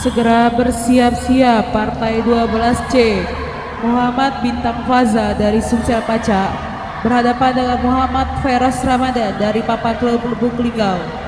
Segera bersiap-siap partai 12C Muhammad Bintang Faza dari Sumsel Pacak berhadapan dengan Muhammad Feras Ramadan dari Papan Klub Lubuk Linggau.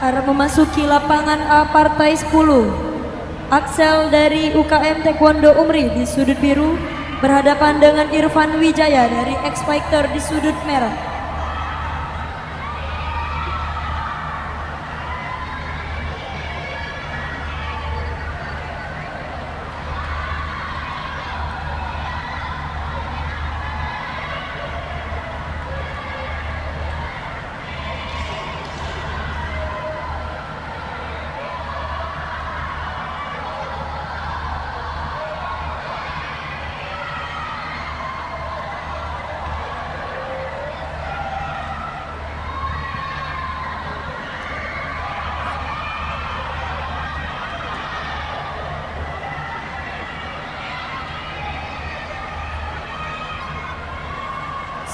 Harap memasuki lapangan A partai 10. Axel dari UKM Taekwondo Umri di sudut biru berhadapan dengan Irfan Wijaya dari X Fighter di sudut merah.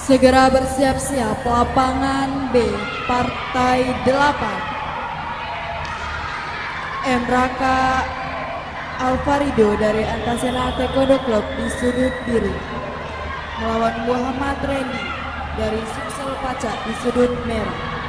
Segera bersiap-siap lapangan B partai 8. Emraka Alfarido dari Antasena Taekwondo Club di sudut biru melawan Muhammad Reni dari Sumsel Pacak di sudut merah.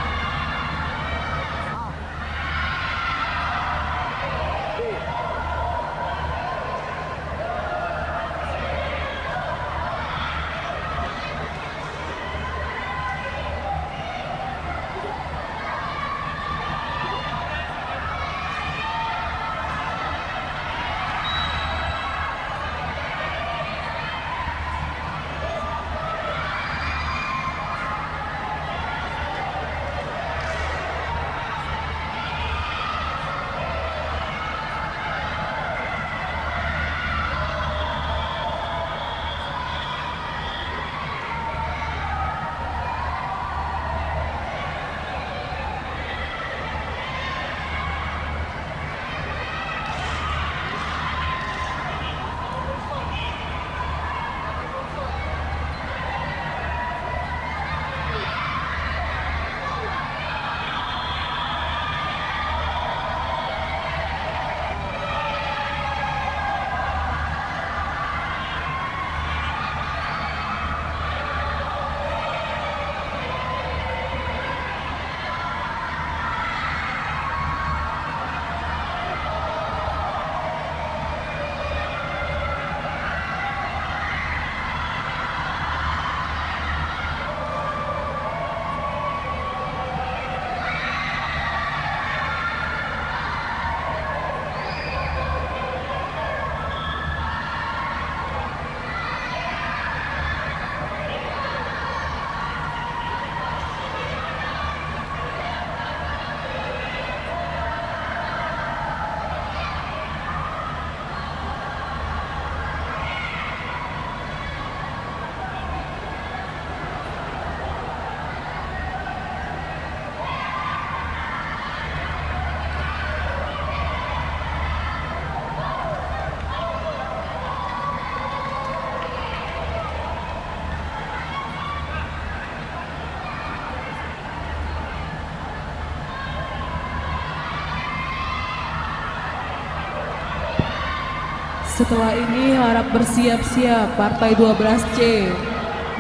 Setelah ini harap bersiap-siap partai 12C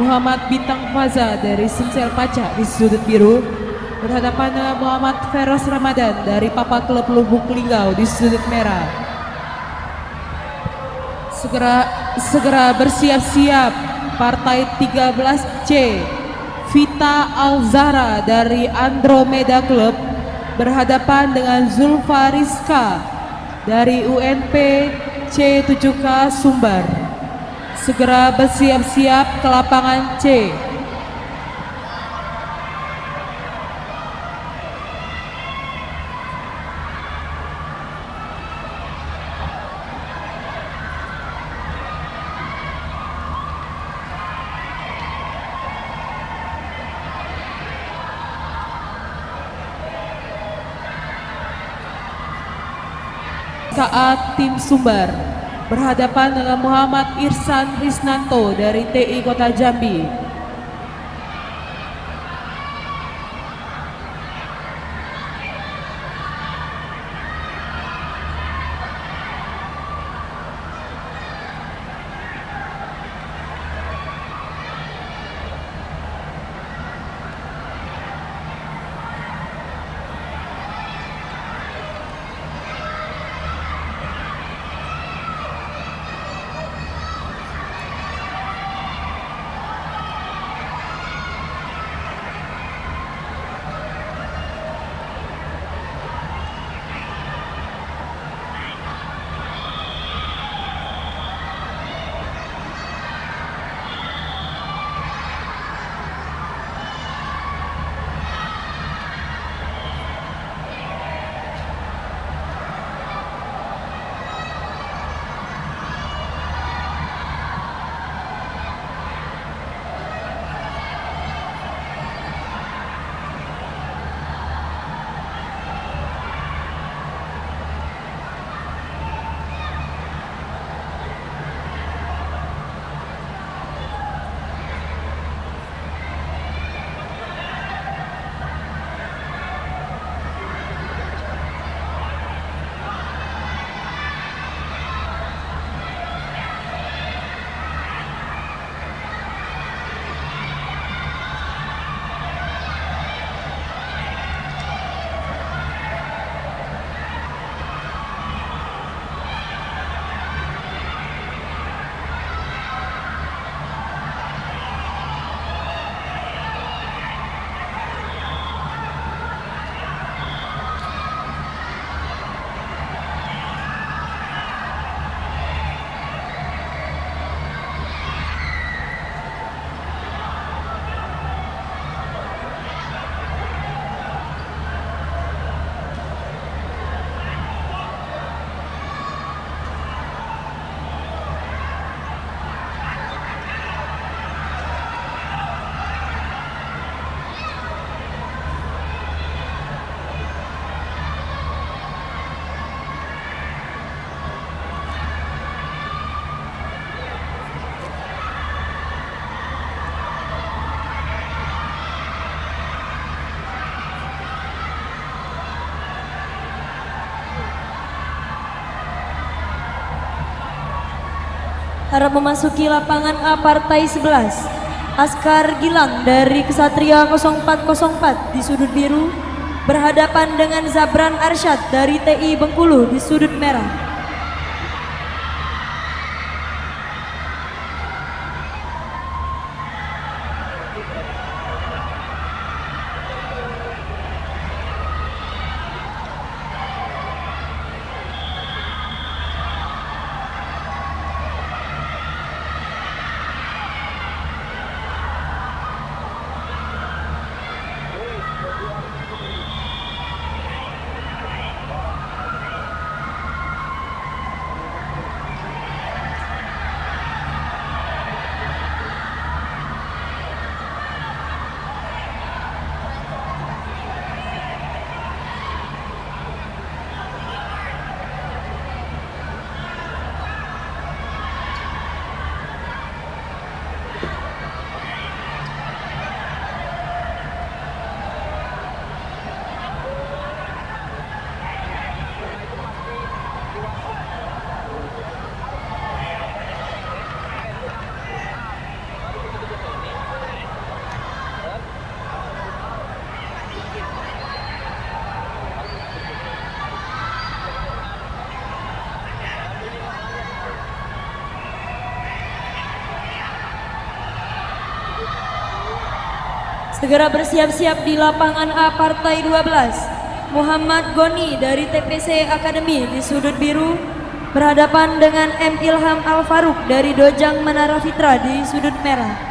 Muhammad Bintang Faza dari Sumsel Pacak di sudut biru berhadapan dengan Muhammad Feros Ramadan dari Papa Klub Lubuk Linggau di sudut merah. Segera bersiap-siap partai 13C. Vita Alzara dari Andromeda Club berhadapan dengan Zulfa Rizka dari UNP C7K Sumbar. Segera bersiap-siap ke lapangan C. Saat tim Sumbar berhadapan dengan Muhammad Irsan Risnanto dari TI Kota Jambi. Harap memasuki lapangan A partai 11. Askar Gilang dari Kesatria 0404 di sudut biru berhadapan dengan Zabran Arsyad dari TI Bengkulu di sudut merah. Segera bersiap-siap di lapangan A partai 12. Muhammad Goni dari TPC Akademi di sudut biru berhadapan dengan M. Ilham Al-Faruq dari Dojang Menara Fitra di sudut merah.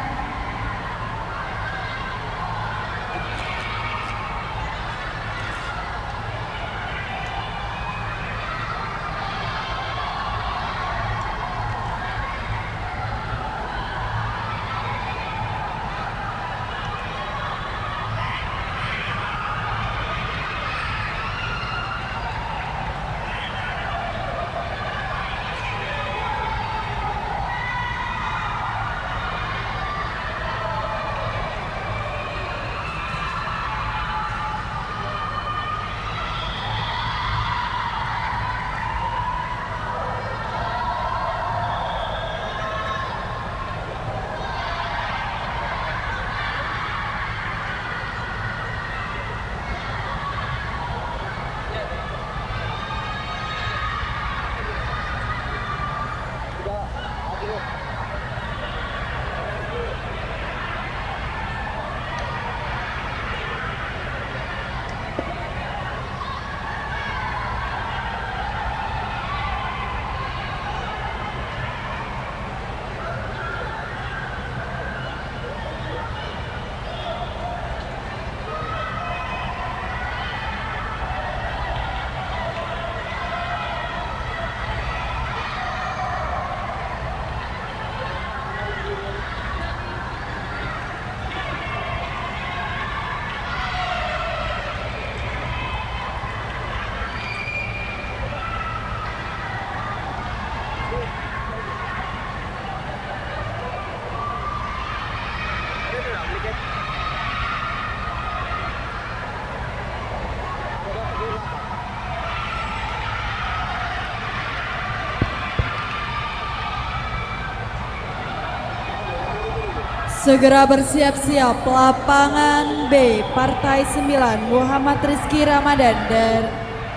Segera bersiap-siap lapangan B partai 9 Muhammad Rizky Ramadan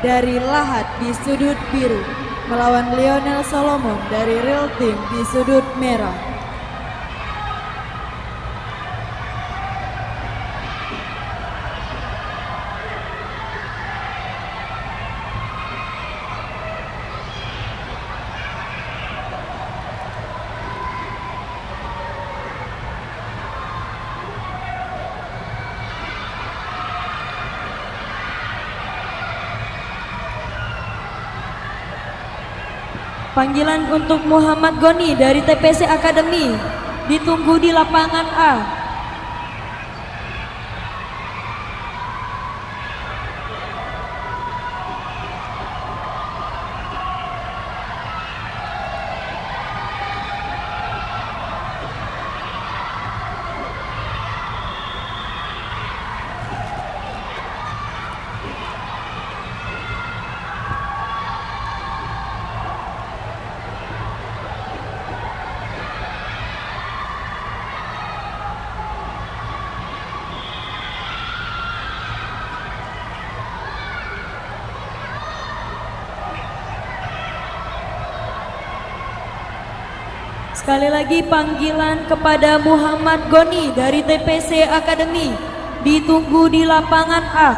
dari Lahat di sudut biru melawan Lionel Solomon dari Real Team di sudut merah. Panggilan untuk Muhammad Goni dari TPC Akademi ditunggu di lapangan A. Sekali lagi panggilan kepada Muhammad Goni dari TPC Akademi ditunggu di lapangan A.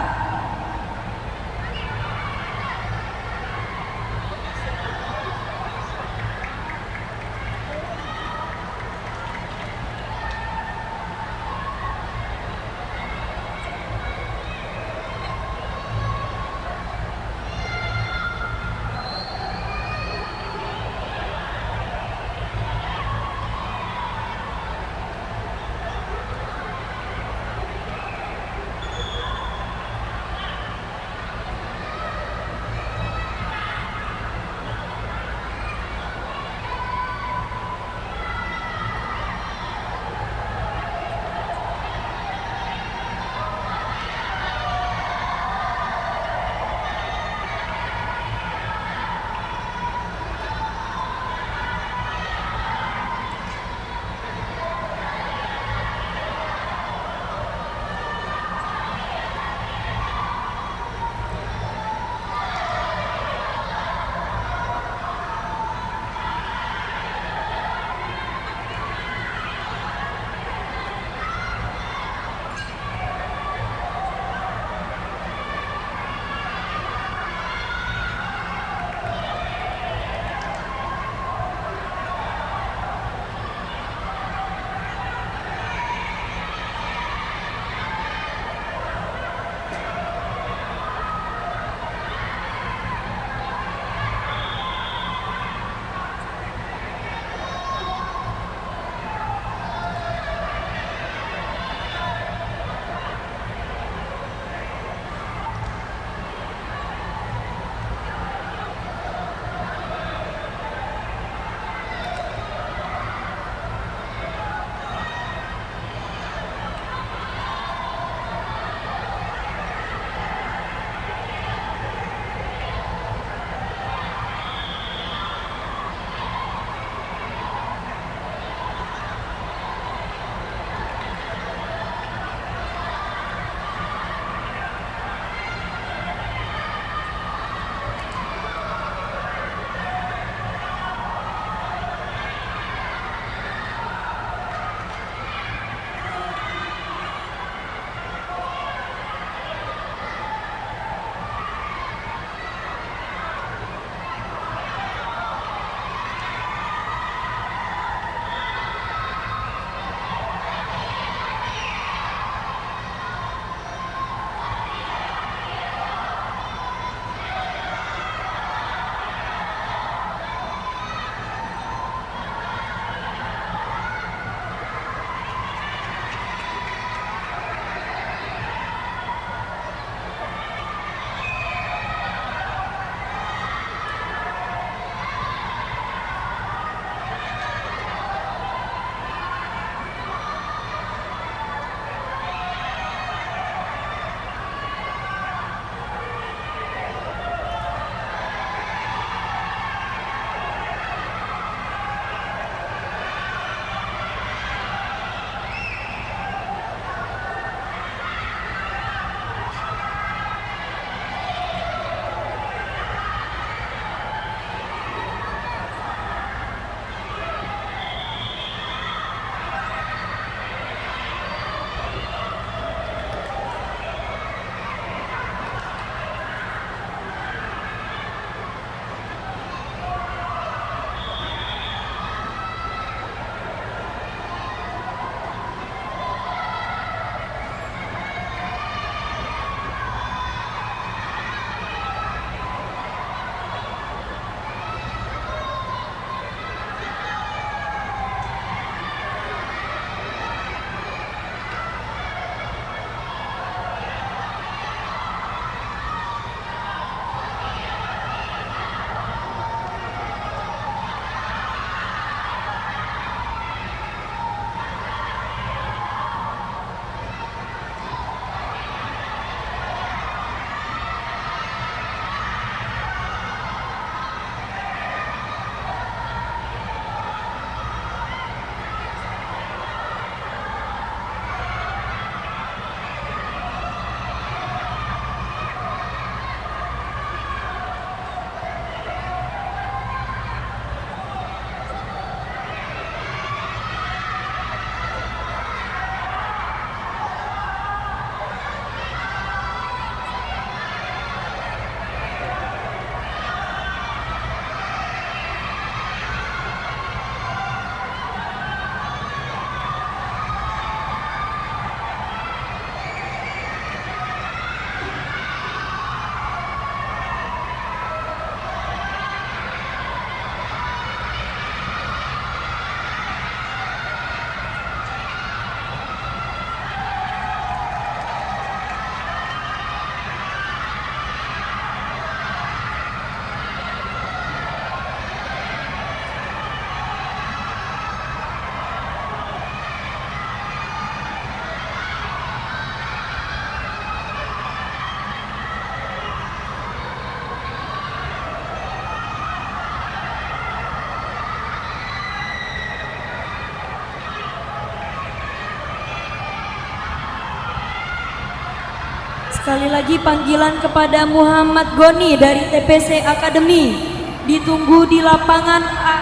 Sekali lagi panggilan kepada Muhammad Goni dari TPC Akademi. Ditunggu di lapangan A.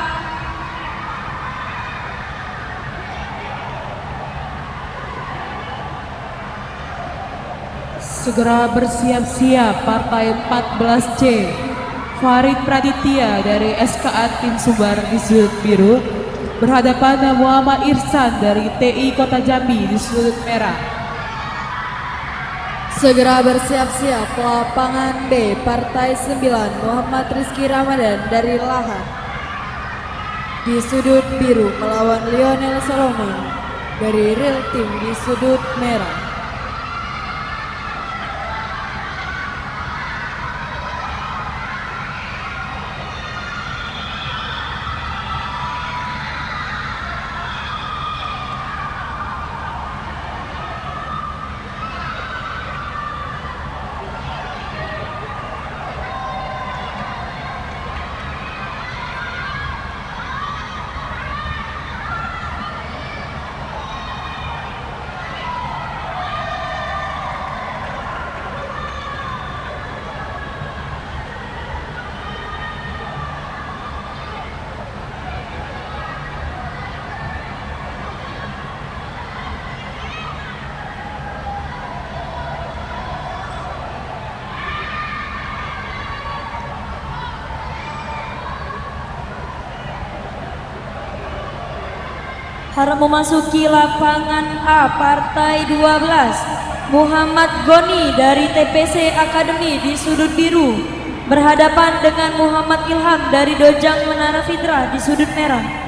Segera bersiap-siap partai 14C. Farid Praditya dari SKA Tim Sumbar di sudut biru berhadapan dengan Muhammad Irsan dari TI Kota Jambi di sudut merah. Segera bersiap-siap lapangan B partai 9 Muhammad Rizky Ramadan dari Lahan di sudut biru melawan Lionel Solomon dari Real Team di sudut merah. Harap memasuki lapangan A partai 12 Muhammad Goni dari TPC Akademi di sudut biru berhadapan dengan Muhammad Ilham dari Dojang Menara Fitra di sudut merah.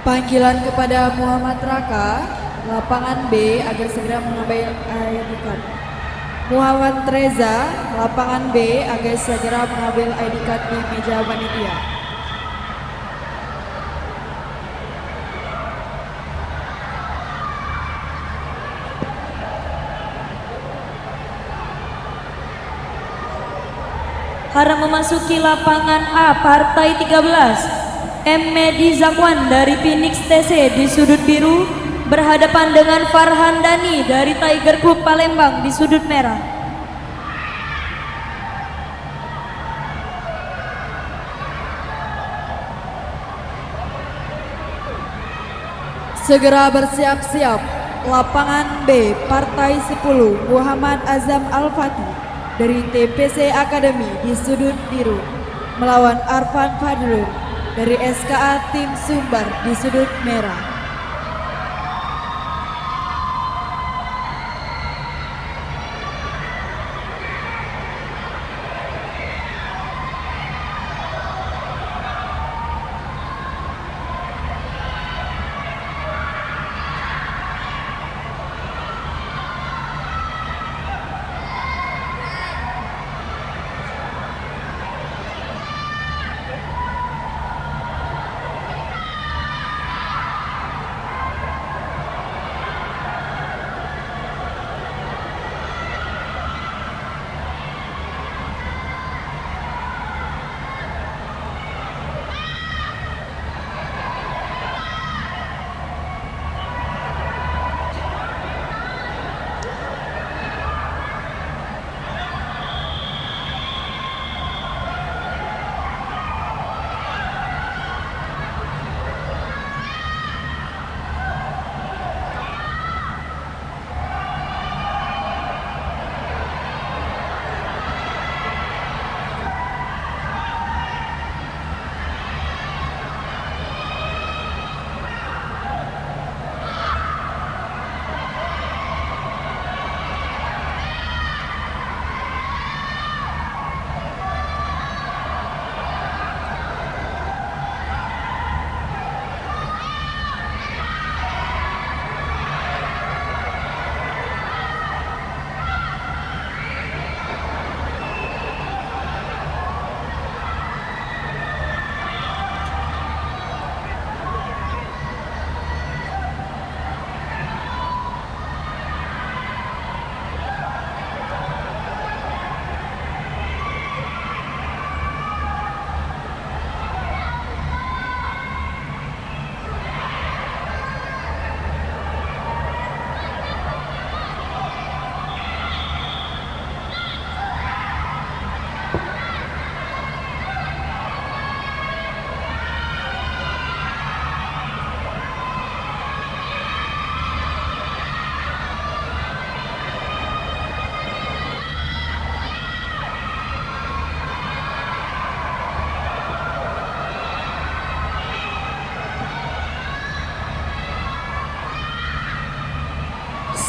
Panggilan kepada Muhammad Raka, lapangan B agar segera mengambil ID card. Muhammad Reza, lapangan B agar segera mengambil ID card di meja panitia. Harap memasuki lapangan A partai 13 M. Medi Zakwan dari Phoenix TC di sudut biru berhadapan dengan Farhan Dani dari Tiger Club Palembang di sudut merah. Segera bersiap-siap lapangan B partai 10 Muhammad Azam Al-Fatih dari TPC Akademi di sudut biru melawan Arfan Fadlur dari SKA Tim Sumbar di sudut merah.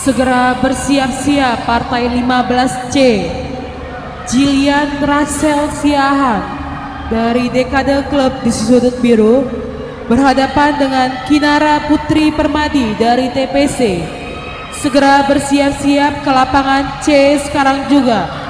Segera bersiap-siap partai 15C. Jilian Rachel Siahan dari Dekade Club di sudut biru berhadapan dengan Kinara Putri Permadi dari TPC. Segera bersiap-siap ke lapangan C sekarang juga.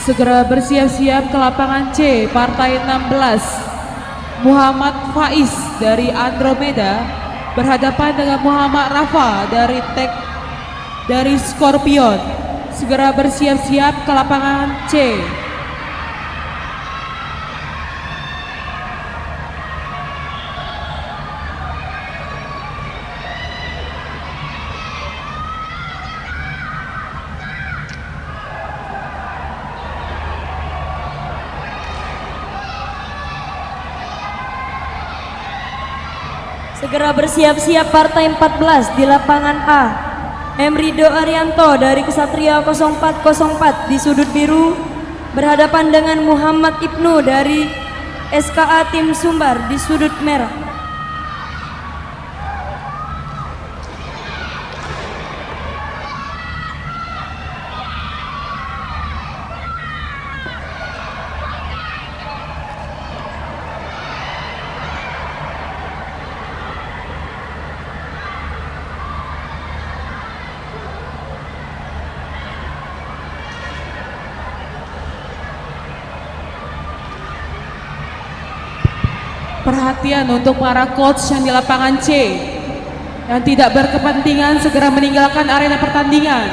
Segera bersiap-siap ke lapangan C, partai 16. Muhammad Faiz dari Andromeda berhadapan dengan Muhammad Rafa dari Scorpion. Segera bersiap-siap ke lapangan C. Segera bersiap-siap partai 14 di lapangan A. M. Rido Arianto dari Kesatria 0404 di sudut biru berhadapan dengan Muhammad Ibnu dari SKA Tim Sumbar di sudut merah. Perhatian untuk para coach yang di lapangan C yang tidak berkepentingan segera meninggalkan arena pertandingan.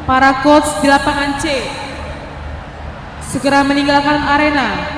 Para coach di lapangan C segera meninggalkan arena.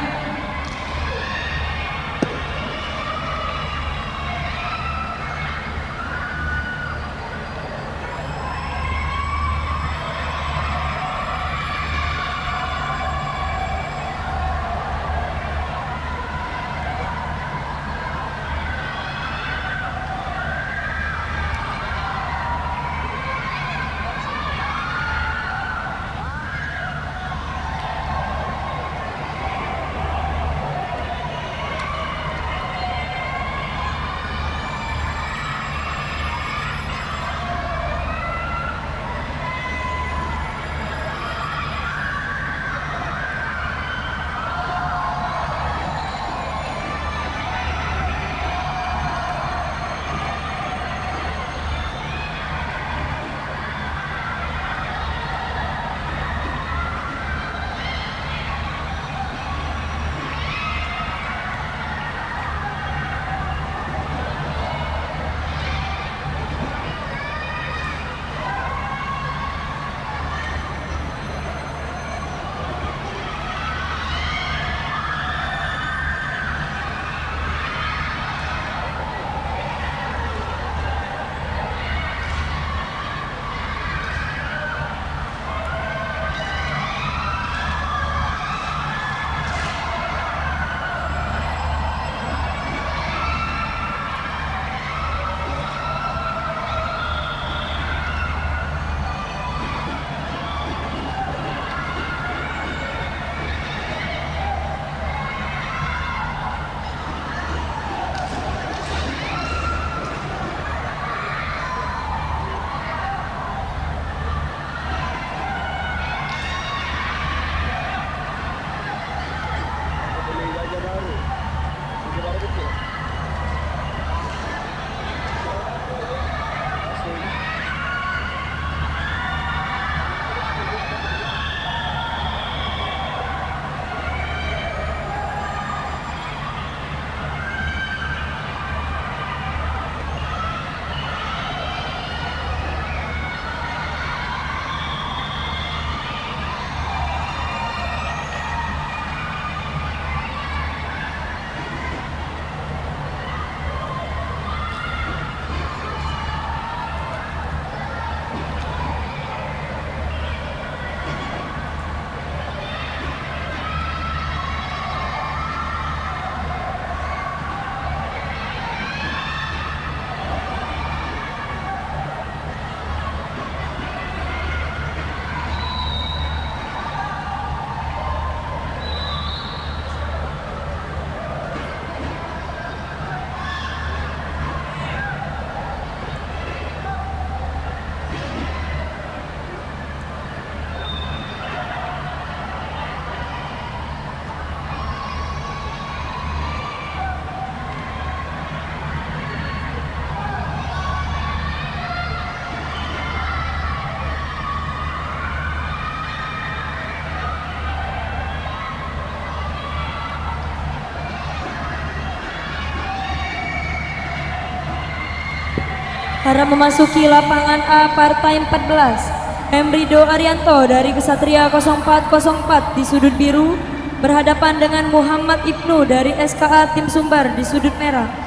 Harap memasuki lapangan A partai 14. Emrido Arianto dari Kesatria 0404 di sudut biru berhadapan dengan Muhammad Ibnu dari SKA Tim Sumbar di sudut merah.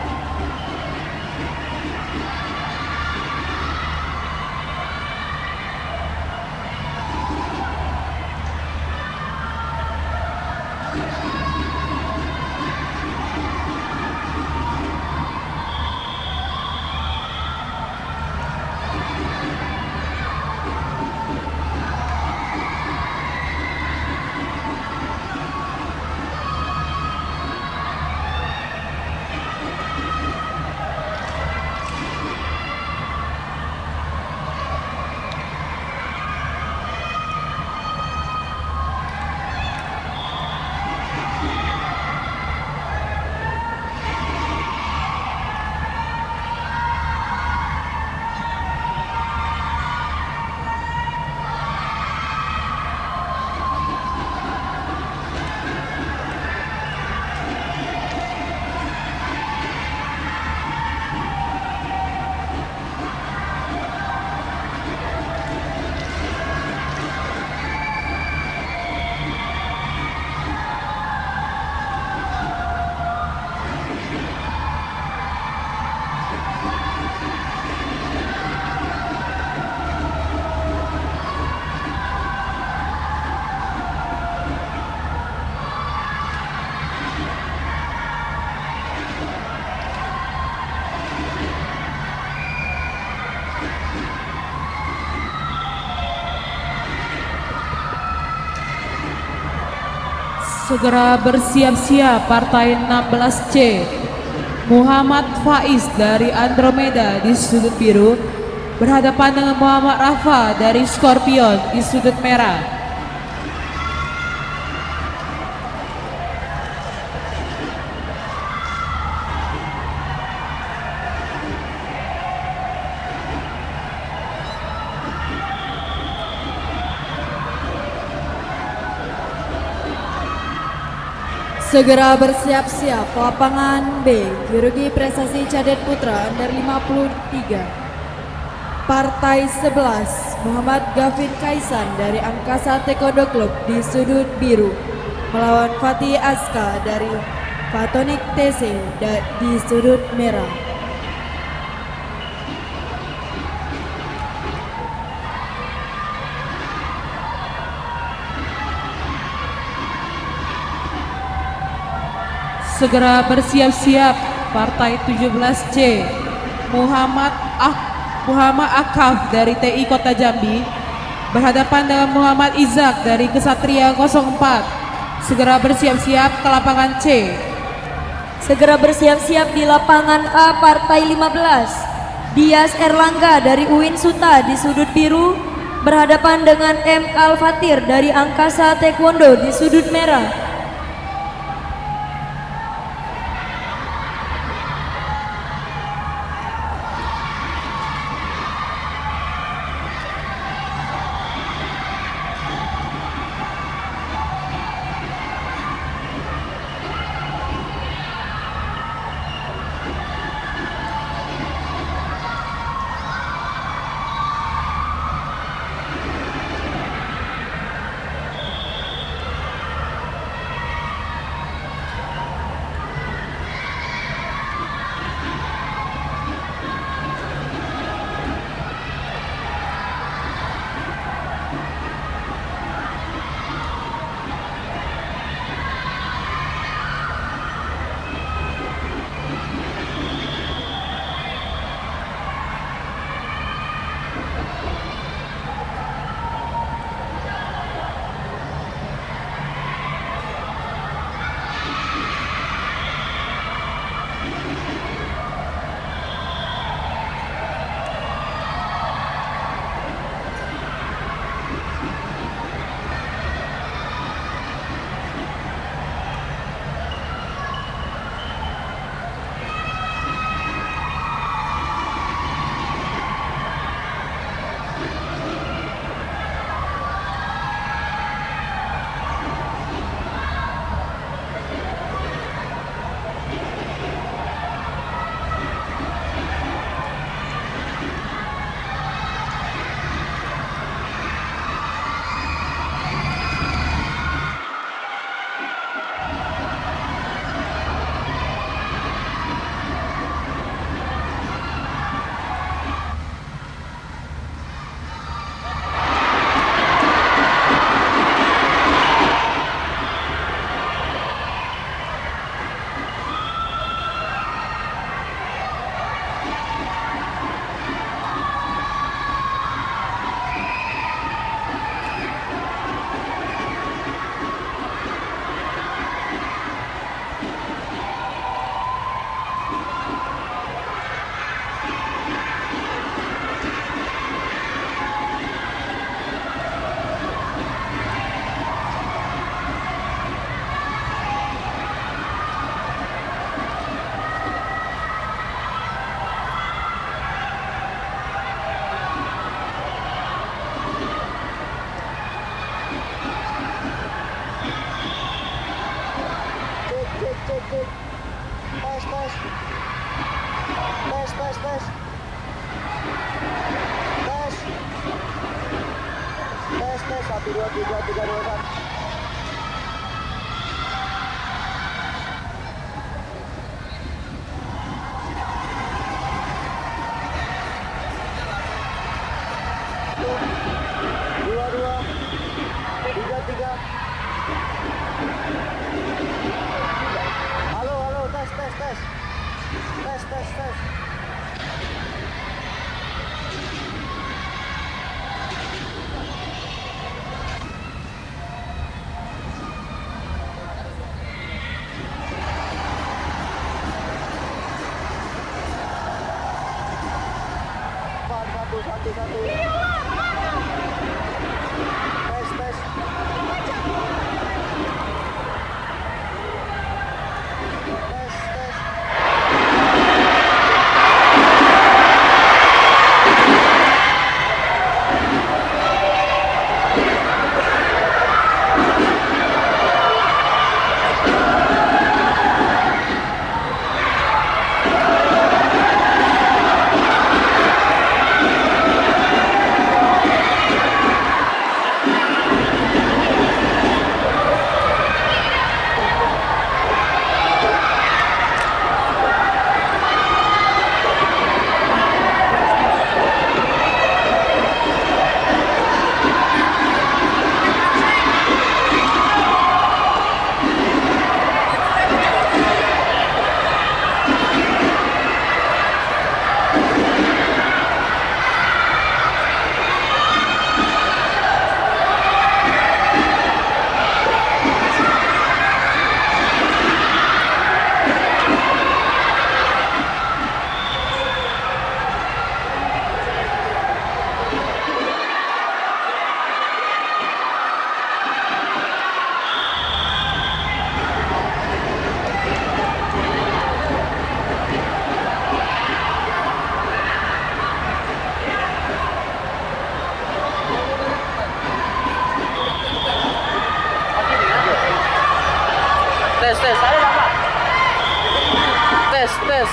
Segera bersiap-siap partai 16C. Muhammad Faiz dari Andromeda di sudut biru berhadapan dengan Muhammad Rafa dari Scorpion di sudut merah. Segera bersiap-siap lapangan B, Jurgi Prestasi Cadet Putra Under 53. Partai 11, Muhammad Gavin Kaisan dari Angkasa Taekwondo Club di sudut biru melawan Fatih Aska dari Fatonic TC di sudut merah. Segera bersiap-siap partai 17C. Muhammad Akaf dari TI Kota Jambi berhadapan dengan Muhammad Izak dari Kesatria 04. Segera bersiap-siap ke lapangan C. Segera bersiap-siap di lapangan A partai 15. Dias Erlangga dari UIN Suta di sudut biru berhadapan dengan M. Al-Fatir dari Angkasa Taekwondo di sudut merah. Tes, tes, ada apa? Tes, tes.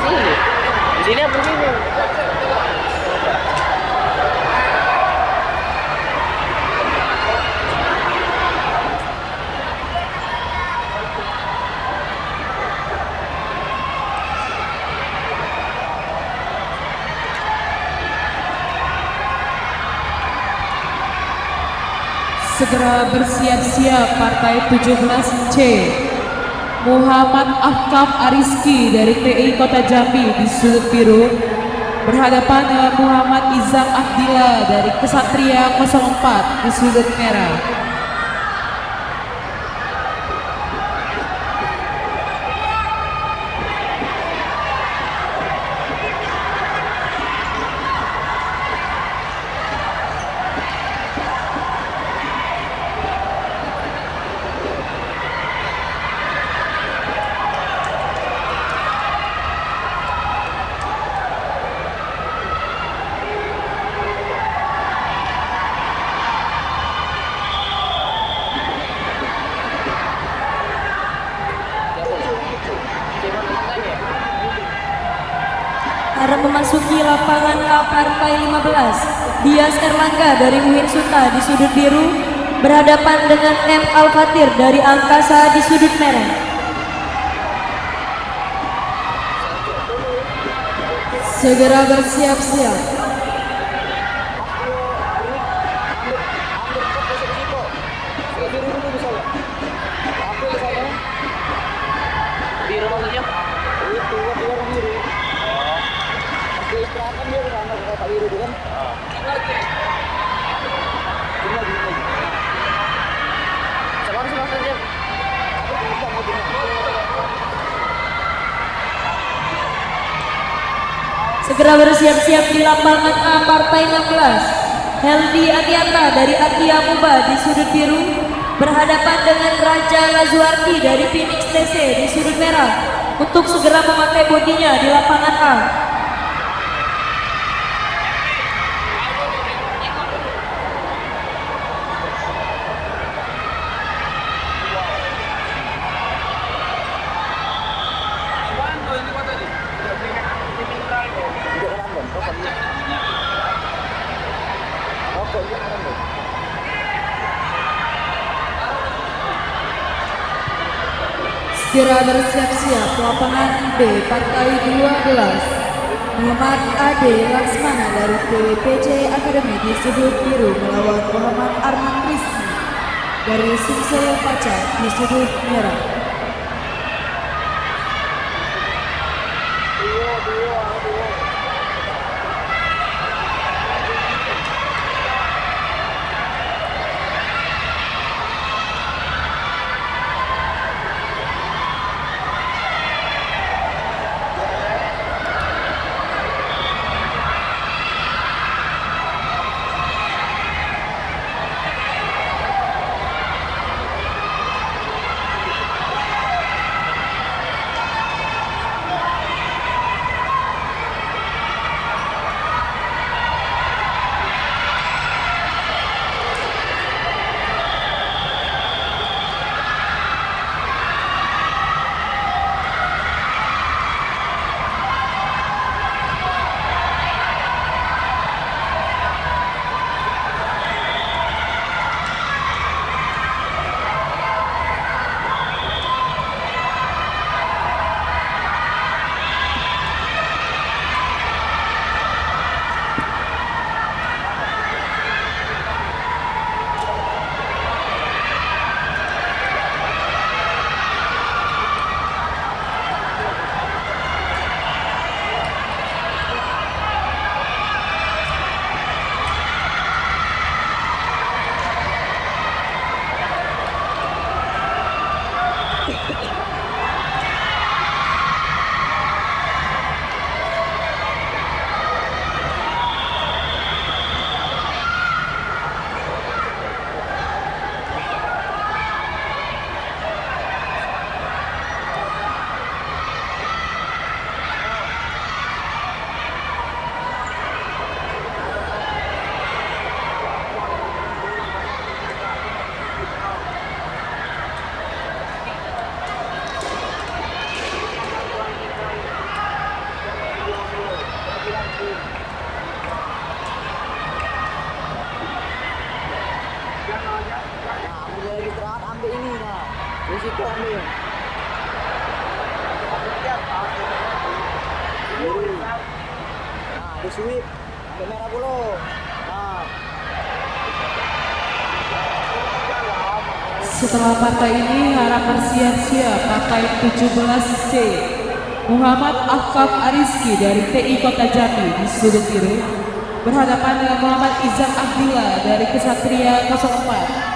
Sini. Di sini apa begini? Segera bersiap-siap partai 17C. Muhammad Afkaf Ariski dari TI Kota Jambi di sudut biru berhadapan dengan Muhammad Izak Abdillah dari Kesatria 04 di sudut merah. Arah memasuki lapangan A partai 15. Dias Erlangga dari UIN Suta di sudut biru berhadapan dengan M. Al-Fatir dari Angkasa di sudut merah. Segera bersiap-siap. Biru maksudnya? Itu warna biru. Dia istirahatkan dia ke sana ke kotak biru itu kan. Sini lagi. Sama sih maksudnya? Segera bersiap-siap di lapangan A partai 16. Heldi Adianta dari Atia Muba di sudut biru berhadapan dengan Raja Lazuardi dari Phoenix TC di sudut merah untuk segera memakai bodinya di lapangan A. Oke, jangan. Segera bersiap-siap lapangan B Partai 12. Muhammad Ade Laksmana dari TWPC Academy di sudut biru melawan Muhammad Arman Rizky dari Sumsel Paca di sudut merah. Risiko ambil. Nah, di sweep. Sampai merah dulu. Nah. Setelah partai ini harap bersiap-siap partai 17C. Muhammad Afaf Ariski dari TI Kota Jambi di sudut biru berhadapan dengan Muhammad Izak Abdillah dari Kesatria 04.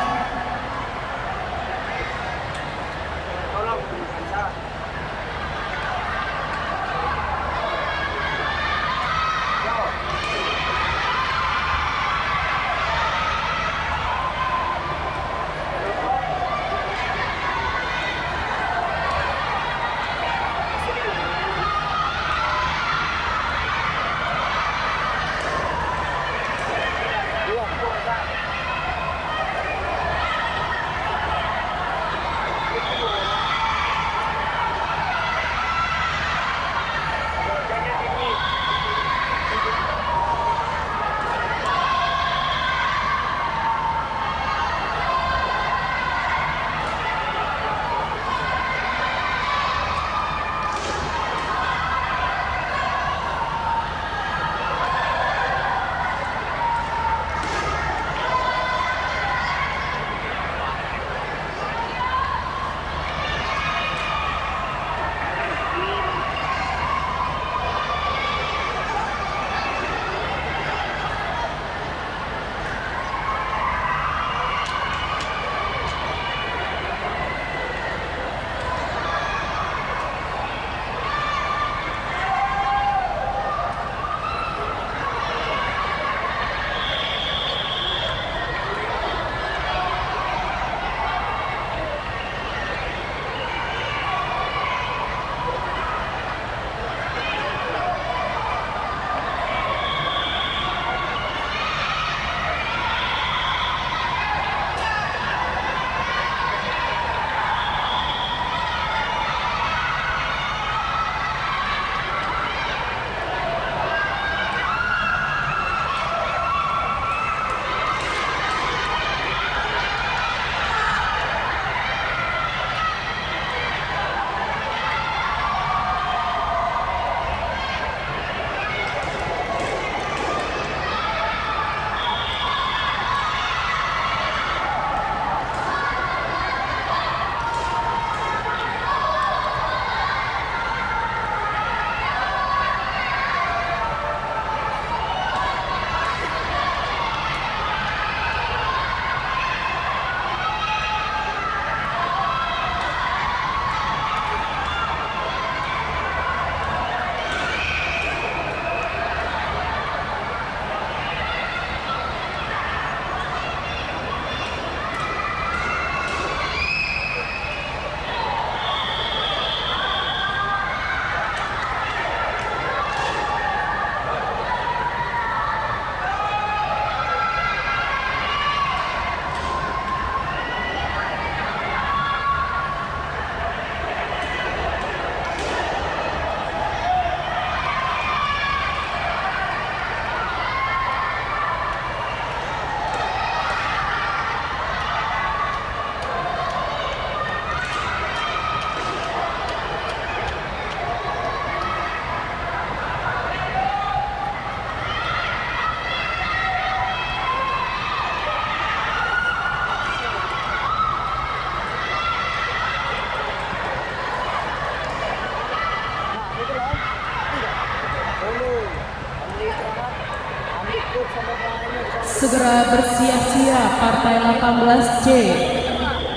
Segera bersiap-siap partai 18C.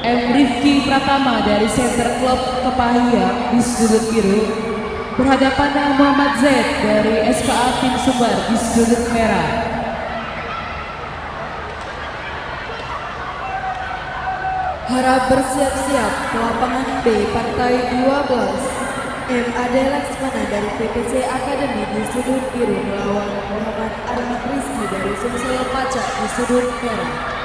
M. Rifki Pratama dari Center Club Kepahiang di sudut biru berhadapan dengan Muhammad Z dari SKA Tim Sumbar di sudut merah. Harap bersiap-siap ke lapangan B partai 12. M. Ade Laksmana dari PPC Akademi di sudut biru melawan Muhammad Arman Rizky dari Sumsel Pacak di sudut merah.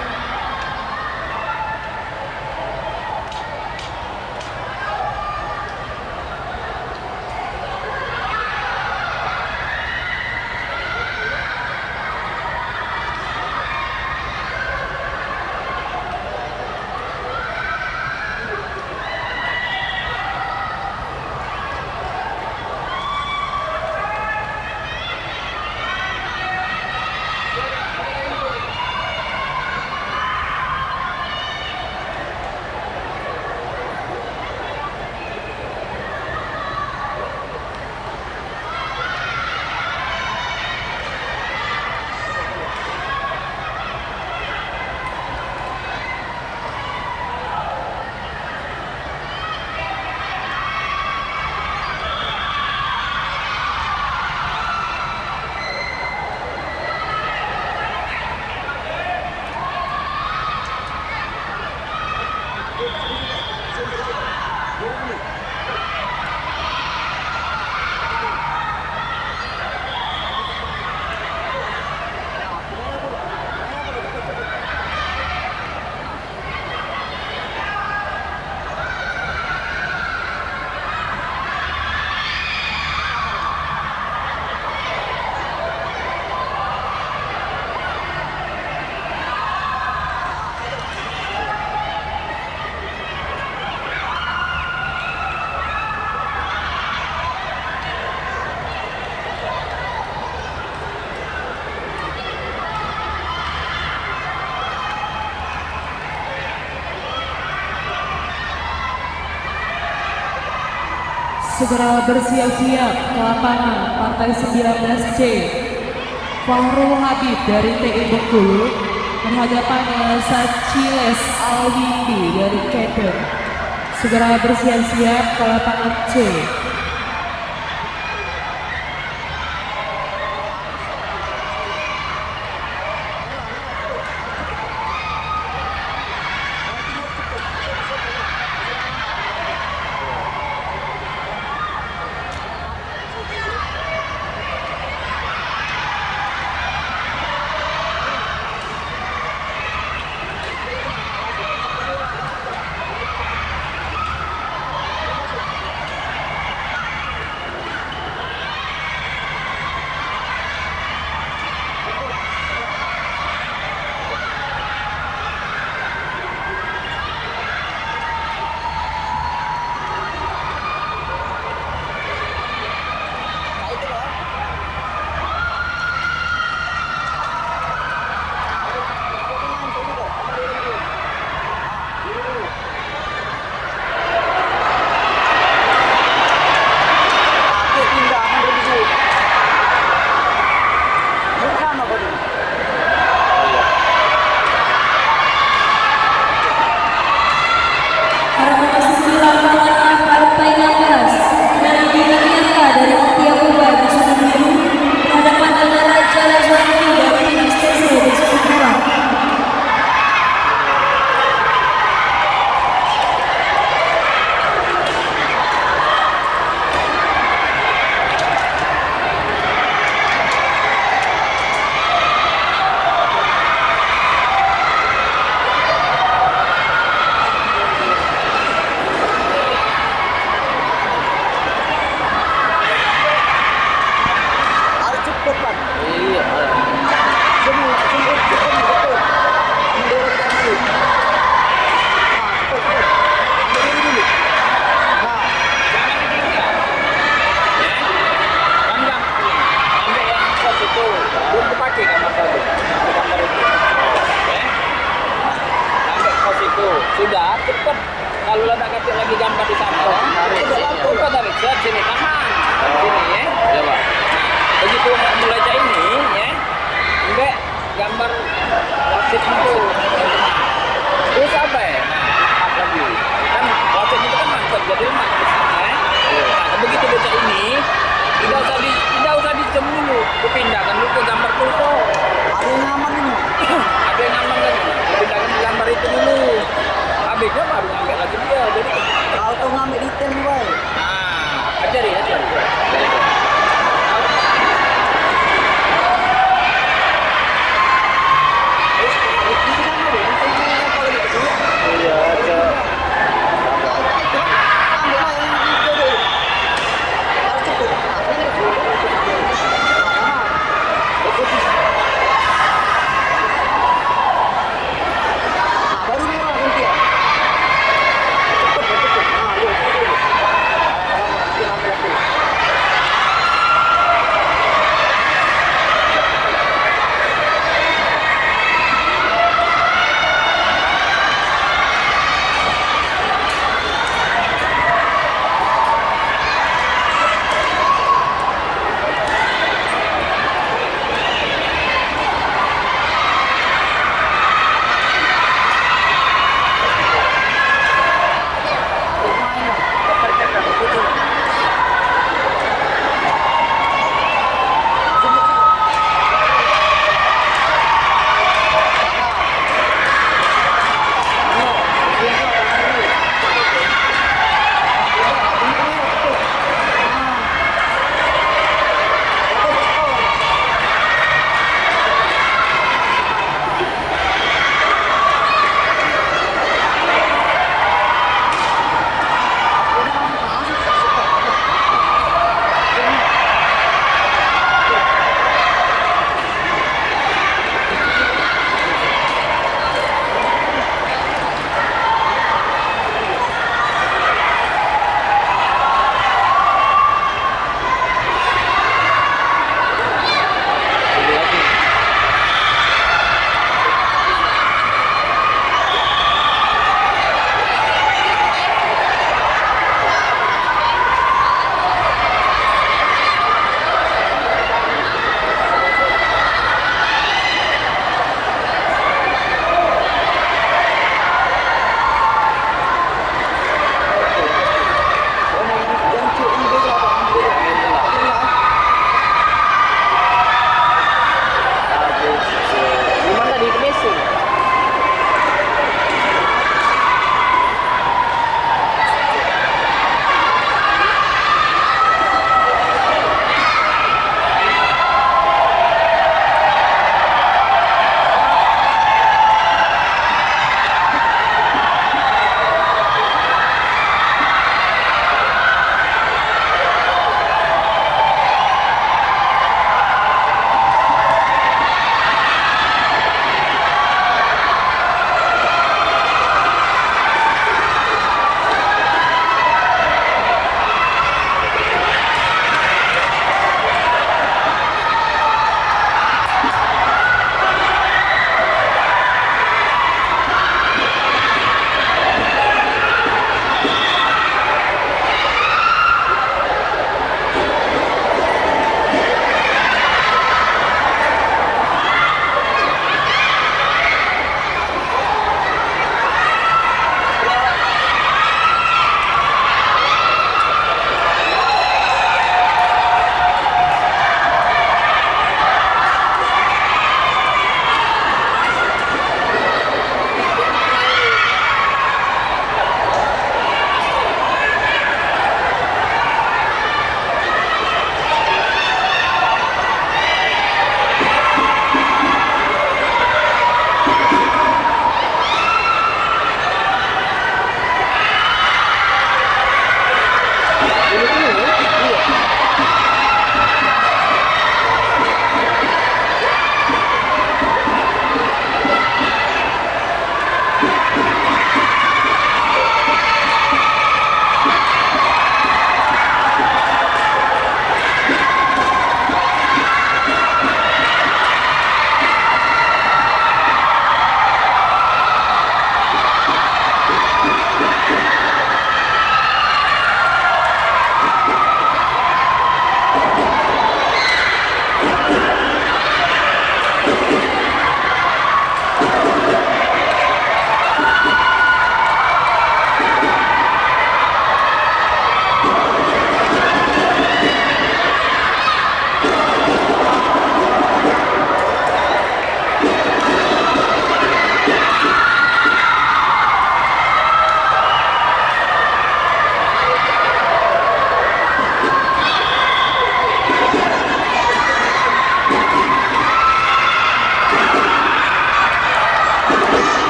Segera bersiap-siap ke lapangan partai 19C. Fahrul Habib dari TI Bengkulu berhadapan dengan Sachiles Alwindi dari Keter. Segera bersiap-siap ke lapangan C. Sudah cepet. Kalau lo tak kasih lagi gambar di sana, kau tarik set sini tahan sini ya. Coba. Begitu mulai cak ini ya, sampai gambar itu. Terus apa ya? Nah, apa lagi? Kan wacana itu kan mantap, jadi lemak di sana ya. Nah, begitu bocah ini tidak usah dicem dulu, dipindahkan dulu ke gambar pulpo. Ada yang aman ini. Ada yang aman kan? Dipindahkan ke gambar itu dulu. Habisnya baru ngambil lagi dia. Jadi Kau tuh ngambil di tem boy. nah, ajari. Iya, ada. Ambil lah yang itu dulu. Harus cepet. Baru merah ganti ya. Cepet.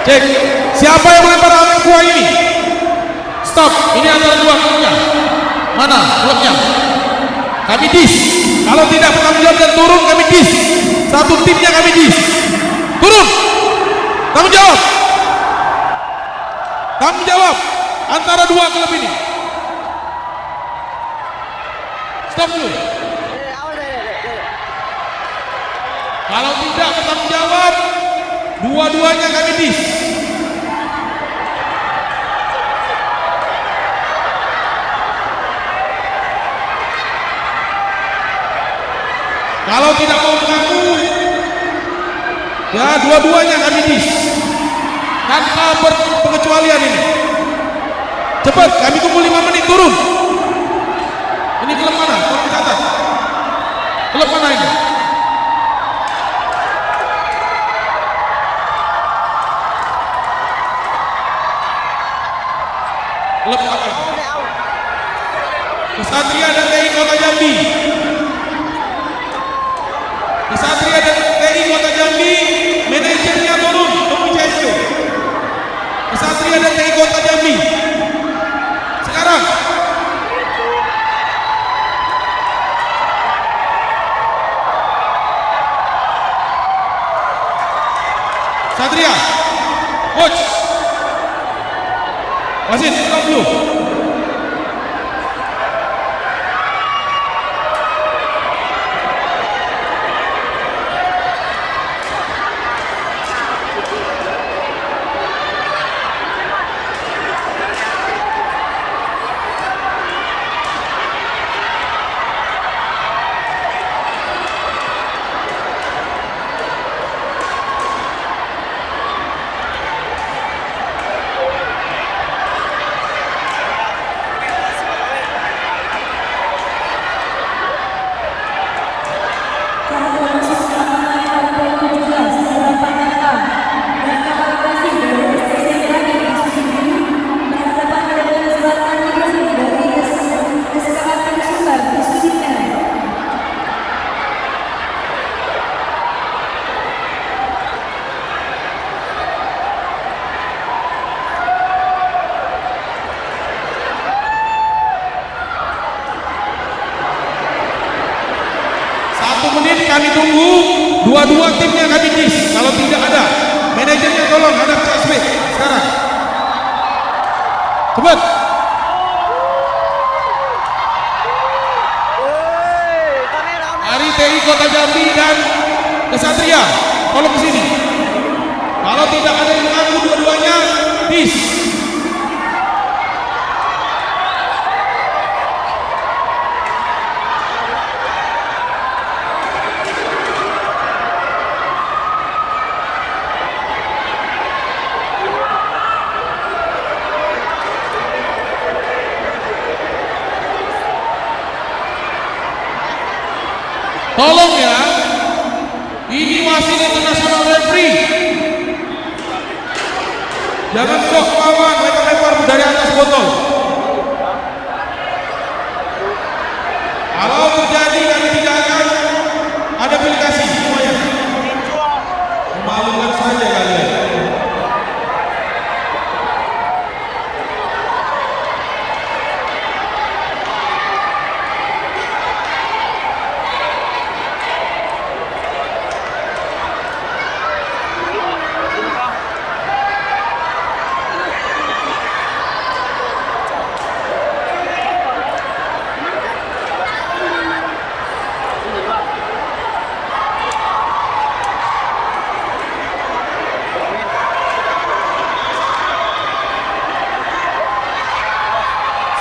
Cek. Siapa yang melempar angin kuah ini? Stop. Ini antara dua klubnya. Mana klubnya? Kami dis. Kalau tidak bertanggung jawab dan turun, kami dis. Satu timnya kami dis. Turun. Tanggung jawab. Tanggung jawab antara dua klub ini. Stop dulu. Kalau tidak bertanggung jawab, dua-duanya kami dis. Kalau tidak mau mengaku, ya dua-duanya kami dis. Tanpa pengecualian ini. Cepat, kami tunggu 5 menit, turun. Ini klub mana? Tolong catat. Klub mana ini? Klub apa? Kesatria dan TI Kota Jambi. Kesatria dan TI Kota Jambi, manajernya turun, tunggu CSK. Kesatria dan TI Kota Jambi. Sekarang. Satria, coach. Wasit, stop dulu. Kami tunggu dua-dua timnya kami dis. Kalau tidak ada manajernya tolong hadap CSB sekarang. Cepat. Dari TI Kota Jambi dan Kesatria tolong ke sini. Kalau tidak ada yang mengaku dua-duanya dis. Tolong ya, ini wasit internasional referee. Jangan sok lawan, lempar dari atas botol. Kalau terjadi kami tidak akan ada aplikasi semuanya. Memalukan saja kalian.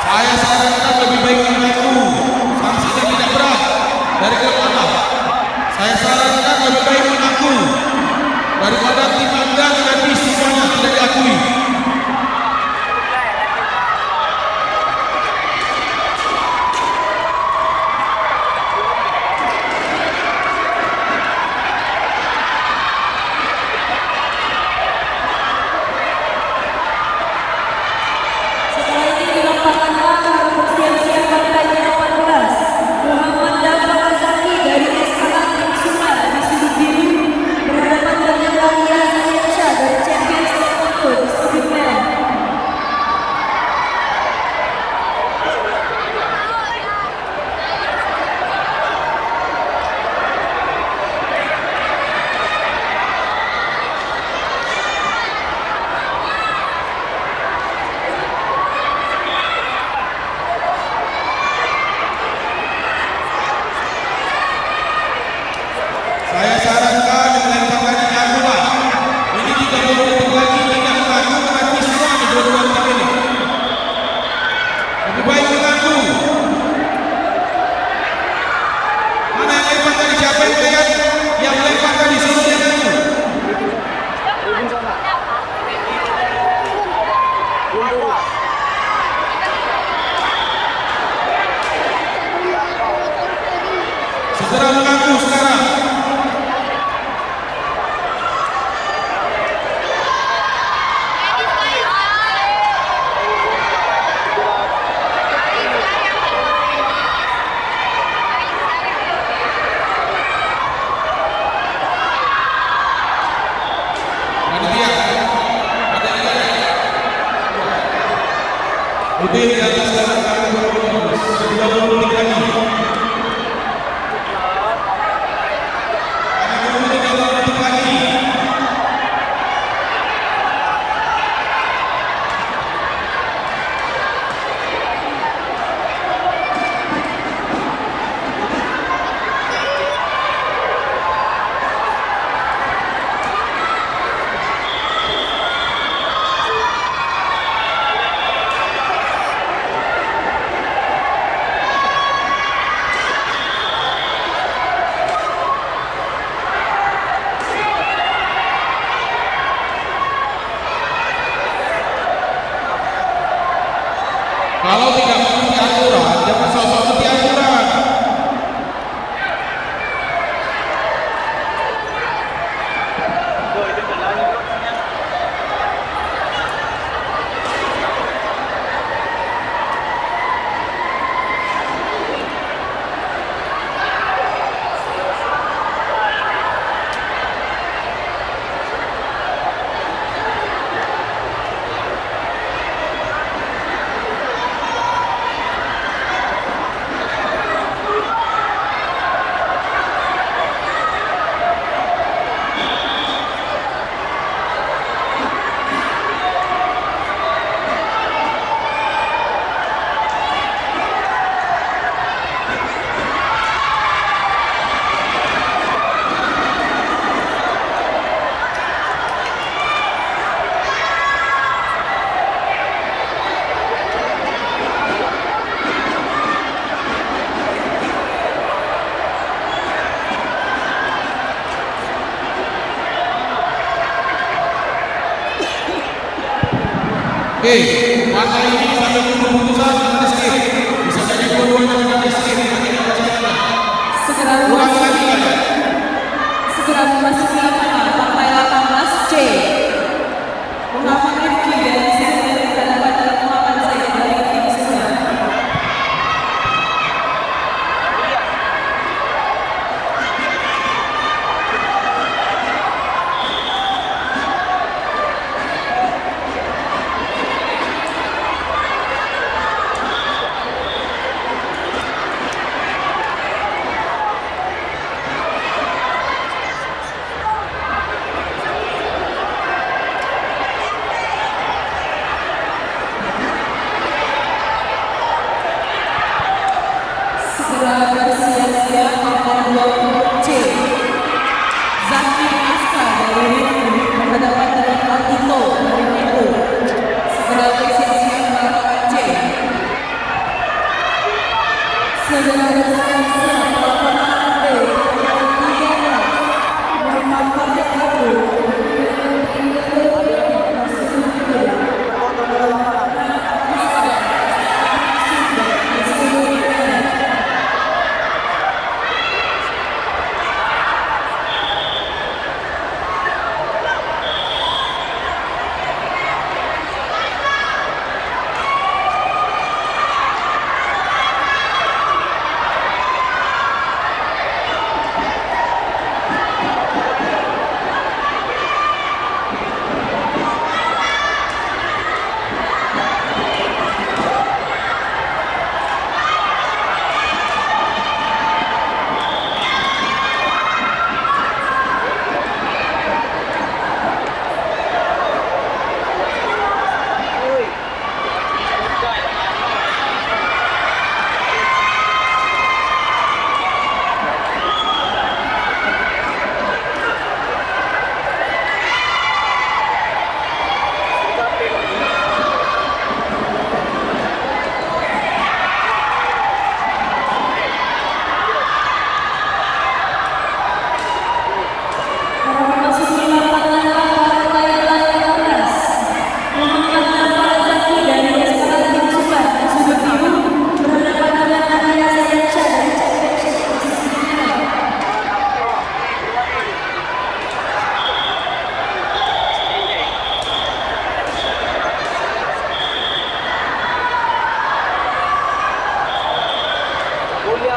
Saya sarankan lebih baik mengaku, sanksinya tidak berat dari klub Anda. Saya sarankan lebih baik mengaku daripada tim Anda dan bis semuanya tidak diakui. Dari SKA Sumbar di sudut biru berhadapan dengan Lia Zahid segera mengaku sekarang. Panitia, ada yang lain? Putih di atas dalam kaki 20 detik lagi. Kalau tidak mengerti aturan, jangan sosok mengerti aturan. Oke, maka ini sampai keputusan dengan skip. Bisa jadi dua-duanya dengan skip. Segera Ulangi lagi kalian. segera memasuki lapangan partai 18C. Muhammad Rifki dari Senior dihadapan dengan Muhammad Zaid dari tim Senior. Segera bersiap-siap nomor 20C. Zaki Aska dari Ritu berhadapan dengan Martito dari Ritu. Segera bersiap-siap nomor C. Segera bersiap-siap lapangan B. Muhammad Fadil.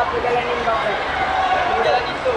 aku jalanin bapak. Jalan itu.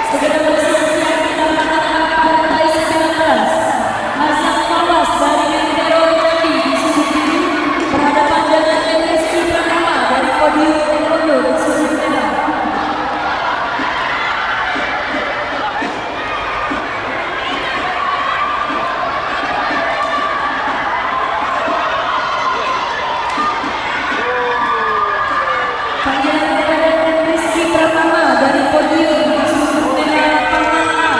Segera bersiap-siap di lapangan A partai 19. Hasan Fawaz dari Mentero Jambi di sudut kiri berhadapan dengan Rizky Pratama dari Podium Taekwondo di sudut merah. Panggilan kepada Rizky Pratama dari Podium di sudut merah lapangan A.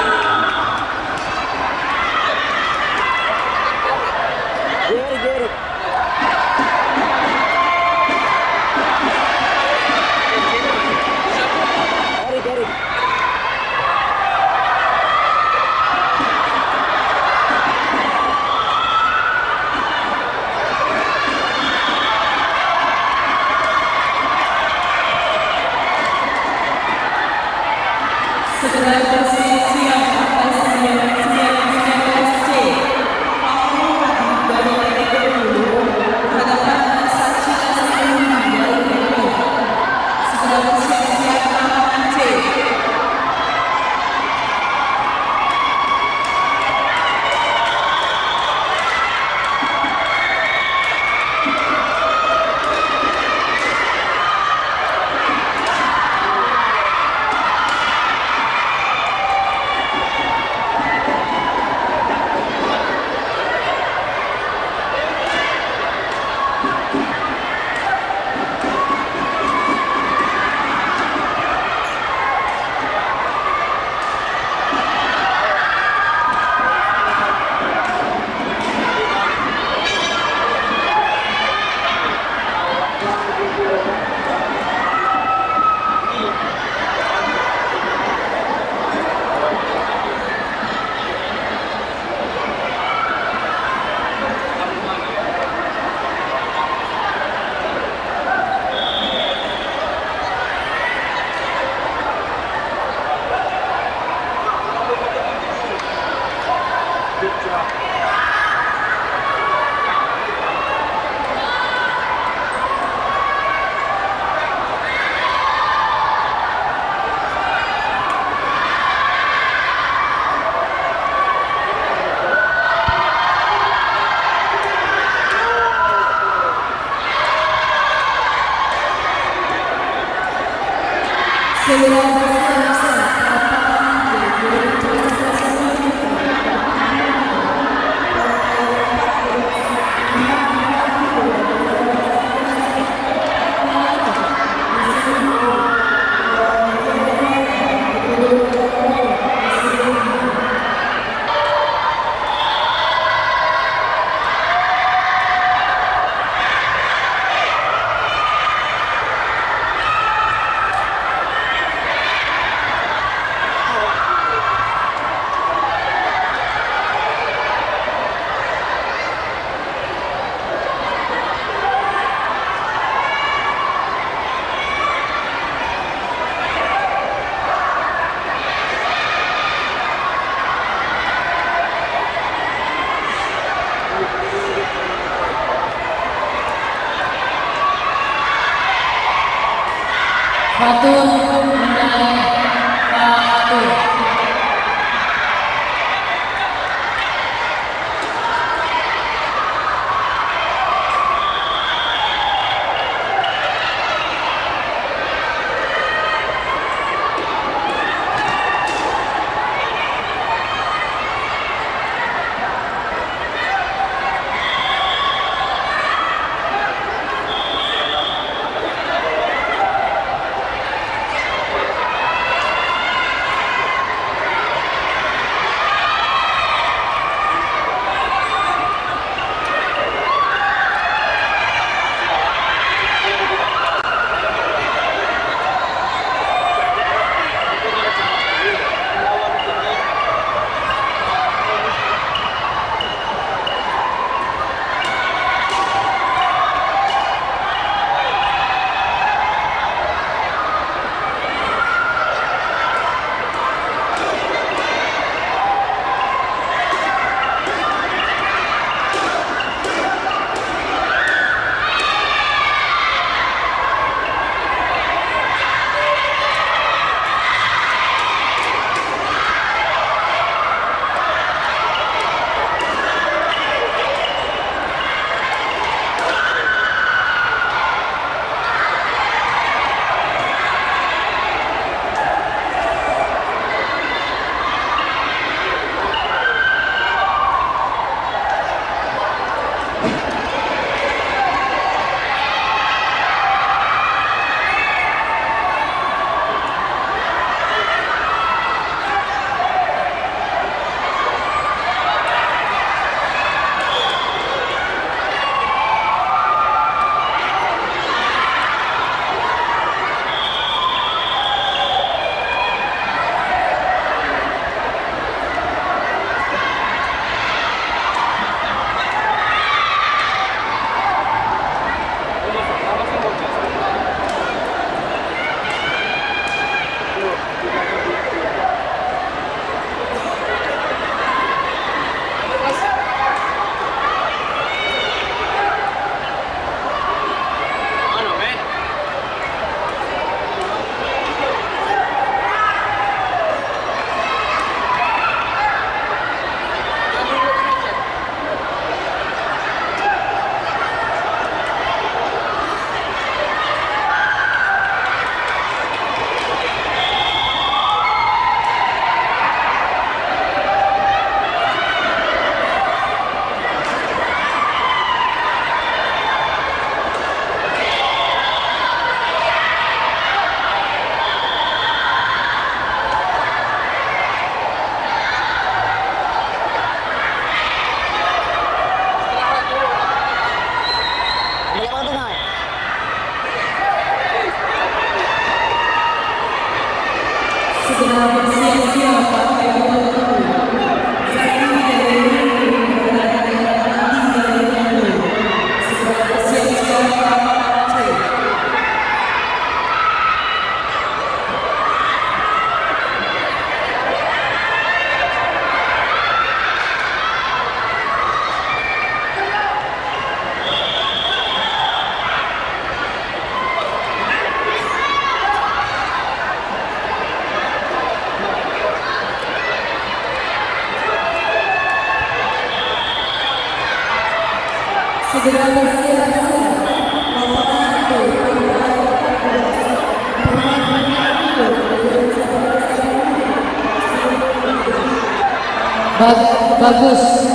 Geri. Geri. Segera bersiap partai 19C. Paul dari Taekwondo berhadapan dengan Sachina Sailumi dari Depok. Segera bersiap lapangan C. Segera bersiap-siap lapangan D. Fatul Menang Fatul Segera bersiap-siap. Lapangan Bagus.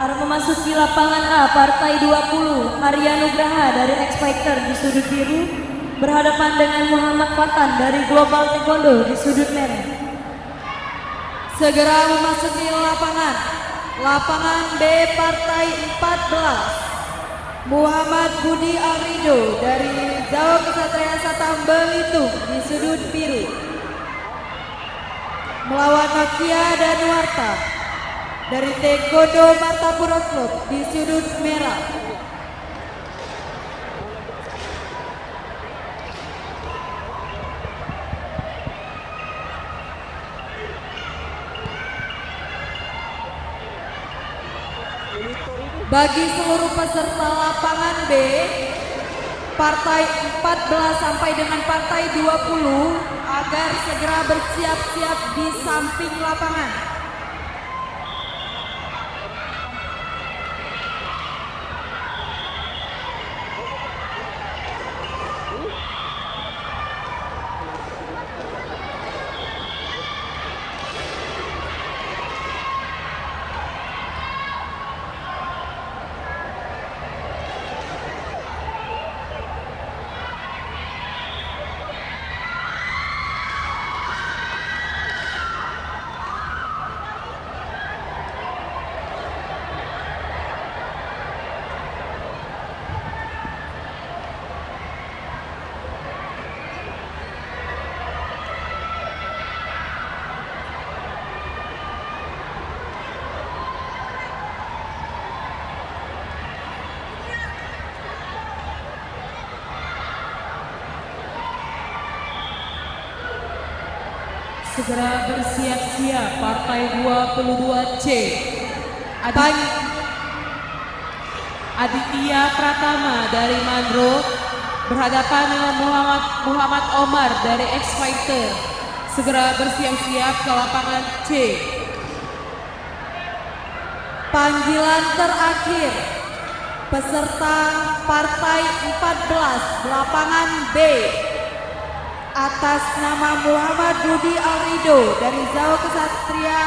Harap memasuki lapangan A, partai 20, Arya Nugraha dari X Fighter di sudut biru, berhadapan dengan Muhammad Fatan dari Global Taekwondo di sudut merah. Segera memasuki lapangan. Lapangan B, partai 14. Muhammad Budi Alrido dari Jawa Kesatria Satam Belitung di sudut biru, melawan Nokia Danuarta dari Taekwondo Martapura Club di sudut merah. Bagi seluruh peserta lapangan B, partai 14 sampai dengan partai 20 agar segera bersiap-siap di samping lapangan. Segera bersiap-siap partai 22C. Aditya Pratama dari Mandro berhadapan dengan Muhammad Omar dari X Fighter. Segera bersiap-siap ke lapangan C. Panggilan terakhir, peserta partai 14 lapangan B, atas nama Muhammad Budi Alrido dari Jawa Kesatria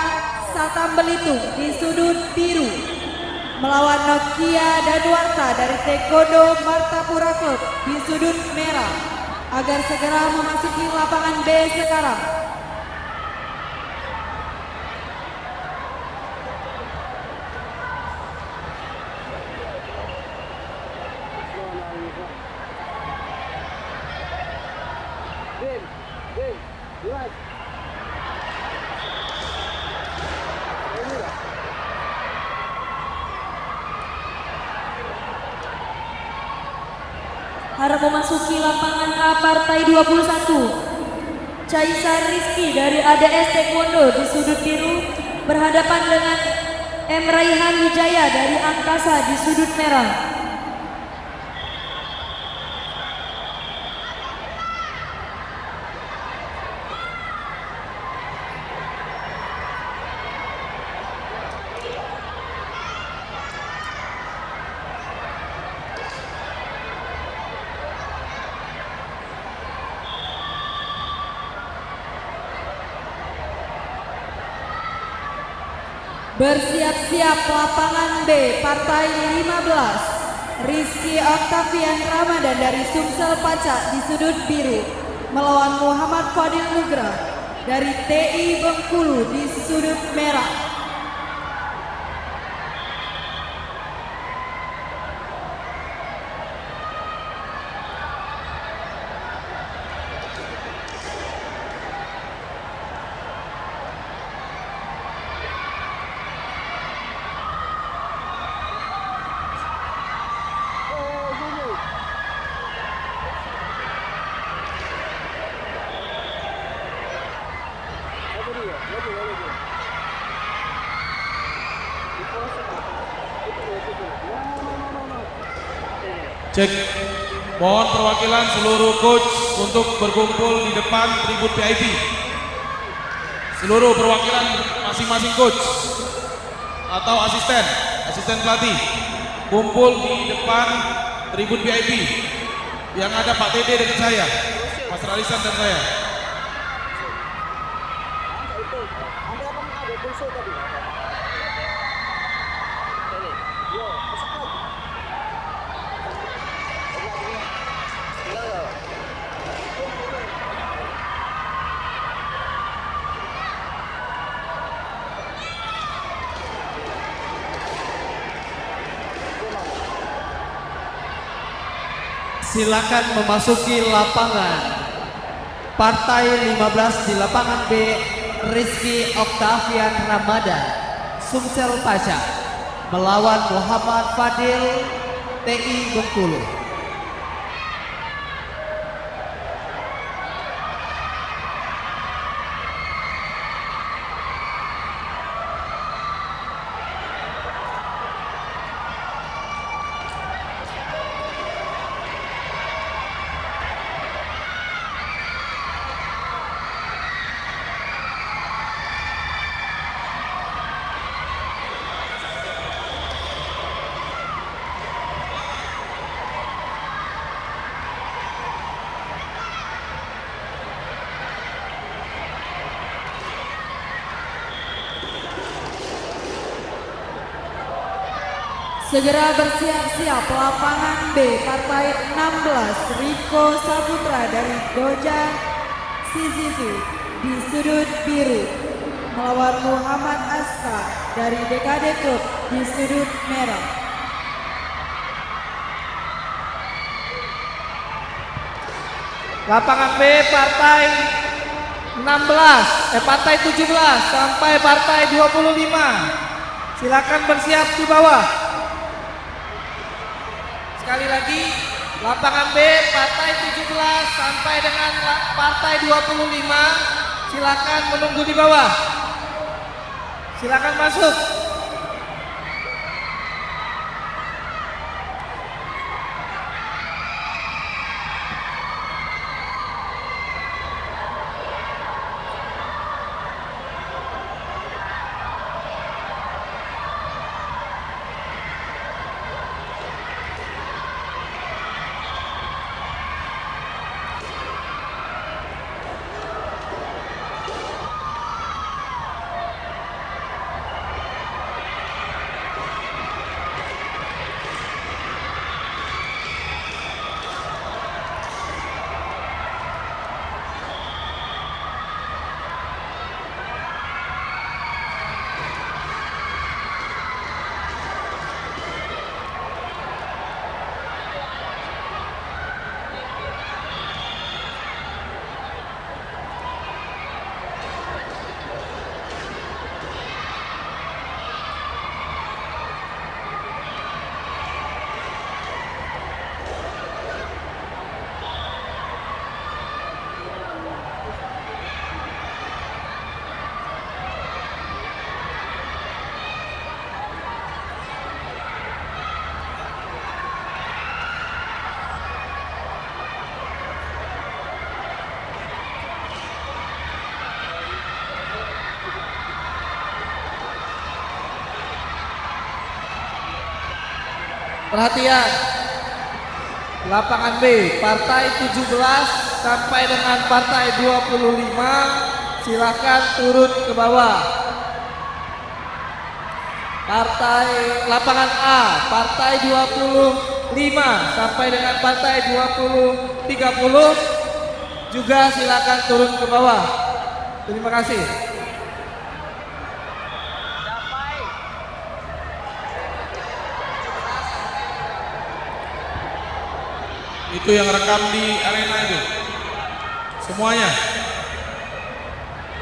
Satam Belitung di sudut biru, melawan Nokia Danuarta dari Taekwondo Martapura Club di sudut merah, agar segera memasuki lapangan B sekarang. Harap memasuki lapangan A, partai 21, Caisar Rizky dari ADS Taekwondo di sudut biru berhadapan dengan M. Raihan Wijaya dari Angkasa di sudut merah. Bersiap-siap lapangan B, partai 15, Rizky Octavian Ramadan dari Sumsel Pacak di sudut biru, melawan Muhammad Fadil Nugrah dari TI Bengkulu di sudut merah. Cek, mohon perwakilan seluruh coach untuk berkumpul di depan tribun VIP. Seluruh perwakilan masing-masing coach atau asisten pelatih, kumpul di depan tribun VIP. Yang ada Pak Tede dengan saya, Mas Ralisan dan saya. Silakan memasuki lapangan. Partai 15 di lapangan B, Rizky Octavian Ramadan, Sumsel Paca, melawan Muhammad Fadil, TI Bengkulu. Segera bersiap-siap lapangan B, partai 16 Riko Saputra dari Doja CCV di sudut biru melawan Muhammad Aska dari DKD Club di sudut merah. Lapangan B, partai partai 17 sampai partai 25. Silakan bersiap di bawah. Sekali lagi, lapangan B, partai 17 sampai dengan partai 25. Silakan menunggu di bawah. Silakan masuk. Perhatian, lapangan B, partai 17 sampai dengan partai 25, silakan turun ke bawah. Lapangan A, partai 25 sampai dengan partai 30 juga silakan turun ke bawah. Terima kasih. Itu yang rekam di arena itu semuanya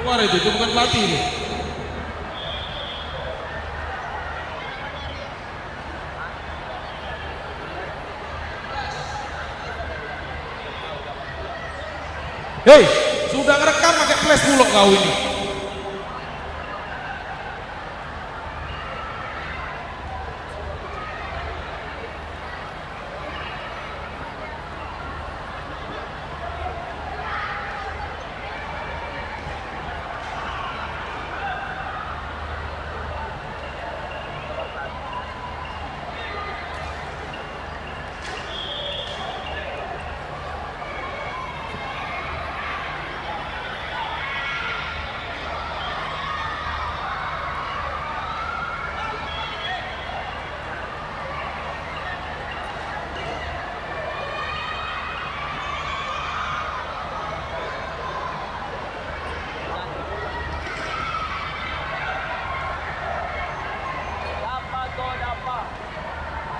keluar, itu bukan pelatih itu. Hei, sudah ngerekam pakai flash bulog kau ini.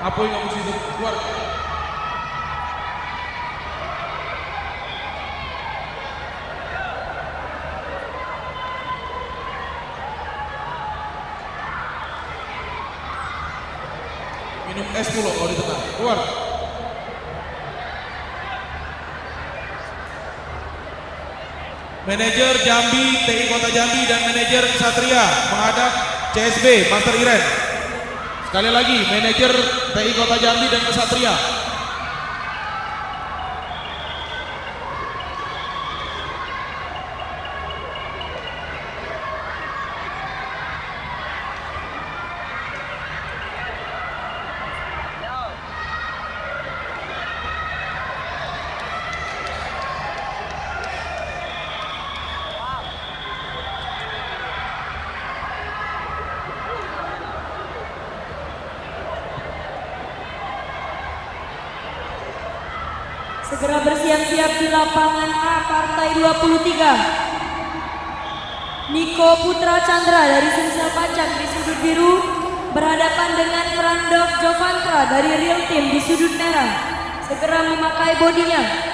Apa yang kamu situ keluar? Minum es dulu kalau di tengah. Keluar. Manajer Jambi, TI Kota Jambi dan manajer Ksatria menghadap CSB Master Iren. Sekali lagi, manajer TI Kota Jambi dan Ksatria. Segera bersiap-siap di lapangan A partai 23. Niko Putra Chandra dari Sumsel Pacak di sudut biru berhadapan dengan Frandov Jovantra dari Real Team di sudut merah. Segera memakai bodinya.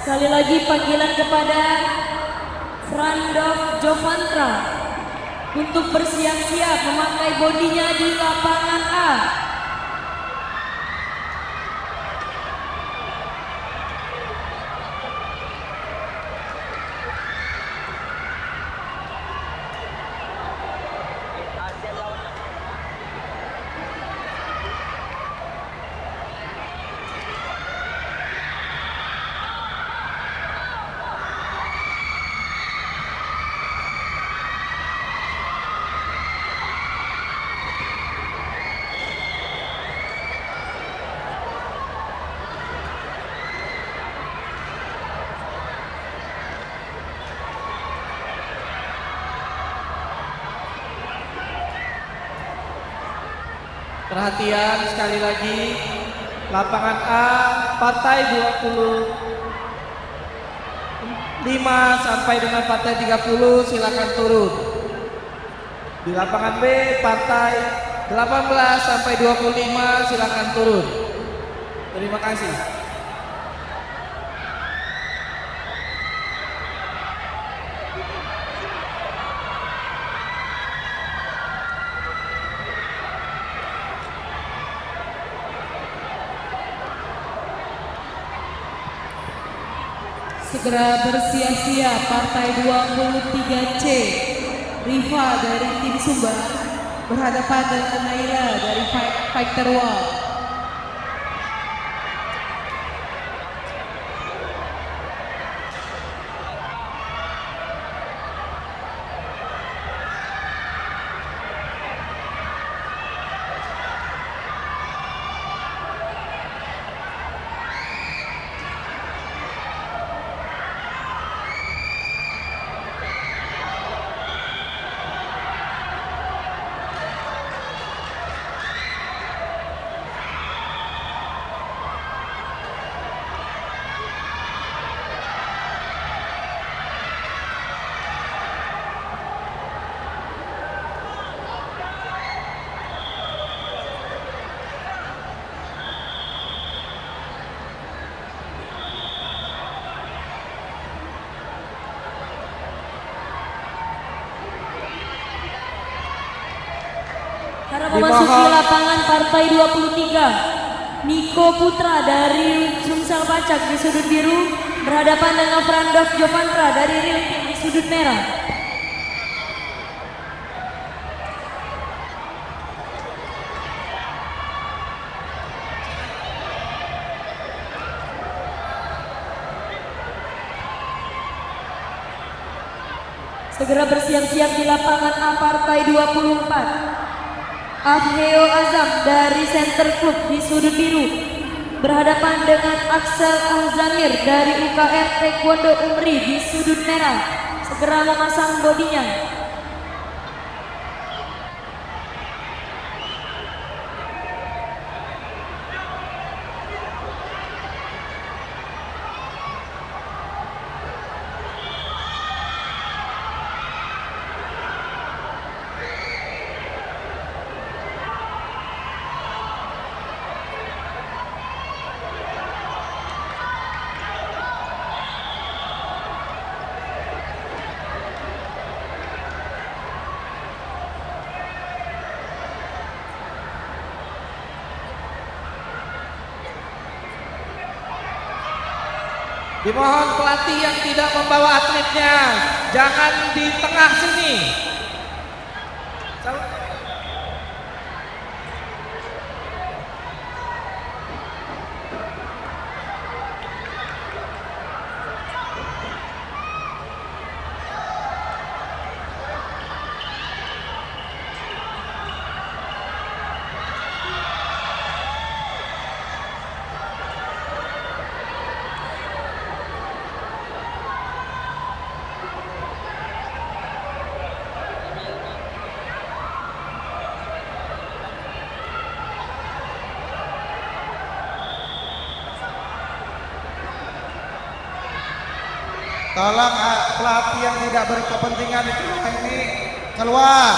Sekali lagi panggilan kepada Frandov Jovantra untuk bersiap-siap memakai bodinya di lapangan A. Perhatian sekali lagi, lapangan A partai 25 sampai dengan partai 30 silakan turun. Di lapangan B partai 18 sampai 25 silakan turun. Terima kasih. Segera bersiap-siap partai 23C. Riva dari tim Sumbar berhadapan dengan Naila dari Fighter Wall. Karena memasuki lapangan partai 23, Niko Putra dari Sumsel Pacak di sudut biru berhadapan dengan Frandov Jovantra dari Real Team di sudut merah. Segera bersiap-siap di lapangan A partai 24. Afheo Azam dari Center Club di sudut biru berhadapan dengan Axel Ahzamir dari UKM Taekwondo Umri di sudut merah. Segera memasang bodinya. Dimohon pelatih yang tidak membawa atletnya, jangan di tengah sini. Tolong pelatih yang tidak berkepentingan itu ini keluar.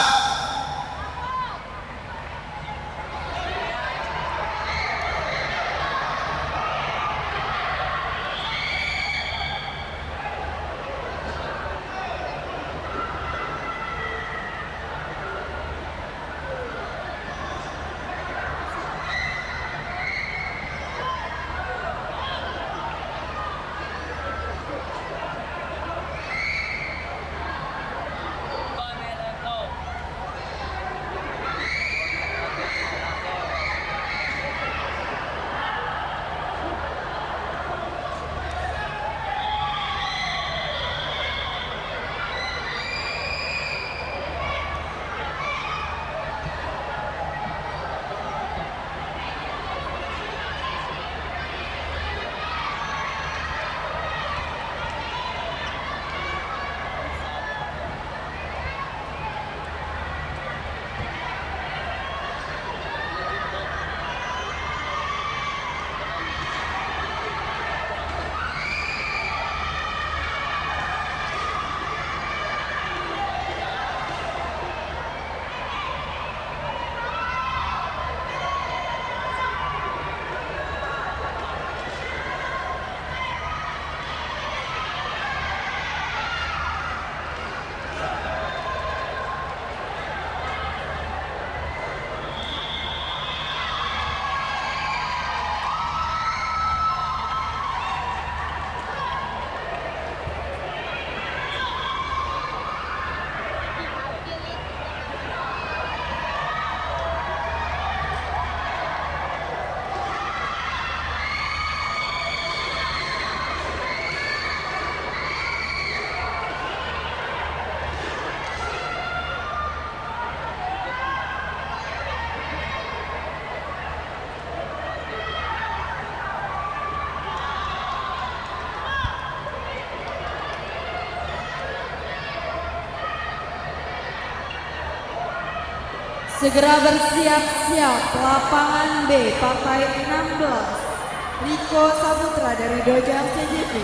Segera bersiap-siap lapangan B partai 16 Riko Saputra dari Dojang CJP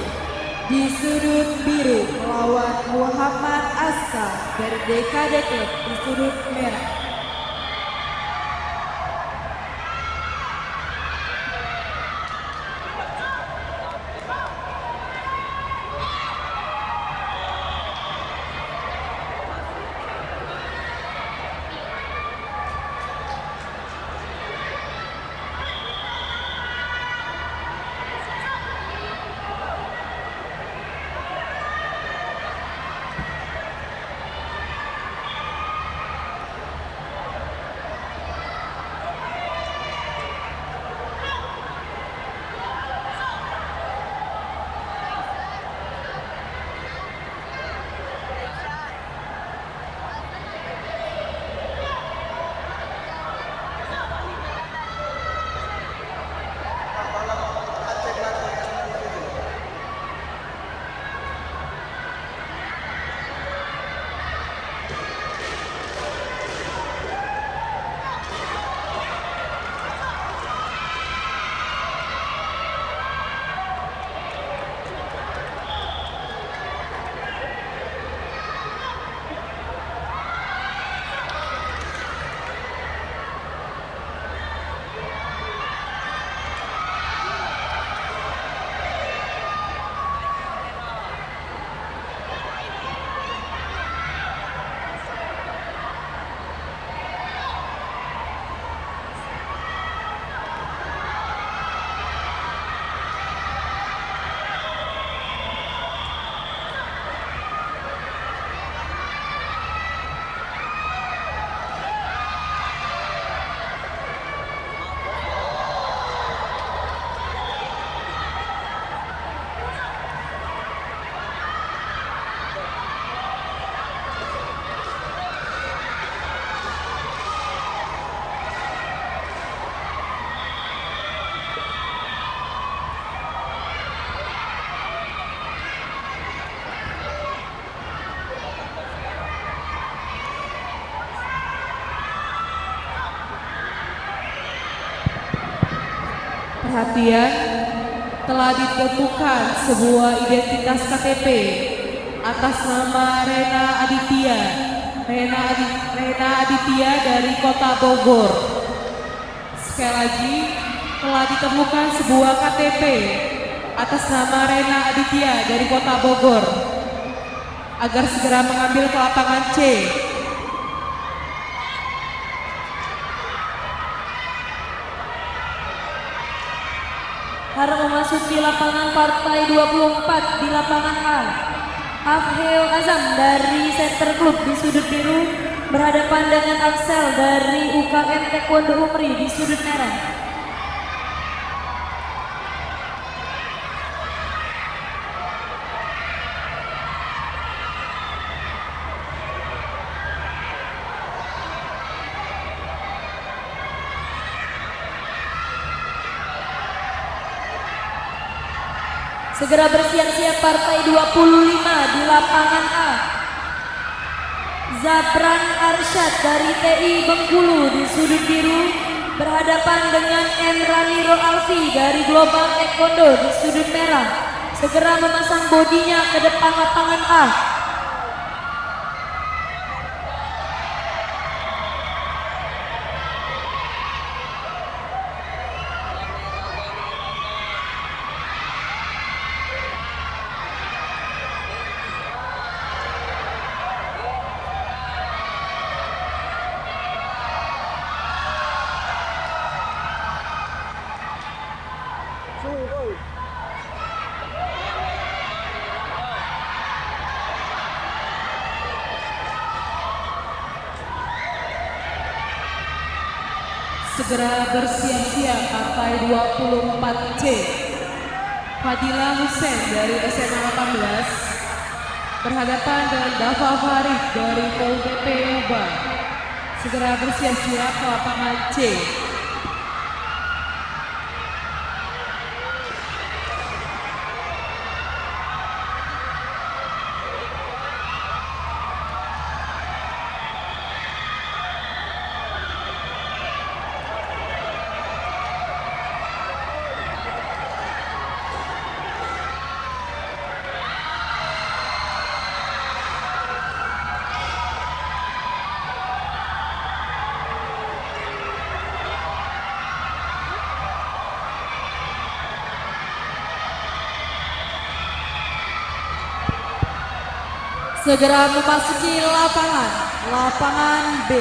di sudut biru melawan Muhammad Aska dari DKD Club di sudut merah. Perhatian, telah ditemukan sebuah identitas KTP atas nama Rena Aditya dari Kota Bogor. Sekali lagi, telah ditemukan sebuah KTP atas nama Rena Aditya dari Kota Bogor. Agar segera mengambil ke lapangan C. Harap memasuki lapangan partai 24 di lapangan A. Afheo Azam dari Center Club di sudut biru berhadapan dengan Axel dari UKM Taekwondo Umri di sudut merah. Segera bersiap-siap partai 25 di lapangan A. Zabran Arsyad dari TI Bengkulu di sudut biru berhadapan dengan Emraniro Alfi dari Global Taekwondo di sudut merah. Segera memasang bodinya ke depan lapangan A. Segera bersiap-siap partai 24C. Fadila Hussein dari SMA 18 berhadapan dengan Dava Farid dari Pol PP Uba. Segera bersiap-siap ke lapangan C. Segera memasuki lapangan B.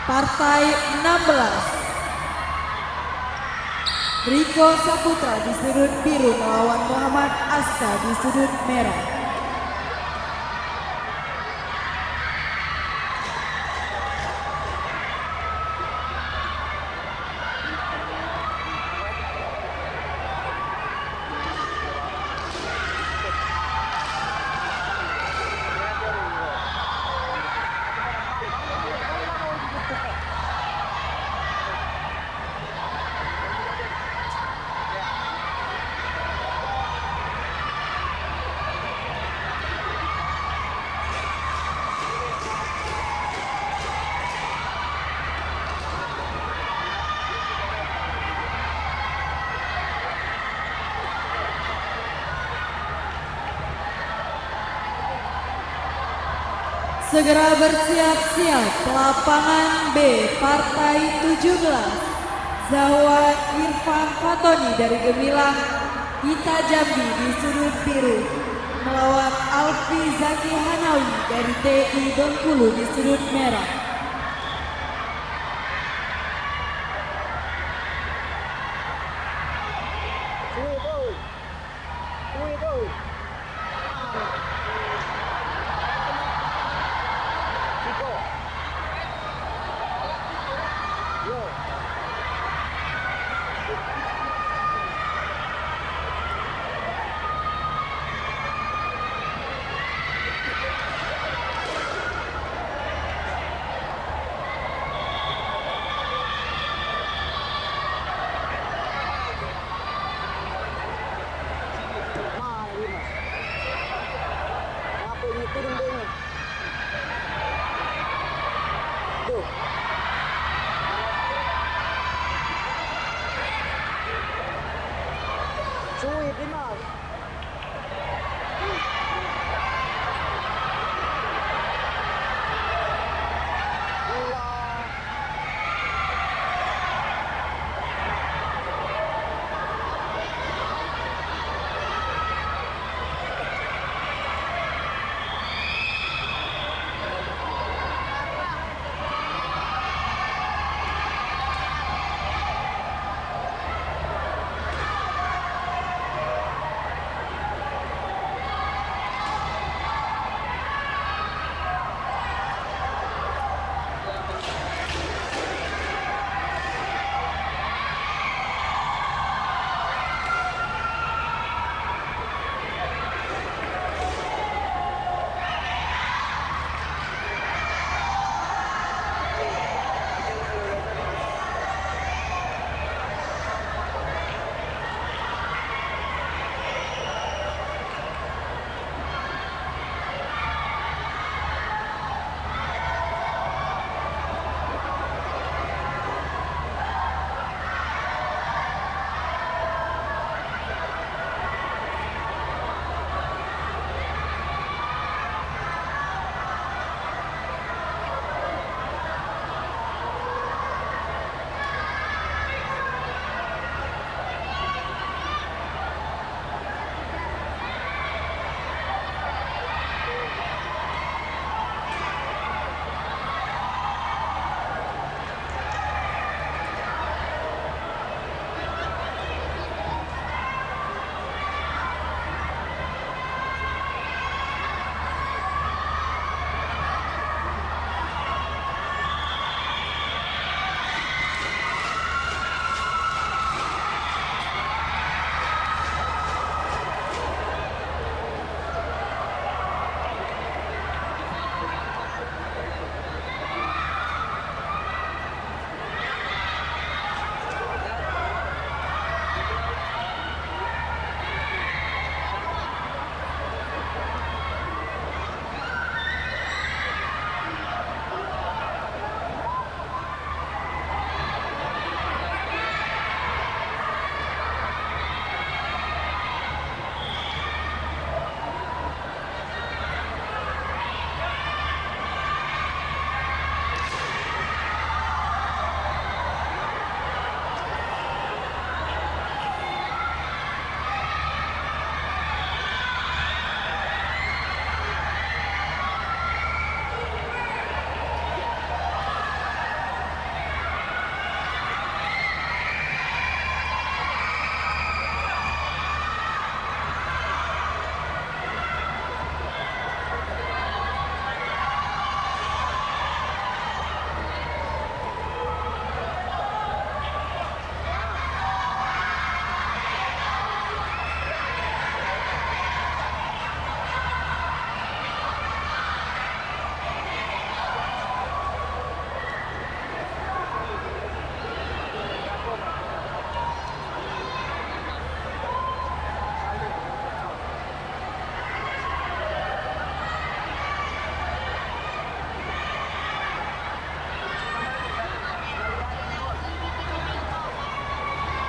Partai 16. Riko Saputra di sudut biru melawan Muhammad Aska di sudut merah. Segera bersiap-siap lapangan B partai 17. Zahwa Irfan Fatoni dari Gemilang Ita Jambi di sudut biru melawan Alfi Zaki Hanawi dari TI Bengkulu di sudut merah.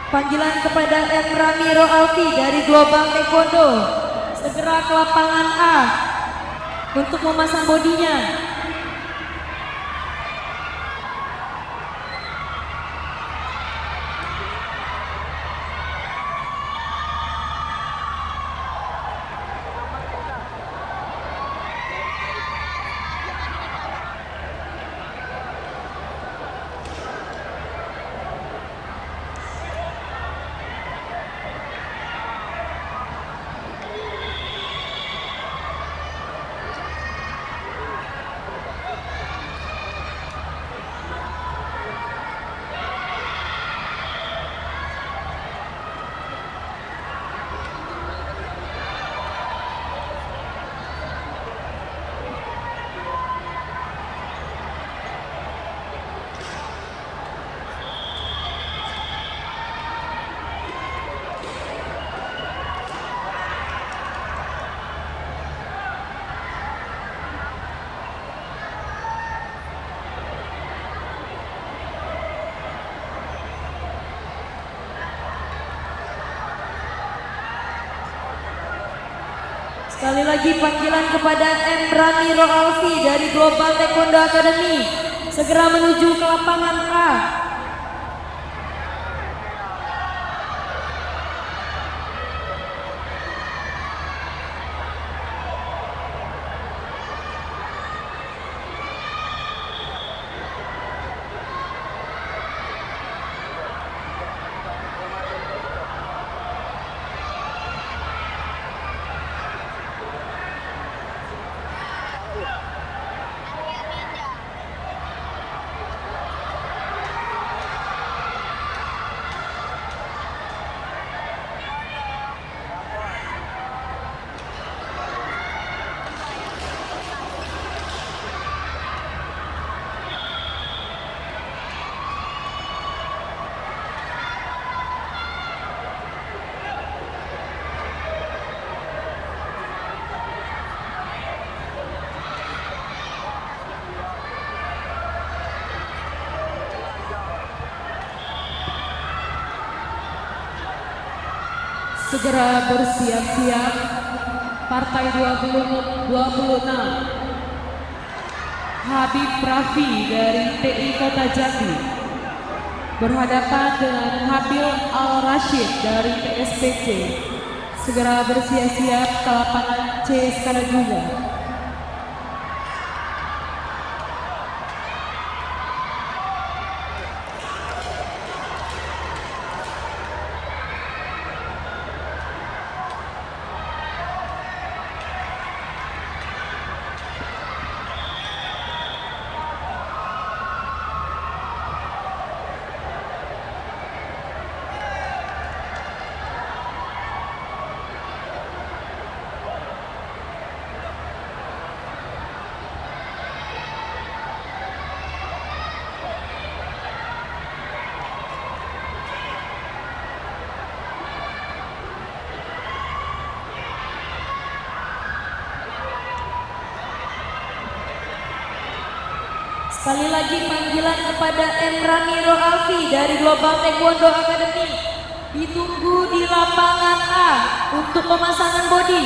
Panggilan kepada M. Ramiro Alfi dari Global Taekwondo. Segera ke lapangan A untuk memasang bodinya. Sekali lagi panggilan kepada M. Ramiro Alfi dari Global Taekwondo Academy. Segera menuju ke lapangan A. Segera bersiap-siap. Partai 26 Habib Rafi dari TI Kota Jati berhadapan dengan Habil Al-Rashid dari TSPC. Segera bersiap-siap ke lapangan C sekarang juga. Sekali lagi panggilan kepada M. Ramiro Alfi dari Global Taekwondo Academy. Ditunggu di lapangan A untuk pemasangan bodi.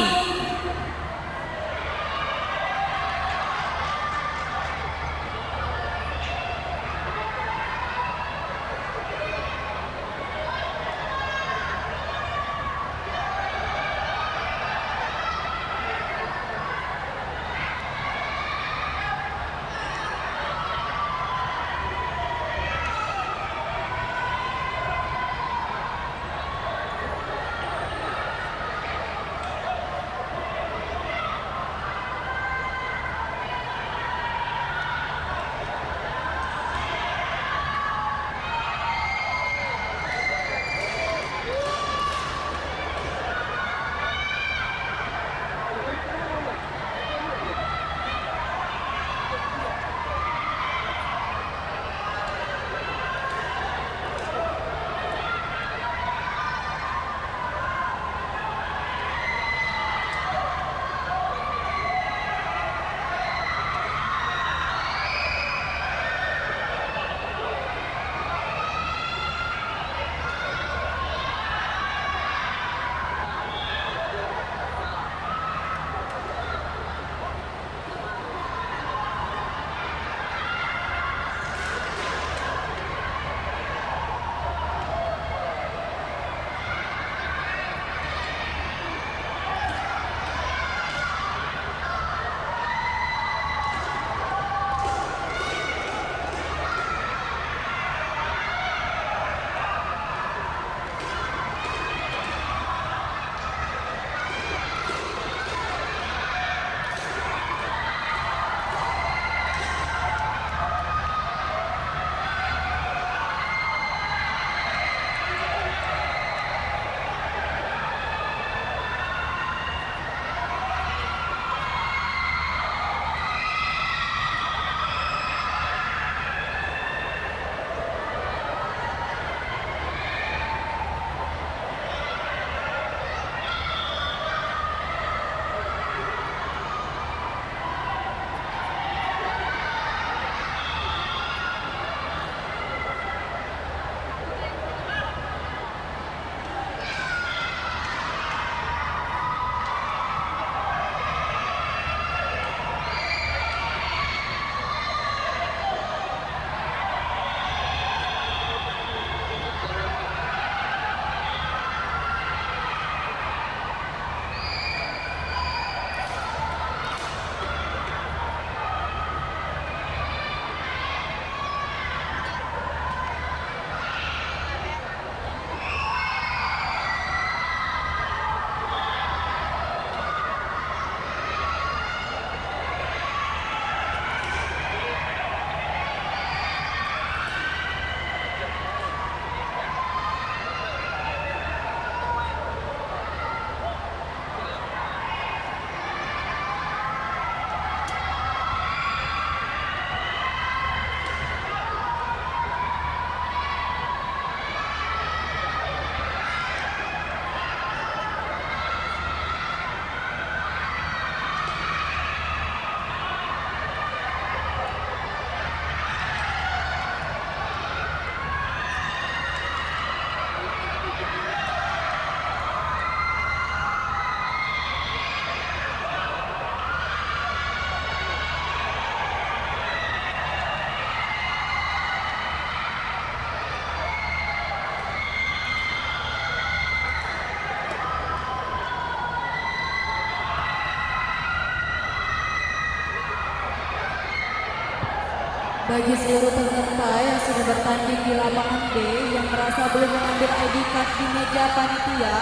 Bagi seluruh peserta yang sudah bertanding di lapangan B yang merasa belum mengambil ID card di meja panitia,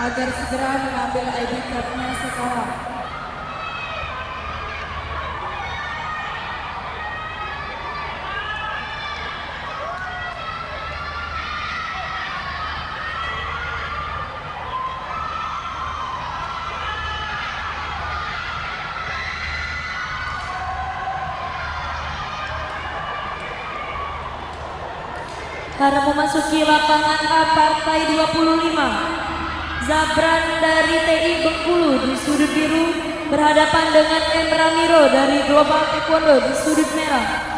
agar segera mengambil ID cardnya sekarang. Karena memasuki lapangan A partai 25, Zabran dari TI Bengkulu di sudut biru berhadapan dengan M. Ramiro dari Global Taekwondo di sudut merah.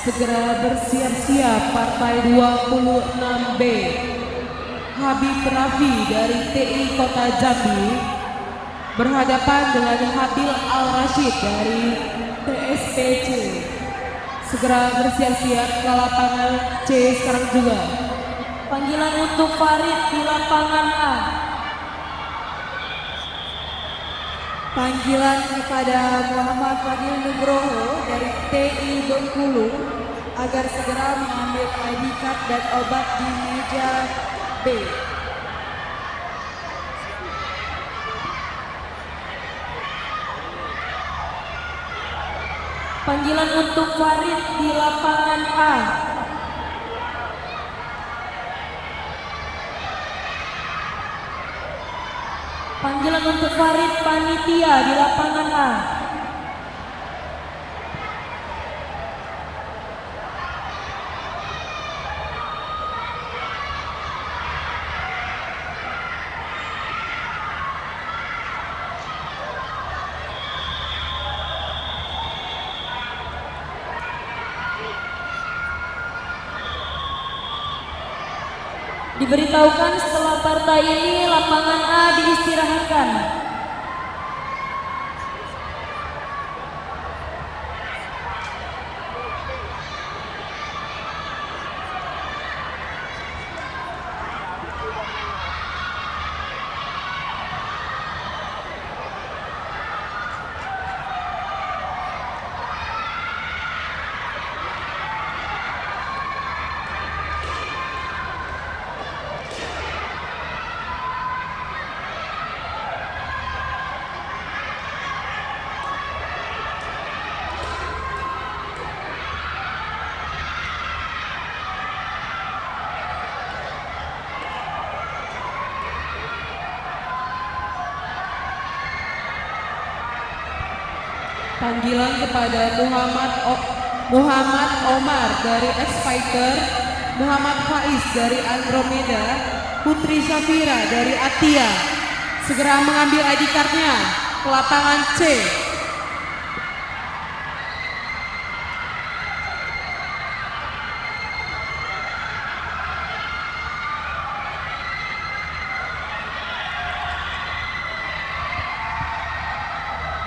Segera bersiap-siap partai 26B. Habib Rafi dari TI Kota Jambi berhadapan dengan Habil Al-Rashid dari TSPC. Segera bersiap-siap ke lapangan C sekarang juga. Panggilan untuk Farid di lapangan A. Panggilan kepada Muhammad Fadil Nugroho dari TI Bengkulu agar segera mengambil ID card dan obat di meja B. Panggilan untuk Farid di lapangan A. Panggilan untuk Farid panitia di lapangan A. Di Diberitahukan setelah partai ini lapangan A diistirahatkan. Panggilan kepada Muhammad Omar dari X-Fighter, Muhammad Faiz dari Andromeda, Putri Safira dari Atia. Segera mengambil ID card-nya ke lapangan C.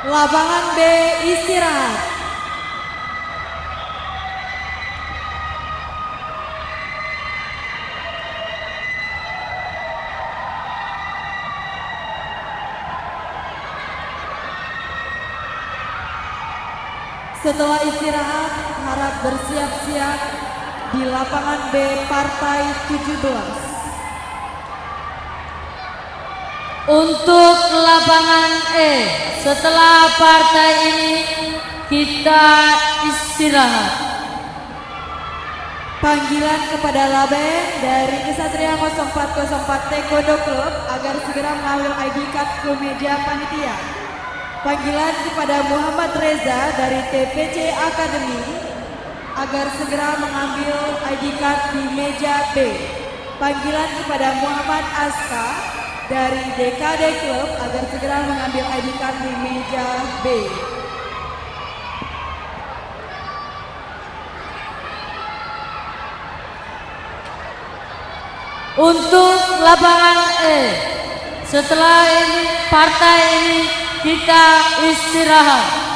Lapangan B istirahat. Setelah istirahat, harap bersiap-siap di lapangan B partai 17. Untuk lapangan E, setelah partai ini kita istirahat. Panggilan kepada Laben dari Kesatria 0404 Taekwondo Club agar segera mengambil ID card ke meja panitia. Panggilan kepada Muhammad Reza dari TPC Academy agar segera mengambil ID card di meja B. Panggilan kepada Muhammad Aska dari DKD Club agar segera mengambil ID card di meja B. Untuk lapangan E, setelah ini partai ini kita istirahat.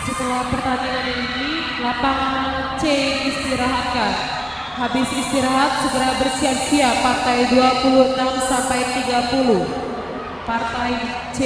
Setelah pertandingan ini, lapangan C istirahatkan. Habis istirahat, segera bersiap-siap partai 26 sampai 30. Partai C.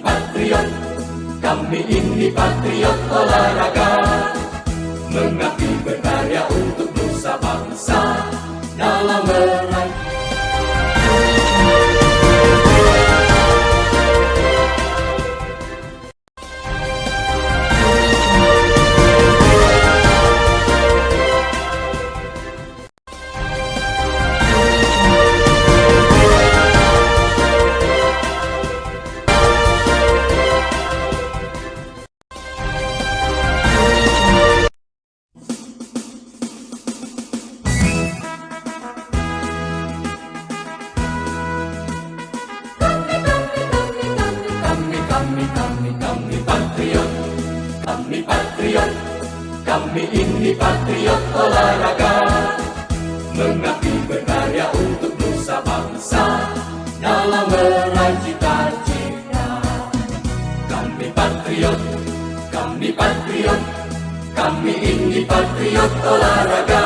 patriot, kami ini patriot olahraga, mengabdi berkarya untuk nusa bangsa dalam meraih. Kami ini patriot olahraga, mengabdi berkarya untuk nusa bangsa dalam meraih cita-cita. Kami patriot, kami ini patriot olahraga,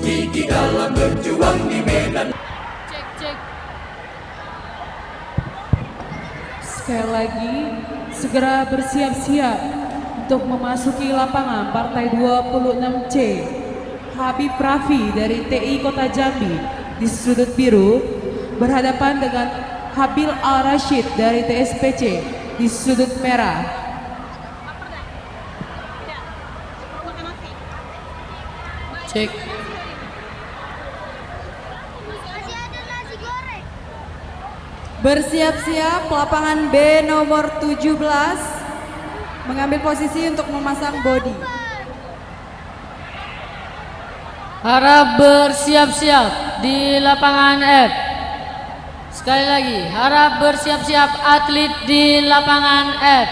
gigi dalam berjuang di medan. Sekali lagi, segera bersiap-siap untuk memasuki lapangan partai 26C. Habib Rafi dari TI Kota Jambi di sudut biru berhadapan dengan Habil Al-Rashid dari TSPC di sudut merah. Cek. Bersiap-siap lapangan B nomor 17 mengambil posisi untuk memasang bodi. Harap bersiap-siap di lapangan F. Sekali lagi, harap bersiap-siap atlet di lapangan F.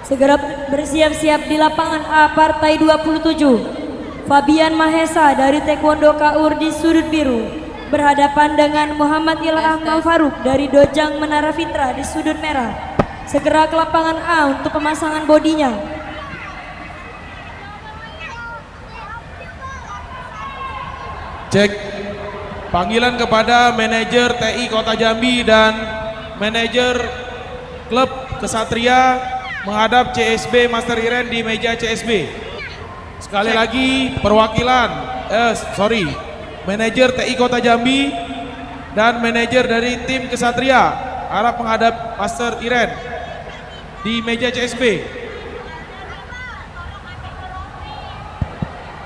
Segera bersiap-siap di lapangan A partai 27. Fabian Mahesa dari Taekwondo Kaur di sudut biru berhadapan dengan Muhammad Ilham Malfaruk dari Dojang Menara Fitra di sudut merah. Segera ke lapangan A untuk pemasangan bodinya. Cek. Panggilan kepada manajer TI Kota Jambi dan manajer klub Kesatria menghadap CSB Master Iren di meja CSB. Sekali lagi perwakilan, manajer TI Kota Jambi dan manajer dari tim Kesatria harap menghadap Master Iren di meja CSB.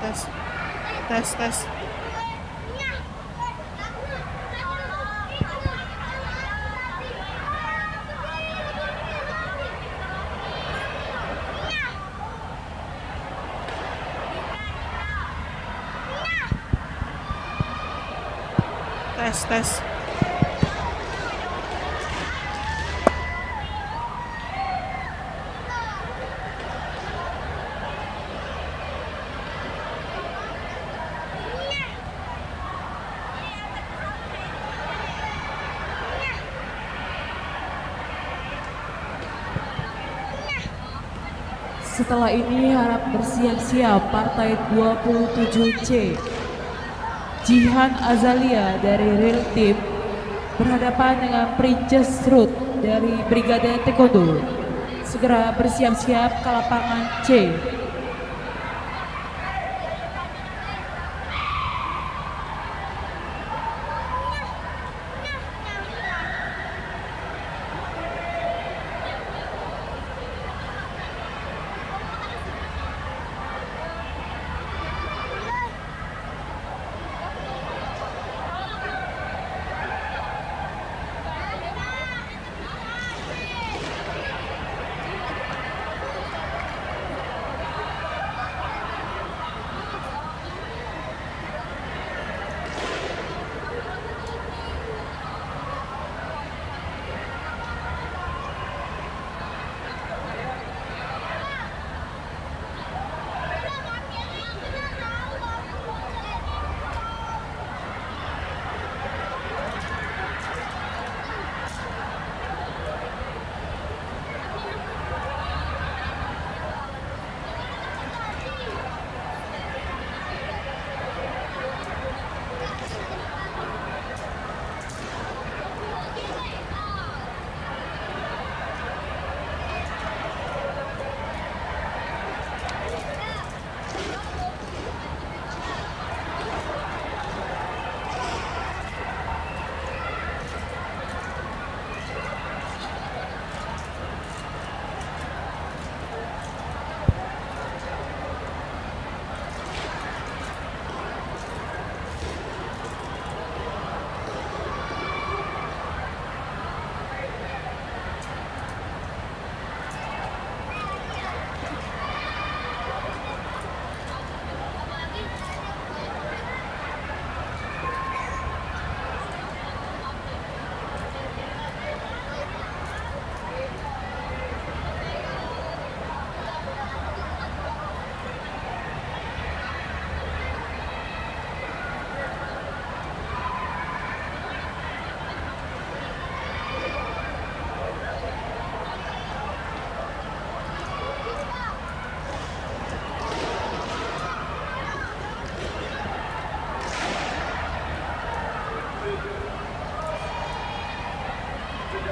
Tes. Tes. Setelah ini harap bersiap-siap partai 27C. Jihan Azalia dari Real Team berhadapan dengan Princess Ruth dari Brigade Taekwondo. Segera bersiap-siap ke lapangan C.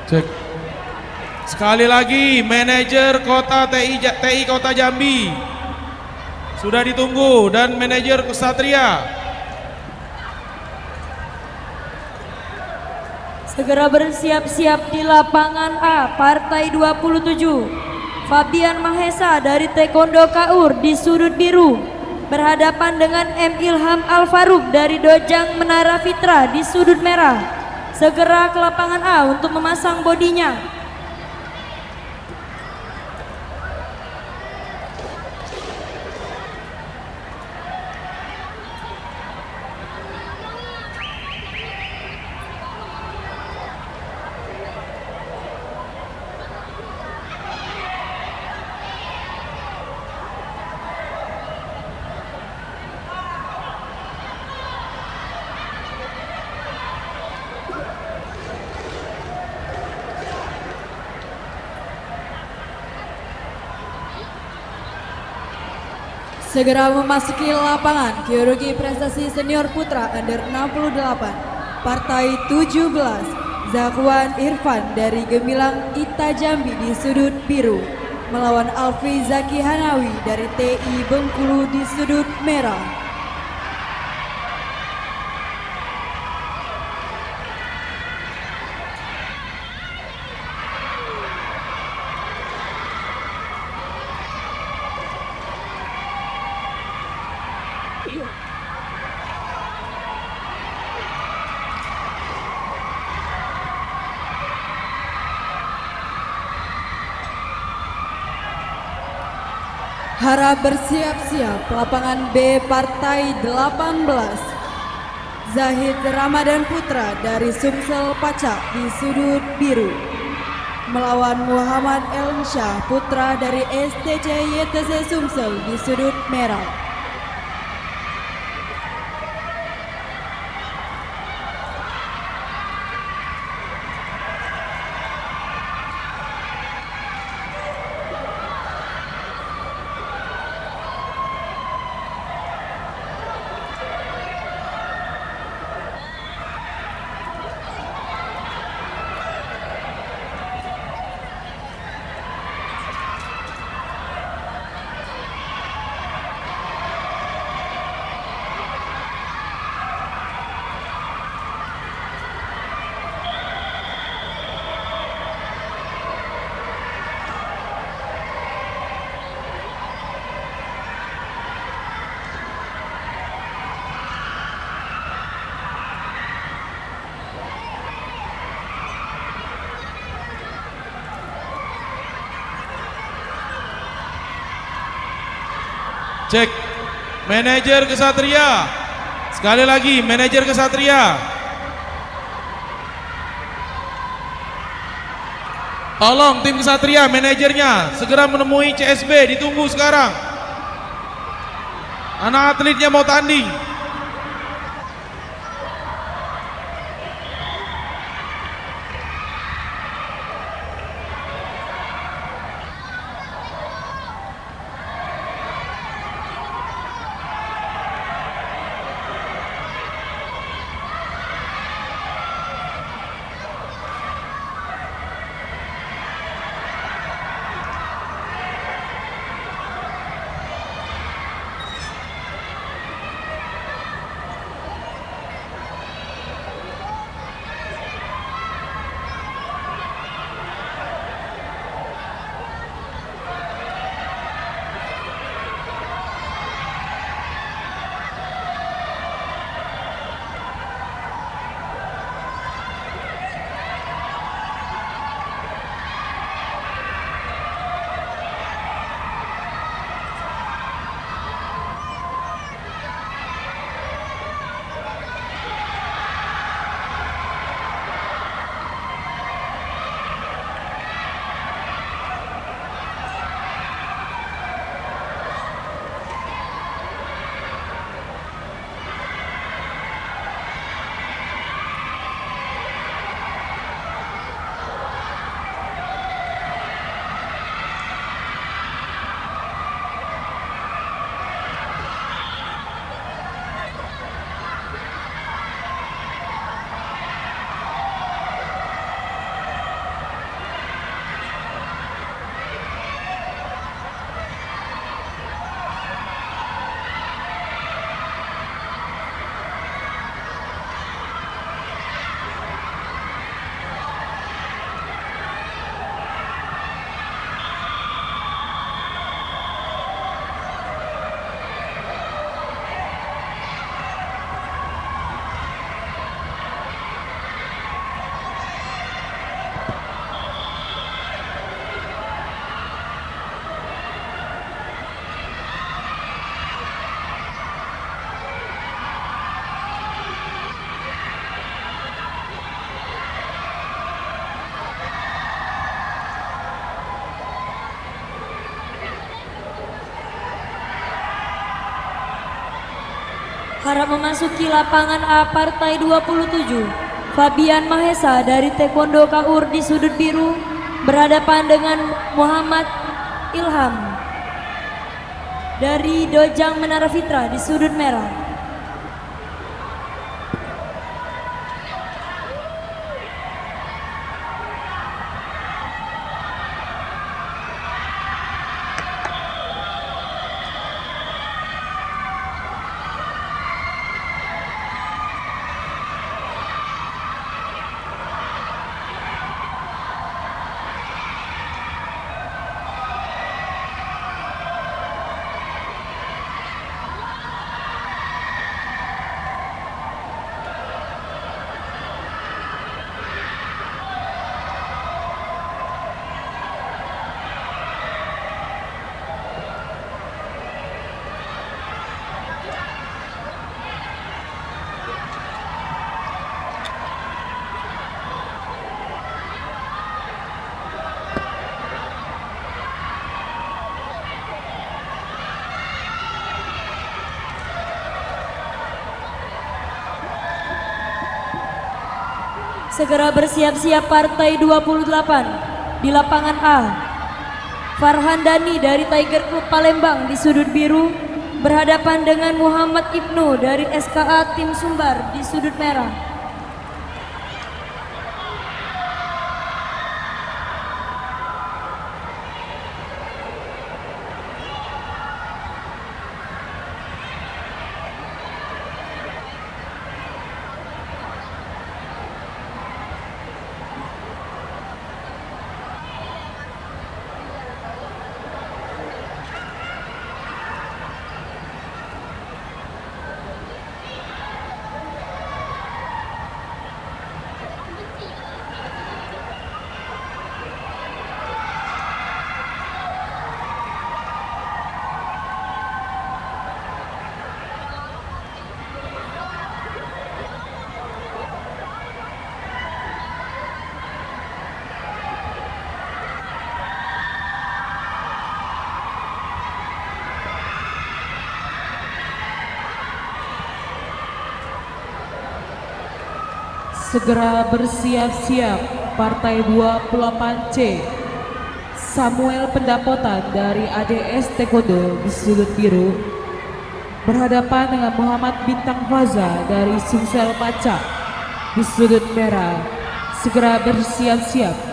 Cek. Sekali lagi manajer kota TI Kota Jambi sudah ditunggu dan manajer Ksatria. Segera bersiap-siap di lapangan A, partai 27. Fabian Mahesa dari Taekwondo Kaur di sudut biru berhadapan dengan M. Ilham Al-Faruq dari Dojang Menara Fitra di sudut merah. Segera ke lapangan A untuk memasang bodinya. Segera memasuki lapangan Geologi Prestasi Senior Putra Under 68 Partai 17 Zakwan Irfan dari Gemilang Ita Jambi di sudut biru melawan Alfi Zaki Hanawi dari TI Bengkulu di sudut merah. Harap bersiap-siap lapangan B partai 18 Zahid Ramadan Putra dari Sumsel Pacak di sudut biru melawan Muhammad Elsyah Putra dari STC YTC Sumsel di sudut merah. Cek. Manajer Ksatria. Sekali lagi manajer Ksatria. Tolong tim Ksatria manajernya segera menemui CSB, ditunggu sekarang. Anak atletnya mau tanding. Harap memasuki lapangan A partai 27. Fabian Mahesa dari Taekwondo Kaur di sudut biru berhadapan dengan Muhammad Ilham dari Dojang Menara Fitra di sudut merah. Segera bersiap-siap partai 28 di lapangan A. Farhan Dani dari Tiger Club Palembang di sudut biru berhadapan dengan Muhammad Ibnu dari SKA Tim Sumbar di sudut merah. Segera bersiap-siap partai 28C. Samuel Pendapotan dari ADS Taekwondo di sudut biru berhadapan dengan Muhammad Bintang Faza dari Sumsel Paca di sudut merah. Segera bersiap-siap.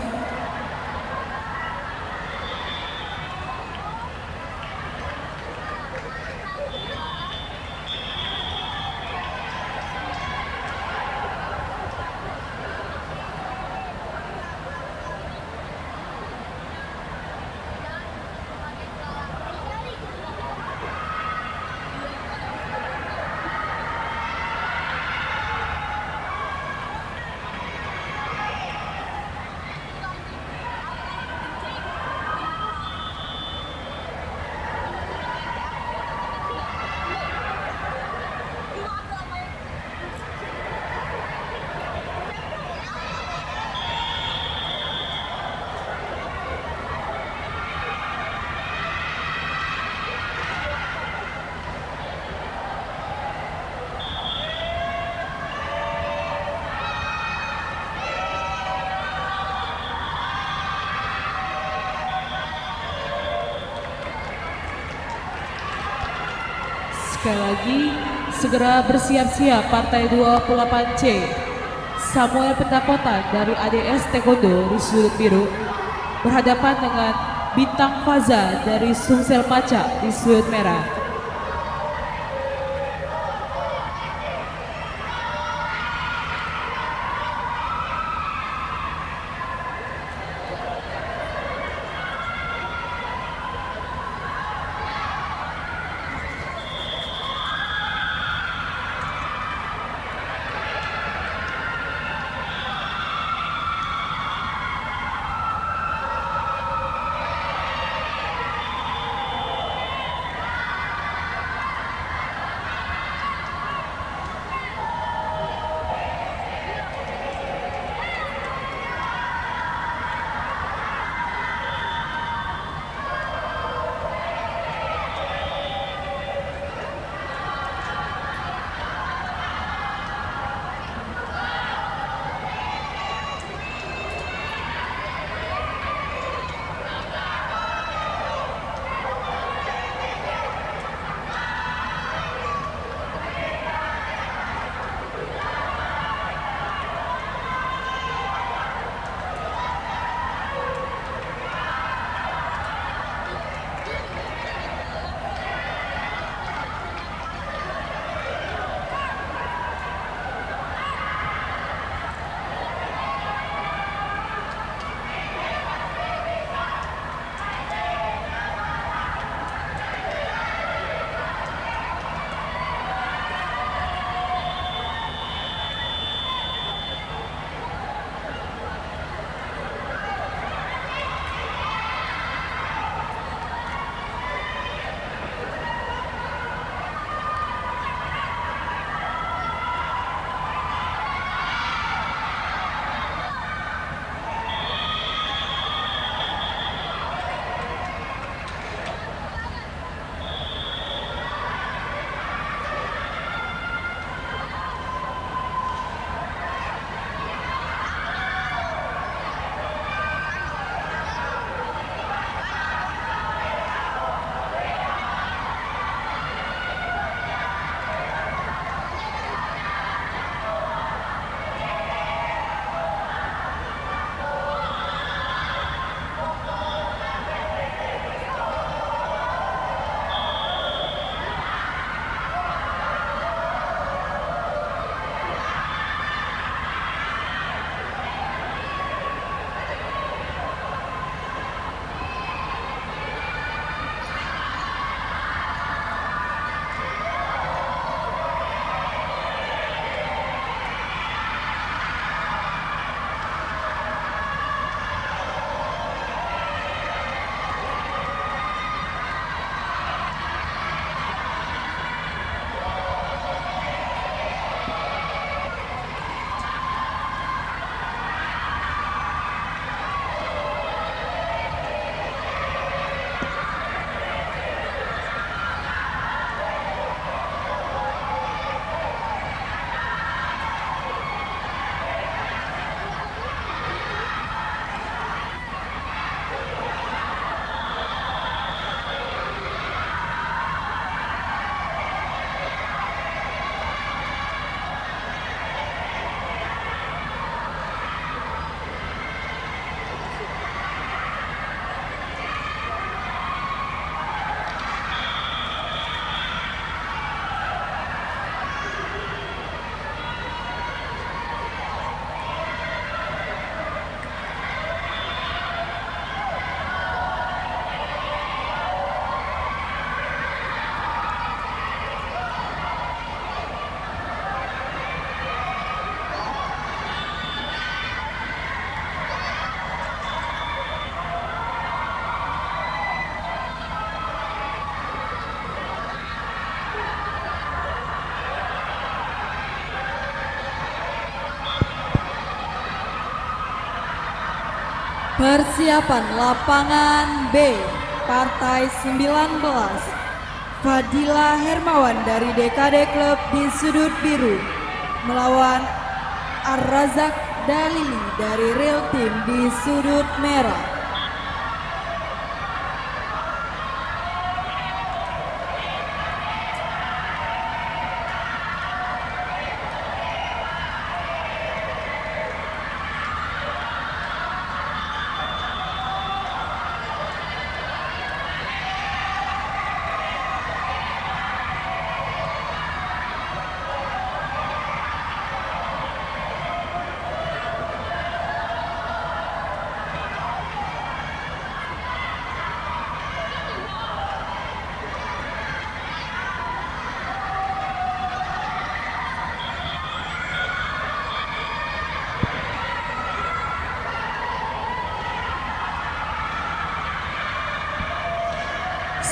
Sekali lagi, segera bersiap-siap partai 28C. Samuel Pendapotan dari ADS Taekwondo di sudut biru berhadapan dengan Bintang Faza dari Sumsel Paca di sudut merah. Persiapan lapangan B, partai 19. Fadila Hermawan dari DKD Klub di sudut biru melawan Ar-Razak Dalili dari Real Team di sudut merah.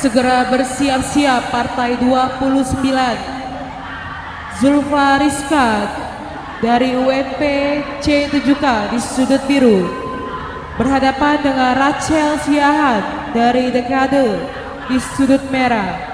Segera bersiap-siap partai 29. Zulfa Rizka dari UNP C7K di sudut biru berhadapan dengan Rachel Siahan dari Dekade di sudut merah.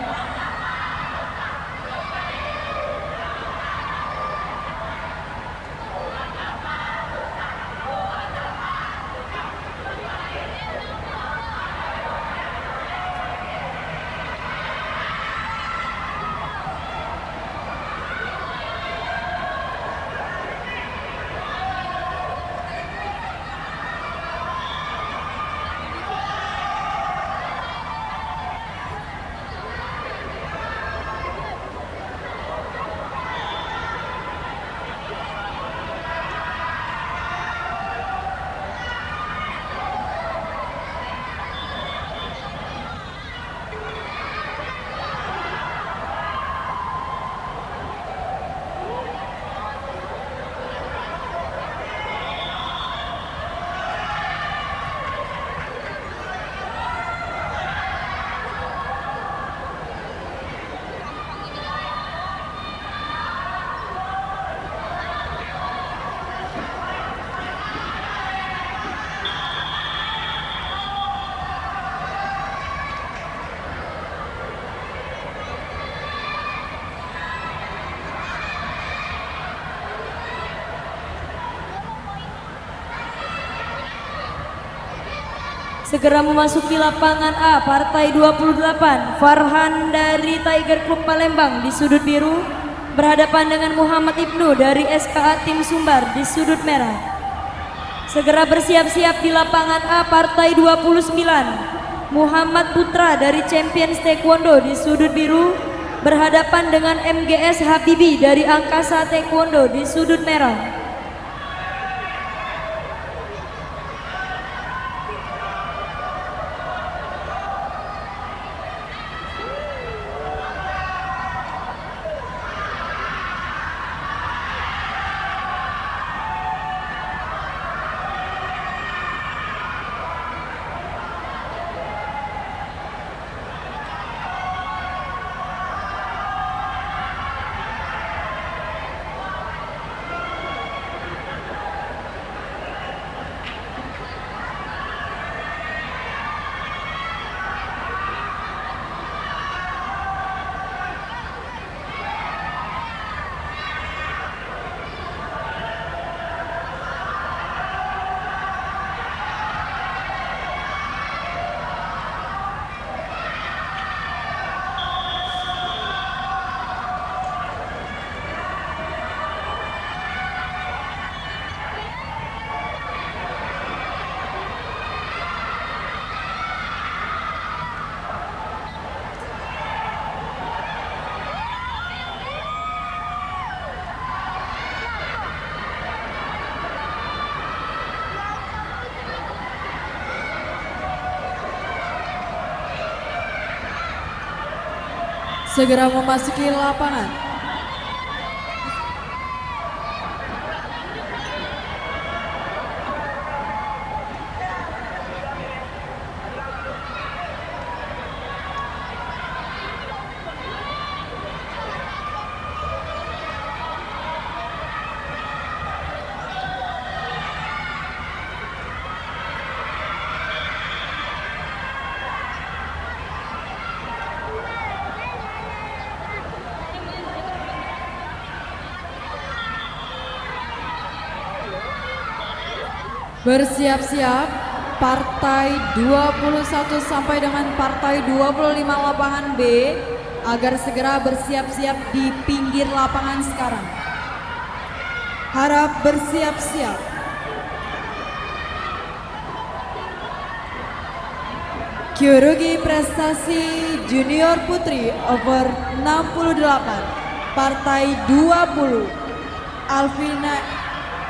Segera memasuki lapangan A, partai 28. Farhan dari Tiger Club Palembang di sudut biru berhadapan dengan Muhammad Ibnu dari SKA Tim Sumbar di sudut merah. Segera bersiap-siap di lapangan A, partai 29. Muhammad Putra dari Champions Taekwondo di sudut biru berhadapan dengan MGS Habibi dari Angkasa Taekwondo di sudut merah. Segera memasuki lapangan. Bersiap-siap partai 21 sampai dengan partai 25 lapangan B agar segera bersiap-siap di pinggir lapangan sekarang. Harap bersiap-siap. Kyurugi prestasi junior putri over 68 partai 20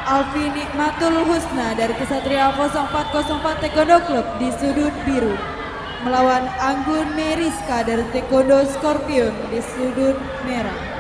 Alvini Matul Husna dari Kesatria 0404 Taekwondo Club di sudut biru melawan Anggun Meriska dari Taekwondo Scorpion di sudut merah.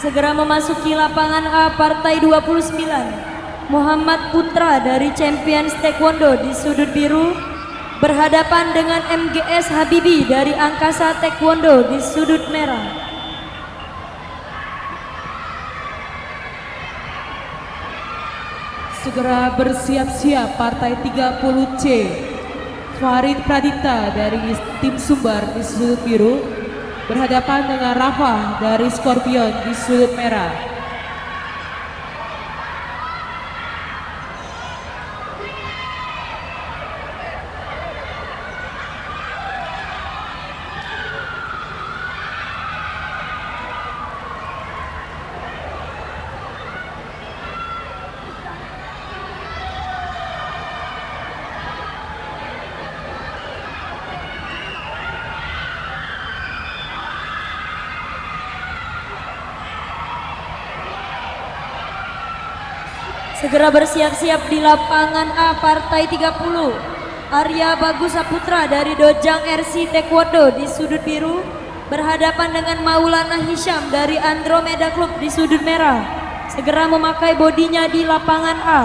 Segera memasuki lapangan A partai 29. Muhammad Putra dari Champions Taekwondo di sudut biru berhadapan dengan MGS Habibi dari Angkasa Taekwondo di sudut merah. Segera bersiap-siap partai 30C. Farid Pradipta dari tim Sumbar di sudut biru berhadapan dengan Rafa dari Scorpion di sudut merah. Segera bersiap-siap di lapangan A partai 30. Arya Bagus Saputra dari Dojang RC Taekwondo di sudut biru berhadapan dengan Maulana Hisham dari Andromeda Club di sudut merah. Segera memakai bodinya di lapangan A.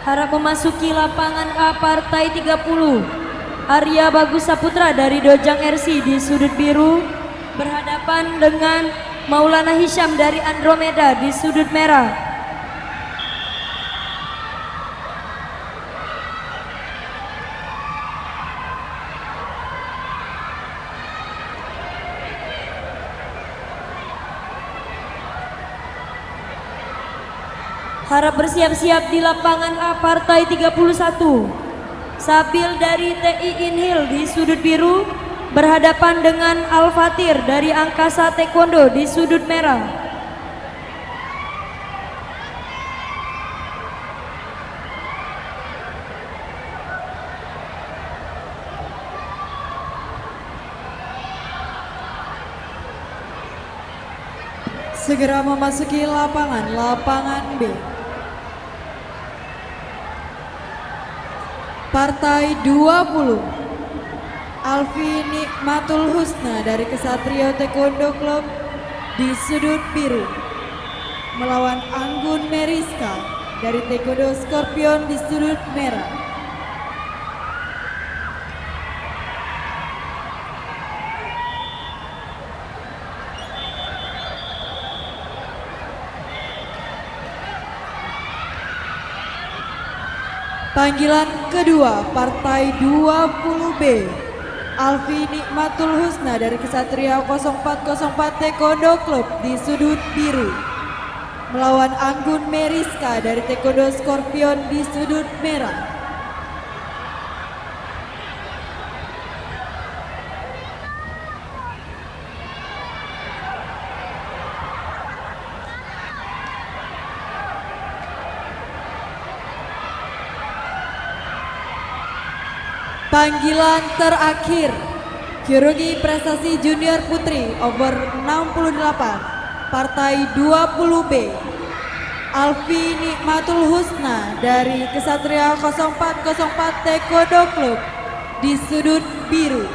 Harap memasuki lapangan A partai 30. Arya Bagus Saputra dari Dojang RC di sudut biru berhadapan dengan Maulana Hisham dari Andromeda di sudut merah. Harap bersiap-siap di lapangan A partai 31. Sabil dari TI Inhil di sudut biru berhadapan dengan Al-Fatir dari Angkasa Taekwondo di sudut merah. Segera memasuki lapangan B. Partai 20 Alfi Nikmatul Husna dari Kesatria Taekwondo Club di sudut biru melawan Anggun Meriska dari Taekwondo Scorpion di sudut merah. Panggilan kedua Partai 20B Alfi Nikmatul Husna dari Kesatria 0404 Taekwondo Club di sudut biru melawan Anggun Meriska dari Taekwondo Scorpion di sudut merah. Panggilan terakhir Kyorugi Prestasi Junior Putri over 68 Partai 20B Alfi Nikmatul Husna dari Kesatria 0404 Taekwondo Club di sudut biru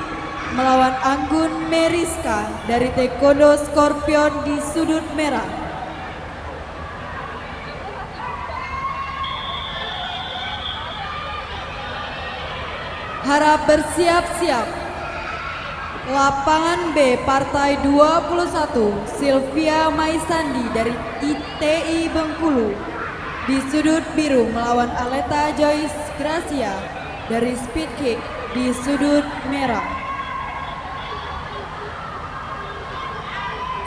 melawan Anggun Meriska dari Taekwondo Scorpion di sudut merah. Harap bersiap-siap. Lapangan B Partai 21 Sylvia Maisandi dari ITI Bengkulu di sudut biru melawan Aleta Joyce Gracia dari Speed Kick di sudut merah.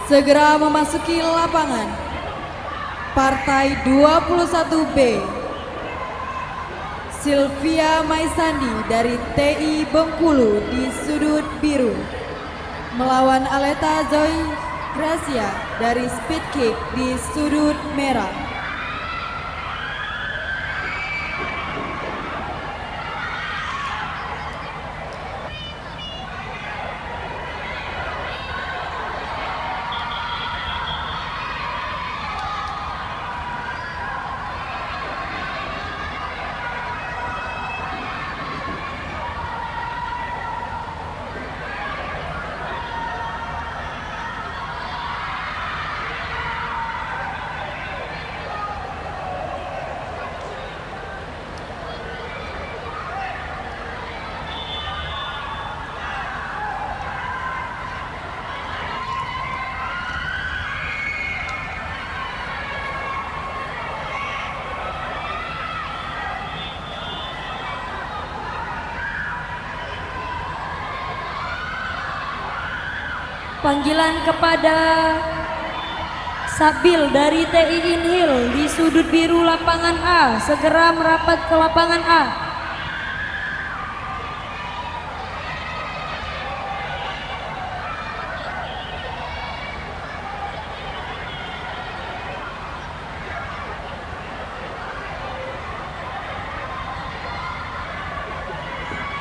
Segera memasuki lapangan. Partai 21B Sylvia Maisandi dari TI Bengkulu di sudut biru melawan Aleta Joy Gracia dari Speed Kick di sudut merah. Panggilan kepada Sabil dari TI Inhil di sudut biru lapangan A, segera merapat ke lapangan A.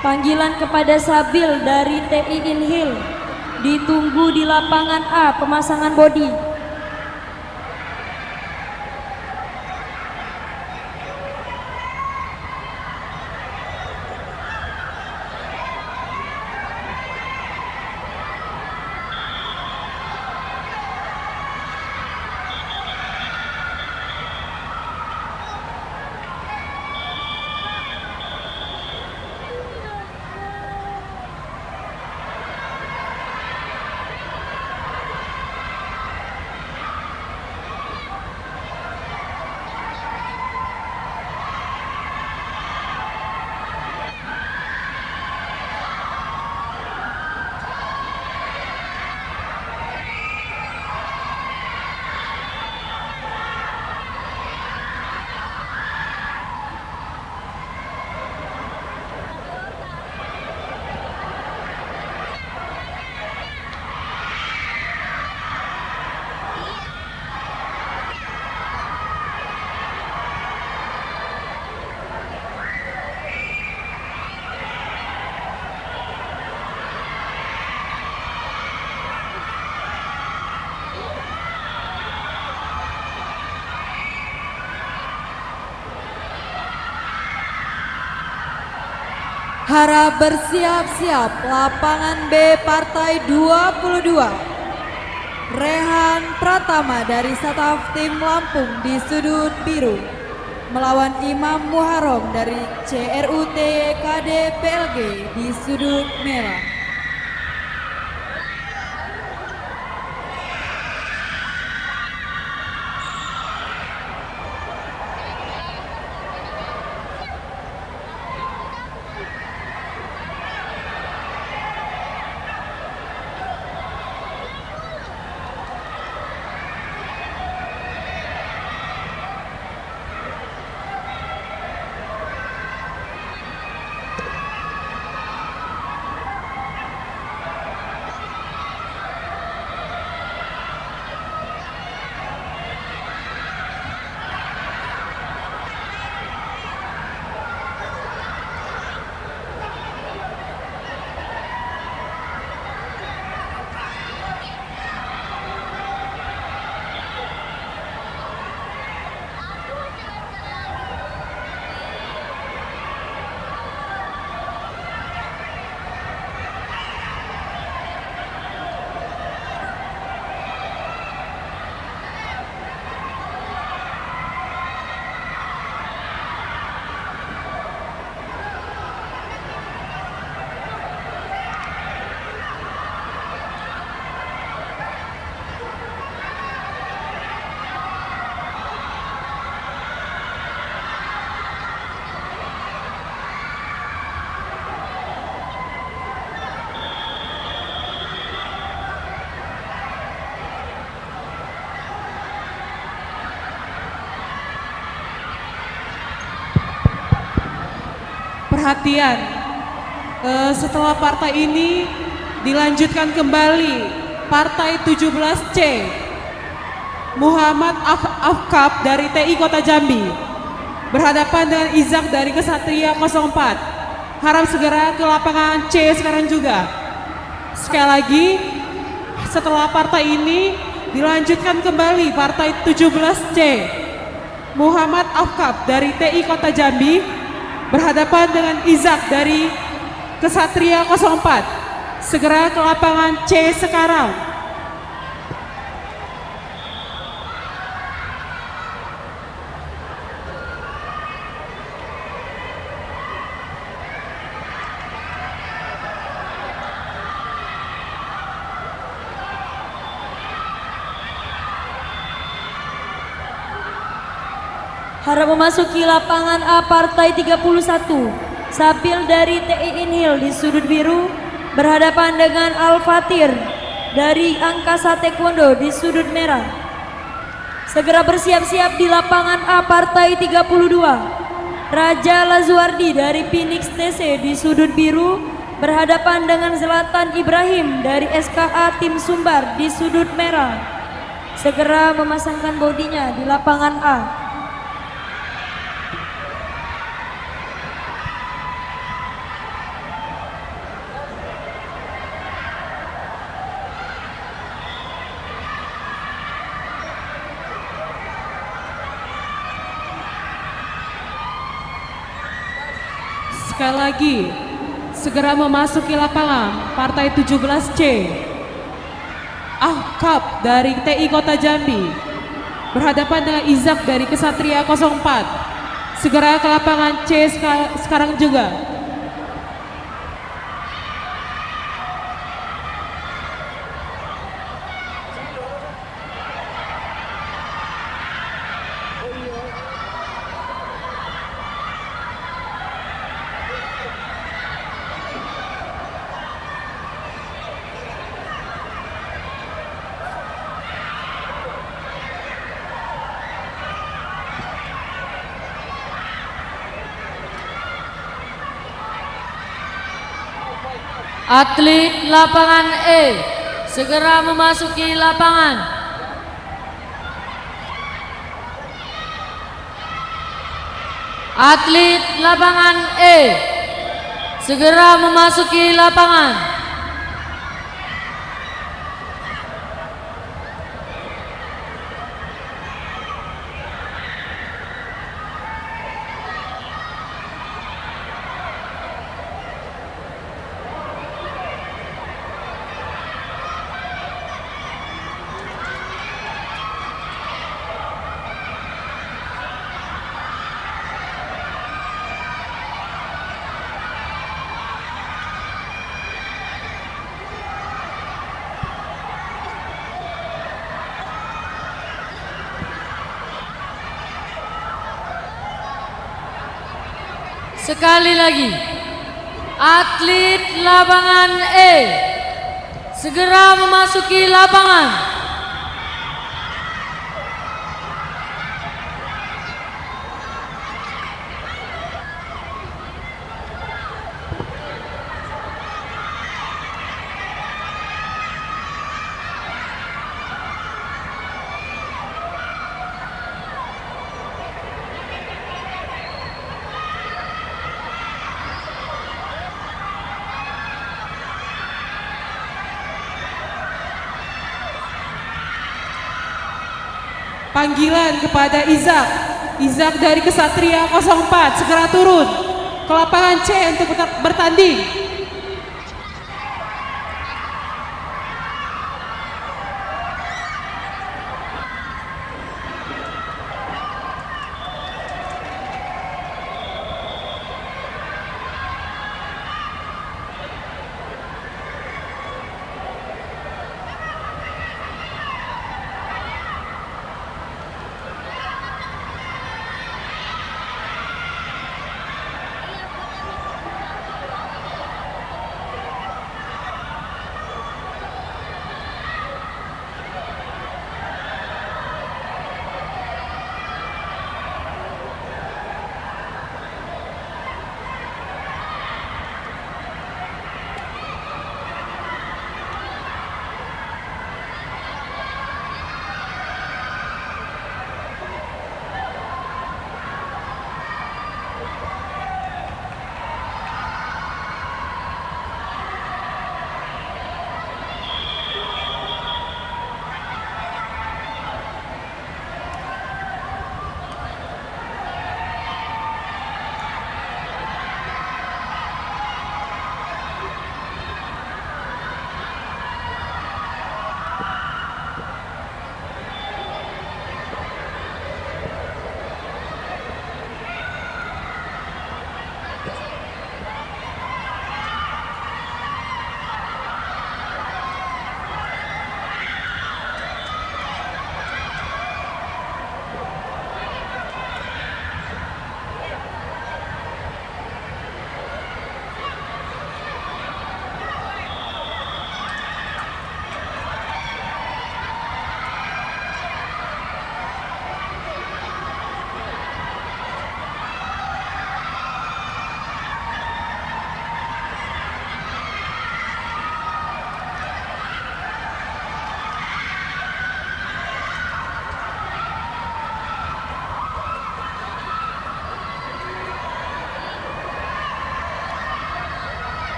Panggilan kepada Sabil dari TI Inhil ditunggu di lapangan A, pemasangan bodi. Harap bersiap-siap lapangan B Partai 22. Rehan Pratama dari Staf Tim Lampung di sudut biru melawan Imam Muharram dari CRUT KD PLG di sudut merah. Perhatian, setelah partai ini dilanjutkan kembali partai 17C Muhammad Afkab dari TI Kota Jambi berhadapan dengan Izak dari Kesatria 04. Harap segera ke lapangan C sekarang juga. Sekali lagi, setelah partai ini dilanjutkan kembali partai 17C Muhammad Afkab dari TI Kota Jambi berhadapan dengan Izak dari Kesatria 04. Segera ke lapangan C sekarang. Harap memasuki lapangan A Partai 31. Sabil dari TI Inhil di sudut biru berhadapan dengan Al-Fatir dari Angkasa Taekwondo di sudut merah. Segera bersiap-siap di lapangan A Partai 32. Raja Lazuardi dari Phoenix TC di sudut biru berhadapan dengan Zlatan Ibrahim dari SKA Tim Sumbar di sudut merah. Segera memasangkan bodinya di lapangan A. Sekali lagi, segera memasuki lapangan partai 17C Ahkab dari TI Kota Jambi berhadapan dengan Izak dari Kesatria 04. Segera ke lapangan C sekarang juga. Atlet lapangan E segera memasuki lapangan. Atlet lapangan E segera memasuki lapangan. Sekali lagi, atlet lapangan E segera memasuki lapangan. Panggilan kepada Izak dari Kesatria 04 segera turun ke lapangan C untuk bertanding.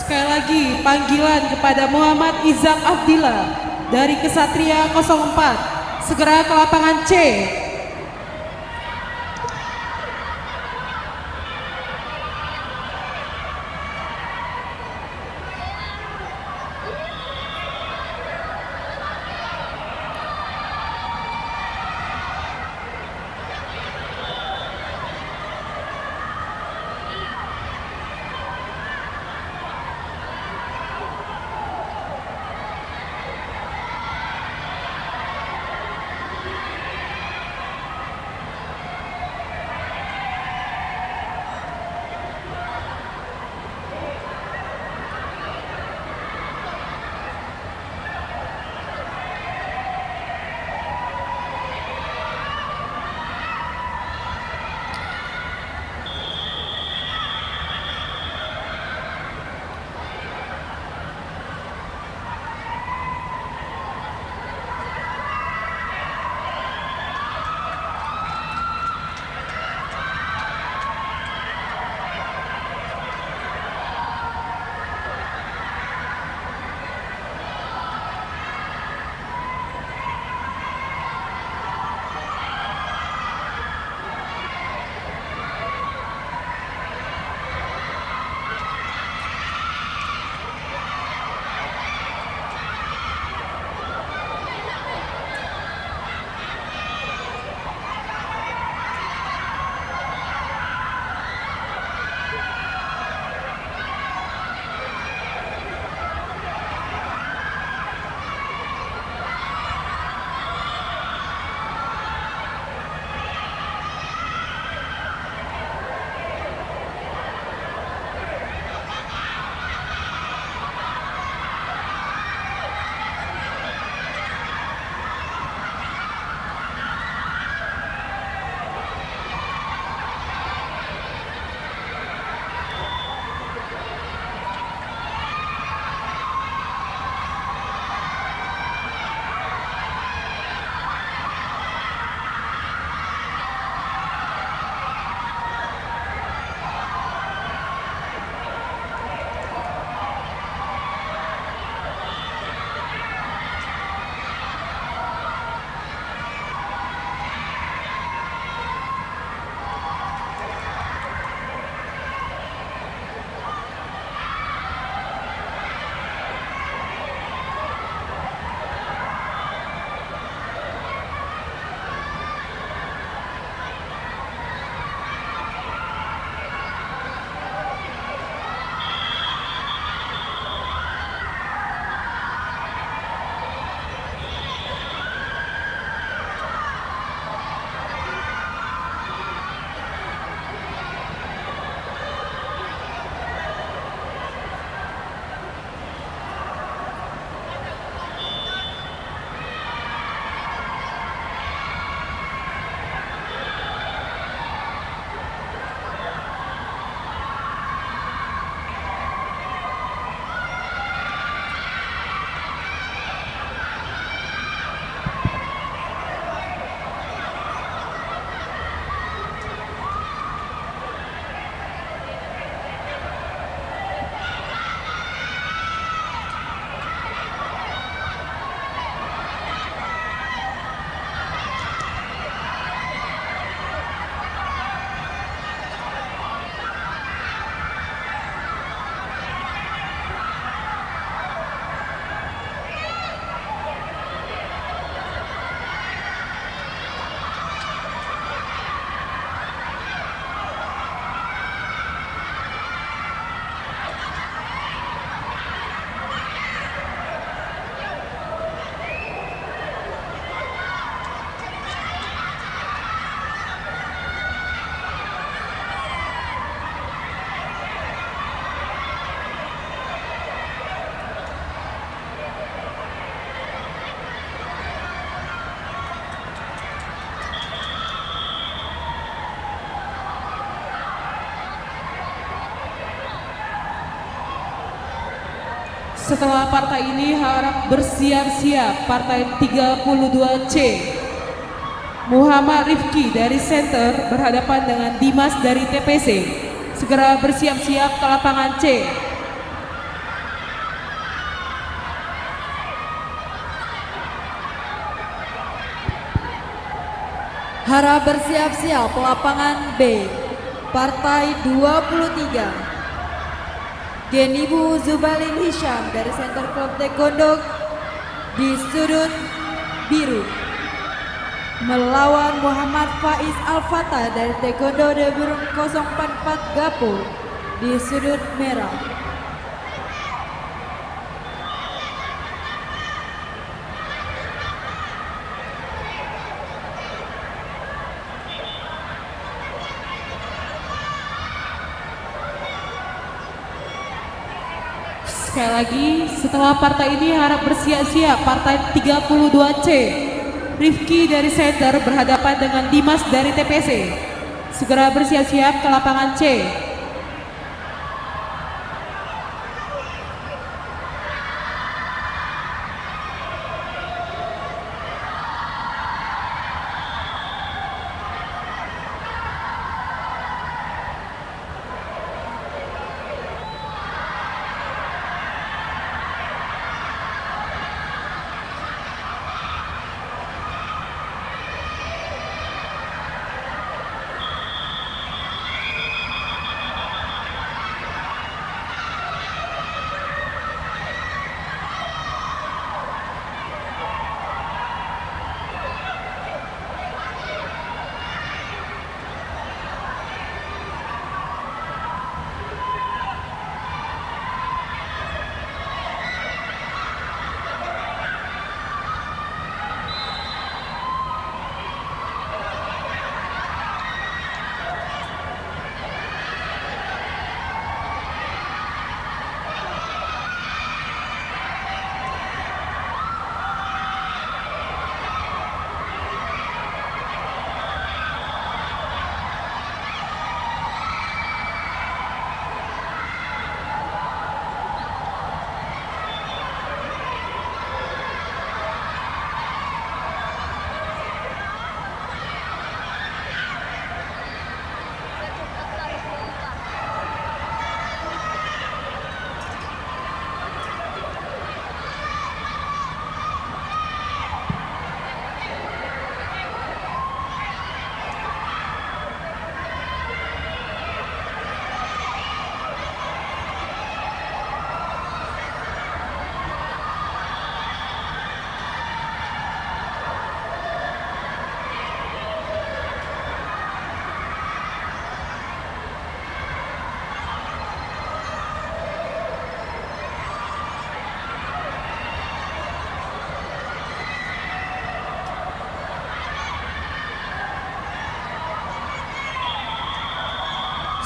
Sekali lagi panggilan kepada Muhammad Izak Abdillah dari Kesatria 04 segera ke lapangan C. Setelah partai ini harap bersiap-siap partai 32C. Muhammad Rifki dari center berhadapan dengan Dimas dari TPC. Segera bersiap-siap ke lapangan C. Harap bersiap-siap lapangan B. Partai 23. Genibu Zubalin Hisham dari Center Club Taekwondo di sudut biru melawan Muhammad Faiz Al-Fatah dari Taekwondo de Burung 044 Gapo di sudut merah. Sekali lagi, setelah partai ini harap bersiap-siap partai 32C. Rifki dari center berhadapan dengan Dimas dari TPC. Segera bersiap-siap ke lapangan C.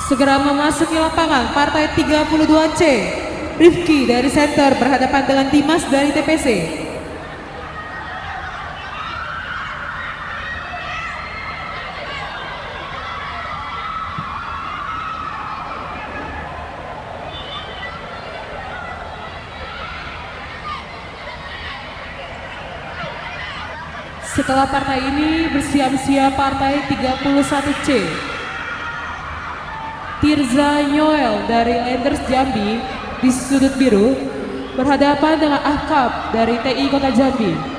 Segera memasuki lapangan partai 32C. Rifki dari center berhadapan dengan Dimas dari TPC. Setelah partai ini bersiap-siap partai 31C. Tirza Yoel dari Landers Jambi di sudut biru berhadapan dengan Ahkab dari TI Kota Jambi.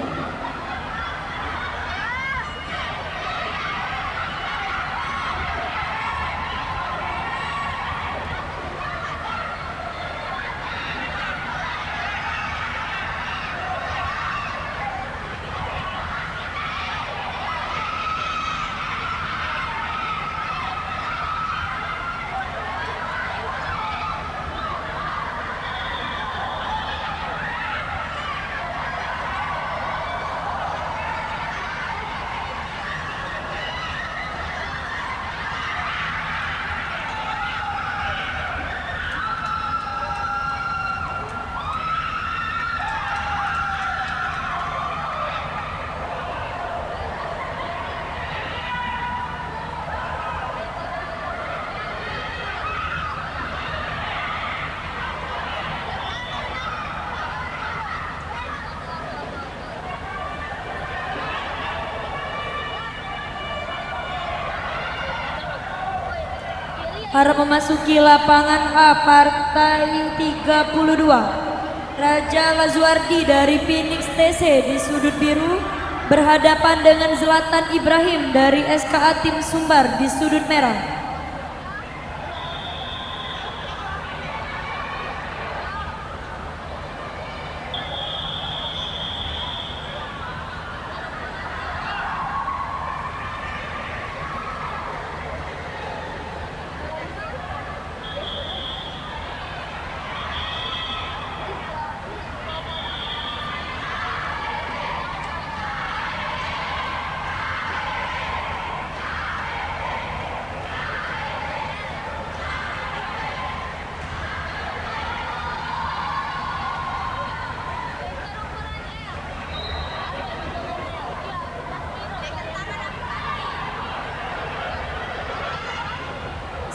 Harap memasuki lapangan A partai 32. Raja Lazuardi dari Phoenix TC di sudut biru berhadapan dengan Zlatan Ibrahim dari SKA Tim Sumbar di sudut merah.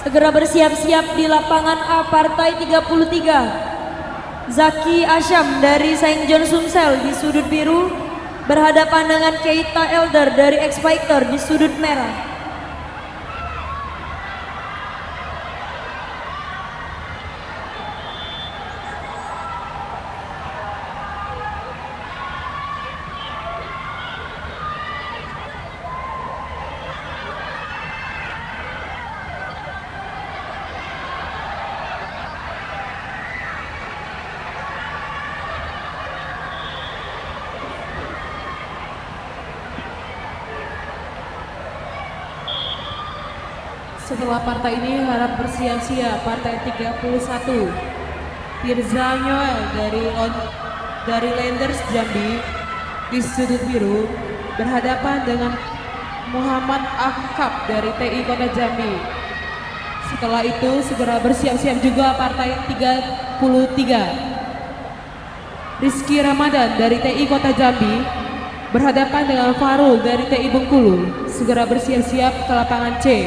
Segera bersiap-siap di lapangan A partai 33. Zaki Asyam dari Saint John Sumsel di sudut biru berhadapan dengan Keita Elder dari X Fighter di sudut merah. Setelah partai ini harap bersiap-siap partai 31. Tirza Nyoel dari Landers Jambi di sudut biru berhadapan dengan Muhammad Akab dari TI Kota Jambi. Setelah itu segera bersiap-siap juga partai 33. Rizky Ramadan dari TI Kota Jambi berhadapan dengan Farul dari TI Bengkulu. Segera bersiap-siap ke lapangan C.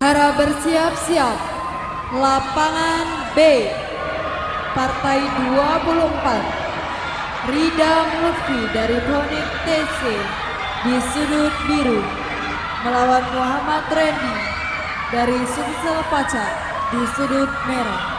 Harap bersiap-siap. Lapangan B partai 24. Rida Lutfi dari Phoenix TC di sudut biru melawan Muhammad Randy dari Sumsel Paca di sudut merah.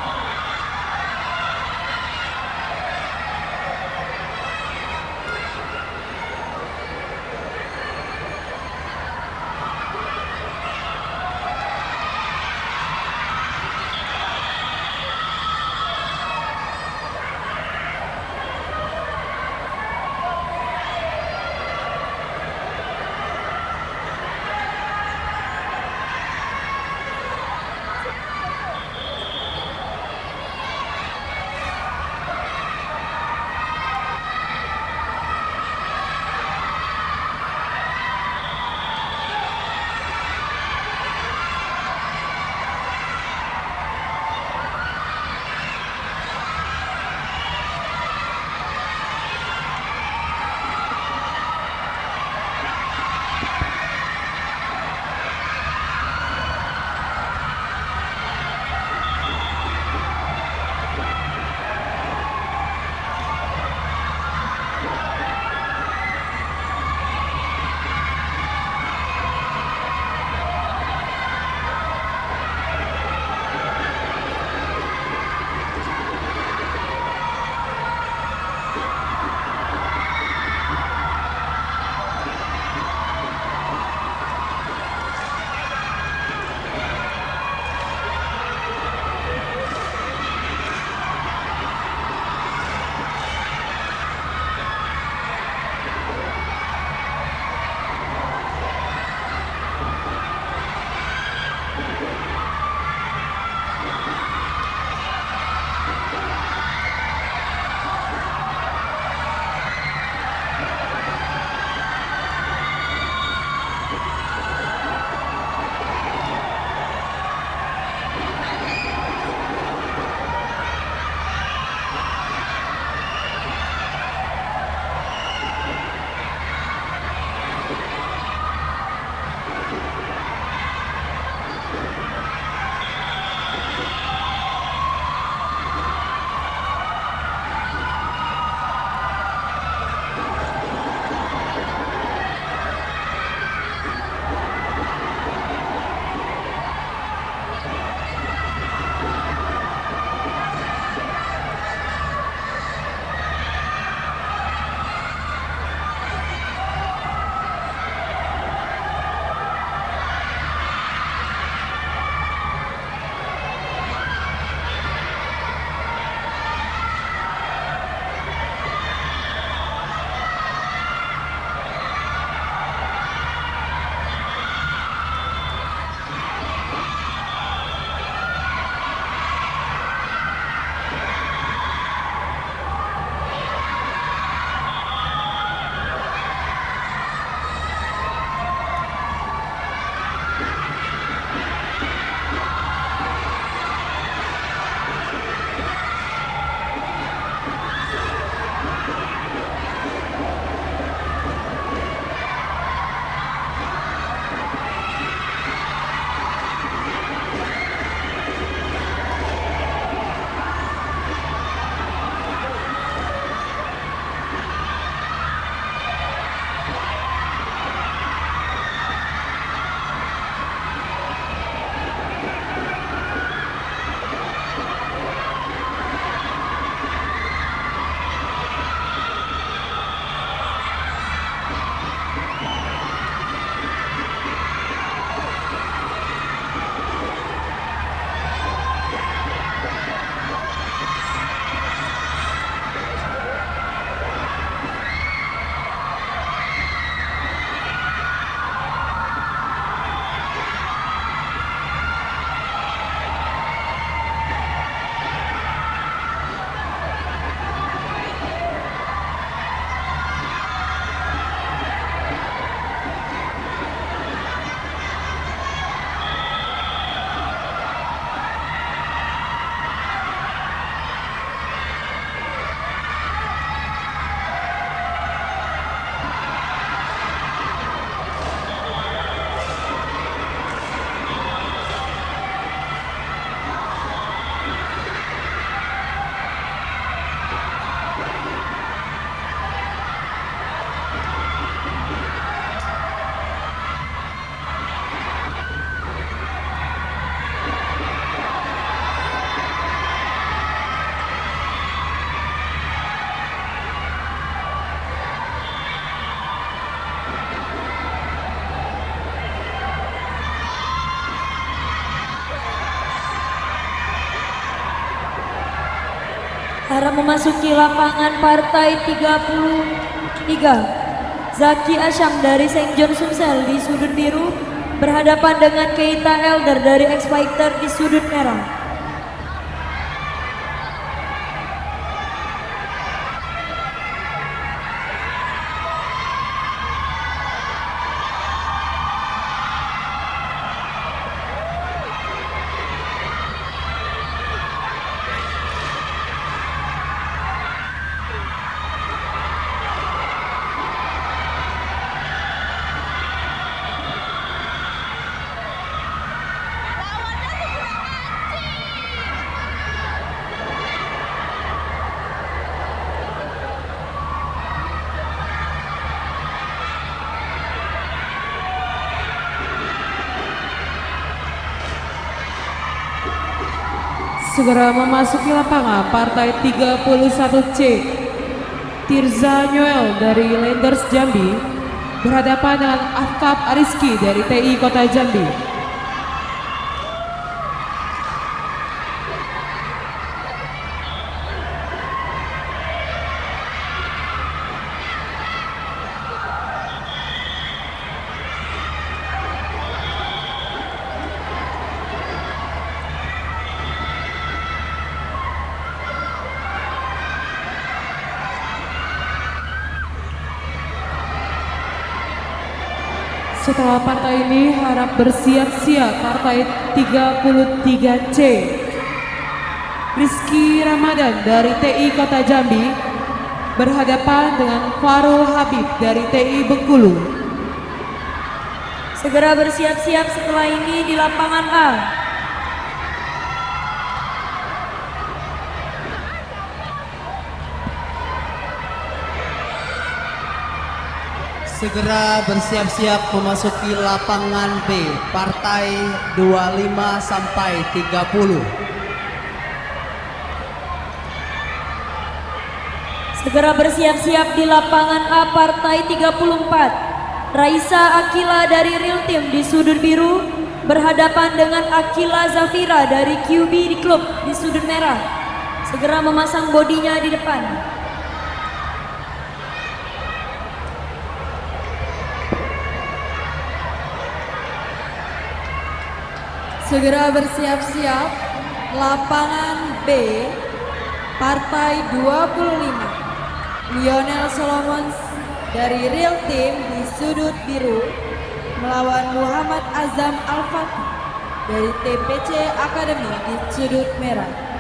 Harap memasuki lapangan partai 33. Zaki Asyam dari St. John Sumsel di sudut biru berhadapan dengan Keita Elder dari X Fighter di sudut merah. Segera memasuki lapangan partai 31C. Tirza Noel dari Lenders Jambi berhadapan dengan Afkab Ariski dari TI Kota Jambi. Setelah partai ini harap bersiap-siap partai 33C. Rizky Ramadan dari TI Kota Jambi berhadapan dengan Farul Habib dari TI Bengkulu. Segera bersiap-siap setelah ini di lapangan A. Segera bersiap-siap memasuki lapangan B, partai 25 sampai 30. Segera bersiap-siap di lapangan A partai 34. Raisa Akila dari Real Team di sudut biru berhadapan dengan Akila Zafira dari QB di klub di sudut merah. Segera memasang bodinya di depan. Segera bersiap-siap lapangan B partai 25. Lionel Solomon dari Real Team di sudut biru melawan Muhammad Azam Al-Fatih dari TPC Academy di sudut merah.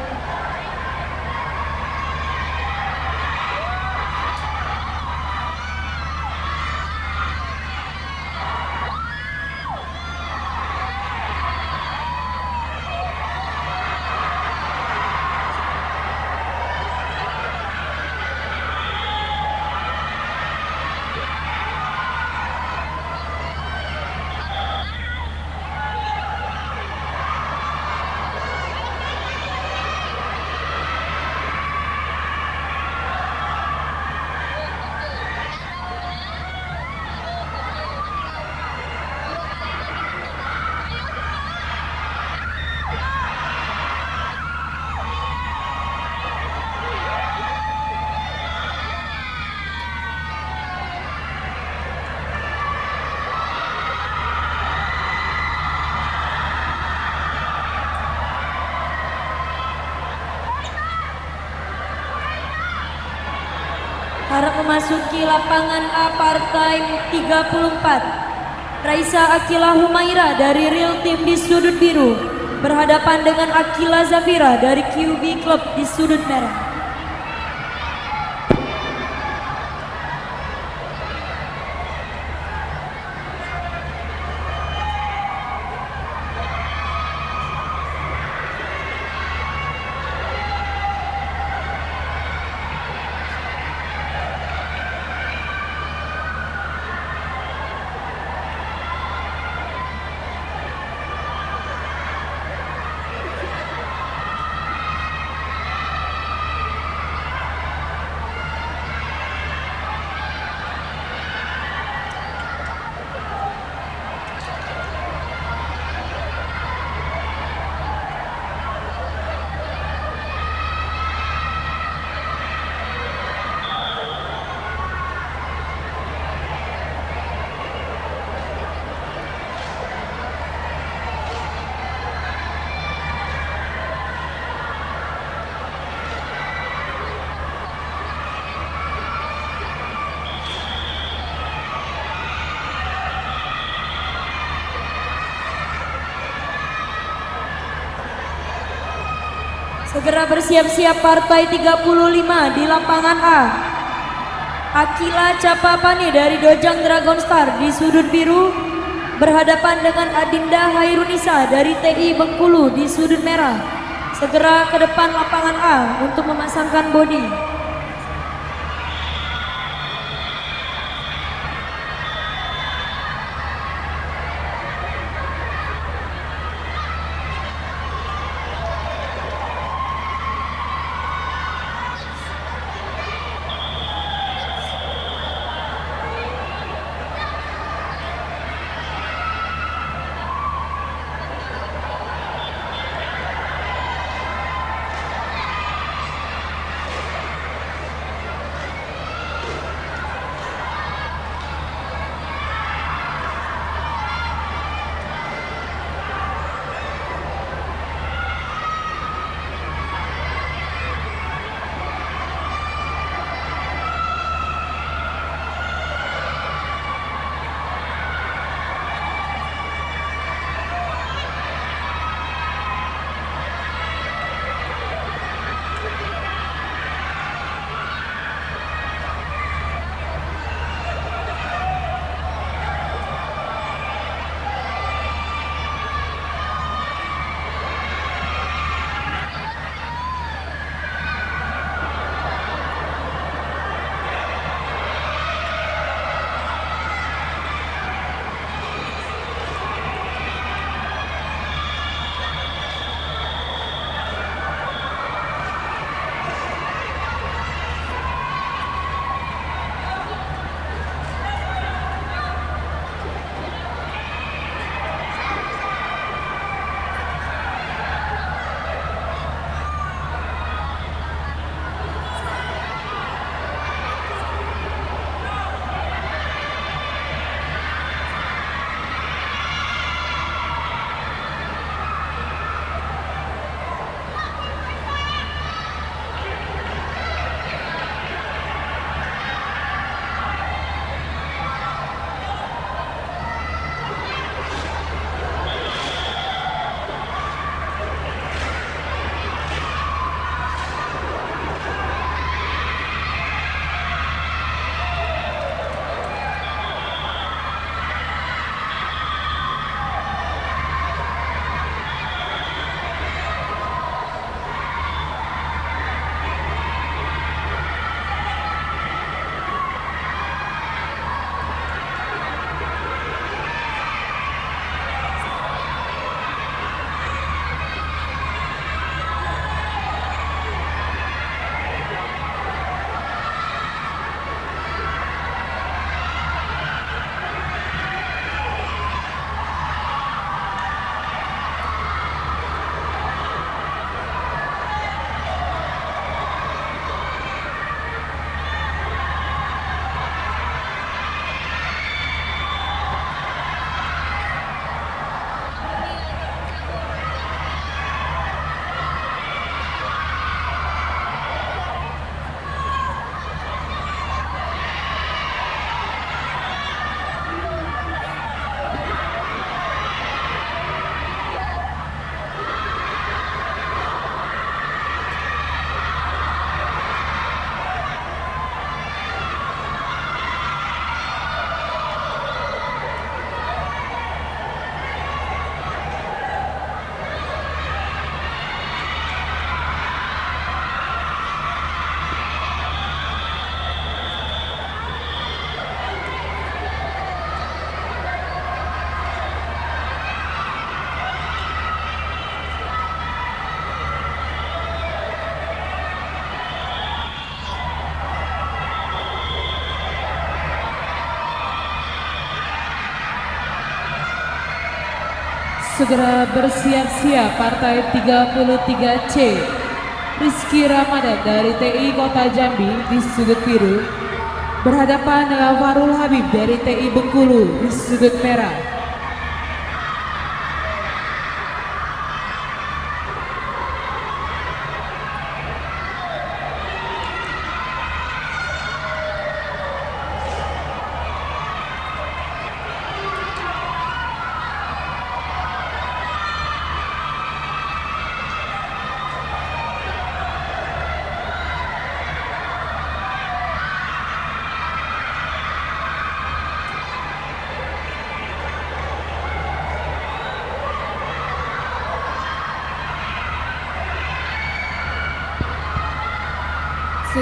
Harap memasuki lapangan A partai 34. Raisa Akila Humaira dari Real Team di sudut biru berhadapan dengan Akila Zafira dari QB Club di sudut merah. Segera bersiap-siap partai 35 di lapangan A. Akila Capapani dari Dojang Dragon Star di sudut biru berhadapan dengan Adinda Hairunisa dari TI Bengkulu di sudut merah. Segera ke depan lapangan A untuk memasangkan bodi. Segera bersiap-siap partai 33C. Rizky Ramadan dari TI Kota Jambi di sudut biru berhadapan dengan Farul Habib dari TI Bengkulu di sudut merah.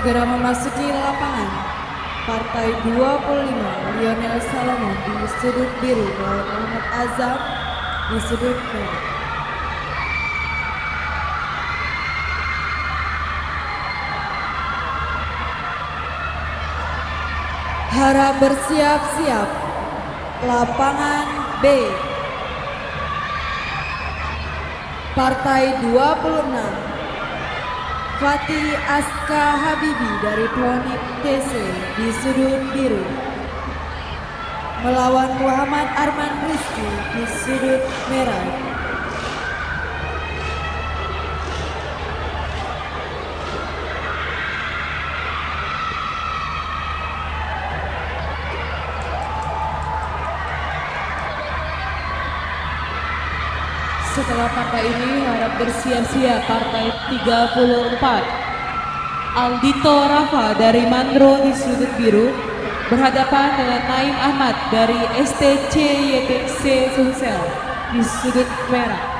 segera memasuki lapangan. Partai 25 Lionel Salomon di sudut biru melawan Muhammad Azam di sudut merah. Harap bersiap-siap. Lapangan B. Partai 26 Fatih Aska Habibi dari Ponik TC di sudut biru melawan Muhammad Arman Rizky di sudut merah. Setelah partai ini harap bersiap-siap partai 34. Aldito Rafa dari Mandro di sudut biru berhadapan dengan Naim Ahmad dari STC YTC Sumsel di sudut merah.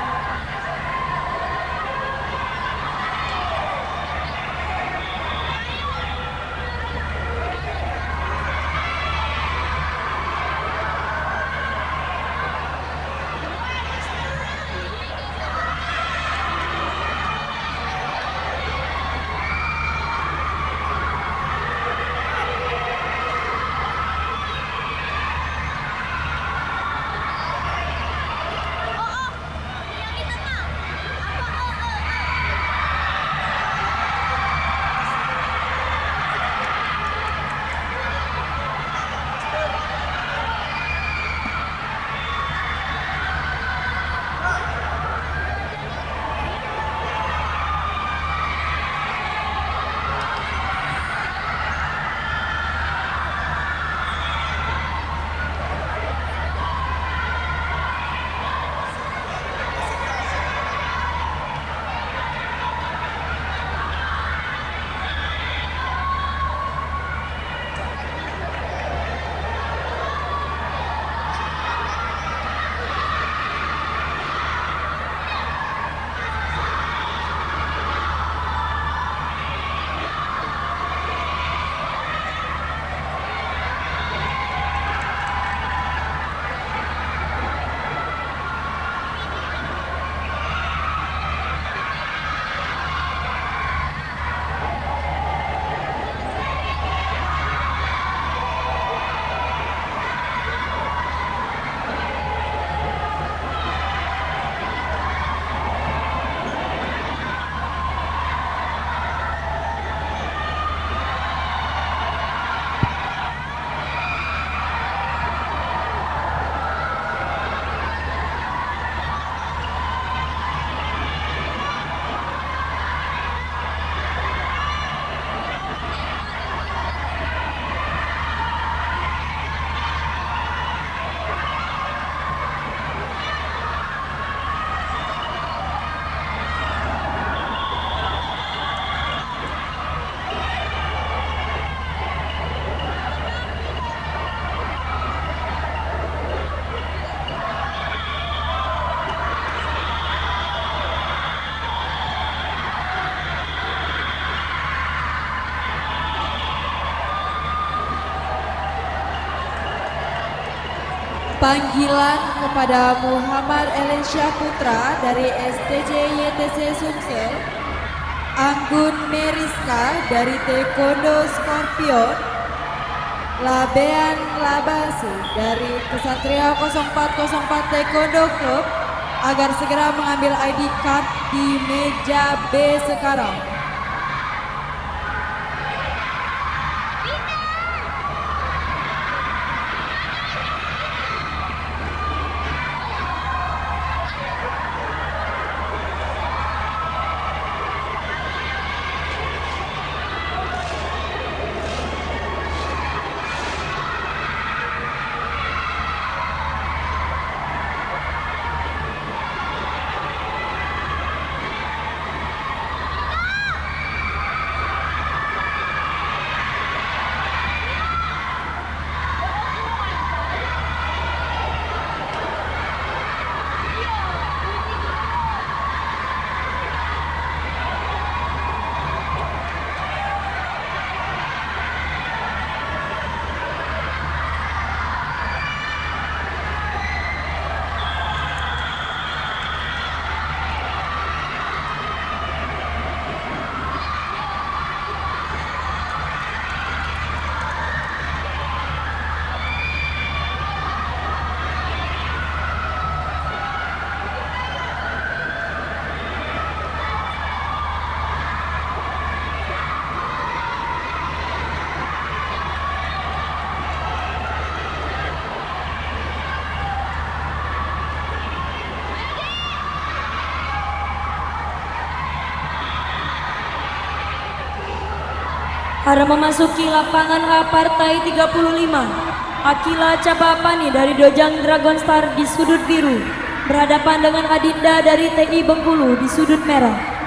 Panggilan kepada Muhammad Elensyah Putra dari STJ YTC Sumsel, Anggun Meriska dari Taekwondo Scorpion, Labean Labasi dari Kesatria 0404 Taekwondo Club agar segera mengambil ID card di meja B sekarang. Para memasuki lapangan A partai 35, Akila Cabapani dari Dojang Dragon Star di sudut biru berhadapan dengan Adinda dari TI Bengkulu di sudut merah.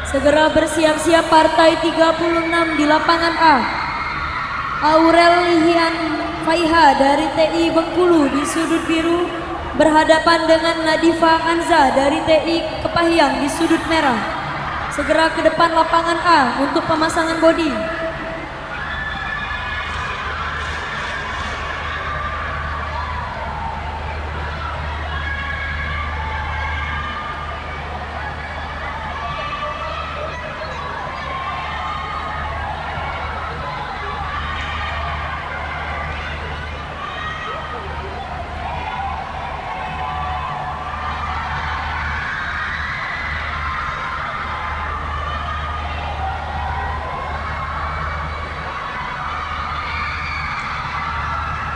Segera bersiap-siap partai 36 di lapangan A. Aurel Hian Faiha dari TI Bengkulu di sudut biru berhadapan dengan Nadifa Anza dari TI Kepahyang di sudut merah. Segera ke depan lapangan A untuk pemasangan bodi.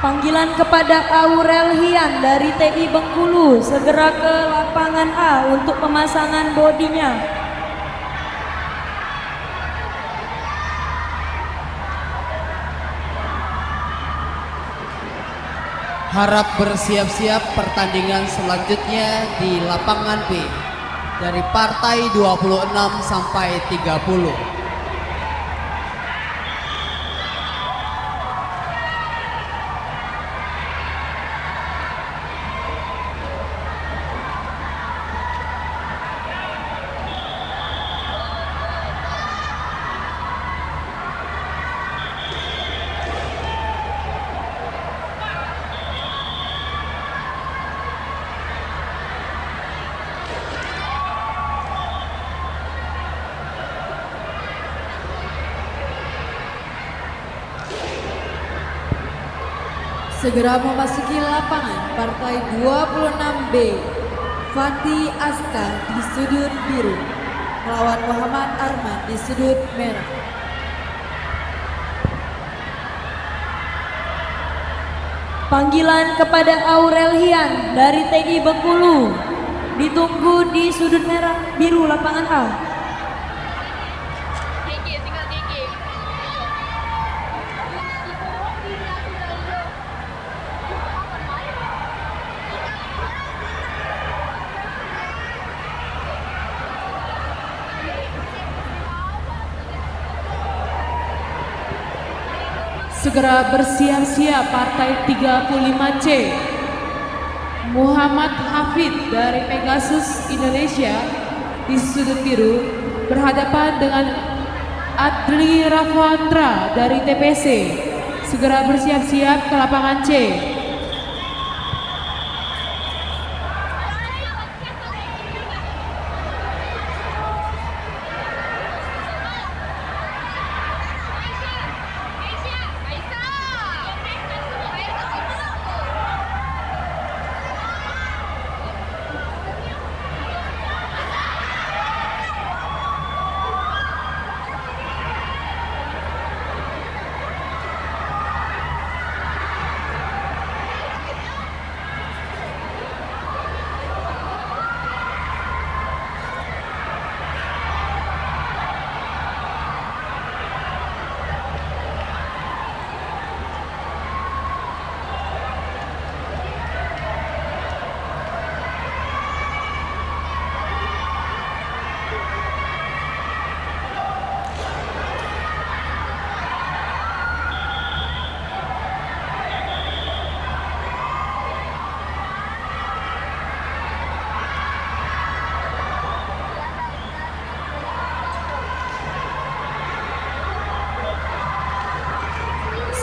Panggilan kepada Aurel Hian dari TI Bengkulu segera ke lapangan A untuk pemasangan bodinya. Harap bersiap-siap pertandingan selanjutnya di lapangan B dari partai 26 sampai 30. Segera memasuki lapangan partai 26B, Fatih Aska di sudut biru melawan Muhammad Arman di sudut merah. Panggilan kepada Aurel Hian dari TI Bengkulu ditunggu di sudut merah biru lapangan A. Segera bersiap-siap partai 35C. Muhammad Hafid dari Pegasus Indonesia di sudut biru berhadapan dengan Adri Rafandra dari TPC. Segera bersiap-siap ke lapangan C.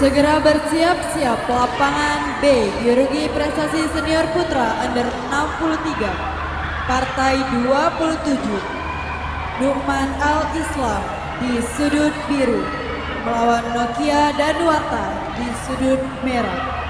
Segera bersiap-siap lapangan B, biologi prestasi senior putra under 63, partai 27, Nukman Al-Islam di sudut biru, melawan Nokia Danuarta di sudut merah.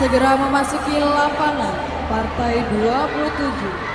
segera memasuki lapangan partai 27.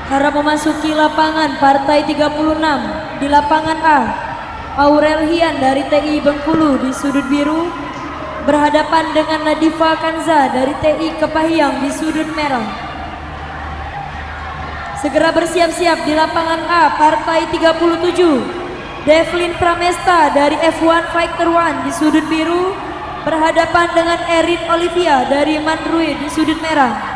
Harap memasuki lapangan partai 36 di lapangan A. Aurel Hian dari TI Bengkulu di sudut biru berhadapan dengan Nadifa Kanza dari TI Kepahyang di sudut merah. Segera bersiap-siap di lapangan A partai 37. Devlin Pramesta dari F1 Fighter One di sudut biru berhadapan dengan Erin Olivia dari Manrui di sudut merah.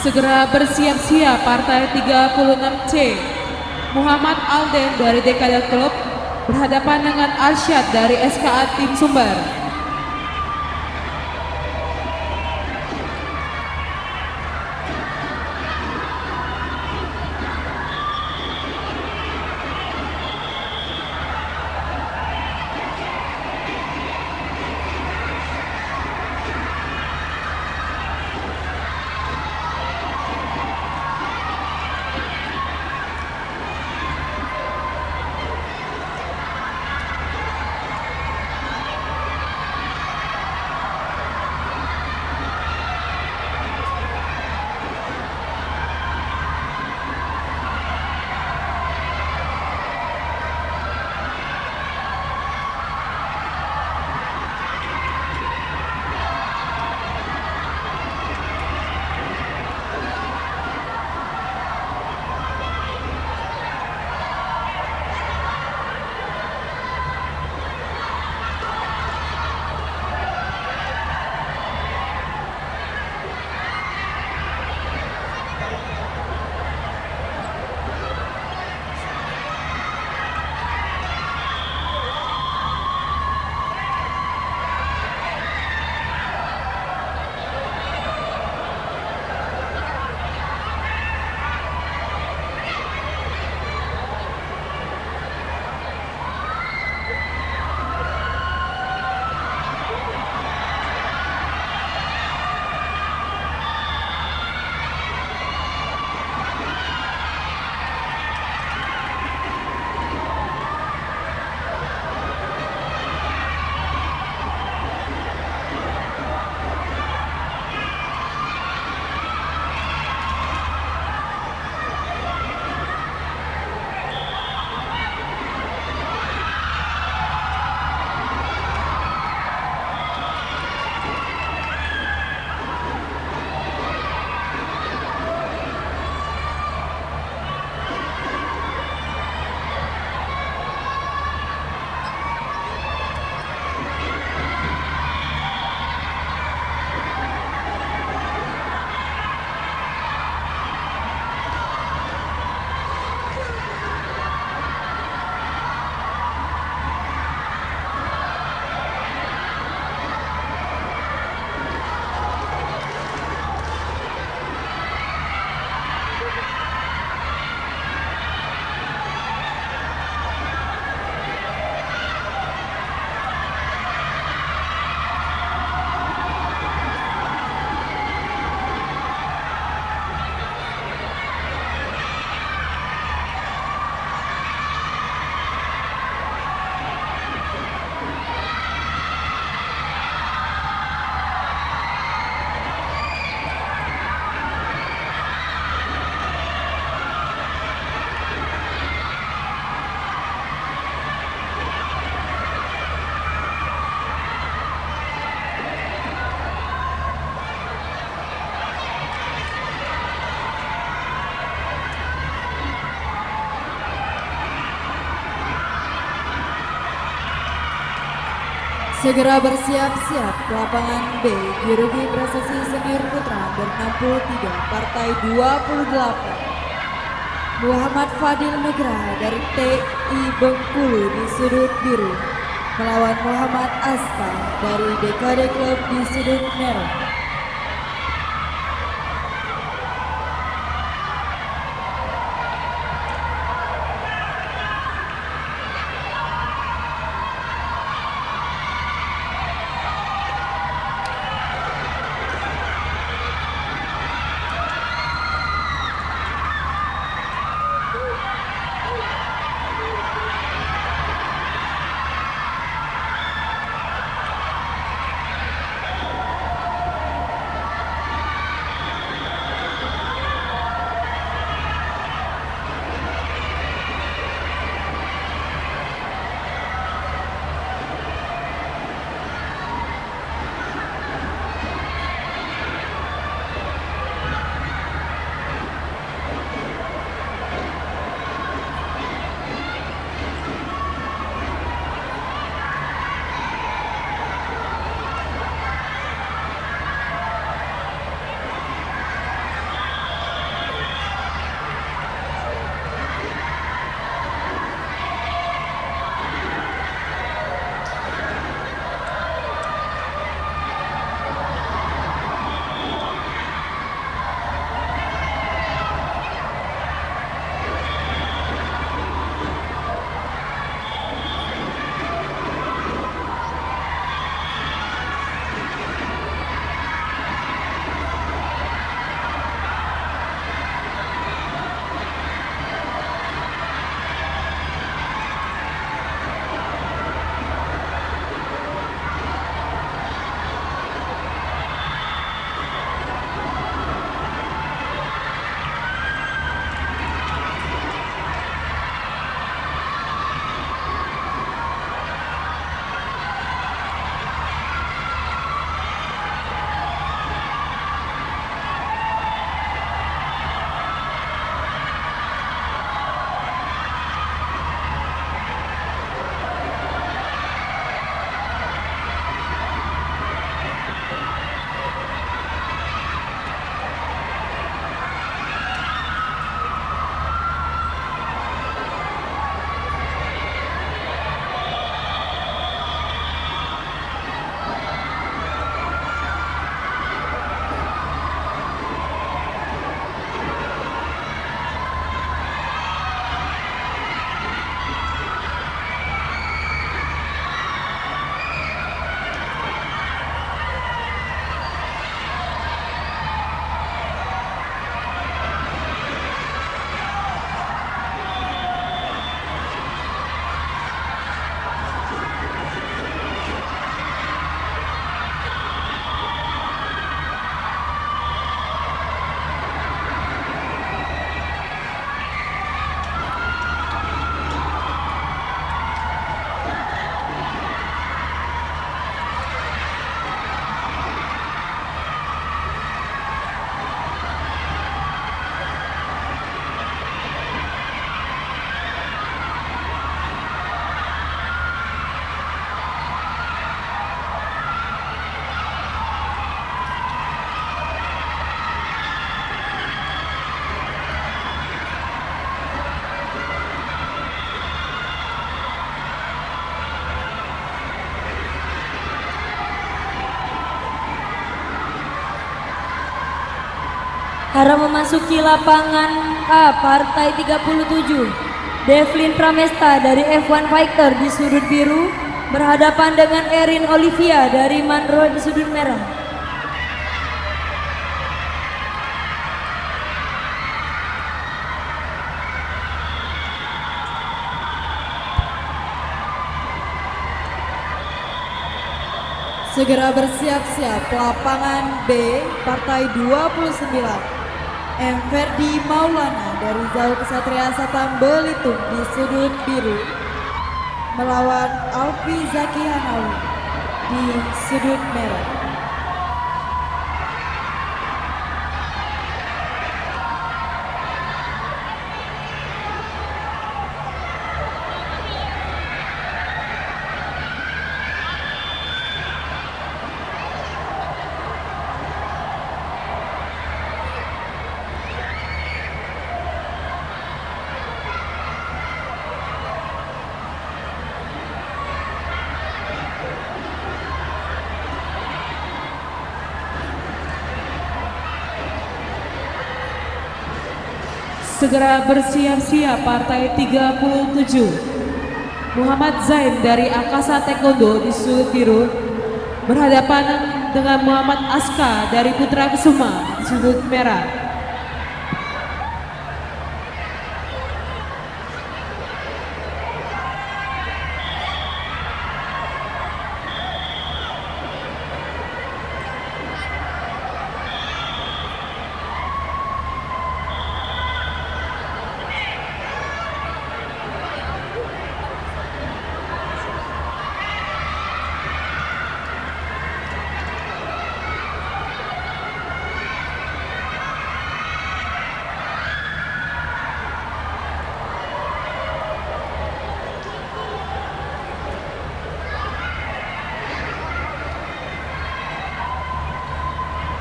Segera bersiap-siap partai 36C. Muhammad Alden dari Dekada Club berhadapan dengan Arsyad dari SKA Tim Sumber. Segera bersiap-siap lapangan B Girugi Prestasi Senior Putra ber-63 Partai 28 Muhammad Fadil Nugraha dari TI Bengkulu di sudut biru melawan Muhammad Aska dari DKD Club di sudut merah. Harap memasuki lapangan A Partai 37. Devlin Pramesta dari F1 Fighter di sudut biru berhadapan dengan Erin Olivia dari Manro di sudut merah. Segera bersiap-siap lapangan B Partai 29 M. Ferdi Maulana dari Zau Kesatria Satam Belitung di sudut biru melawan Alfi Zaki Hanawi di sudut merah. Segera bersiap-siap partai 37. Muhammad Zain dari Akasa Taekwondo di sudut biru berhadapan dengan Muhammad Aska dari Putra Kesuma di sudut merah.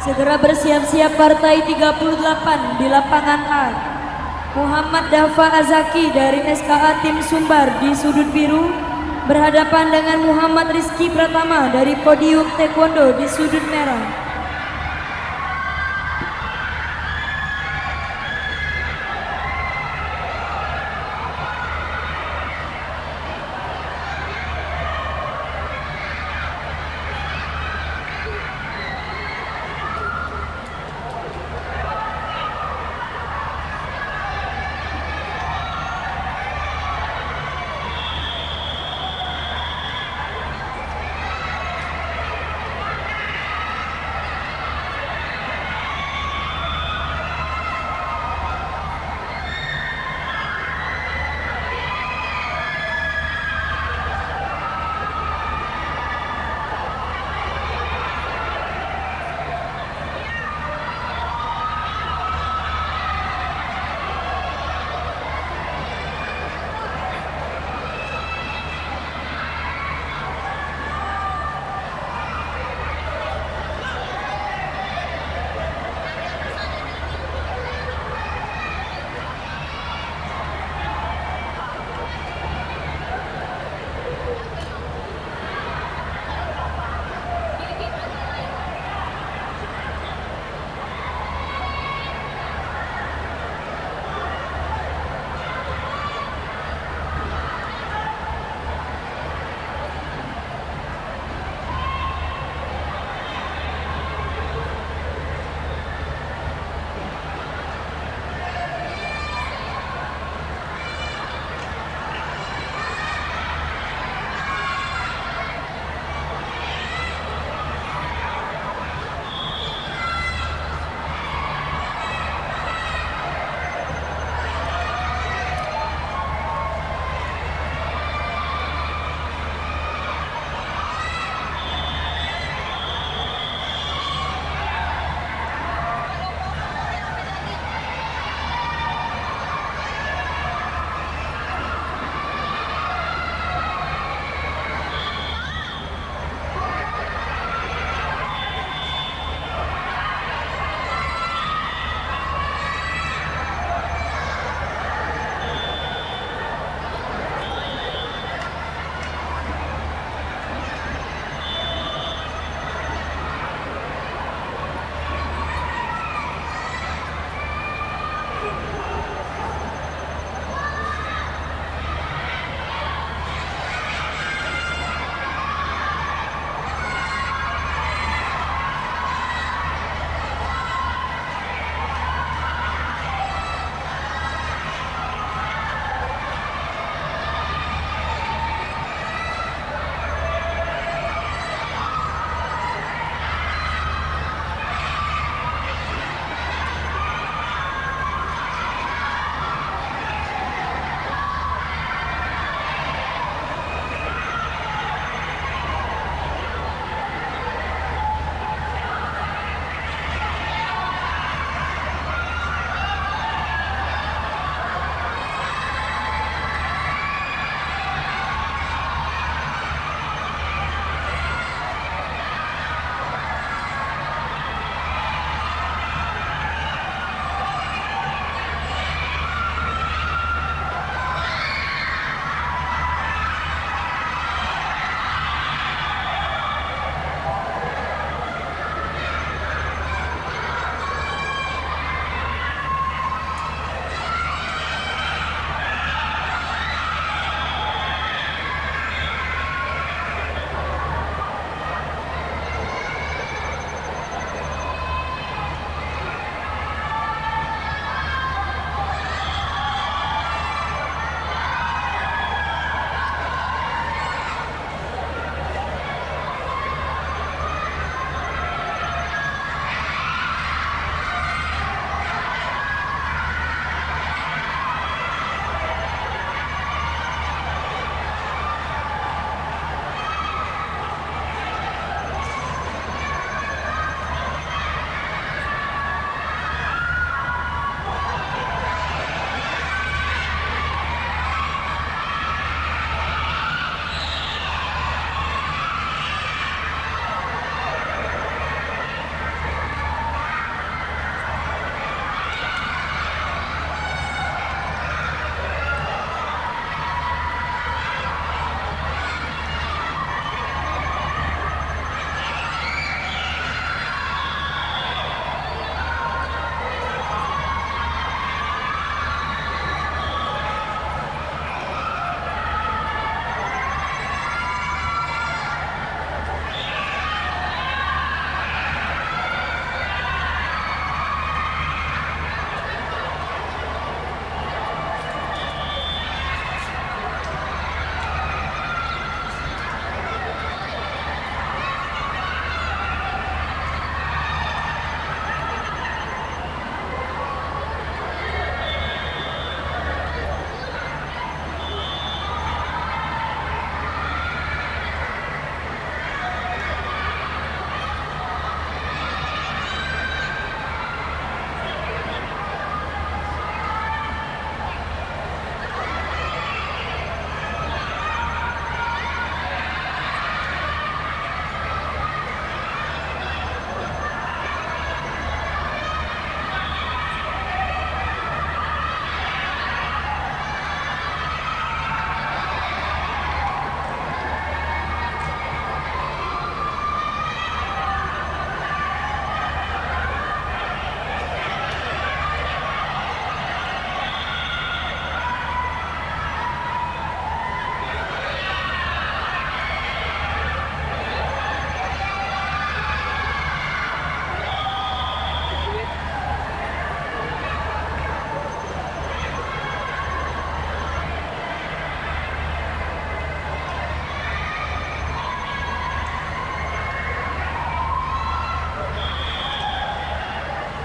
Segera bersiap-siap partai 38 di lapangan A. Muhammad Dafa Azaki dari SKA Tim Sumbar di sudut biru berhadapan dengan Muhammad Rizky Pratama dari Podium Taekwondo di sudut merah.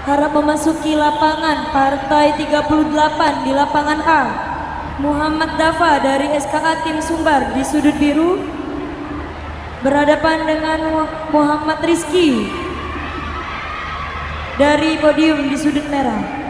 Harap memasuki lapangan partai 38 di lapangan A. Muhammad Dafa dari SKA Tim Sumbar di sudut biru berhadapan dengan Muhammad Rizky dari podium di sudut merah.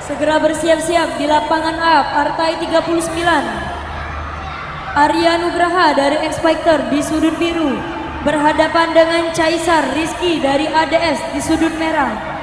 Segera bersiap-siap di lapangan A, partai 39. Arya Nugraha dari X-Factor di sudut biru berhadapan dengan Caisar Rizky dari ADS di sudut merah.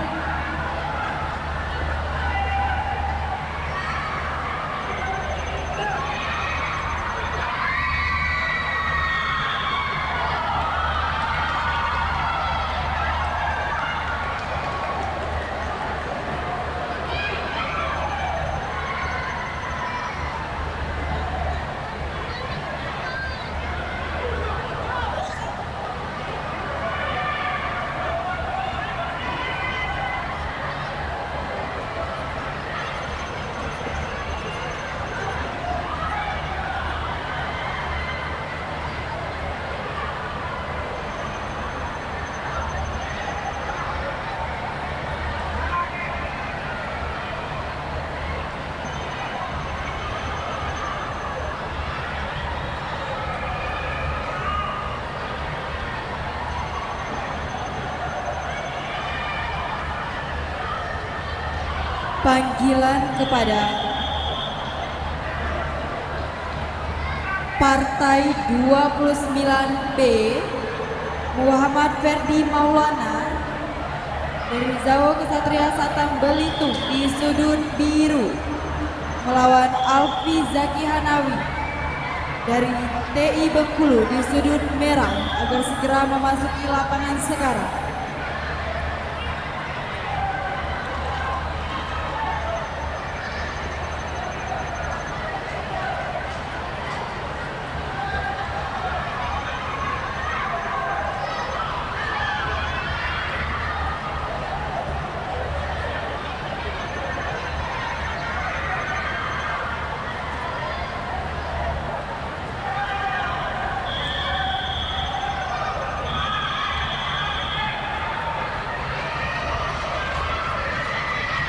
Panggilan kepada Partai 29B Muhammad Ferdi Maulana dari Zawo Kesatria Satam Belitung di sudut biru melawan Alfi Zaki Hanawi dari TI Bengkulu di sudut merah agar segera memasuki lapangan sekarang.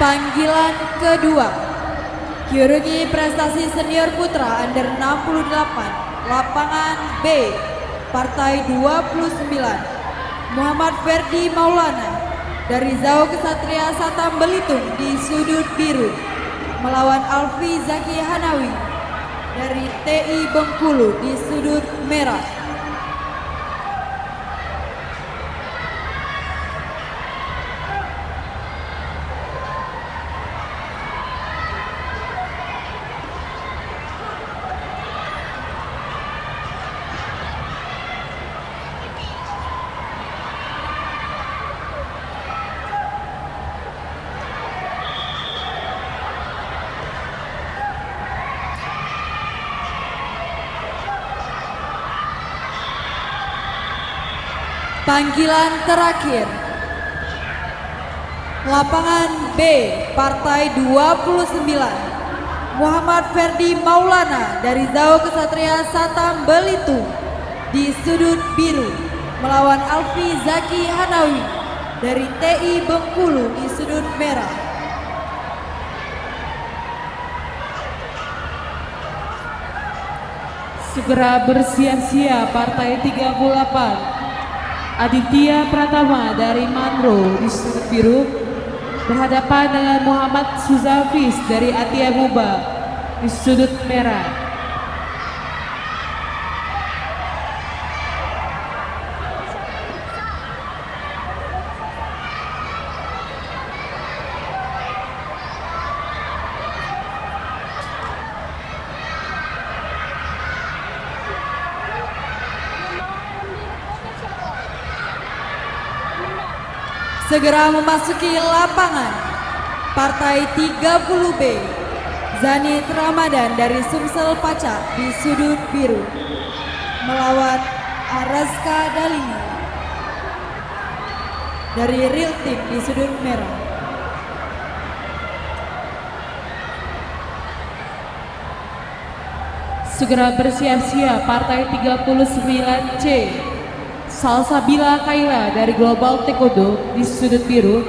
Panggilan kedua, Kyurugi Prestasi Senior Putra Under 68, lapangan B, Partai 29, Muhammad Ferdi Maulana dari Zawo Kesatria Satam Belitung di sudut biru melawan Alfi Zaki Hanawi dari TI Bengkulu di sudut merah. Panggilan terakhir. Lapangan B, Partai 29. Muhammad Ferdi Maulana dari Zau Kesatria Satam Belitung di sudut biru melawan Alfi Zaki Hanawi dari TI Bengkulu di sudut merah. Segera bersiap-siap Partai 38. Aditya Pratama dari Manro di sudut biru berhadapan dengan Muhammad Suzafis dari Atia Muba di sudut merah. Segera memasuki lapangan. Partai 30B, Zanit Ramadan dari Sumsel Paca di sudut biru melawan Araska Dalini dari Real Team di sudut merah. Segera bersiap-siap Partai 39C. Salsabila Kaila dari Global Taekwondo di sudut biru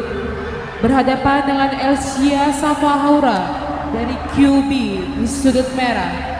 berhadapan dengan Elsia Safahaura dari QB di sudut merah.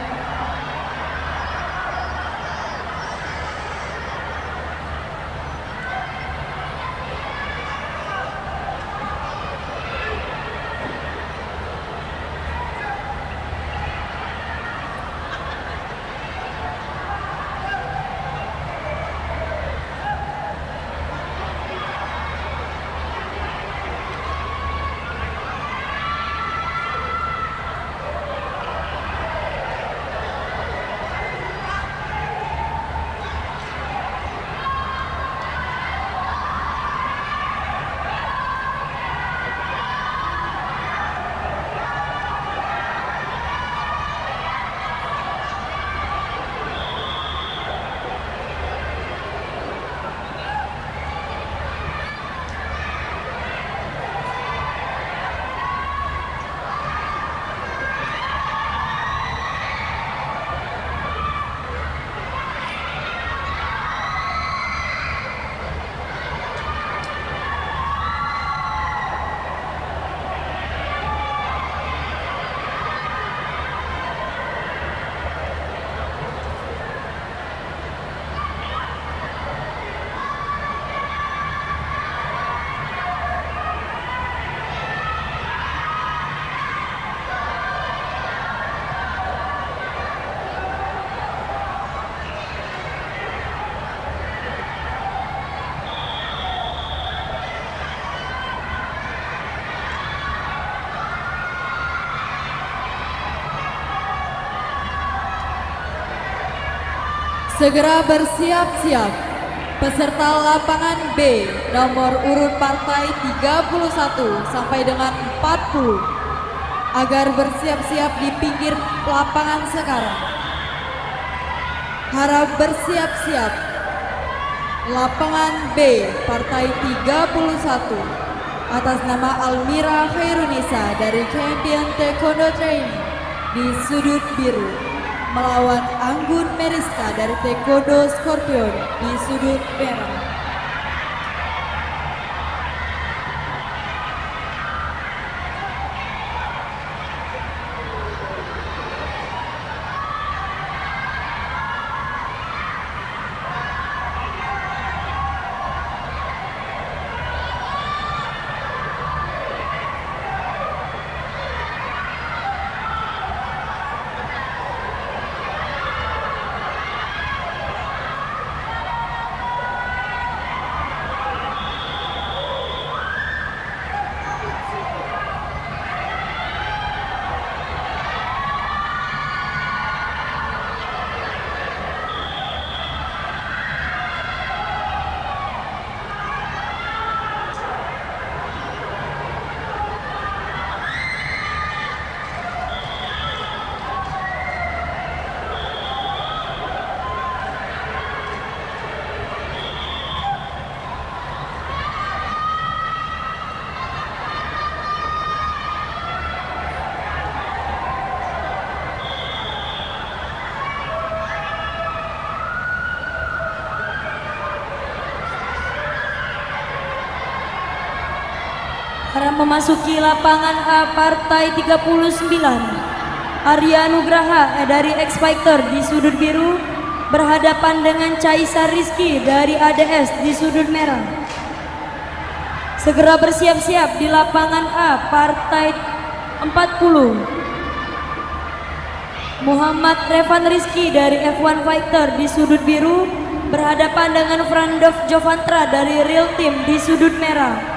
Segera bersiap-siap peserta lapangan B nomor urut partai 31 sampai dengan 40 agar bersiap-siap di pinggir lapangan sekarang. Harap bersiap-siap. Lapangan B partai 31 atas nama Almira Khairunisa dari Champion Taekwondo Training di sudut biru melawan Anggun Meriska dari Taekwondo Scorpion di sudut merah. Memasuki lapangan A partai 39, Arya Nugraha dari X Fighter di sudut biru berhadapan dengan Caisar Rizky dari ADS di sudut merah. Segera bersiap-siap di lapangan A partai 40, Muhammad Revan Rizky dari F1 Fighter di sudut biru berhadapan dengan Frandov Jovantra dari Real Team di sudut merah.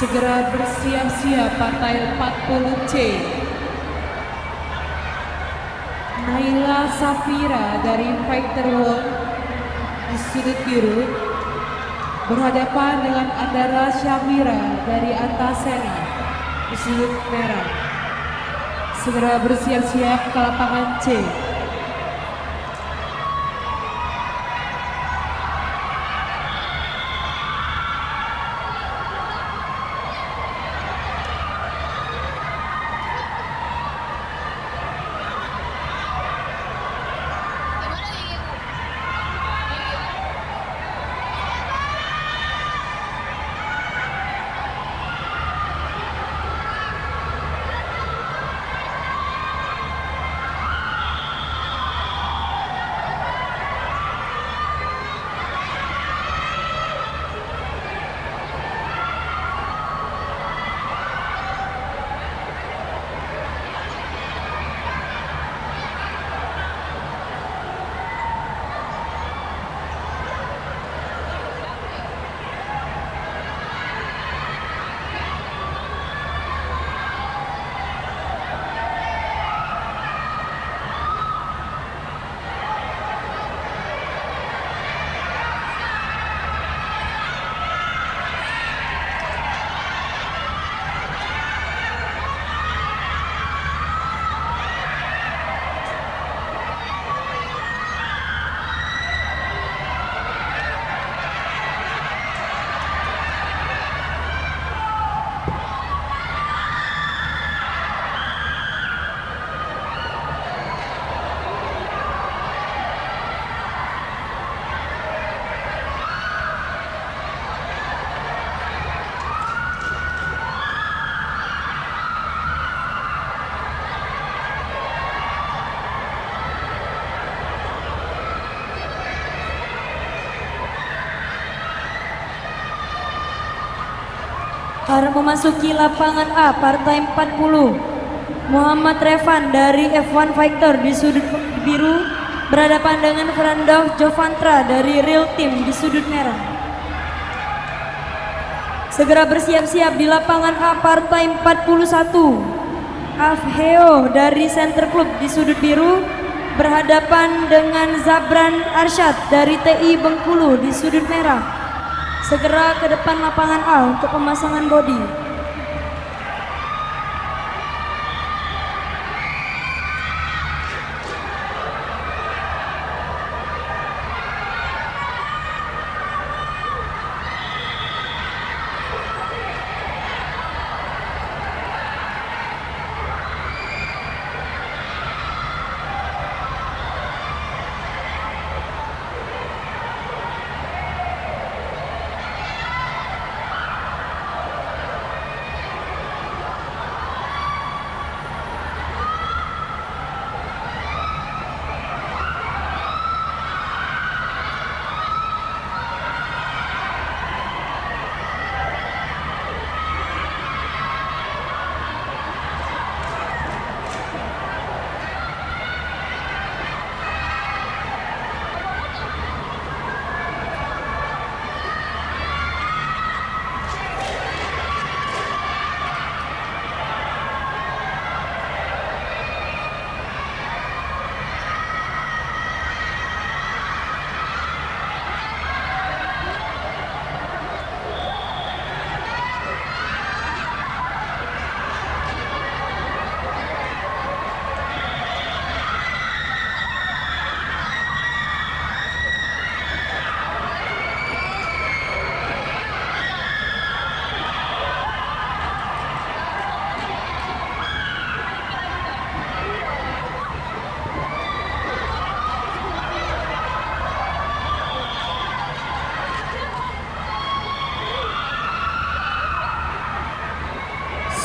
Segera bersiap-siap partai 40C. Naila Safira dari Fighter One di sudut biru berhadapan dengan Andara Syamira dari Antasena di sudut merah. Segera bersiap-siap ke lapangan C. harap memasuki lapangan A partai 40. Muhammad Revan dari F1 Fighter di sudut biru berhadapan dengan Frandov Jovantra dari Real Team di sudut merah. Segera bersiap-siap di lapangan A partai 41. Afheo dari Center Club di sudut biru berhadapan dengan Zabran Arsyad dari TI Bengkulu di sudut merah. Segera ke depan lapangan A untuk pemasangan bodi.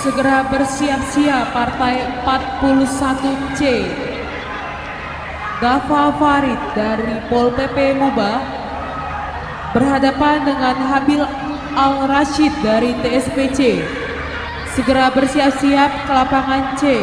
Segera bersiap-siap partai 41C. Ghafa Farid dari Pol PP Mubah berhadapan dengan Habil Al-Rashid dari TSPC. Segera bersiap-siap ke lapangan C.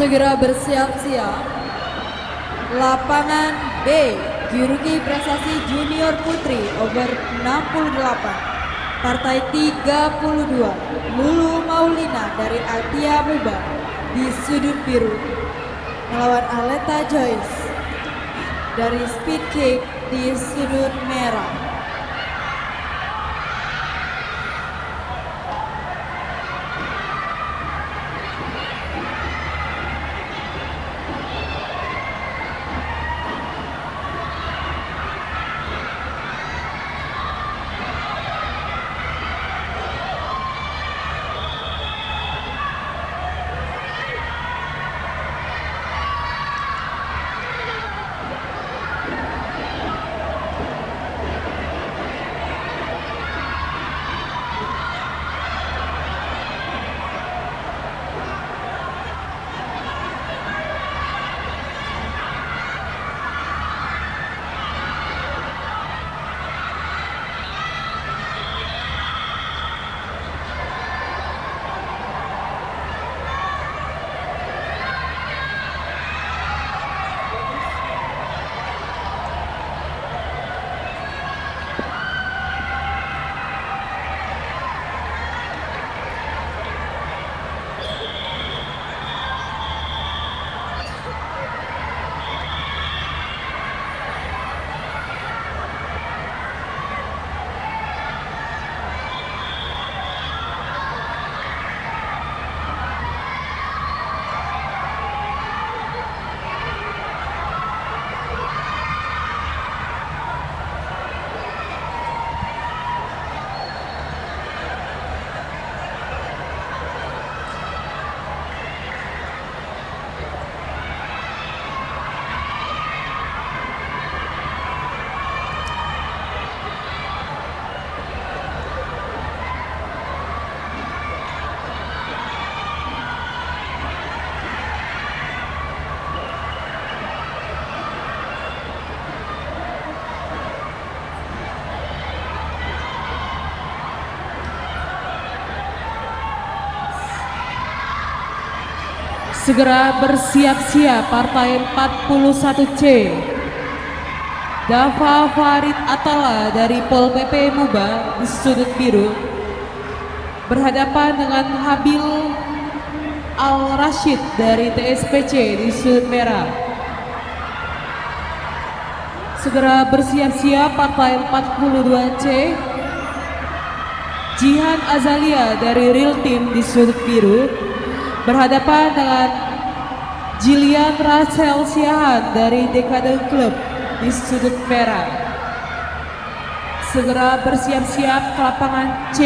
Segera bersiap-siap. Lapangan B, Juruki Prestasi Junior Putri over 68. Partai 32, Lulu Maulina dari Atia Muba di sudut biru melawan Aleta Joyce dari Speed Kick di sudut merah. Segera bersiap-siap partai 41C. Dava Farid Atala dari Pol PP Muba di sudut biru berhadapan dengan Habil Al Rashid dari TSPC di sudut merah. Segera bersiap-siap partai 42C. Jihan Azalia dari Real Team di sudut biru berhadapan dengan Jilian Rachel Siahan dari Dekade Club di sudut merah. Segera bersiap-siap ke lapangan C.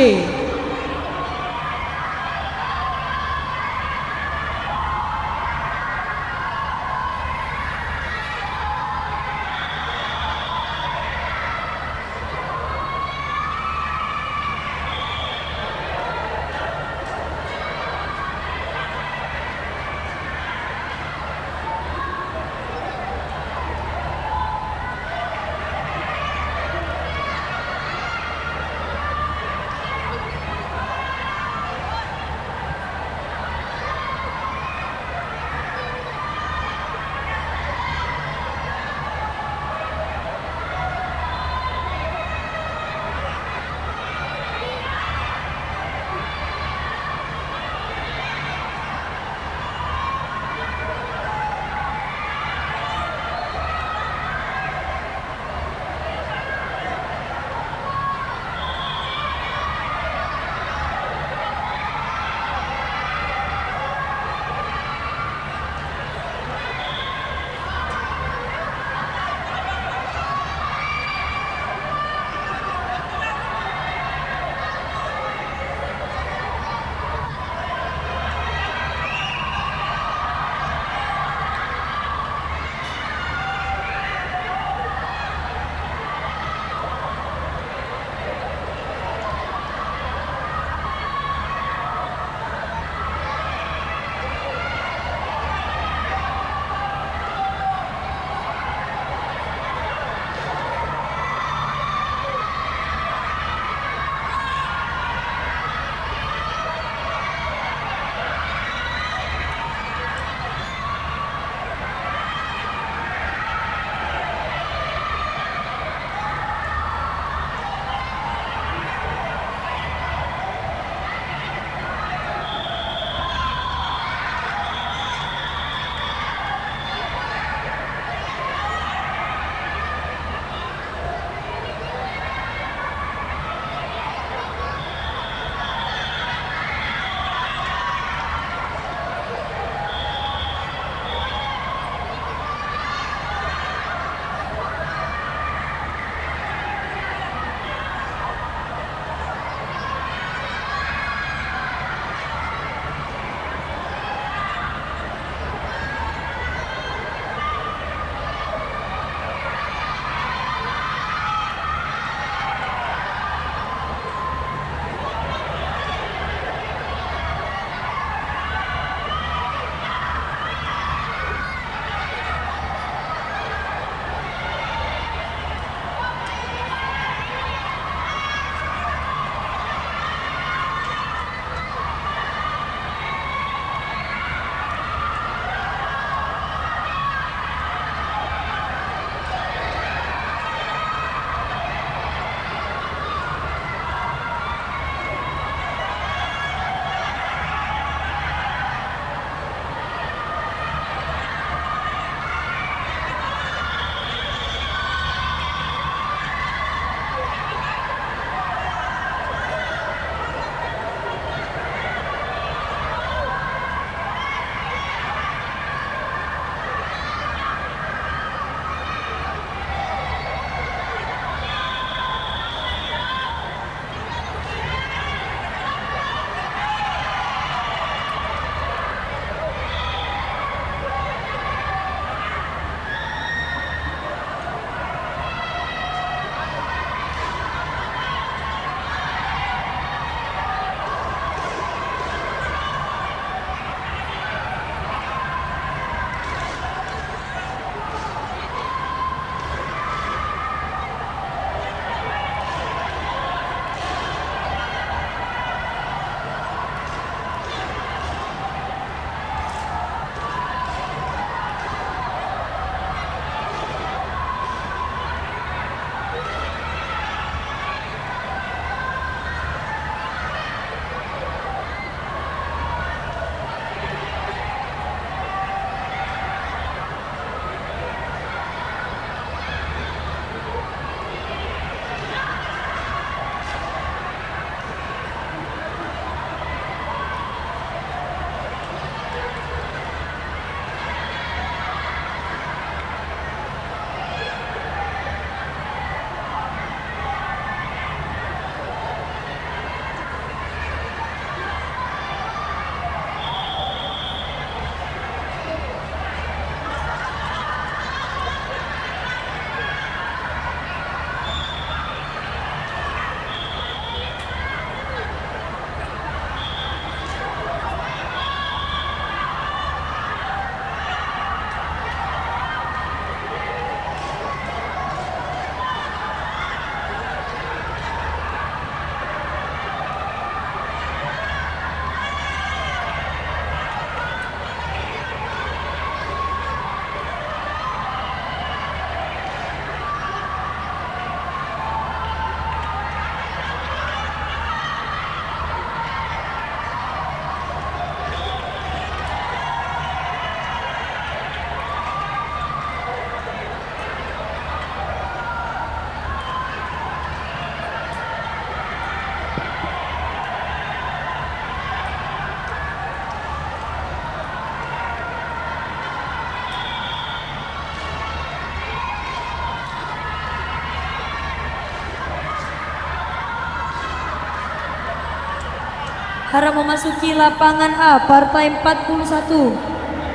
harap memasuki lapangan A, partai 41.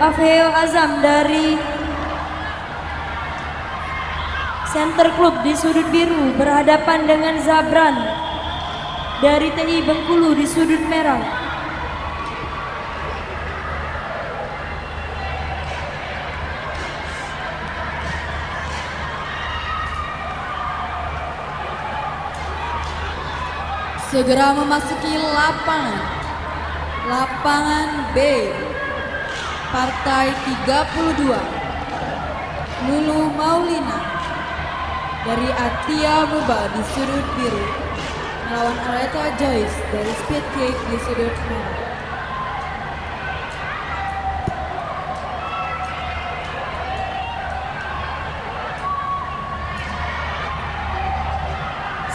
Afheo Azam dari Center Club di sudut biru berhadapan dengan Zabran dari TI Bengkulu di sudut merah. Segera memasuki lapangan B, partai 32. Lulu Maulina dari Atia Muba di sudut biru melawan Areta Joyce dari Speed Kick di sudut merah.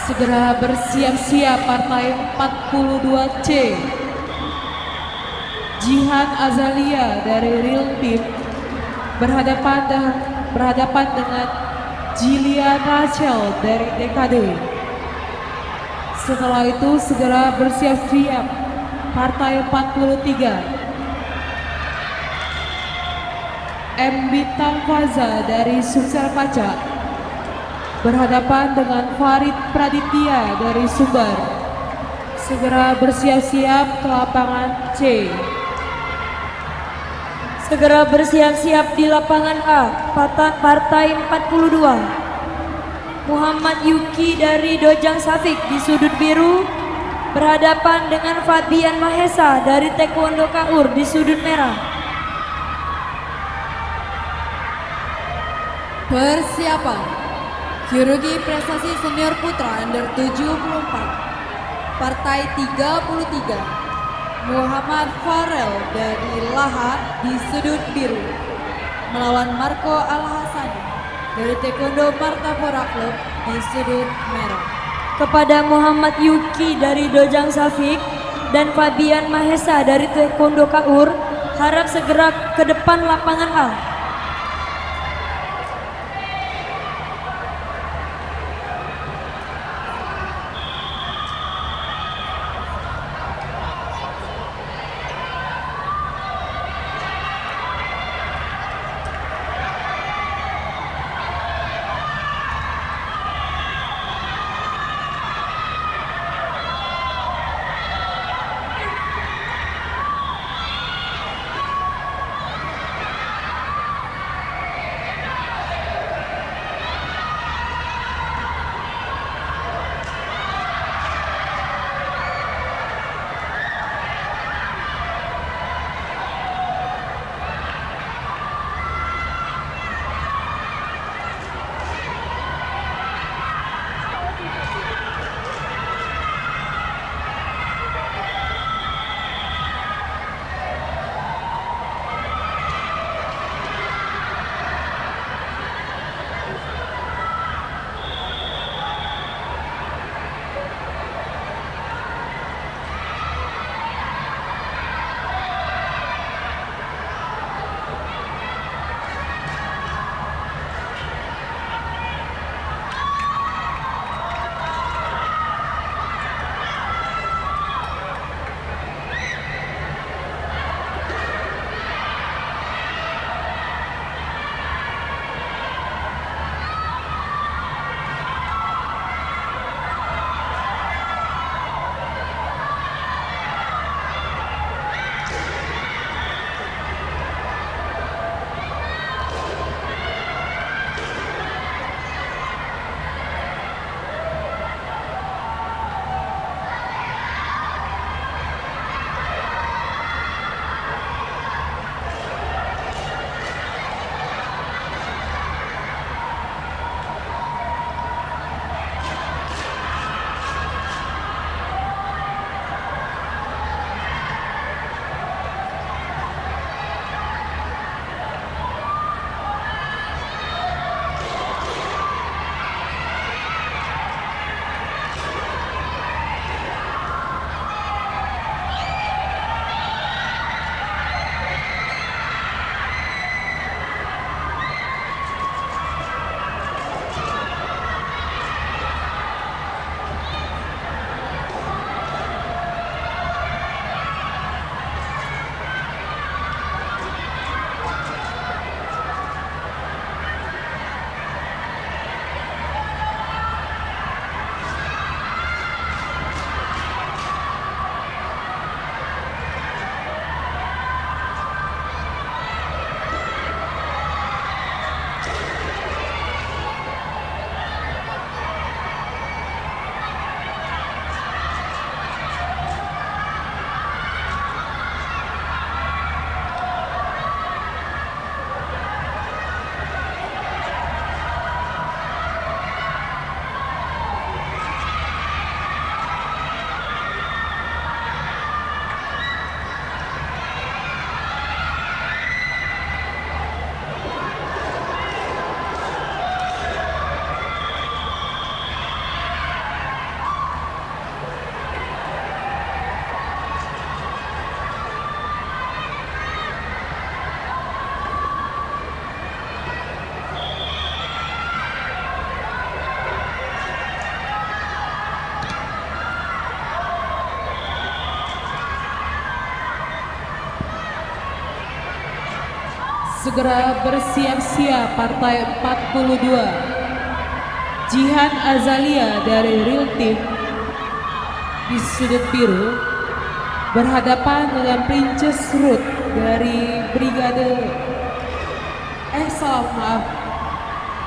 Segera bersiap-siap partai 42C. Jihan Azalia dari Real Team berhadapan dengan Jilian Rachel dari DKD. Setelah itu segera bersiap-siap partai 43. M Bintang Faza dari Sumsel Paca berhadapan dengan Farid Praditya dari Sumbar. Segera bersiap-siap ke lapangan C. Segera bersiap-siap di lapangan A, partai 42. Muhammad Yuki dari Dojang Safik di sudut biru berhadapan dengan Fabian Mahesa dari Taekwondo Kaur di sudut merah. Persiapan Chirurgi Prestasi Senior Putra Under 74, partai 33. Muhammad Farel dari Lahat di sudut biru melawan Marco Al-Hasani dari Taekwondo Martapura Club di sudut merah. Kepada Muhammad Yuki dari Dojang Safik dan Fabian Mahesa dari Taekwondo Kaur, harap segera ke depan lapangan A. Segera bersiap-siap partai 42. Jihan Azalia dari Real Team di sudut biru berhadapan dengan Princess Ruth dari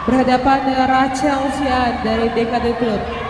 berhadapan dengan Rachel Xian dari Dekade Club.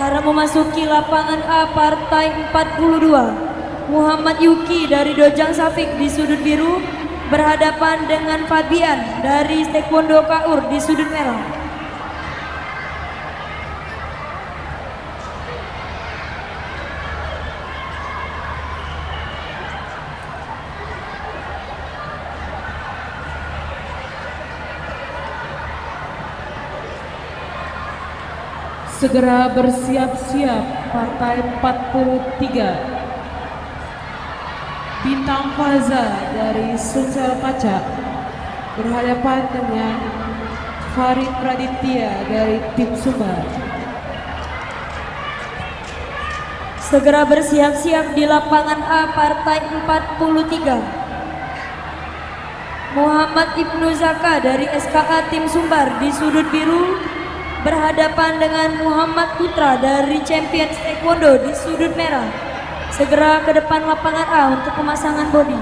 Harap memasuki lapangan A partai 42. Muhammad Yuki dari Dojang Safik di sudut biru berhadapan dengan Fabian dari Taekwondo Kaur di sudut merah. Segera bersiap-siap partai 43. Bintang Faza dari Sumsel Paca berhadapan dengan Farid Raditya dari tim Sumbar. Segera bersiap-siap di lapangan A partai 43. Muhammad Ibnu Zaka dari SKA tim Sumbar di sudut biru berhadapan dengan Muhammad Putra dari Champions Taekwondo di sudut merah. Segera ke depan lapangan A untuk pemasangan bodi.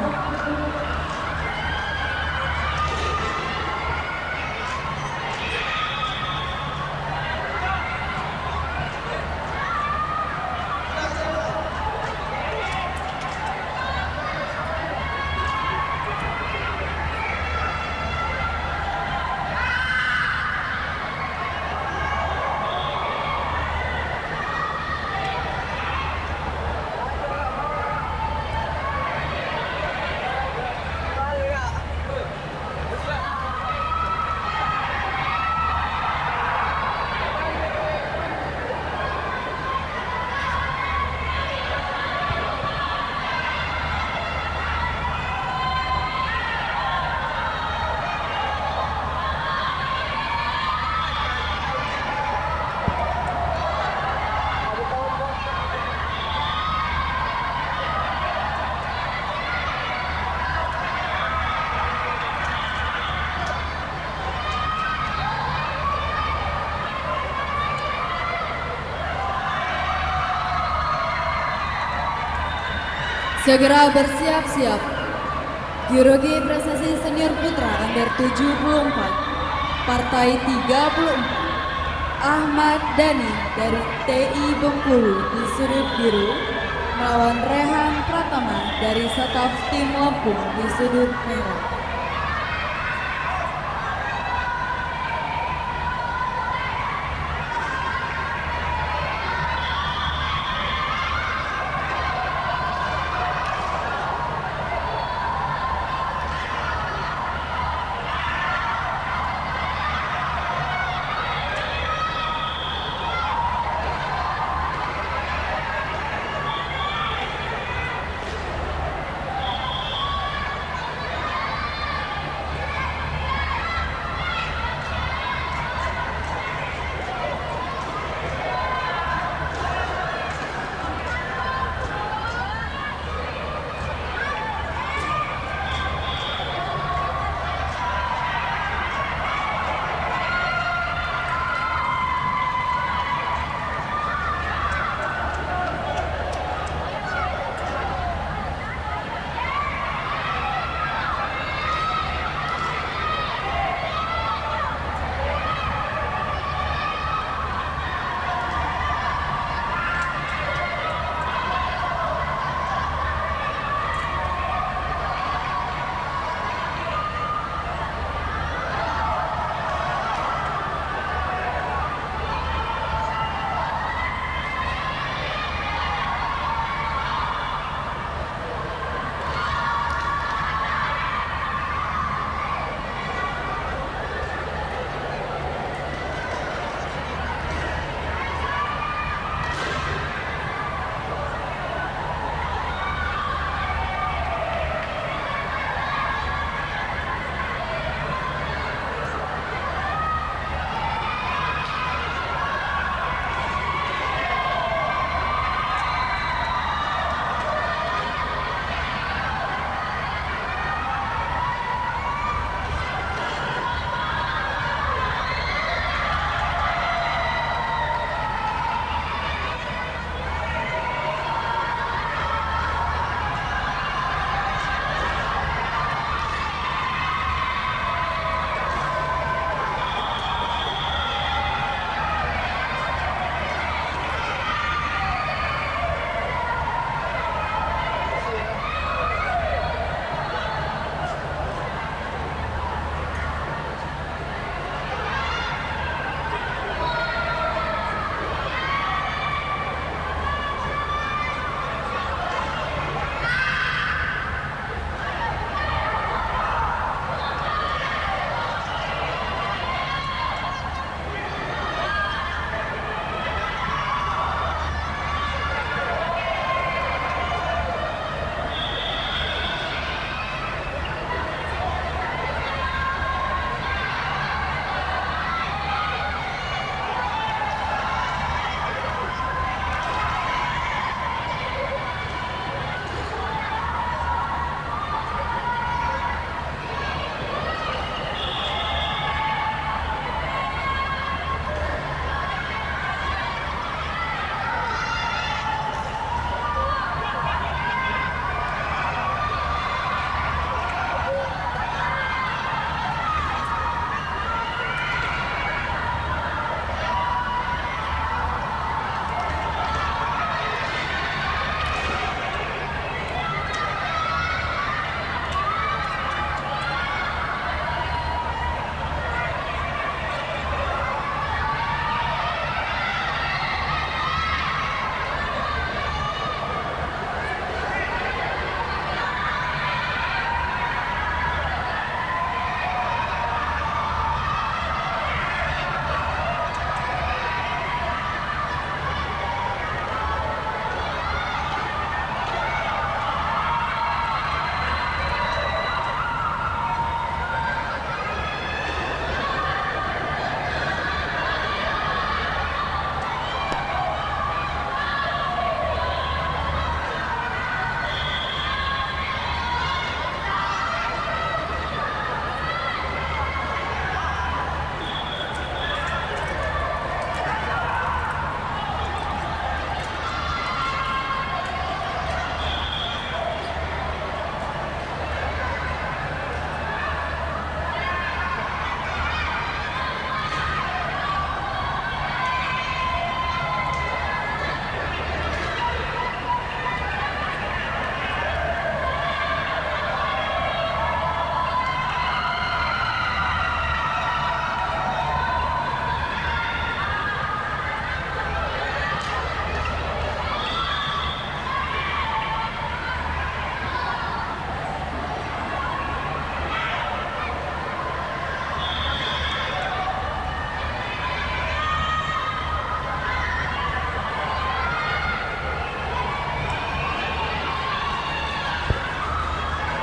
Segera bersiap-siap. Geologi Prestasi Senior Putra Under 74, Partai 34. Ahmad Dhani dari TI Bengkulu di sudut biru melawan Rehan Pratama dari Staf Tim Lampung di sudut merah.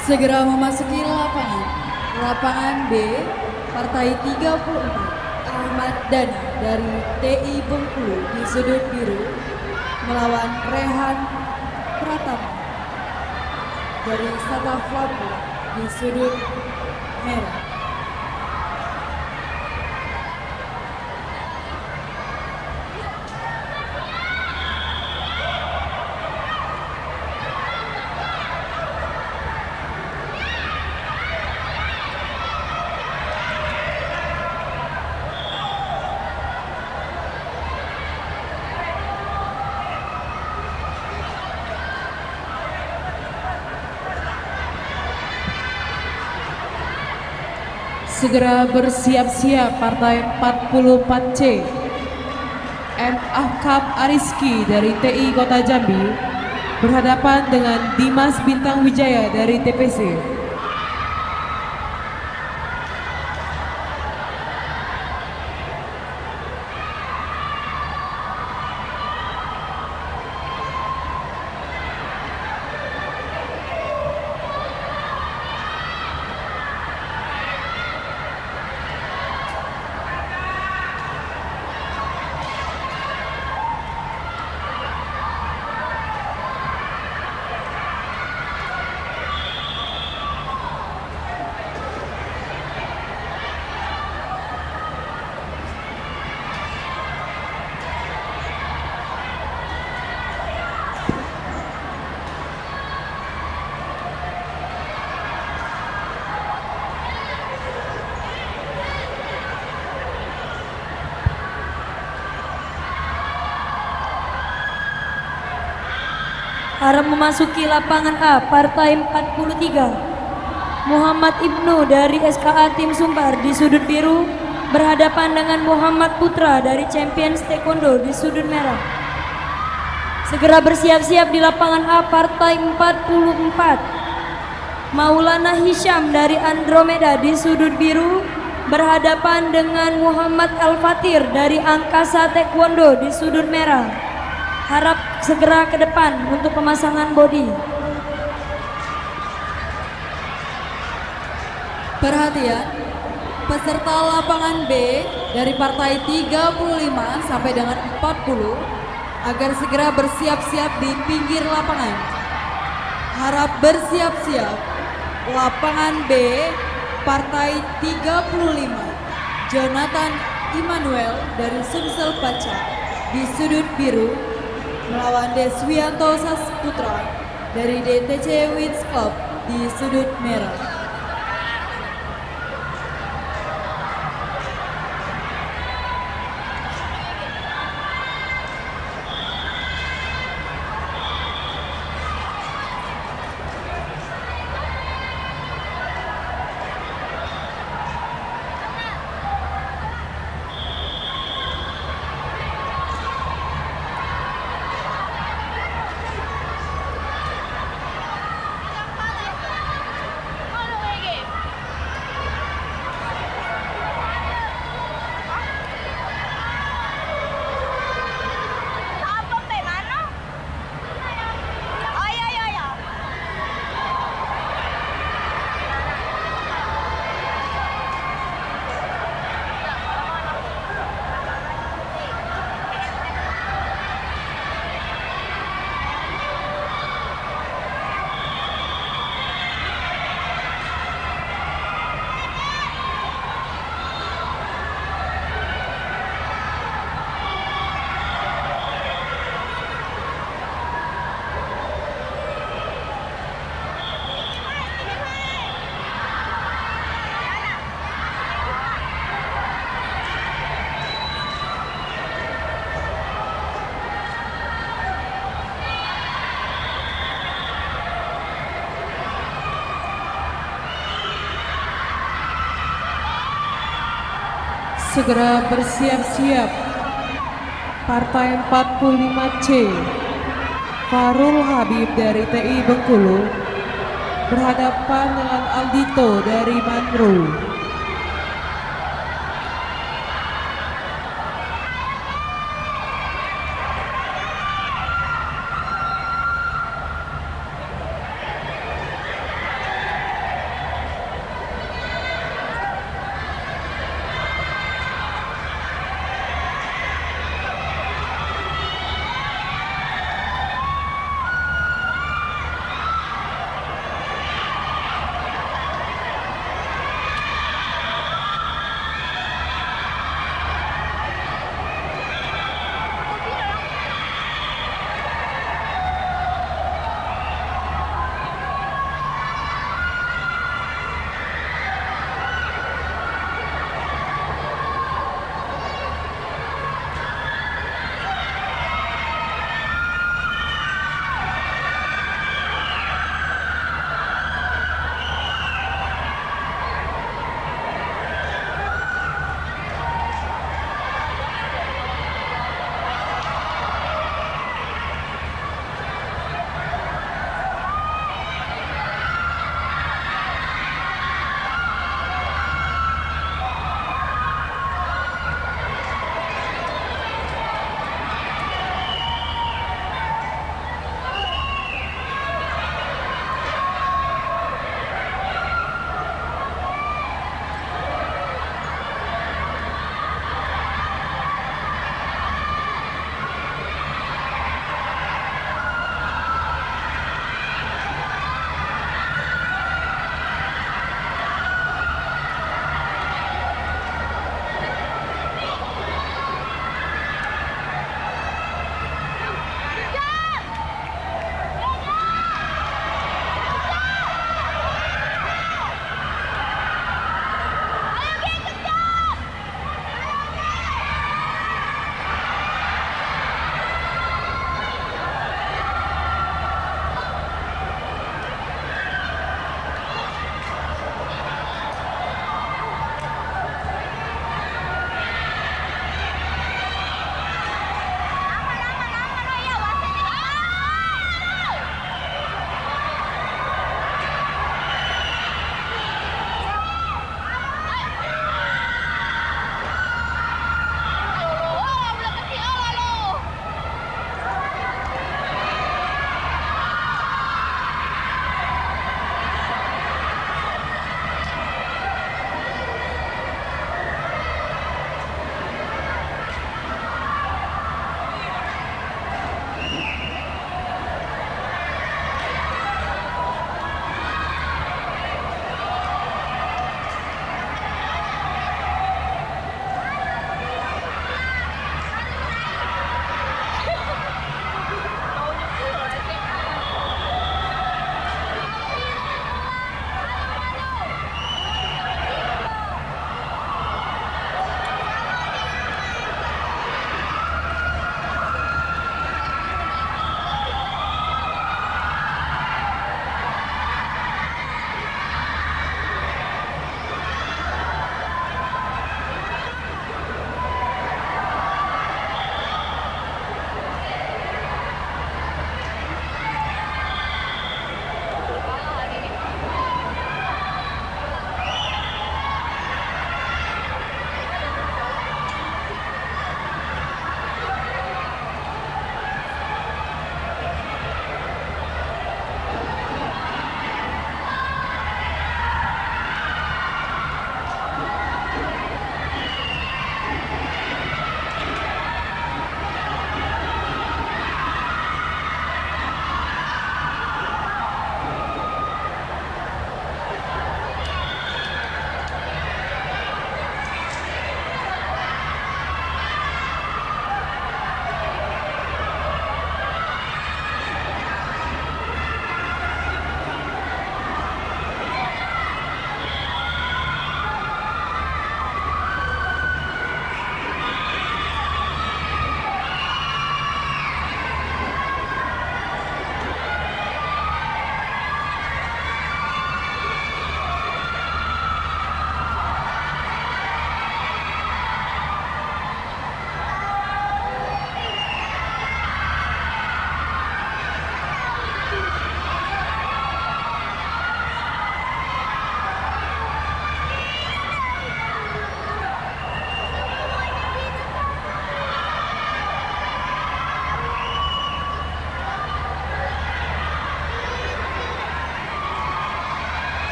Segera memasuki lapangan B, partai 34, Ahmad Dhani dari TI Bengkulu di sudut biru melawan Rehan Pratama dari Sataf Lampung di sudut merah. Segera bersiap-siap partai 44C M. Ahkam Ariski dari TI Kota Jambi berhadapan dengan Dimas Bintang Wijaya dari TPC. Harap memasuki lapangan A, partai 43. Muhammad Ibnu dari SKA Tim Sumbar di sudut biru berhadapan dengan Muhammad Putra dari Champions Taekwondo di sudut merah. Segera bersiap-siap di lapangan A, partai 44. Maulana Hisham dari Andromeda di sudut biru berhadapan dengan Muhammad Al-Fatir dari Angkasa Taekwondo di sudut merah. Harap segera ke depan untuk pemasangan bodi. Perhatian, peserta lapangan B dari partai 35 sampai dengan 40 agar segera bersiap-siap di pinggir lapangan. Harap bersiap-siap. Lapangan B, partai 35, Jonathan Immanuel dari Sumsel Paca di sudut biru melawan Deswianto Sasputra dari DTC Wins Club di sudut merah. Segera bersiap-siap partai 45C Farul Habib dari TI Bengkulu berhadapan dengan Aldito dari Manru.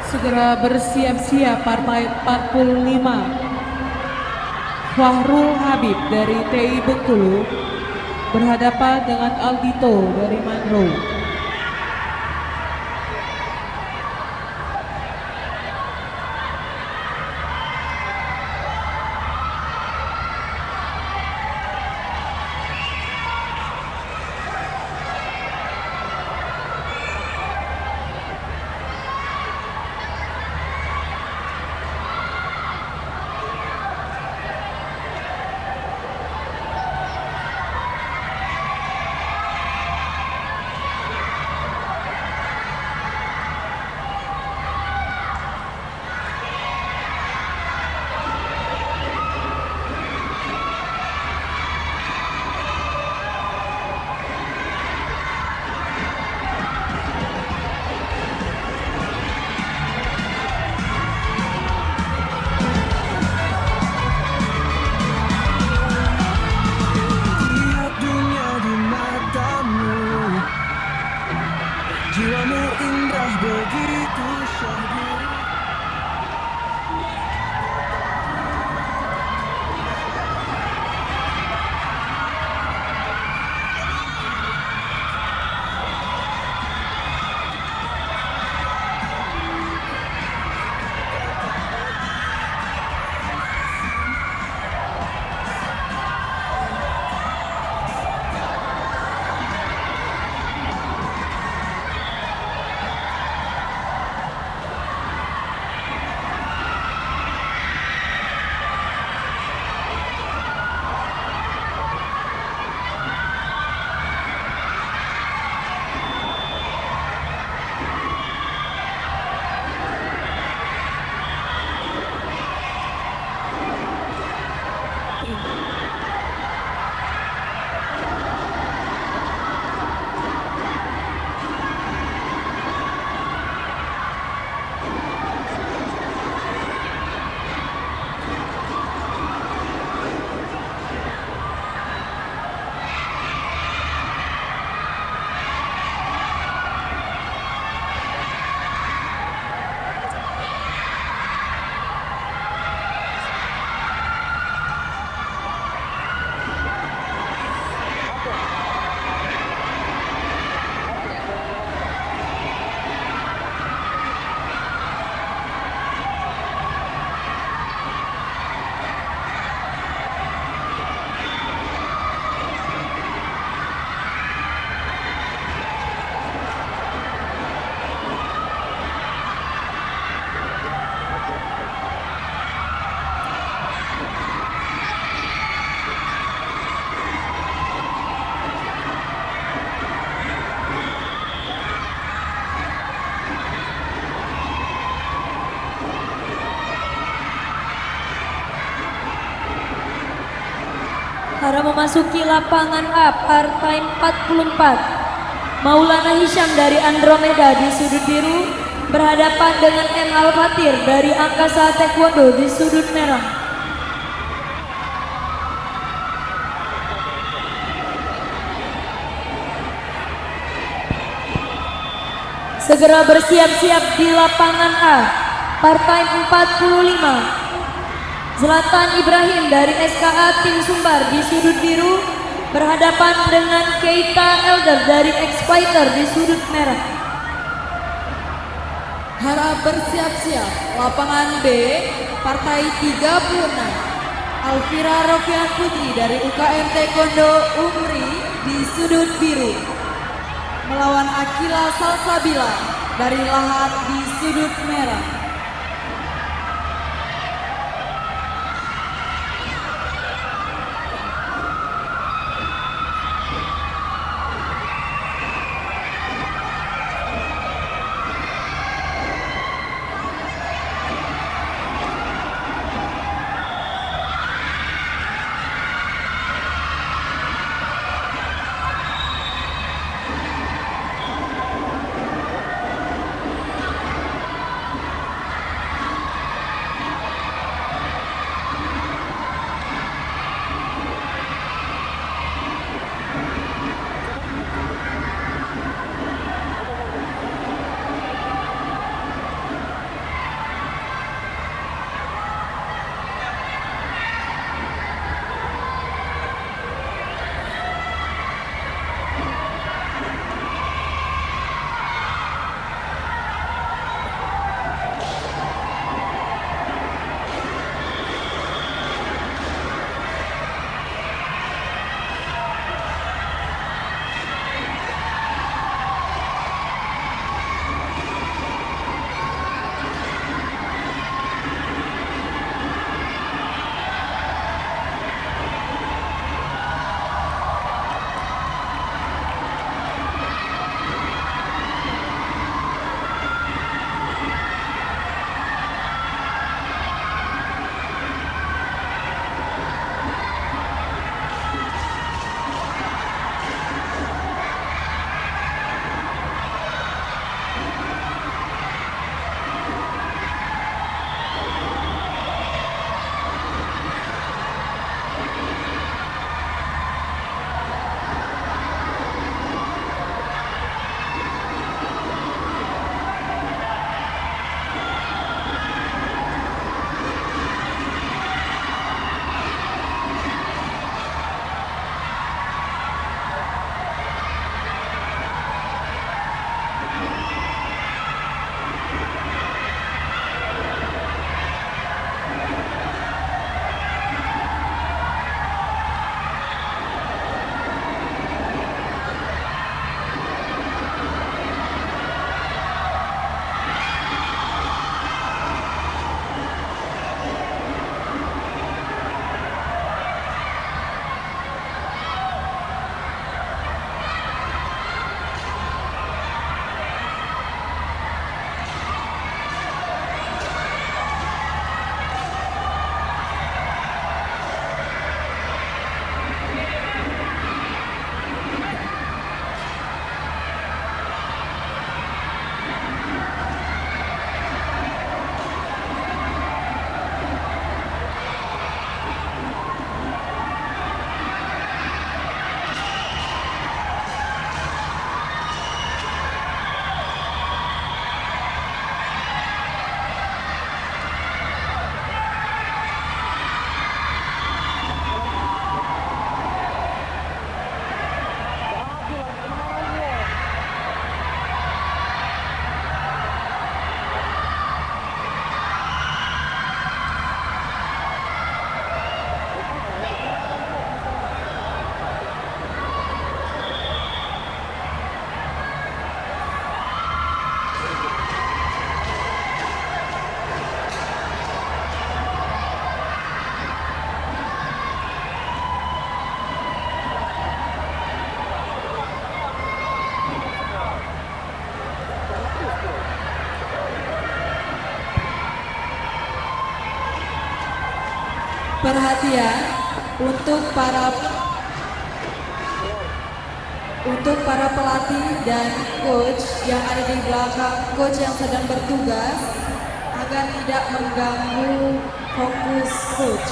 Segera bersiap-siap partai 45. Fahrul Habib dari TI Bengkulu berhadapan dengan Aldito dari Manro. Para memasuki lapangan A, partai 44. Maulana Hisham dari Andromeda di sudut biru berhadapan dengan M. Al-Fatir dari Angkasa Taekwondo di sudut merah. Segera bersiap-siap di lapangan A, partai 45. Zlatan Ibrahim dari SKA Tim Sumbar di sudut biru berhadapan dengan Keita Elder dari X-Fighter di sudut merah. Harap bersiap-siap lapangan B, partai 36. Alvira Rofian Putri dari UKM Taekwondo Umri di sudut biru melawan Akila Salsabila dari Lahat di sudut merah. Perhatian untuk para pelatih dan coach yang ada di belakang coach yang sedang bertugas agar tidak mengganggu fokus coach.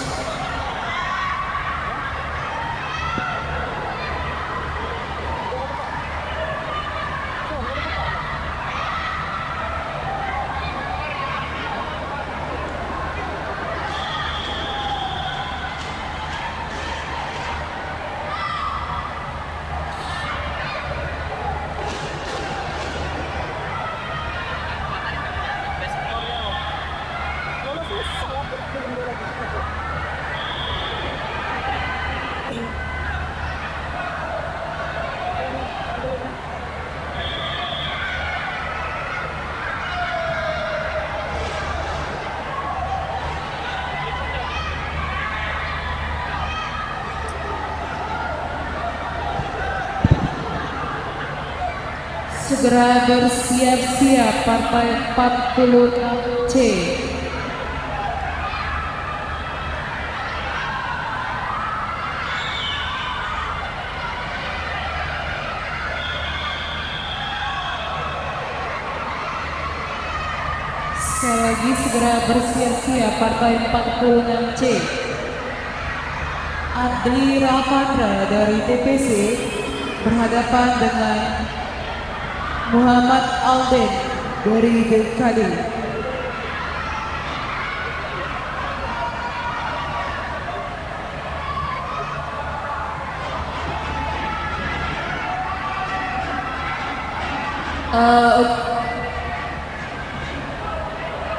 Segera bersiap-siap partai 46C. Sekali lagi segera bersiap-siap partai 46C. Adli Rafandra dari TPC berhadapan dengan Muhammad Alden dari BKD.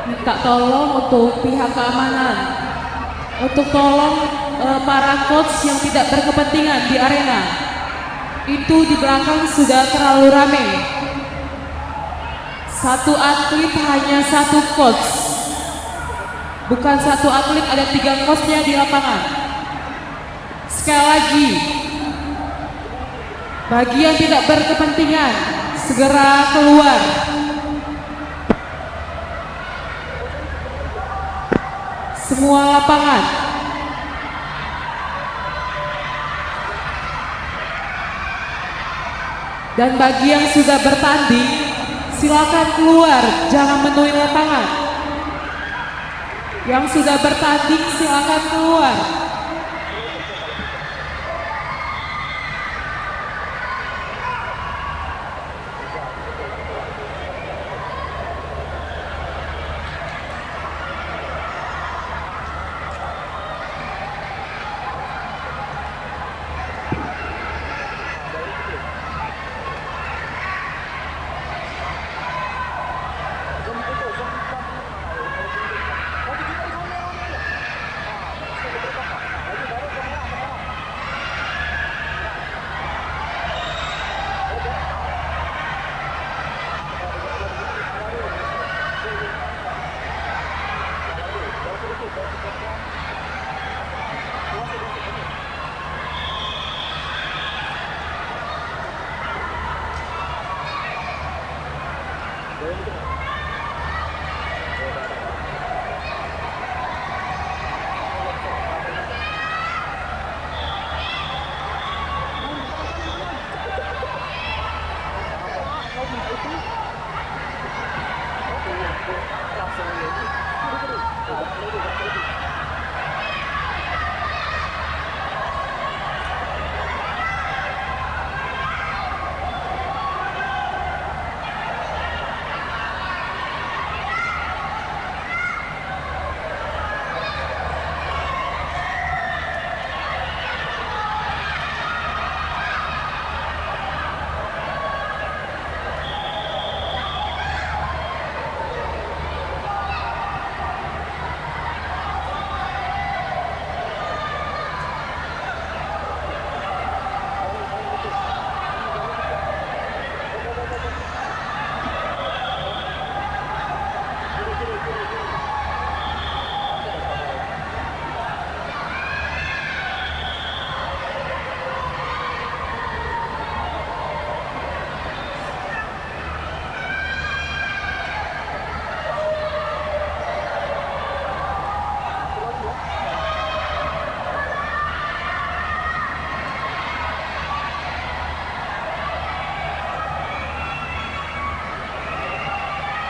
Minta tolong untuk pihak keamanan untuk tolong para coach yang tidak berkepentingan di arena. Itu di belakang sudah terlalu ramai. Satu atlet hanya satu coach. Bukan satu atlet ada 3 coachnya di lapangan. Sekali lagi, bagi yang tidak berkepentingan segera keluar. Semua lapangan. Dan bagi yang sudah bertanding, silakan keluar, jangan menemui lapangan. Yang sudah bertanding silakan keluar.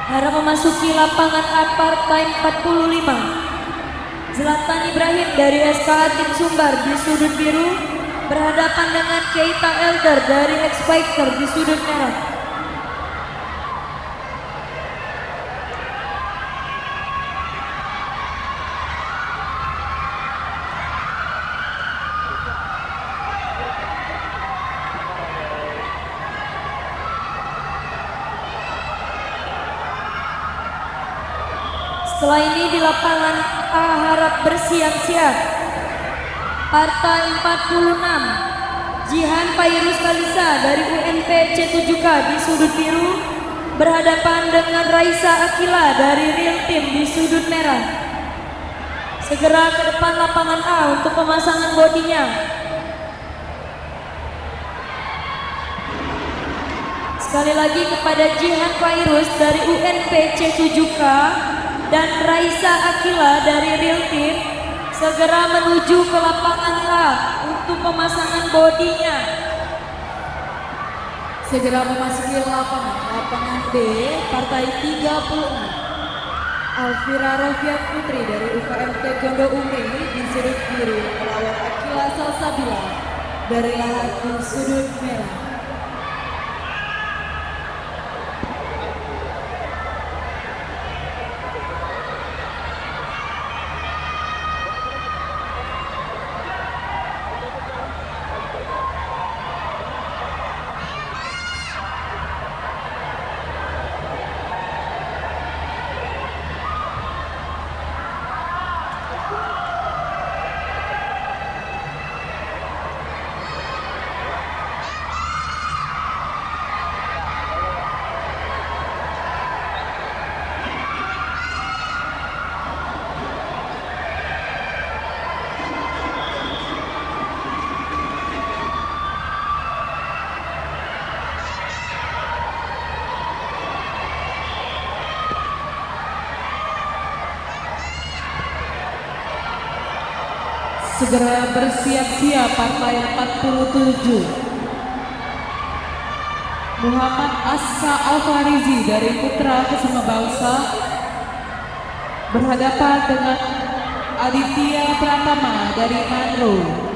Harap memasuki lapangan A partai 45. Zlatan Ibrahim dari SKA Tim Sumbar di sudut biru berhadapan dengan Keita Elder dari X Fighter di sudut merah. Setelah ini di lapangan A harap bersiap-siap. Partai 46, Jihan Pairus Kalisa dari UNP C7K di sudut biru berhadapan dengan Raisa Akila dari Real Team di sudut merah. Segera ke depan lapangan A untuk pemasangan bodinya. Sekali lagi kepada Jihan Pairus dari UNP C7K dan Raisa Akila dari Real Team segera menuju ke lapangan A untuk pemasangan bodinya. Segera memasuki lapangan B, partai 36. Alvira Rofiat Putri dari UKM Taekwondo Umri di sudut biru melawan Akila Salsabila dari Lahat di sudut merah. Segera bersiap-siap partai 47. Muhammad Assa Alfarizi dari Putra Kesema Bangsa berhadapan dengan Aditya Pratama dari Manro.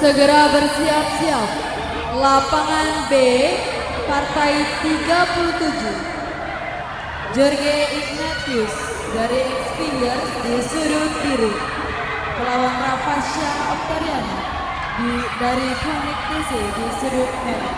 Segera bersiap-siap. Lapangan B, partai 37. Jorge Ignatius dari X-Fingers di sudut biru melawan Rafasya Oktariana dari Phoenix TC di sudut merah.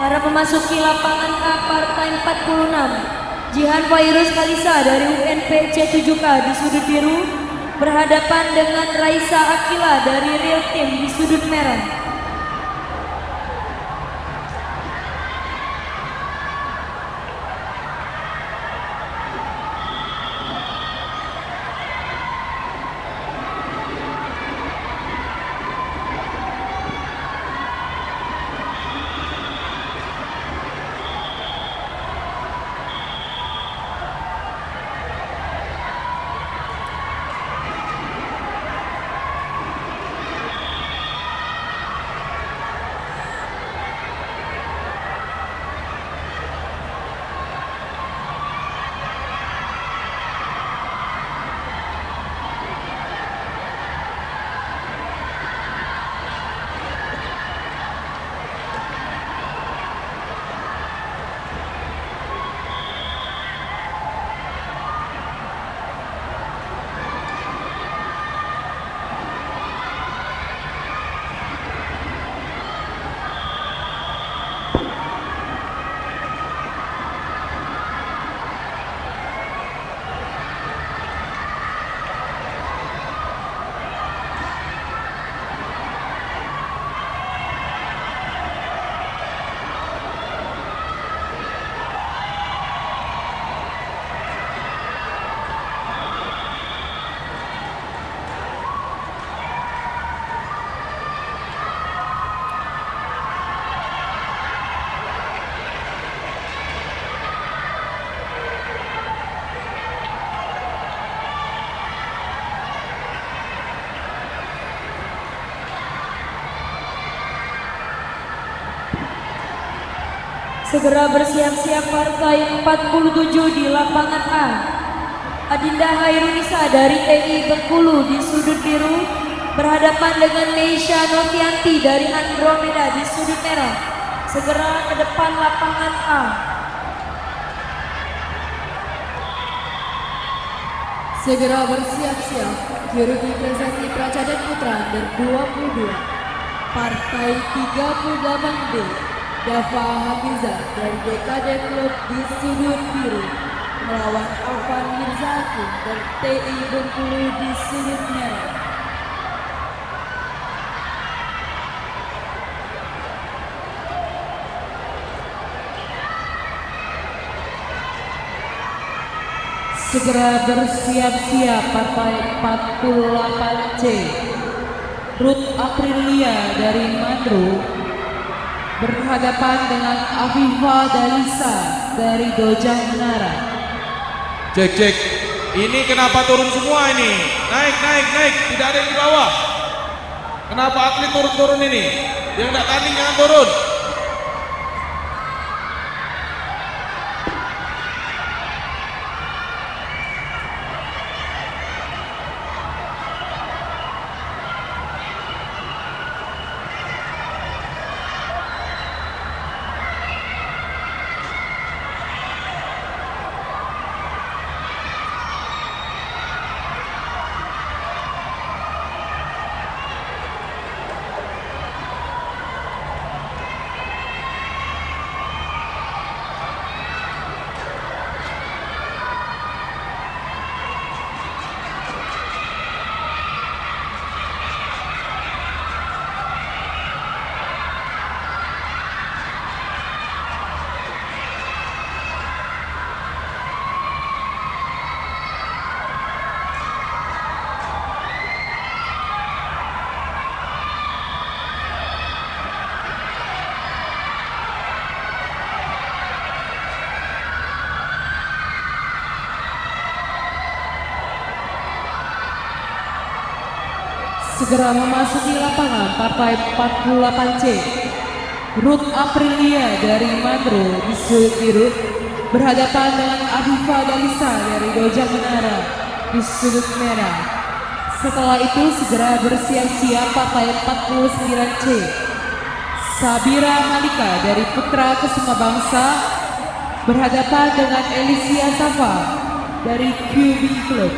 Harap memasuki lapangan A partai 46. Jihan Fairuz Kalisa dari UNPC 7K di sudut biru berhadapan dengan Raisa Akila dari Real Team di sudut merah. Segera bersiap-siap partai 47 di lapangan A. Adinda Hairunisa dari TI Bengkulu di sudut biru berhadapan dengan Meisha Novianti dari Andromeda di sudut merah. Segera ke depan lapangan A. Segera bersiap-siap, Juru Prestasi Pracadan Putra dan 22. Partai 38B, Dava Hafizah dari DKD Klub di sudut biru melawan Afan Mirzakin dari TI Bengkulu di sudut merah. Segera bersiap-siap partai 48C. Ruth Aprilia dari Mandro berhadapan dengan Afifa Dalisa dari Dojang Menara. Cek. Ini kenapa turun semua ini? Naik. Tidak ada yang di bawah. Kenapa atlet turun-turun ini? Yang tidak tanding jangan turun. Segera memasuki lapangan partai 48C. Ruth Aprilia dari Mandro di sudut biru berhadapan dengan Afifa Dalisa dari Dojang Menara di sudut merah. Setelah itu segera bersiap-siap partai 49C. Sabira Malika dari Putra Kesuma Bangsa berhadapan dengan Elisia Safa dari QB Club.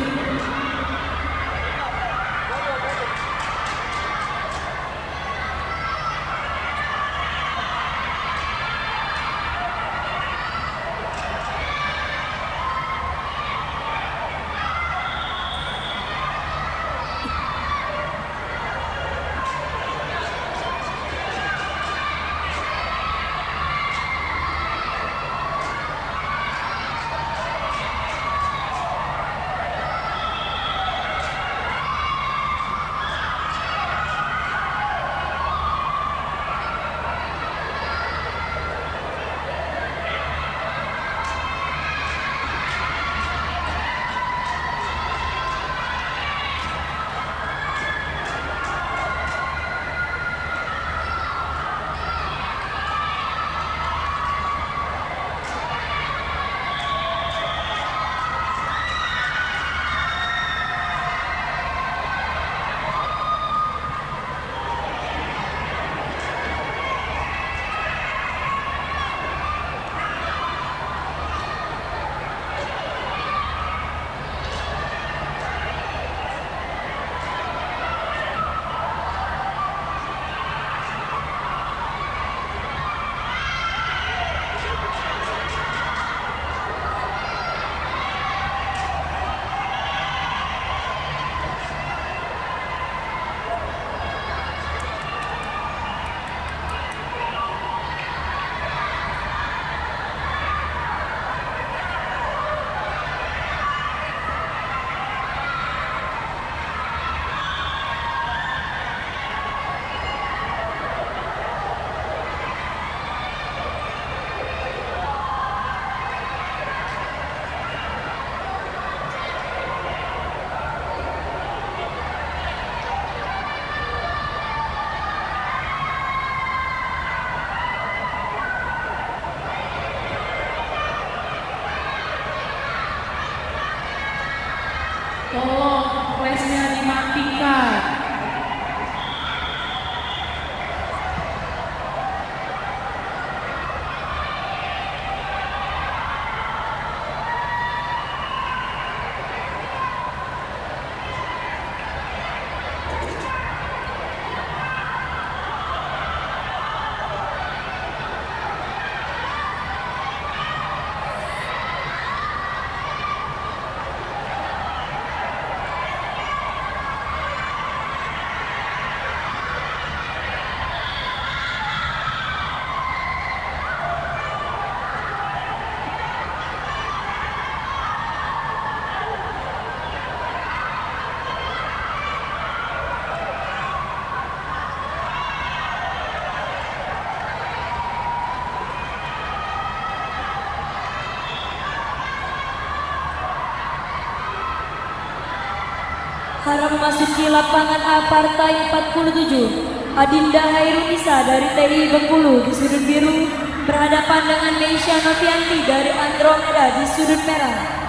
tingkat. Harap memasuki lapangan A partai 47. Adinda Hairunisa dari TI Bengkulu di sudut biru berhadapan dengan Meisha Novianti dari Andromeda di sudut merah.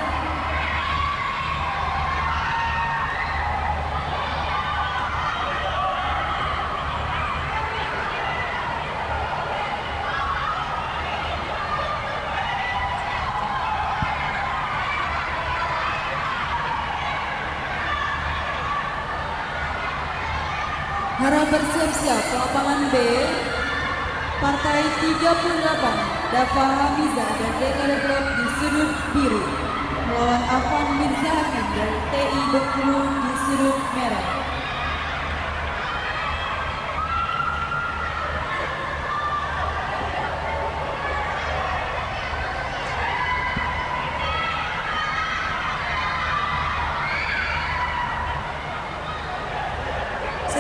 Harap bersiap-siap ke lapangan B, partai 38, Dafa Hamiza dan Dekade Club di sudut biru, melawan Afan Mirza Hakim dari TI Bengkulu di sudut merah.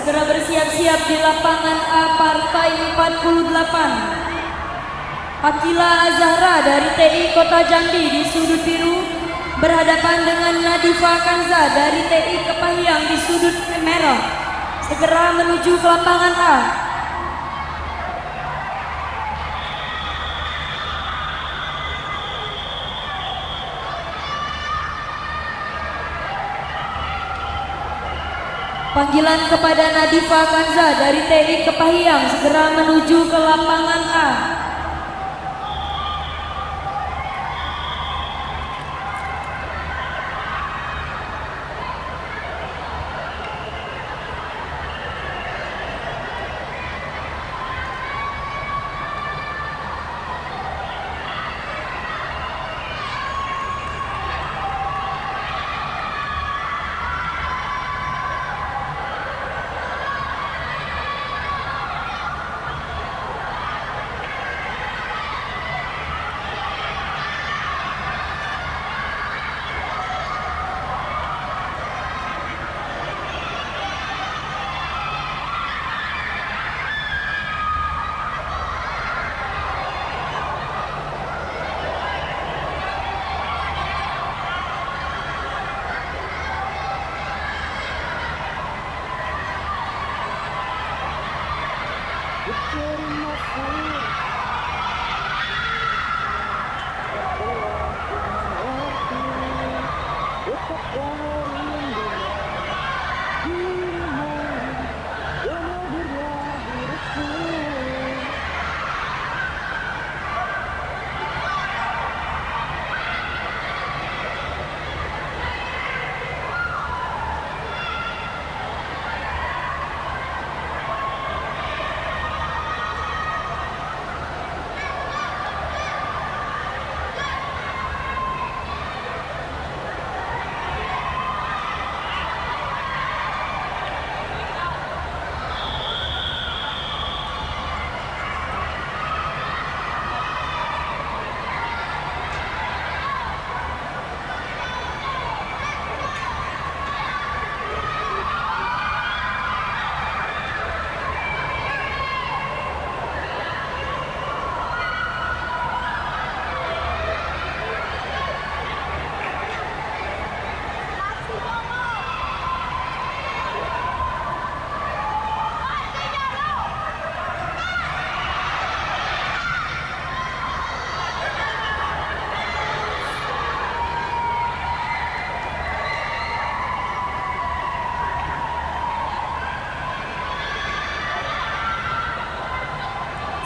Segera bersiap-siap di lapangan A partai 48. Akila Azahra dari TI Kota Jambi di sudut biru berhadapan dengan Nadifa Kanza dari TI Kepahyang di sudut merah. Segera menuju ke lapangan A. Panggilan kepada Nadifa Kanza dari TI Kepahyang segera menuju ke lapangan A.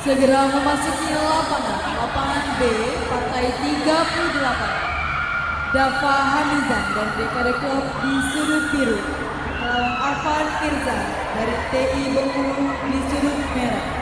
Segera memasuki lapangan B, partai 38. Dafa Hamizan dari DKD Klub di sudut biru melawan Afan Mirza dari TI Bengkulu di sudut merah.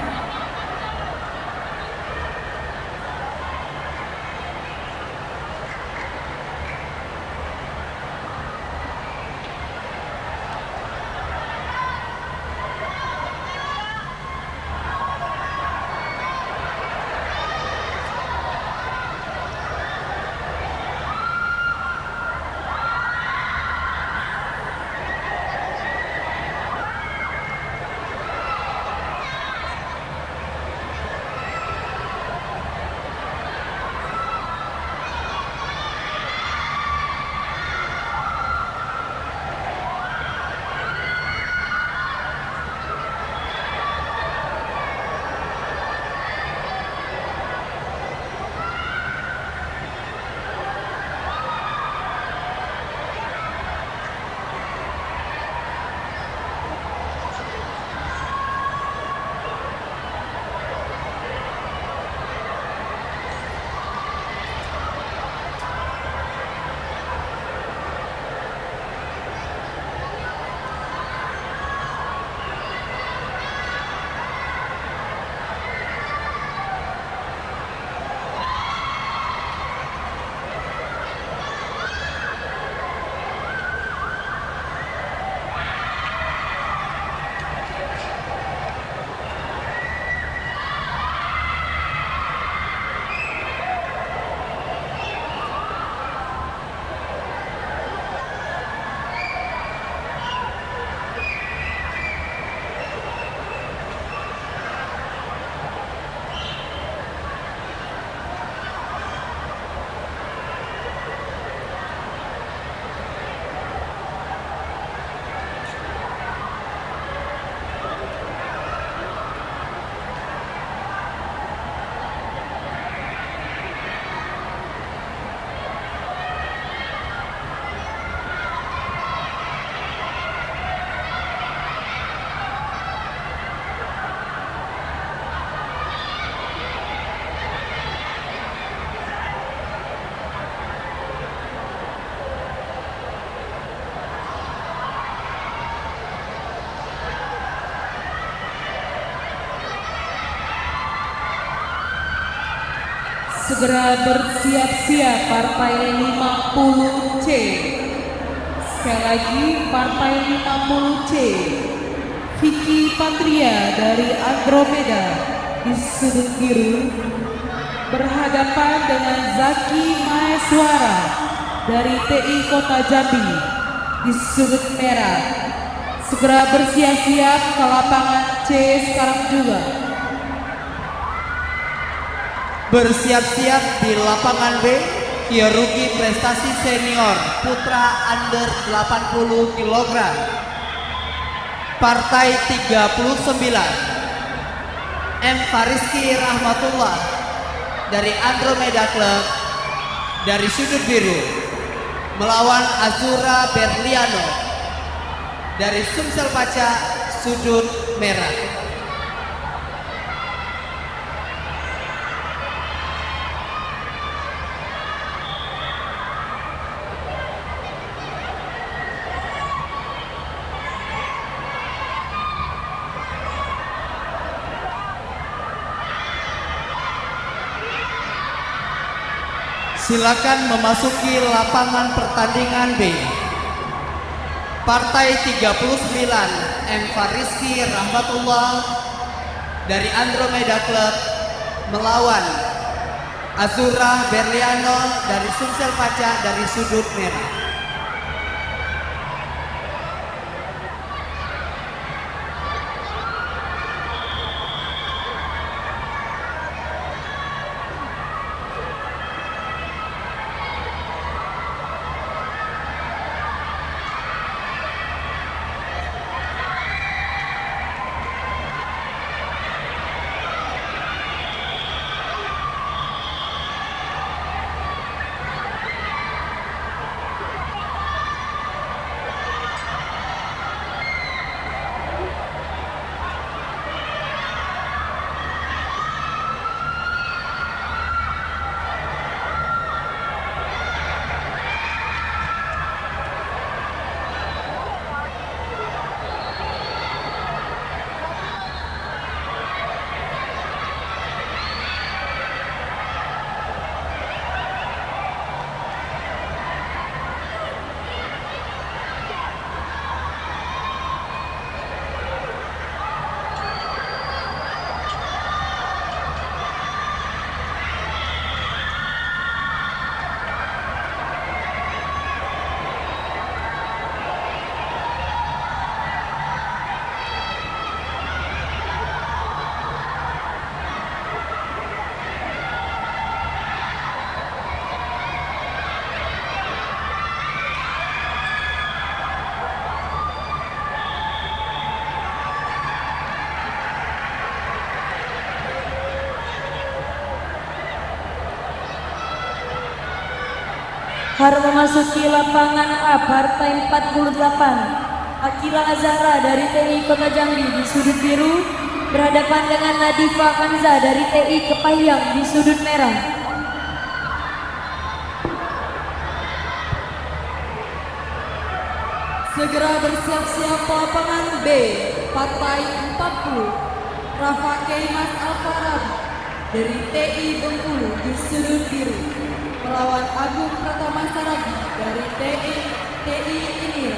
Segera bersiap-siap partai 50C. Sekali lagi partai 50C. Vicky Patria dari Andromeda di sudut biru berhadapan dengan Zaki Maheswara dari TI Kota Jambi di sudut merah. Segera bersiap-siap ke lapangan C sekarang juga. Bersiap-siap di lapangan B, Kyorugi Prestasi Senior Putra Under 80 kg. Partai 39, M. Fariski Rahmatullah dari Andromeda Club dari sudut biru melawan Azura Berliano dari Sumsel Paca sudut merah. Silakan memasuki lapangan pertandingan B. Partai 39 M. Fariski Rahmatullah dari Andromeda Club melawan Azura Berliano dari Sumsel Paca dari sudut merah. Har memasuki lapangan A partai 48. Akila Azhara dari TI Kota Jambi di sudut biru berhadapan dengan Nadifa Kanza dari TI Kepahyang di sudut merah. Segera bersiap-siap lapangan B, partai 40. Rafa Keimas Alfarabi dari TI Bengkulu di sudut biru melawan Agung Pratama Saragi dari TI Inir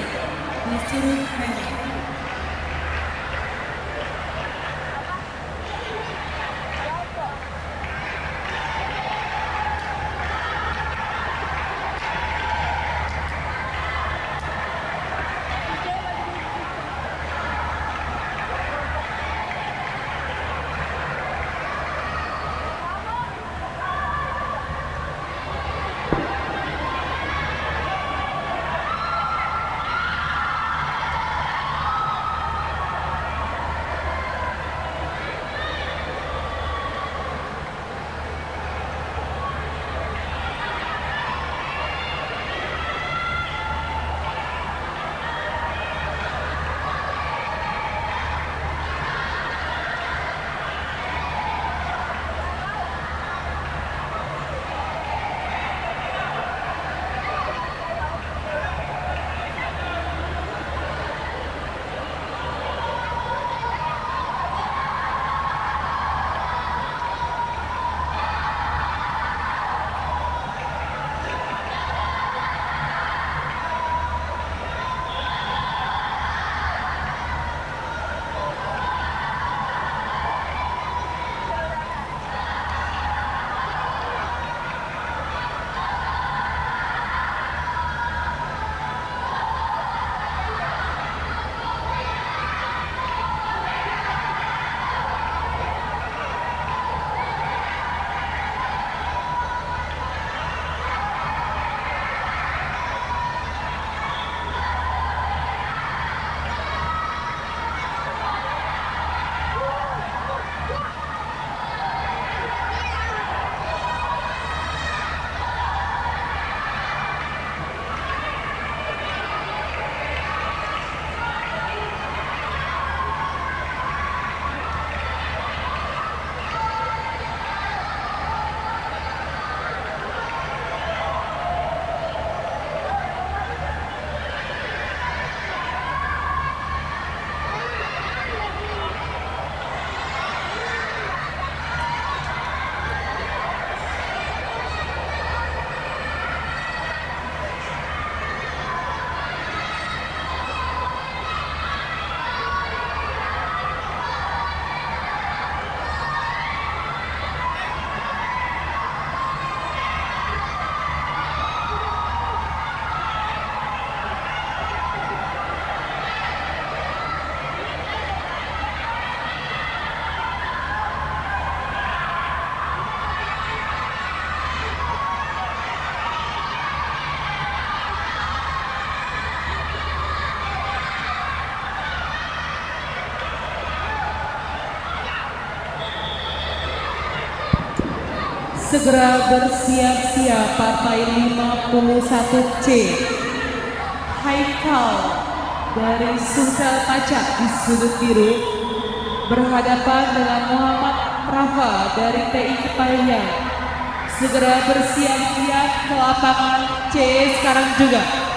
di sudut merah. Segera bersiap-siap partai 51C. Haikal dari Sumsel Pacak di sudut biru berhadapan dengan Muhammad Rafa dari TI Kepahyang. Segera bersiap-siap ke lapangan C sekarang juga.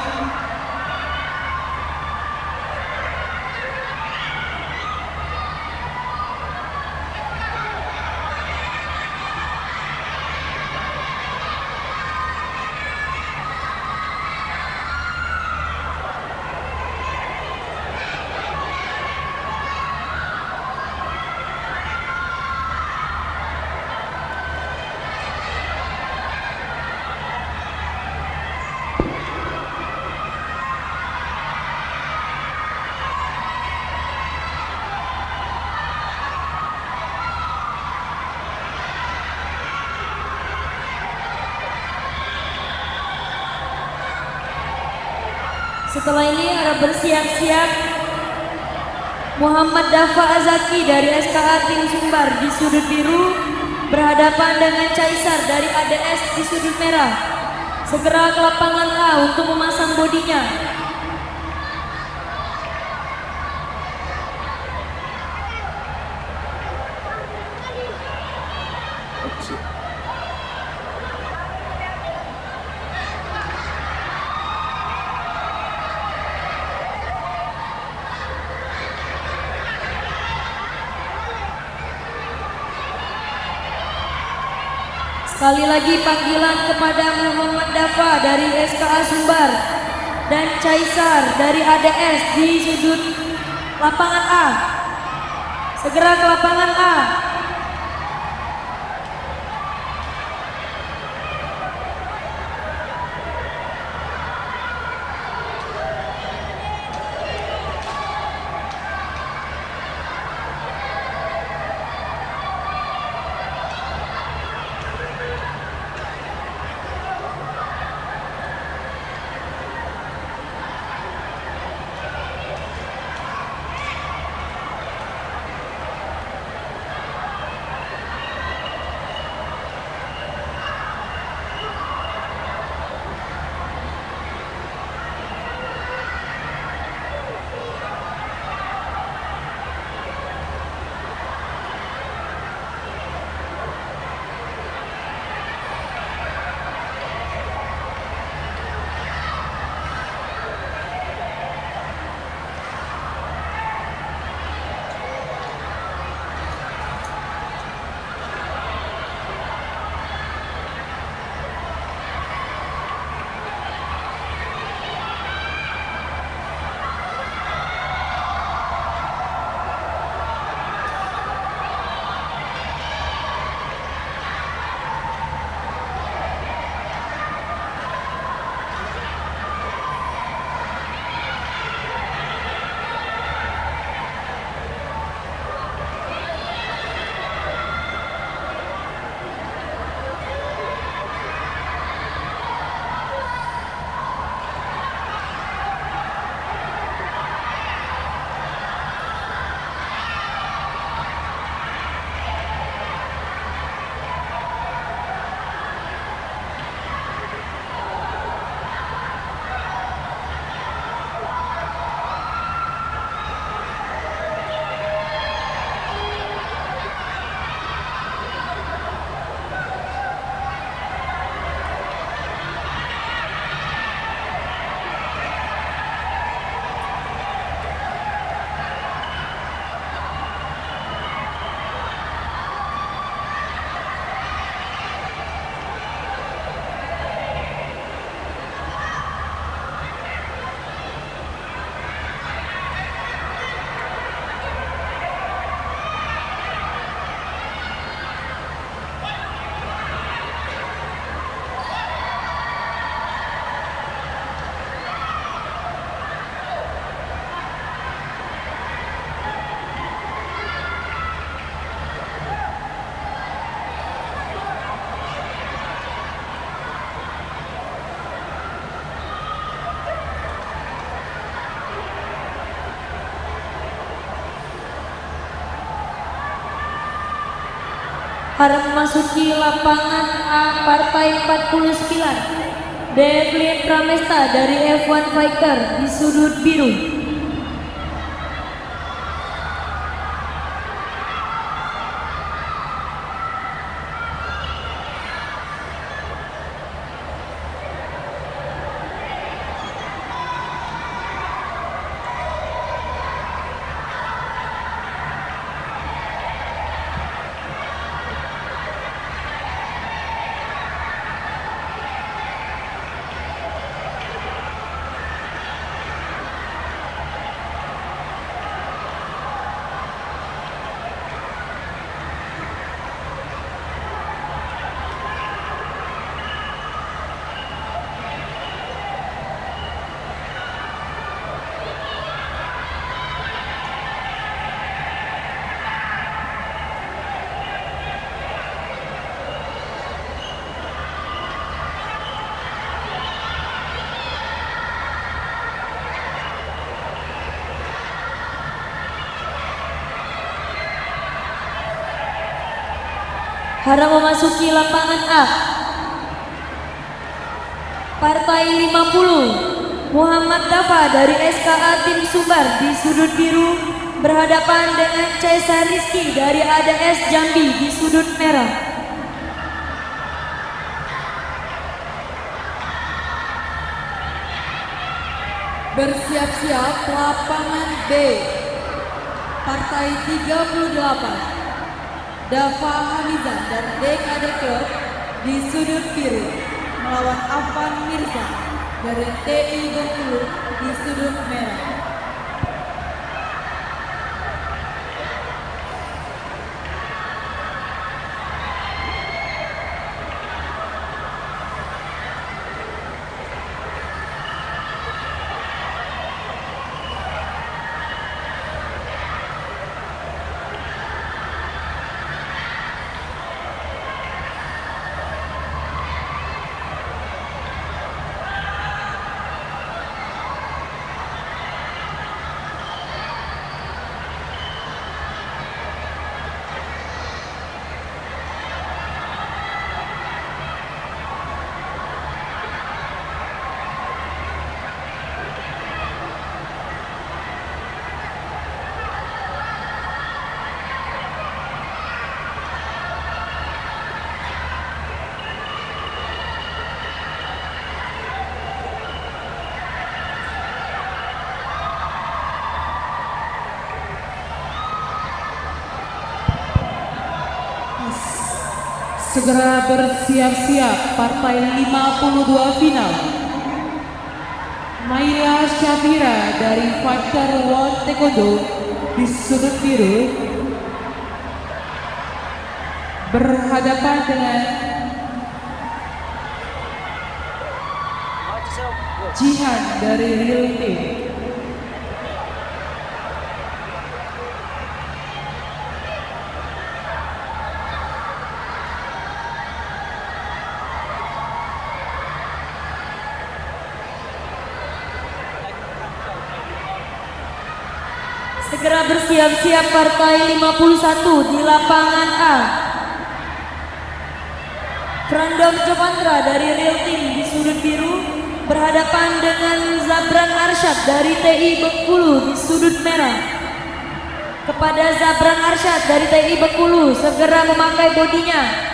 Setelah ini harap bersiap-siap Muhammad Dafa Azaki dari SKA Tim Sumbar di sudut biru berhadapan dengan Caisar dari ADS di sudut merah. segera ke lapangan A untuk memasang bodinya. Sekali lagi panggilan kepada Muhammad Dafa dari SKA Sumbar dan Caisar dari ADS di sudut lapangan A. Segera ke lapangan A. Harap memasuki lapangan A partai 49. Devlin Pramesta dari F1 Fighter di sudut biru. Harap memasuki lapangan A. Partai 50, Muhammad Dafa dari SKA Tim Sumbar di sudut biru berhadapan dengan Caesar Rizky dari ADS Jambi di sudut merah. Bersiap-siap lapangan B, Partai 38, Dafa Hamizan dan DKD Club di sudut biru melawan Afan Mirza dari TI Bengkulu di sudut merah. Segera bersiap-siap partai 52 final. Maila Syafira dari Fighter One Taekwondo di sudut biru berhadapan dengan Jihan dari Real Team. Segera bersiap-siap partai 51 di lapangan A. Frandom Jovandra dari Real Team di sudut biru berhadapan dengan Zabran Arsyad dari TI Bengkulu di sudut merah. Kepada Zabran Arsyad dari TI Bengkulu, segera memakai bodinya.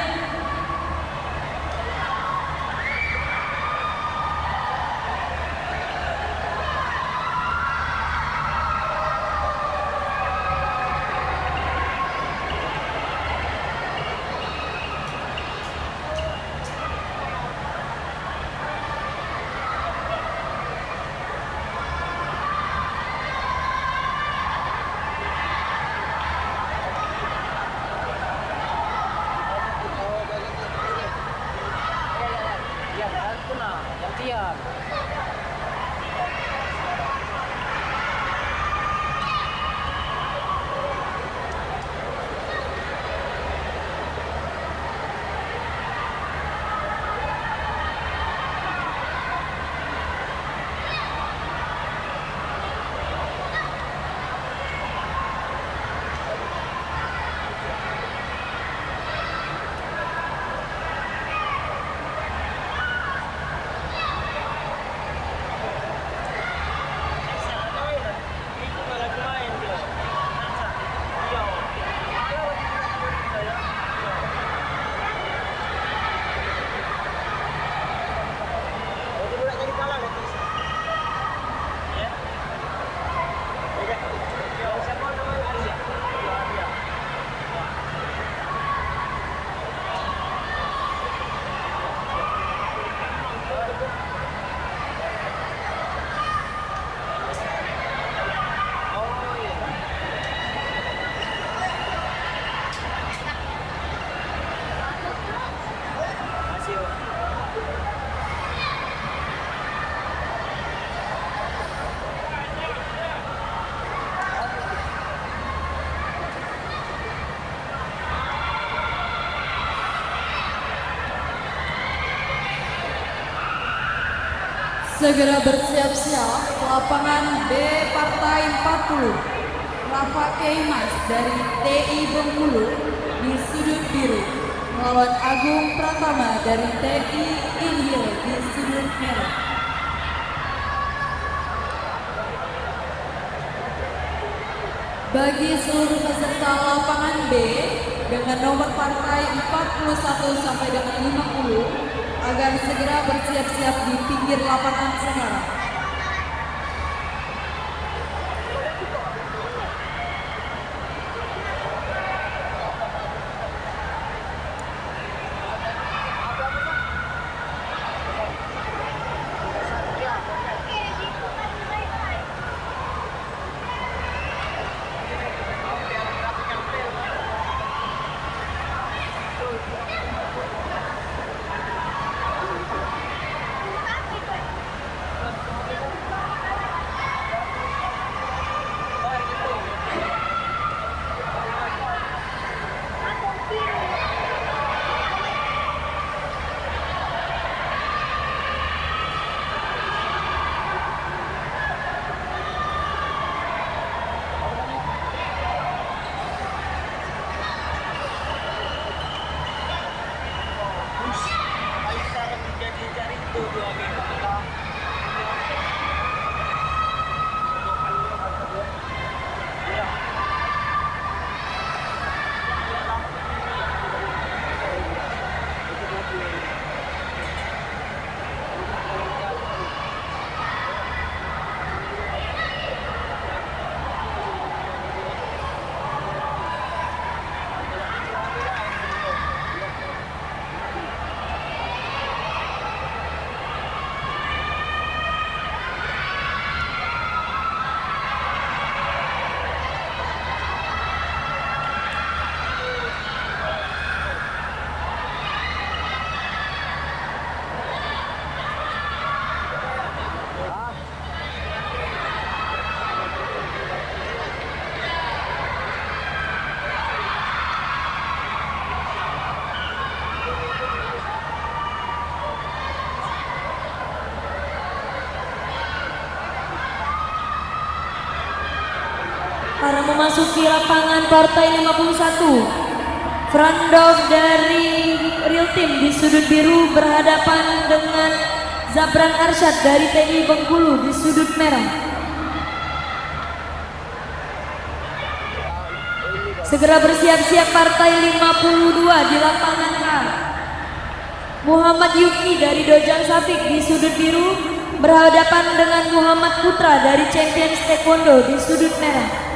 Segera bersiap-siap lapangan B Partai 40, Rafa Keimas dari TI Bengkulu di sudut biru melawan Agung Pratama dari TNI Inhil di sudut merah. Bagi seluruh peserta lapangan B dengan nomor partai 41 sampai dengan 50 agar segera bersiap-siap di pinggir lapangan sekarang. Para memasuki lapangan partai 51, Frandov dari Real Team di sudut biru berhadapan dengan Zabran Arsyad dari TNI Bengkulu di sudut merah. Segera bersiap-siap partai 52 di lapangan A. Muhammad Yuki dari Dojang Safik di sudut biru berhadapan dengan Muhammad Putra dari Champions Taekwondo di sudut merah.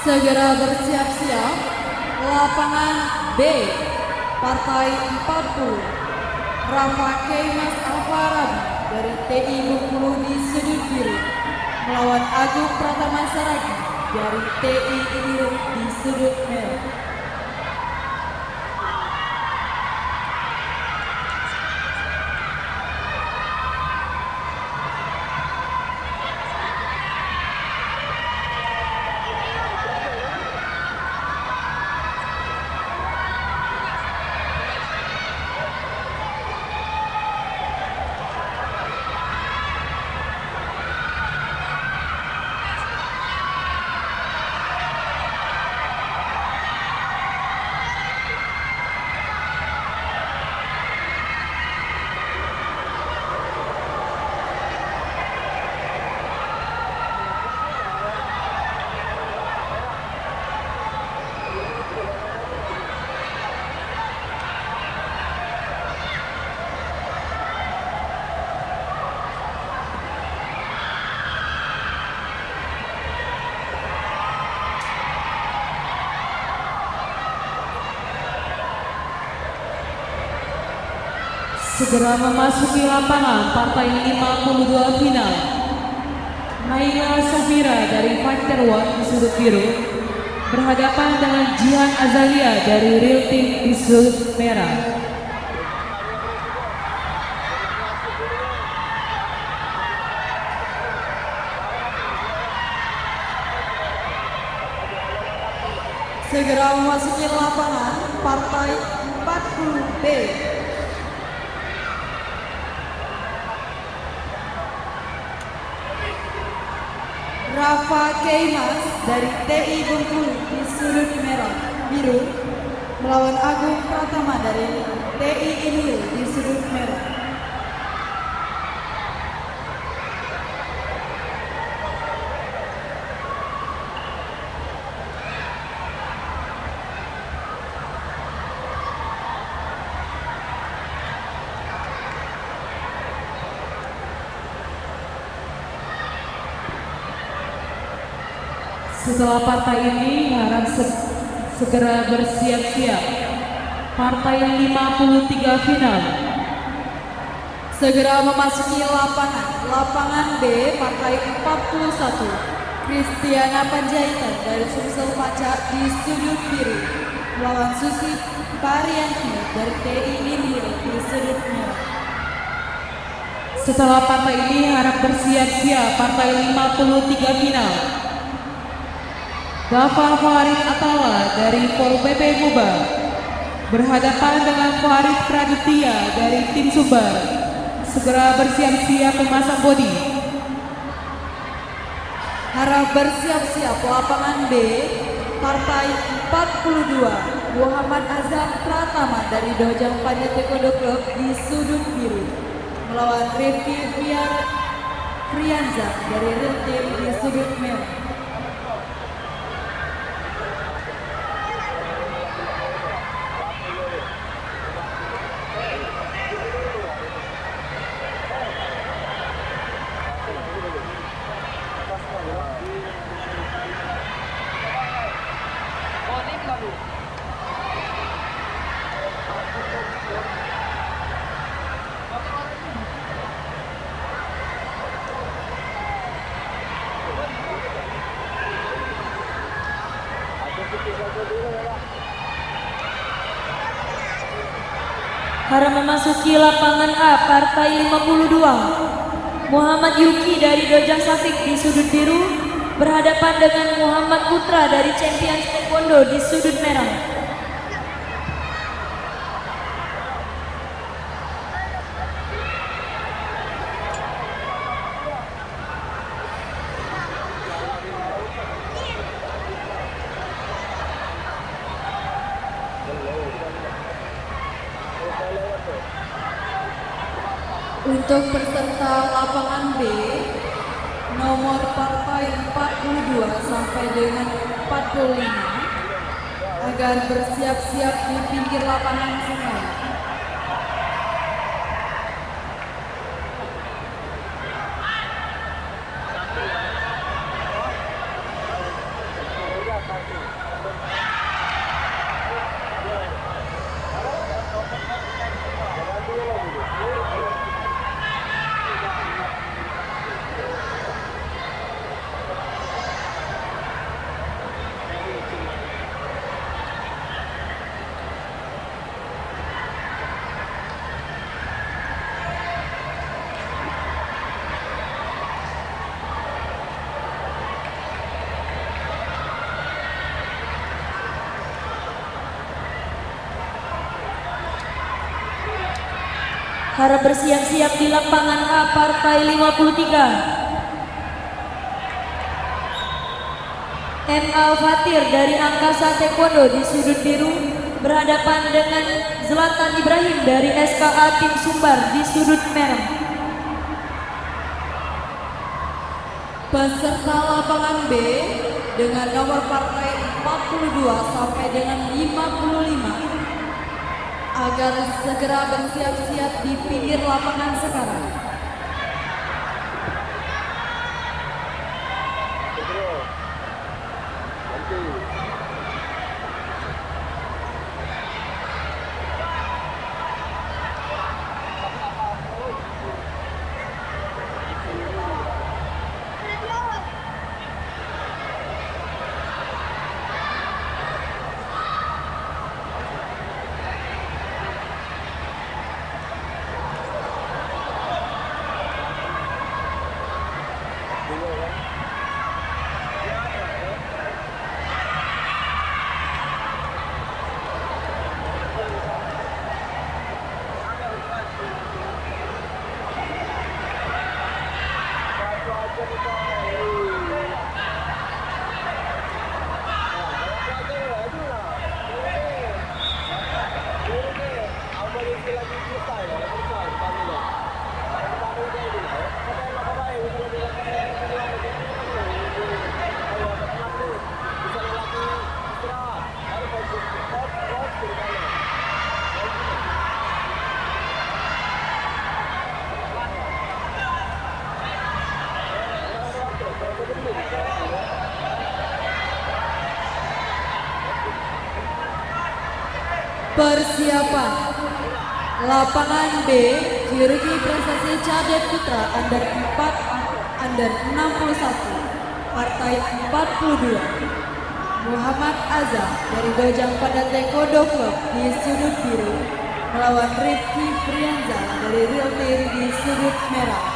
Segera bersiap-siap. Lapangan B, Partai 40. Rafa Keimas Alfarabi dari TI Bengkulu di sudut biru melawan Agung Pratama Saragi dari TI Ilir di sudut merah. Segera memasuki lapangan partai 52 final. Naila Safira dari Fighter One di sudut biru berhadapan dengan Jihan Azalia dari Real Team di sudut merah. Segera memasuki lapangan partai 40B. Rafa Keimas dari TI Bengkulu di sudut merah biru melawan Agung Pratama dari TI Ilir di sudut merah. Setelah partai ini harap segera bersiap-siap. Partai 53 final. Segera memasuki lapangan B partai 41. Kristiana Panjaitan dari Sumsel Pacak di sudut biru melawan Susi Parianti dari TI Ilir di sudut merah. Setelah partai ini harap bersiap-siap. Partai 53 final. Dava Farid Atawa dari Pol PP Muba berhadapan dengan Farid Praditya dari tim Sumbar. Segera bersiap-siap memasang bodi. Harap bersiap-siap lapangan B partai 42. Muhammad Azam Pratama dari Dojang Panja Taekwondo Club di sudut biru melawan Rifki Frianza dari Real Team di sudut merah. Harap memasuki lapangan A partai 52. Muhammad Yuki dari Dojang Safik di sudut biru berhadapan dengan Muhammad Putra dari Champions Taekwondo di sudut merah. Untuk peserta lapangan B, nomor partai 42 sampai dengan 45 agar bersiap-siap di pinggir lapangan semua. Harap bersiap-siap di lapangan A partai 53. M. Al-Fatir dari Angkasa Taekwondo di sudut biru berhadapan dengan Zlatan Ibrahim dari SKA Tim Sumbar di sudut merah. Peserta lapangan B dengan nomor partai 42 sampai dengan 55 agar segera bersiap-siap di pinggir lapangan sekarang. Persiapan lapangan B, Kirgi Prestasi Cadet Putra Under 4 Under 61 Partai 42 Muhammad Azam dari Dojang Padat Taekwondo Club di sudut biru melawan Rifki Frianza dari Real Team di sudut merah.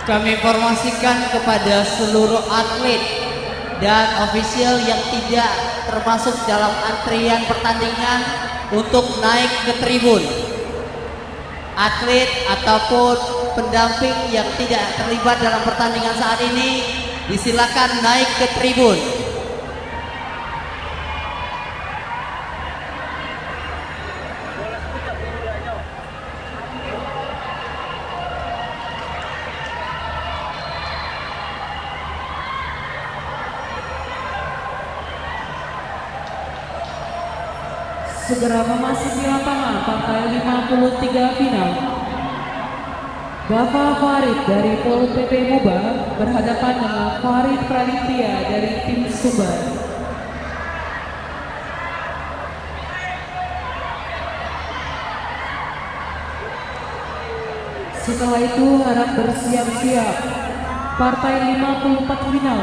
Kami informasikan kepada seluruh atlet dan ofisial yang tidak termasuk dalam antrian pertandingan untuk naik ke tribun. Atlet ataupun pendamping yang tidak terlibat dalam pertandingan saat ini disilakan naik ke tribun. Segera memasuki lapangan partai 53 final. Bapak Farid dari Pol PP Muba berhadapan dengan Farid Praditya dari Tim Sumbar. Setelah itu harap bersiap-siap. Partai 54 final.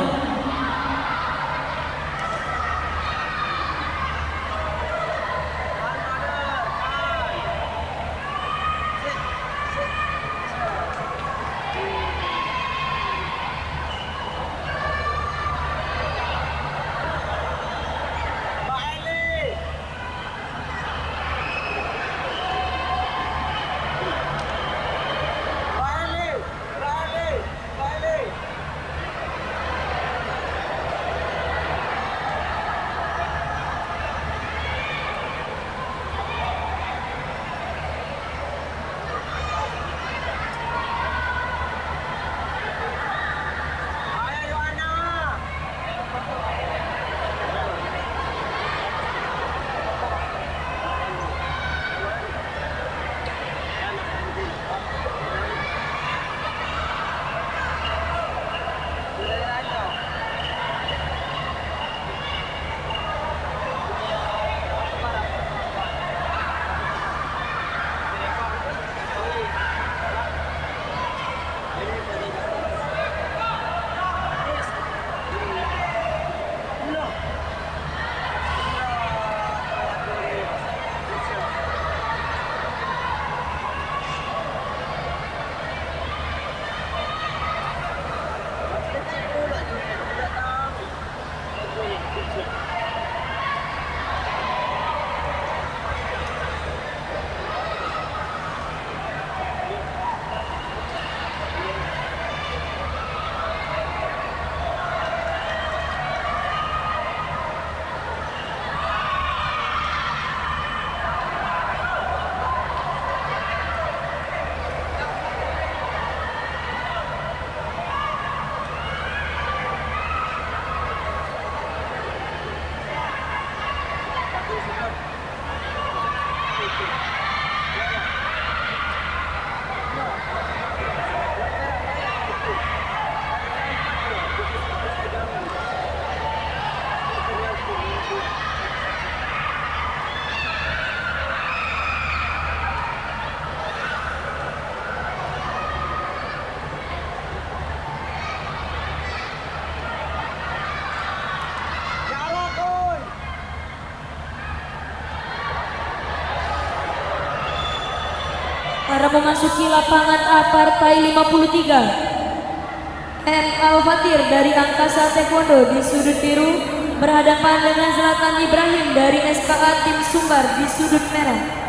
Para memasuki lapangan A Partai 53, M. Al-Fatir dari Angkasa Taekwondo di sudut biru berhadapan dengan Zlatan Ibrahim dari SKA Tim Sumbar di sudut merah.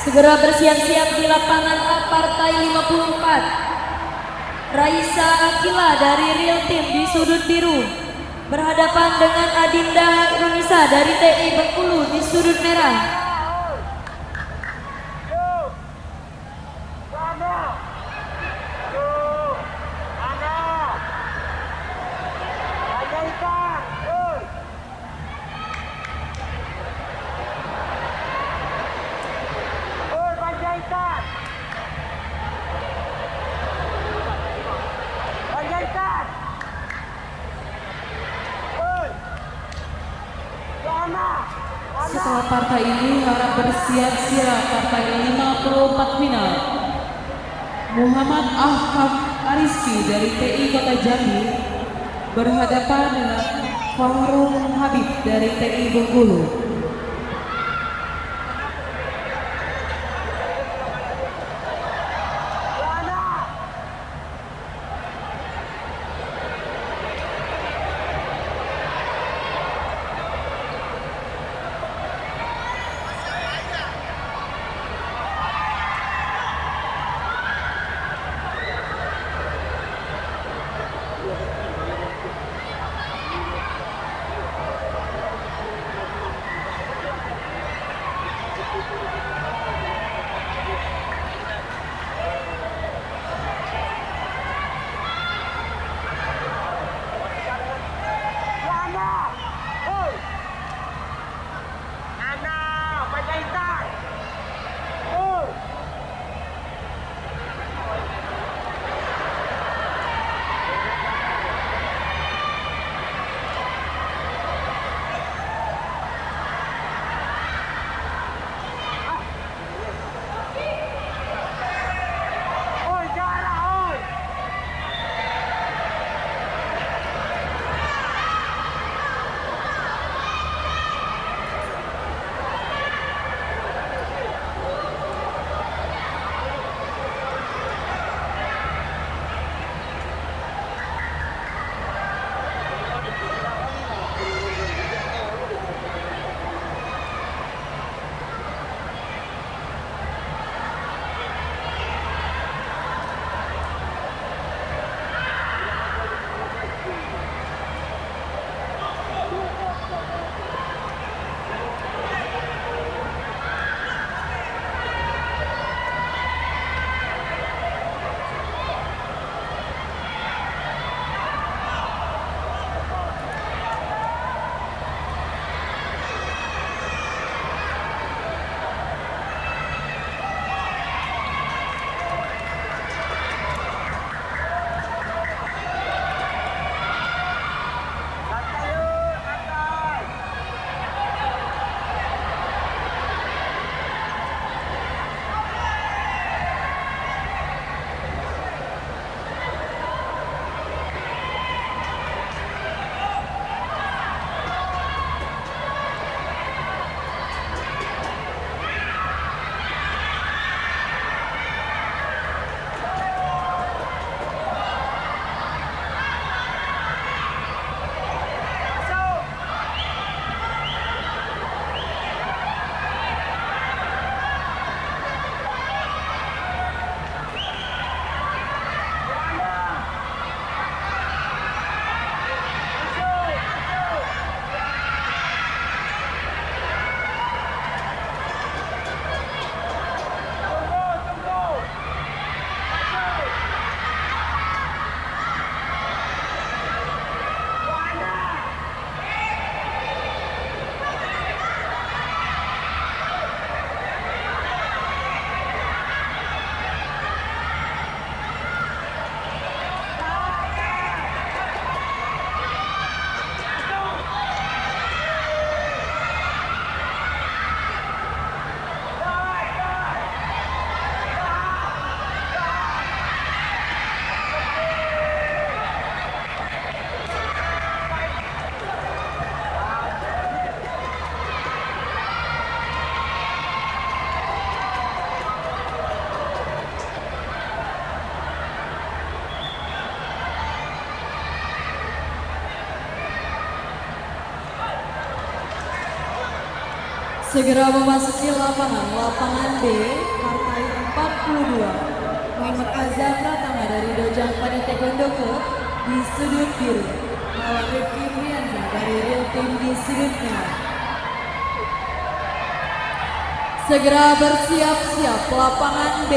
Segera bersiap-siap di lapangan A Partai 54. Raisa Akila dari Real Team di sudut biru berhadapan dengan Adinda Indonesia dari TI Bengkulu di sudut merah. Setelah partai ini harap bersiap-siap partai 54 final. Muhammad Ahkam Ariski dari TI Kota Jambi berhadapan dengan Fahrul Habib dari TI Bengkulu. Segera memasuki lapangan B, partai 42. Muhammad Azam Pratama dari Dojang Pada Taekwondo Club di sudut biru, melawan Rifki Priyanza dari Real Team di sudut merah. Segera bersiap-siap lapangan B,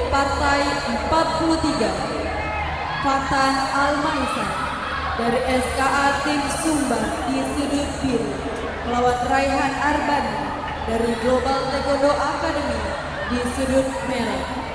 partai 43. Fatan Almaisa dari SKA Tim Sumbar di sudut biru, melawan Raihan Arbani dari Global Taekwondo Academy di sudut merah.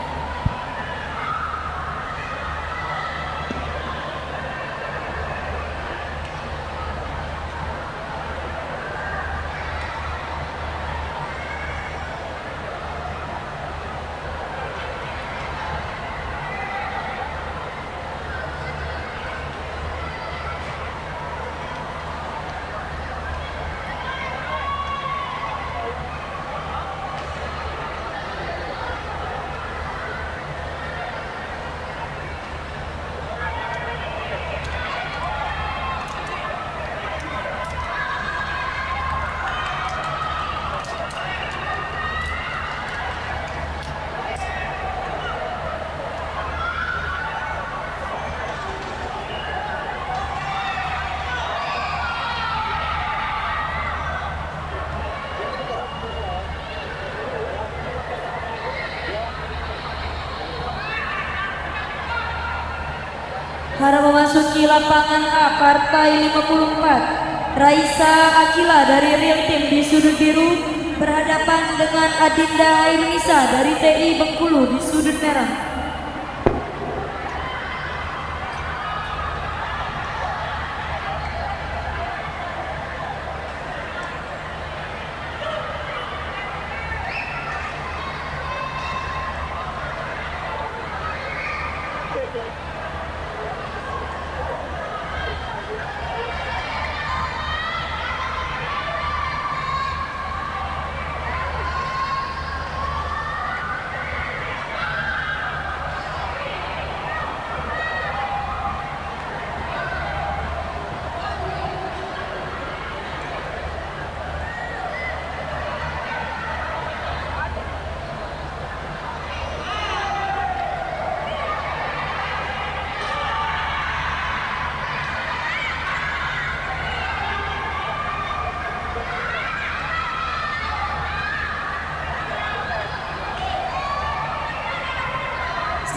Harap memasuki lapangan A, partai 54. Raisa Akila dari Real Team di sudut biru berhadapan dengan Adinda Hairunisa dari TI Bengkulu di sudut merah.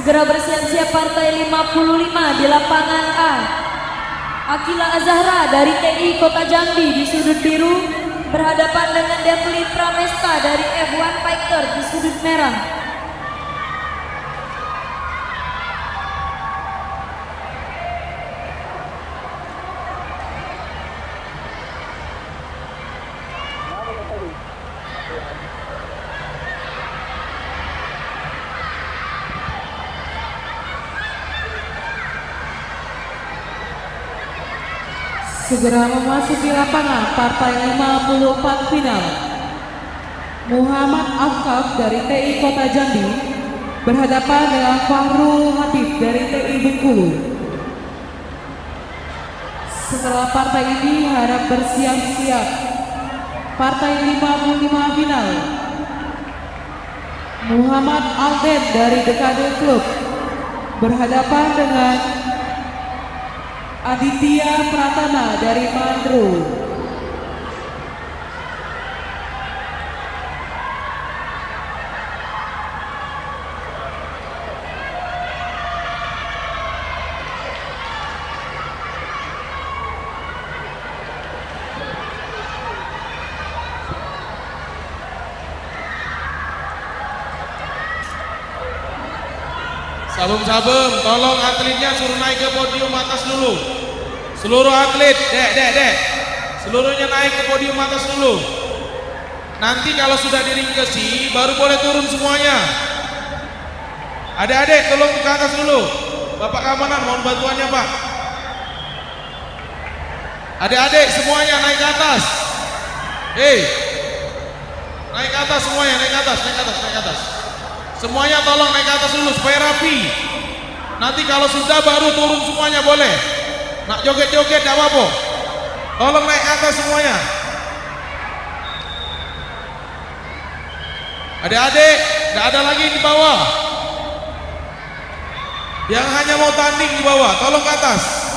Segera bersiap-siap partai 55 di lapangan A. Akila Azahra dari TI Kota Jambi di sudut biru berhadapan dengan Devli Pramesta dari F1 Fighter di sudut merah. Segera memasuki lapangan partai 54 final. Muhammad Afkaf dari TI Kota Jambi berhadapan dengan Fahrul Hatib dari TI Bengkulu. Setelah partai ini harap bersiap-siap. Partai 55 final. Muhammad Alden dari Dekade Club berhadapan dengan Aditya Pratama dari Mandro. Sabem-sabem, tolong atletnya suruh naik ke podium atas dulu. Seluruh atlet, dek. Seluruhnya naik ke podium atas dulu. Nanti kalau sudah diringkesi, baru boleh turun semuanya. Adik-adik, tolong ke atas dulu. Bapak keamanan, mohon bantuannya Pak. Adik-adik semuanya naik ke atas. Naik ke atas semuanya, naik ke atas. Semuanya tolong naik ke atas dulu supaya rapi. Nanti kalau sudah baru turun semuanya boleh. Nak joget-joget tidak apa-apa. Tolong naik ke atas semuanya. Adik-adik, tidak ada lagi di bawah. Yang hanya mau tanding di bawah, tolong ke atas.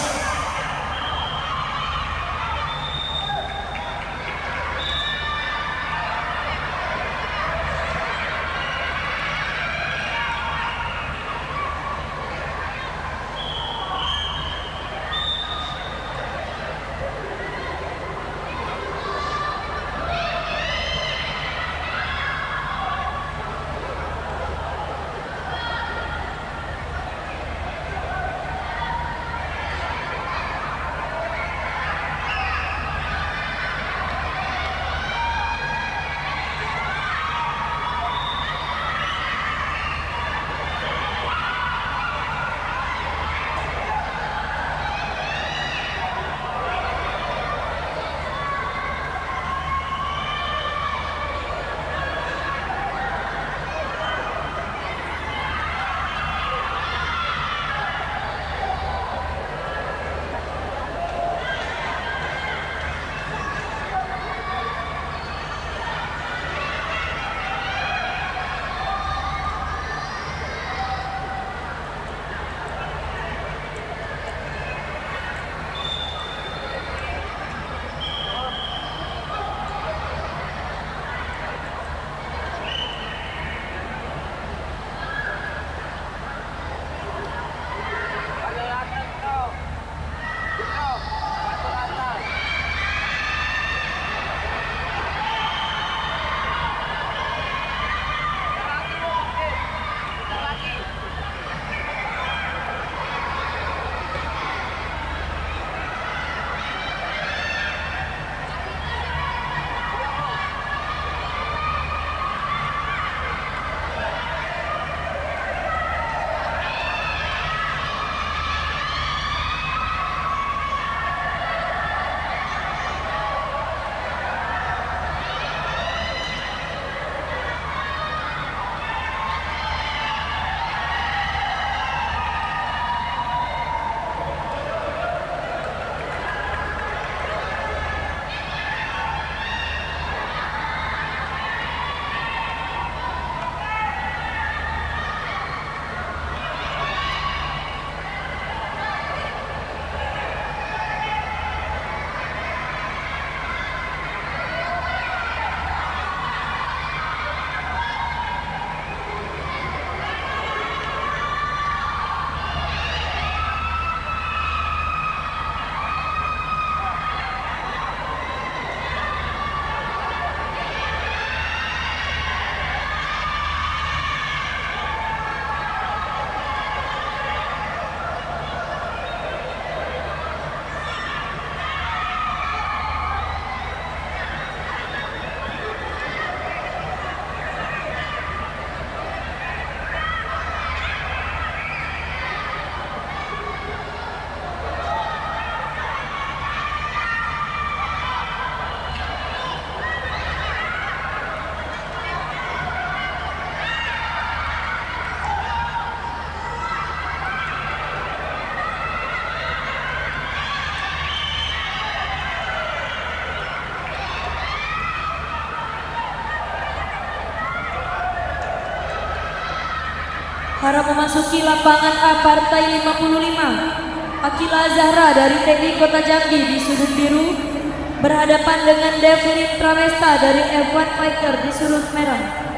Harap memasuki lapangan A partai 55. Akila Zahra dari TNI Kota Jambi di sudut biru berhadapan dengan Devlin Pramesta dari F1 Fighter di sudut merah.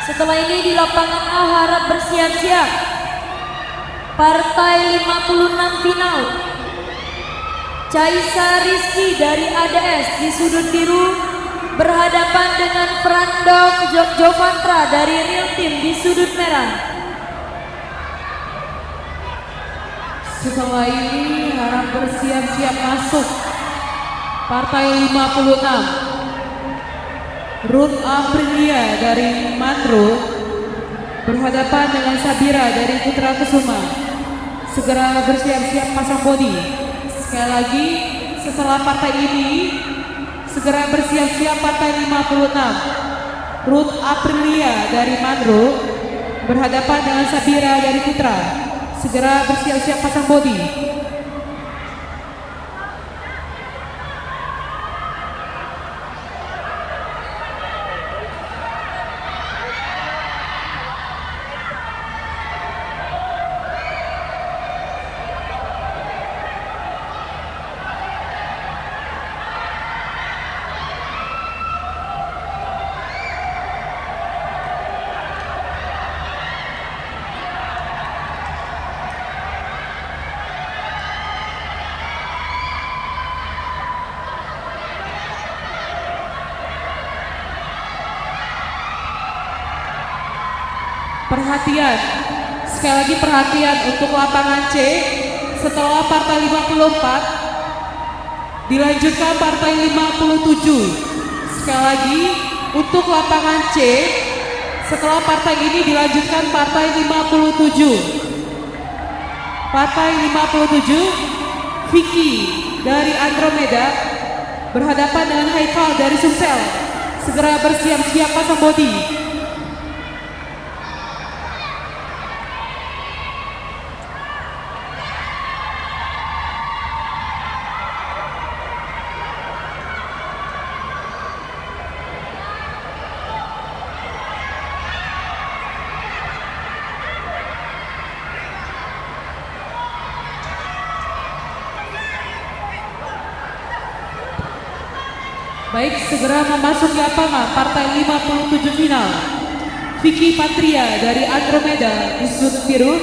Setelah ini di lapangan A harap bersiap-siap. Partai 56 final. Caisa Rizky dari ADS di sudut biru berhadapan dengan Frandong Jovantra dari Real Team di sudut merah. Setelah ini harap bersiap-siap masuk Partai 56 Ruth Aprilia dari Mandro berhadapan dengan Sabira dari Putra Kesuma. Segera bersiap-siap pasang bodi. Sekali lagi, setelah partai ini segera bersiap-siap partai 56 Ruth Aprilia dari Mandro berhadapan dengan Sabira dari Putra. Segera bersiap-siap pasang bodi. Perhatian, sekali lagi perhatian untuk lapangan C. Setelah partai 54 dilanjutkan partai 57. Sekali lagi untuk lapangan C. Setelah partai ini dilanjutkan partai 57. Partai 57 Vicky dari Andromeda berhadapan dengan Haikal dari Sumsel. Segera bersiap-siap pasang bodi. Baik, segera memasuki lapangan partai 57 final. Vicky Patria dari Andromeda di sudut biru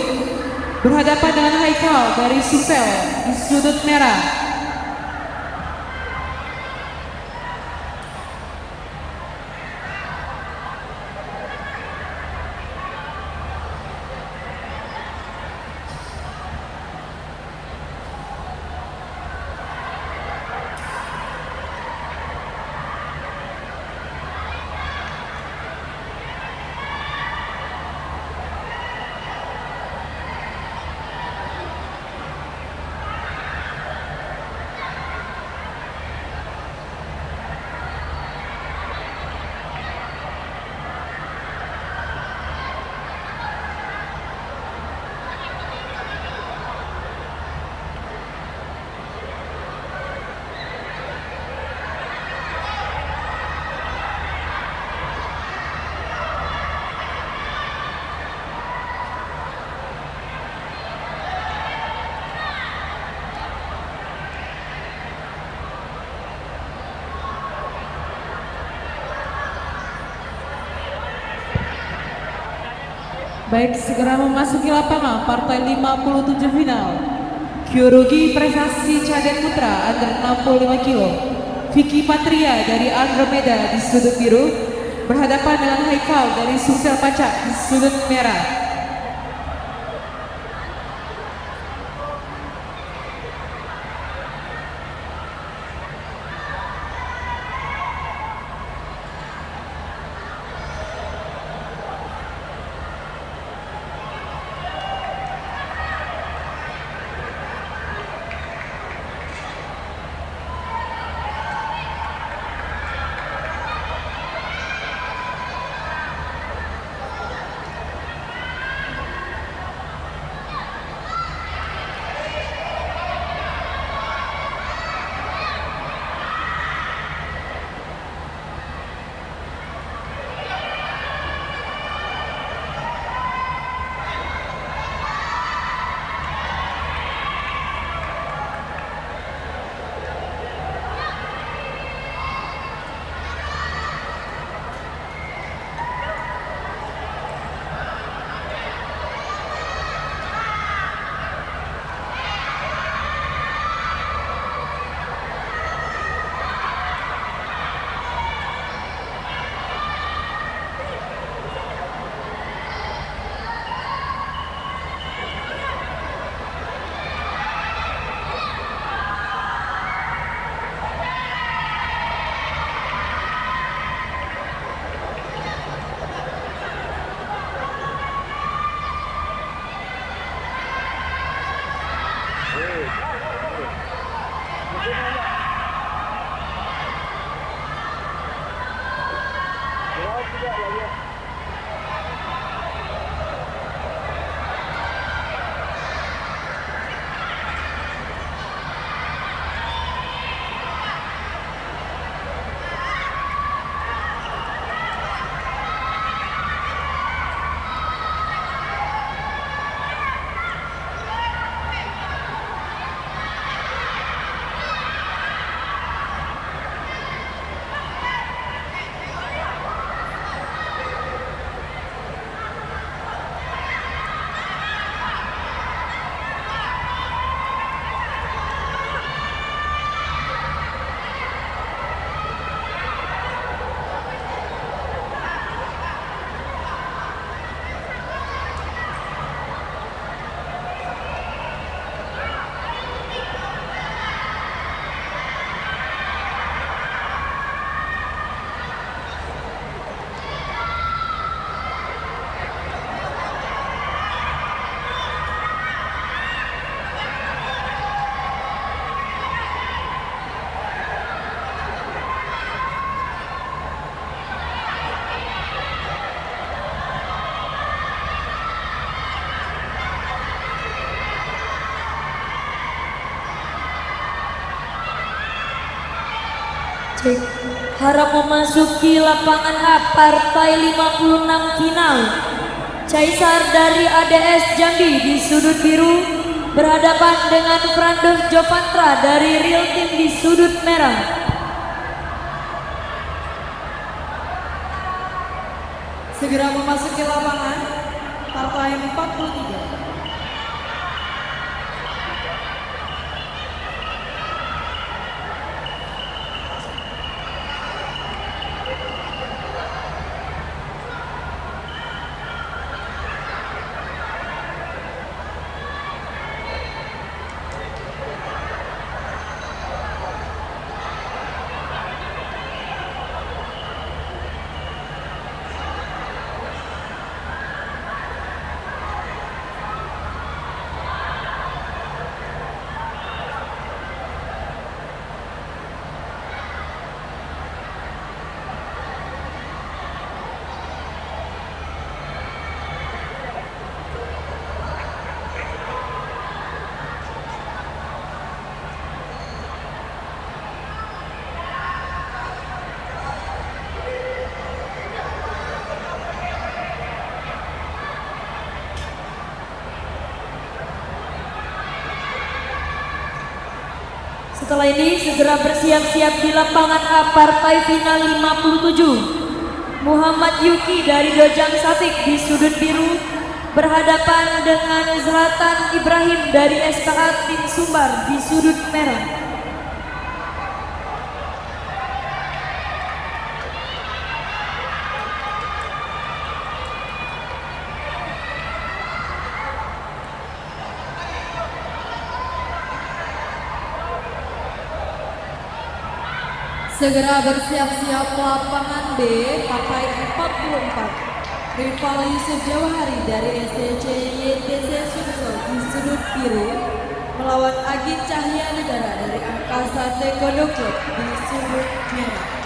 berhadapan dengan Haikal dari Sumsel di sudut merah. Baik, segera memasuki lapangan partai 57 final. Kyorugi Prestasi Cadet Putra under 65 kilo. Vicky Patria dari Andromeda di sudut biru berhadapan dengan Haikal dari Sumsel Pacak di sudut merah. Cek. Harap memasuki lapangan A partai 56 final. Caesar dari ADS Jambi di sudut biru berhadapan dengan Frandos Jovantra dari Real Team di sudut merah. Segera memasuki lapangan partai 43. Setelah ini segera bersiap-siap di lapangan A partai final 57. Muhammad Yuki dari Dojang Safik di sudut biru berhadapan dengan Zlatan Ibrahim dari SKA Tim Sumbar di sudut merah. Segera bersiap-siap lapangan B partai 44. Rival Yusuf Jawahari dari STC YTC Sumsel di sudut biru melawan Agit Cahya Negara dari Angkasa Taekwondo Club di sudut merah.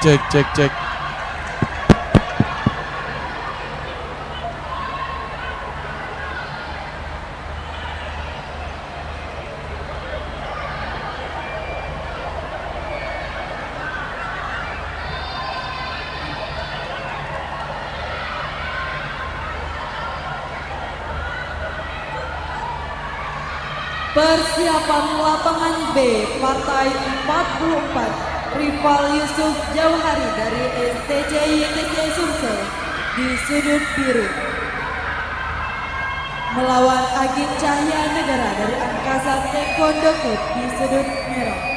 cek. Persiapan lapangan B, partai 44, rival Yusuf Jauhari dari STC YTC Sumsel di sudut biru. Melawan Agit Cahya Negara dari Angkasa Taekwondo Club di sudut merah.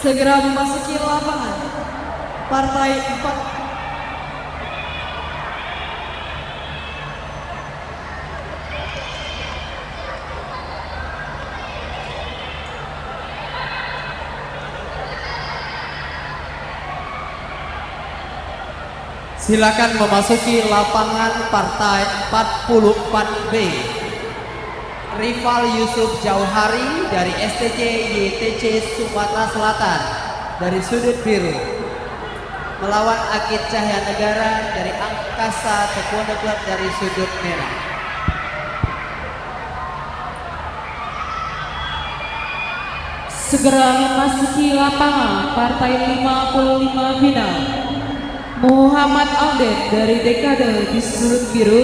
Segera memasuki lapangan. Partai 4. Silakan memasuki lapangan partai 44B. Rival Yusuf Jauhari dari STC YTC Sumatera Selatan dari sudut biru melawan Agit Cahya Negara dari Angkasa Taekwondo Club dari sudut merah. Segera memasuki lapangan partai 55 final. Muhammad Alden dari Dekade di sudut biru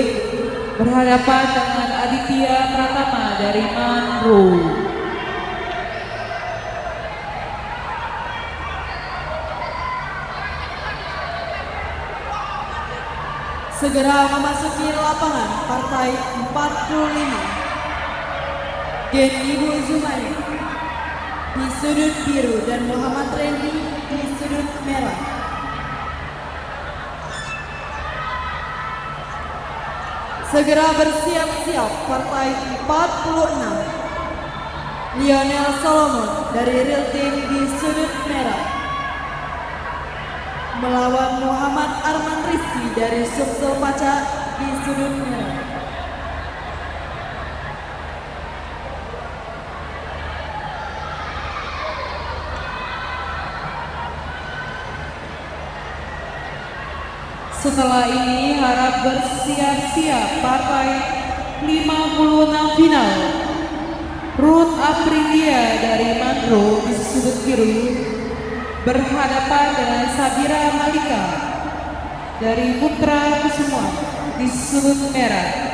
berhadapan dengan Aditya Pratama dari Manro. Segera memasuki lapangan partai 45. Gen Ibu Zumani di sudut biru dan Muhammad Randy di sudut merah. Segera bersiap-siap partai 46. Lionel Solomon dari Real Team di sudut merah melawan Muhammad Arman Rizky dari Sumsel Paca di sudut merah. Setelah ini harap bersiap-siap partai 56 final. Ruth Aprilia dari Manro di sudut biru berhadapan dengan Sabira Malika dari Putra Kusuma di sudut merah.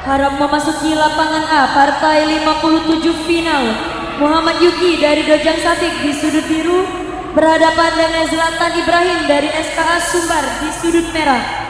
harap memasuki lapangan A partai 57 final. Muhammad Yuki dari Dojang Safik di sudut biru berhadapan dengan Zlatan Ibrahim dari SKA Sumbar di sudut merah.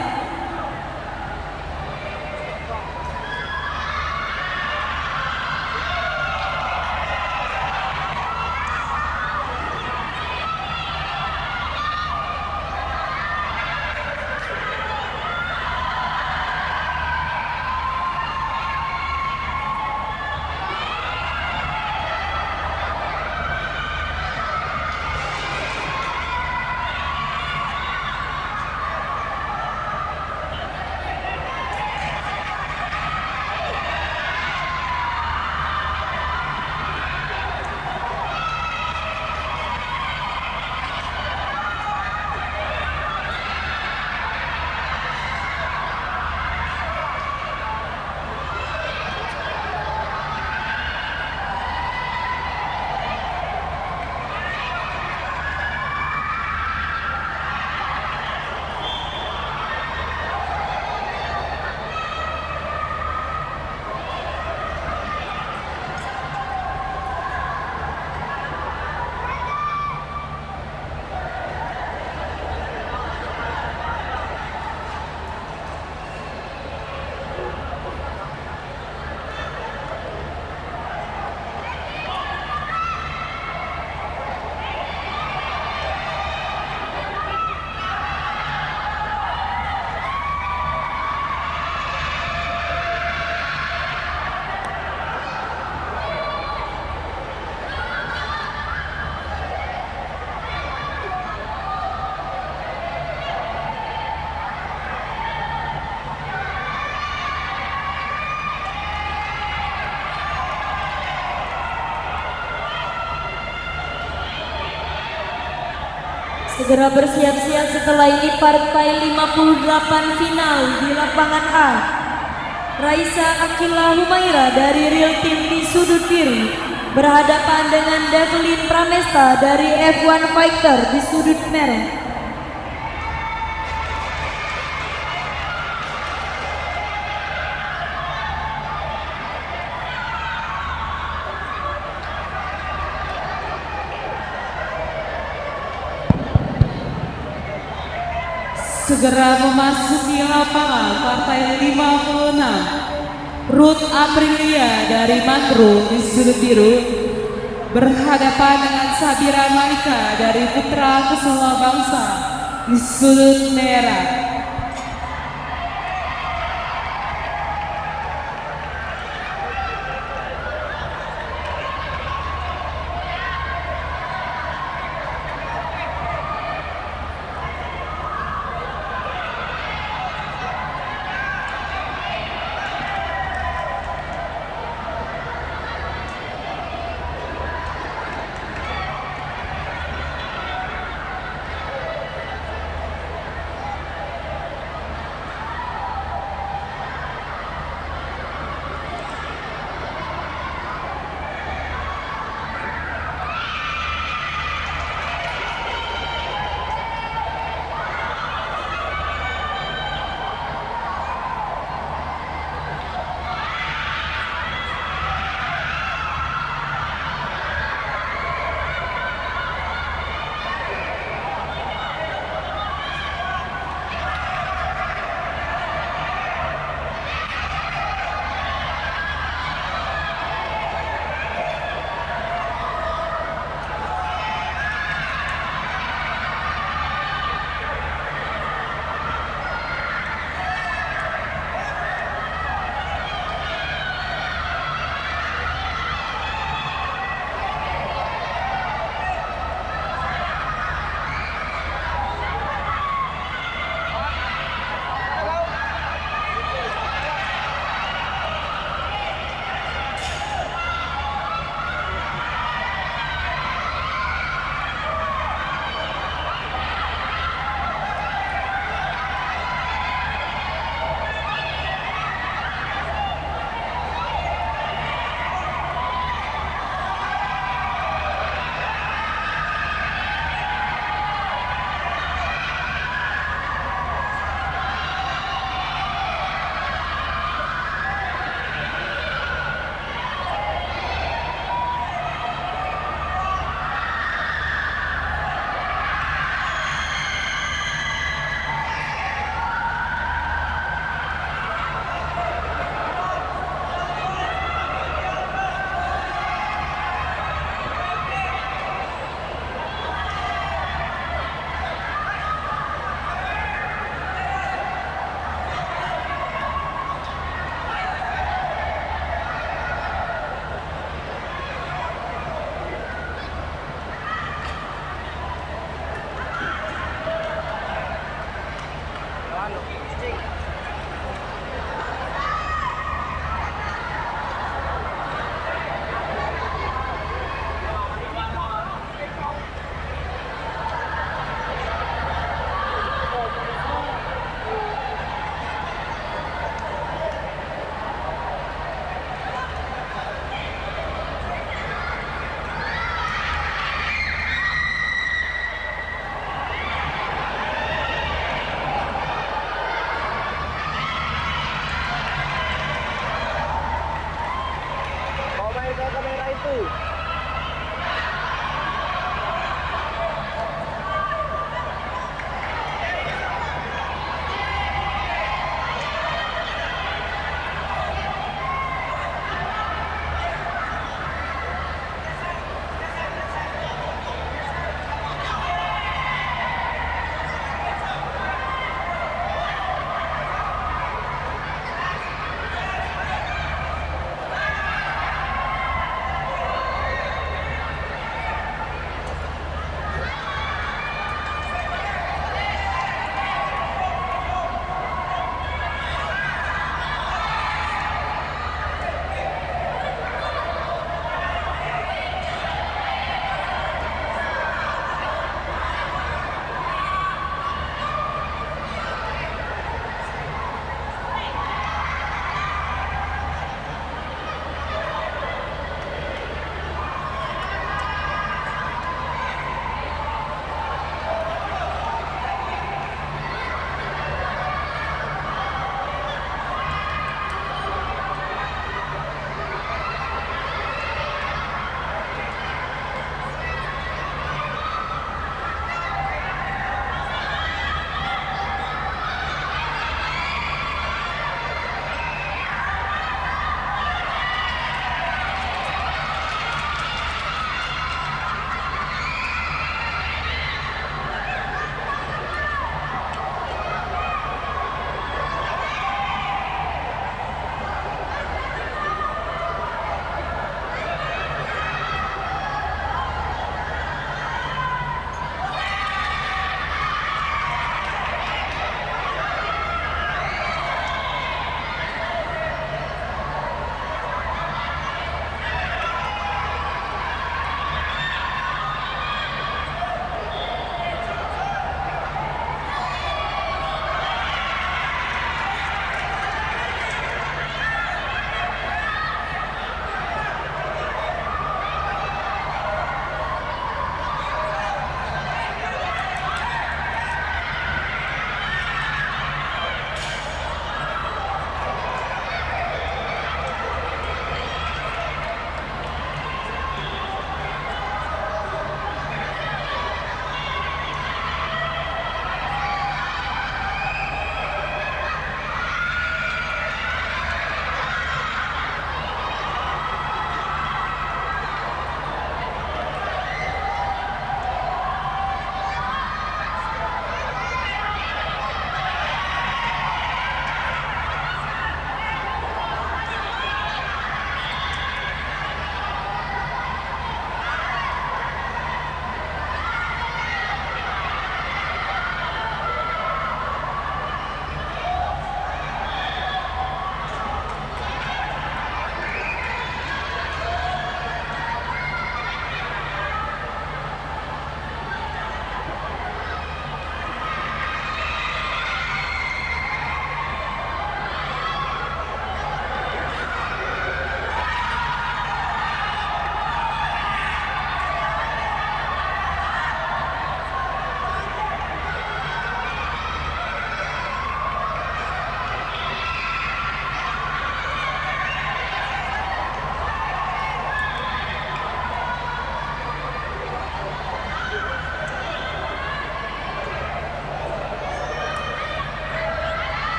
Segera bersiap-siap, setelah ini partai 58 final di lapangan A. Raisa Akila Humaira dari Real Team di sudut biru berhadapan dengan Devlin Pramesta dari F1 Fighter di sudut merah. Segera memasuki lapangan partai 56 Ruth Aprilia dari Mandro di sudut biru berhadapan dengan Sabira Malika dari Putra Kusuma Bangsa di sudut merah.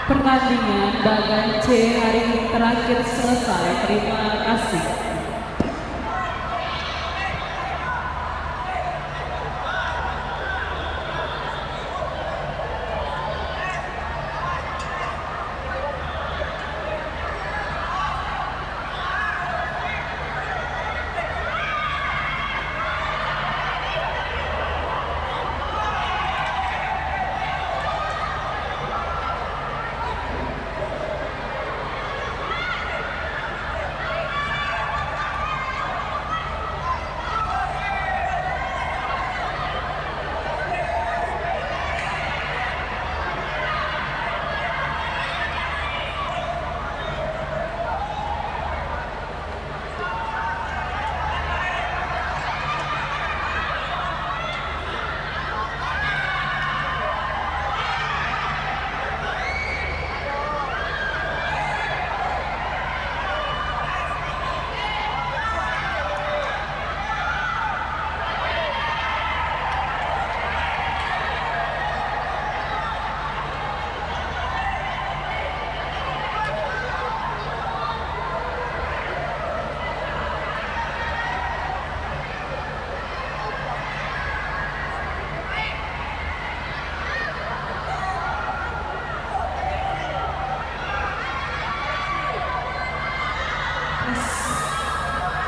Pertandingan bagan C hari ini terakhir selesai. Terima kasih.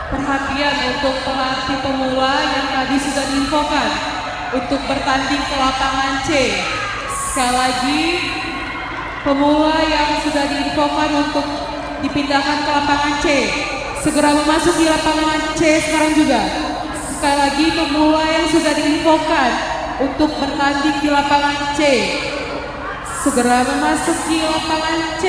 Perhatian untuk pelatih pemula yang tadi sudah diinfokan untuk bertanding ke lapangan C. Sekali lagi, pemula yang sudah diinfokan untuk dipindahkan ke lapangan C, segera memasuki lapangan C sekarang juga. Sekali lagi, pemula yang sudah diinfokan untuk bertanding di lapangan C, segera memasuki lapangan C.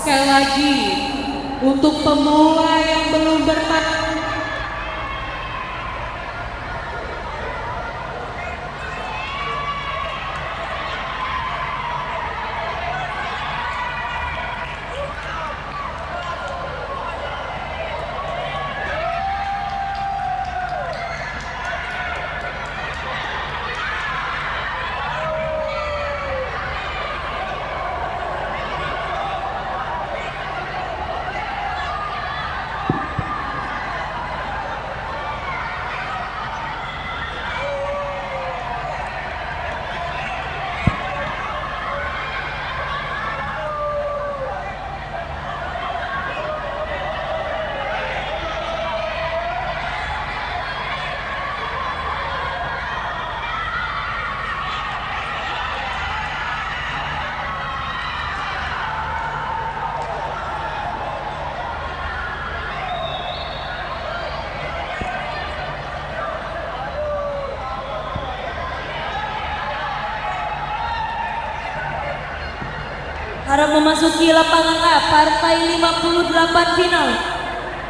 Sekali lagi, untuk pemula yang belum bertanding, harap memasuki lapangan A partai 58 final.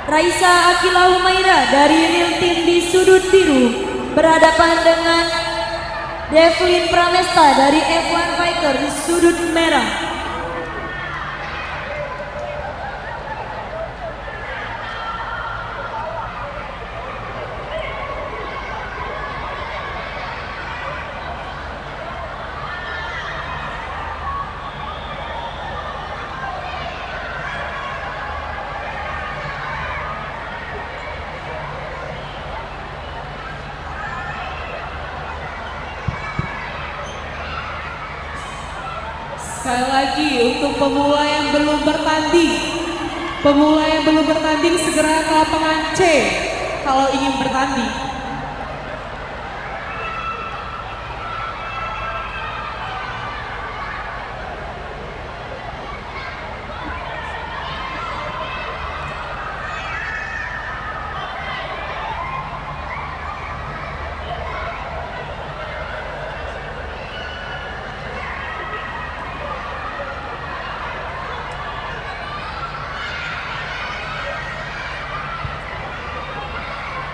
Raisa Akila Humaira dari Real Team di sudut biru berhadapan dengan Devlin Pramesta dari F1 Fighter di sudut merah. sekali lagi untuk pemula yang belum bertanding segera ke lapangan C kalau ingin bertanding.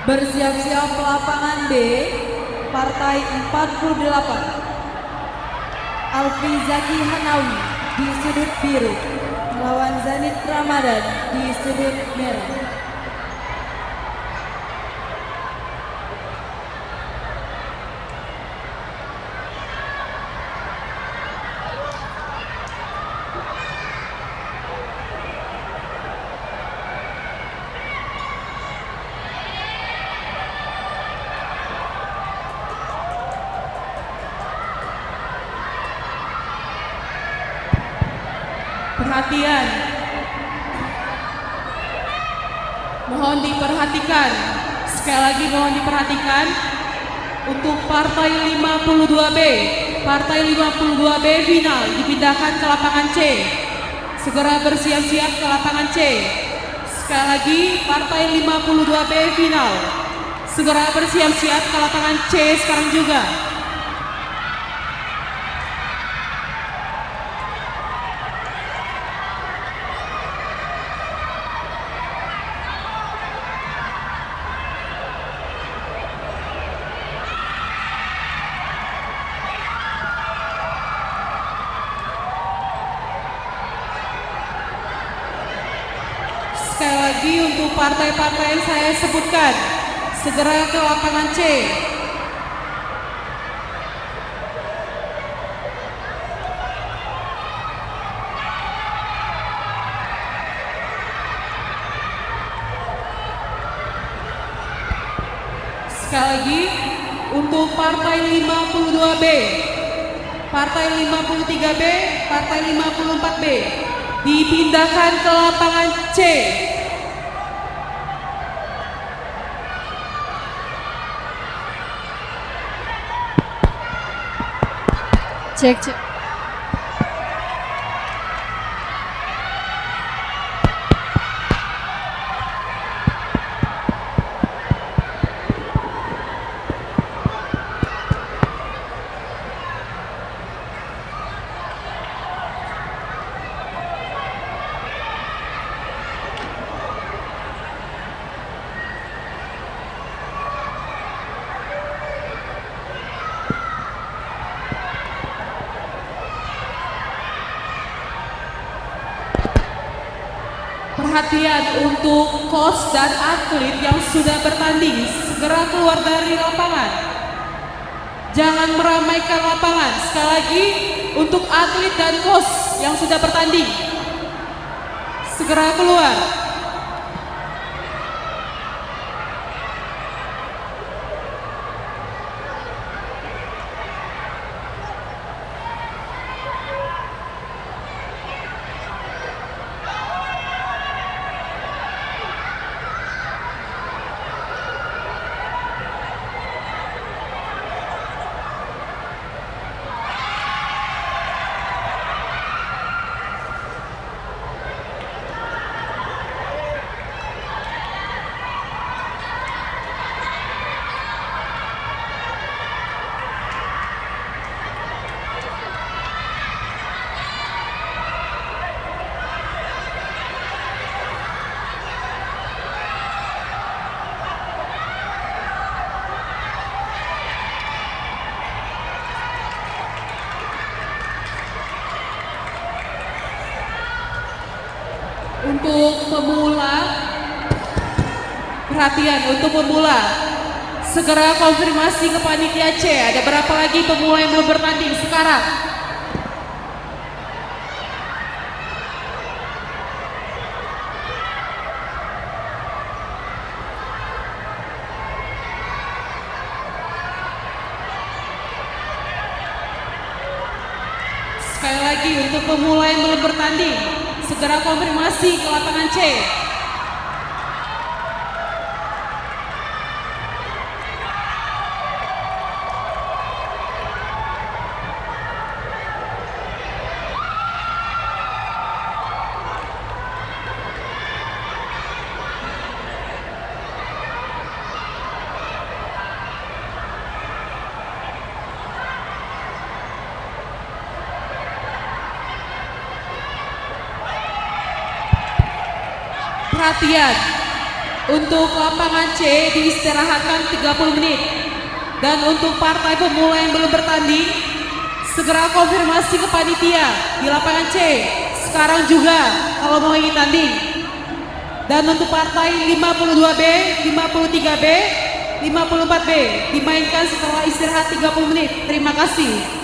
Bersiap-siap lapangan B, partai 48. Alfi Zaki Hanawi di sudut biru melawan Zanit Ramadan di sudut merah. Perhatian. Mohon diperhatikan. Sekali lagi mohon diperhatikan. Untuk partai 52B, partai 52B final dipindahkan ke lapangan C. Segera bersiap-siap ke lapangan C. Sekali lagi, partai 52B final. Segera bersiap-siap ke lapangan C sekarang juga. Sekali lagi untuk partai-partai yang saya sebutkan, segera ke lapangan C. Sekali lagi untuk partai 52B, partai 53B, partai 54B dipindahkan ke lapangan C. Cek. Perhatian untuk coach dan atlet yang sudah bertanding, segera keluar dari lapangan. Jangan meramaikan lapangan. Sekali lagi untuk atlet dan coach yang sudah bertanding, segera keluar. Untuk pemula, perhatian untuk pemula, segera konfirmasi ke panitia C, ada berapa lagi pemula yang belum bertanding sekarang? Sekali lagi untuk pemula yang belum bertanding, segera konfirmasi ke lapangan C. Perhatian, untuk lapangan C diistirahatkan 30 menit. Dan untuk partai pemula yang belum bertanding, segera konfirmasi ke panitia di lapangan C. Sekarang juga kalau mau ingin tanding. Dan untuk partai 52B, 53B, 54B dimainkan setelah istirahat 30 menit. Terima kasih.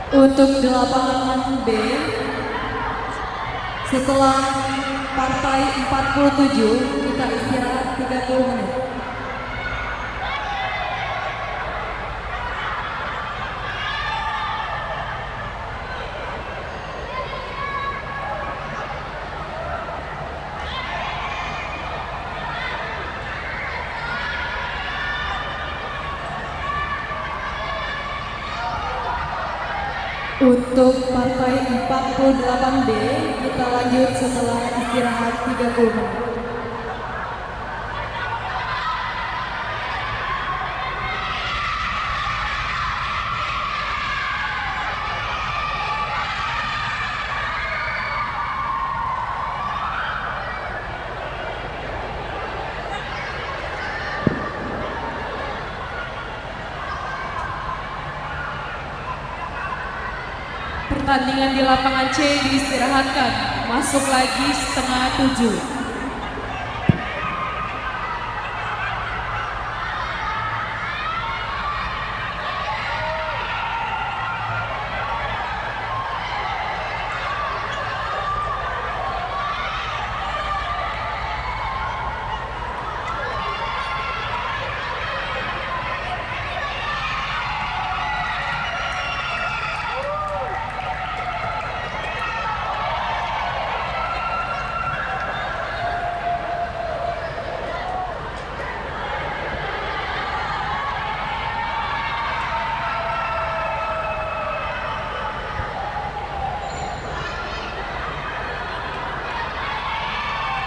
Untuk di lapangan B, setelah partai 47, kita istirahat 30 menit. Untuk partai 48B, kita lanjut setelah istirahat 30 menit. Pertandingan di lapangan C diistirahatkan. Masuk lagi setengah 7.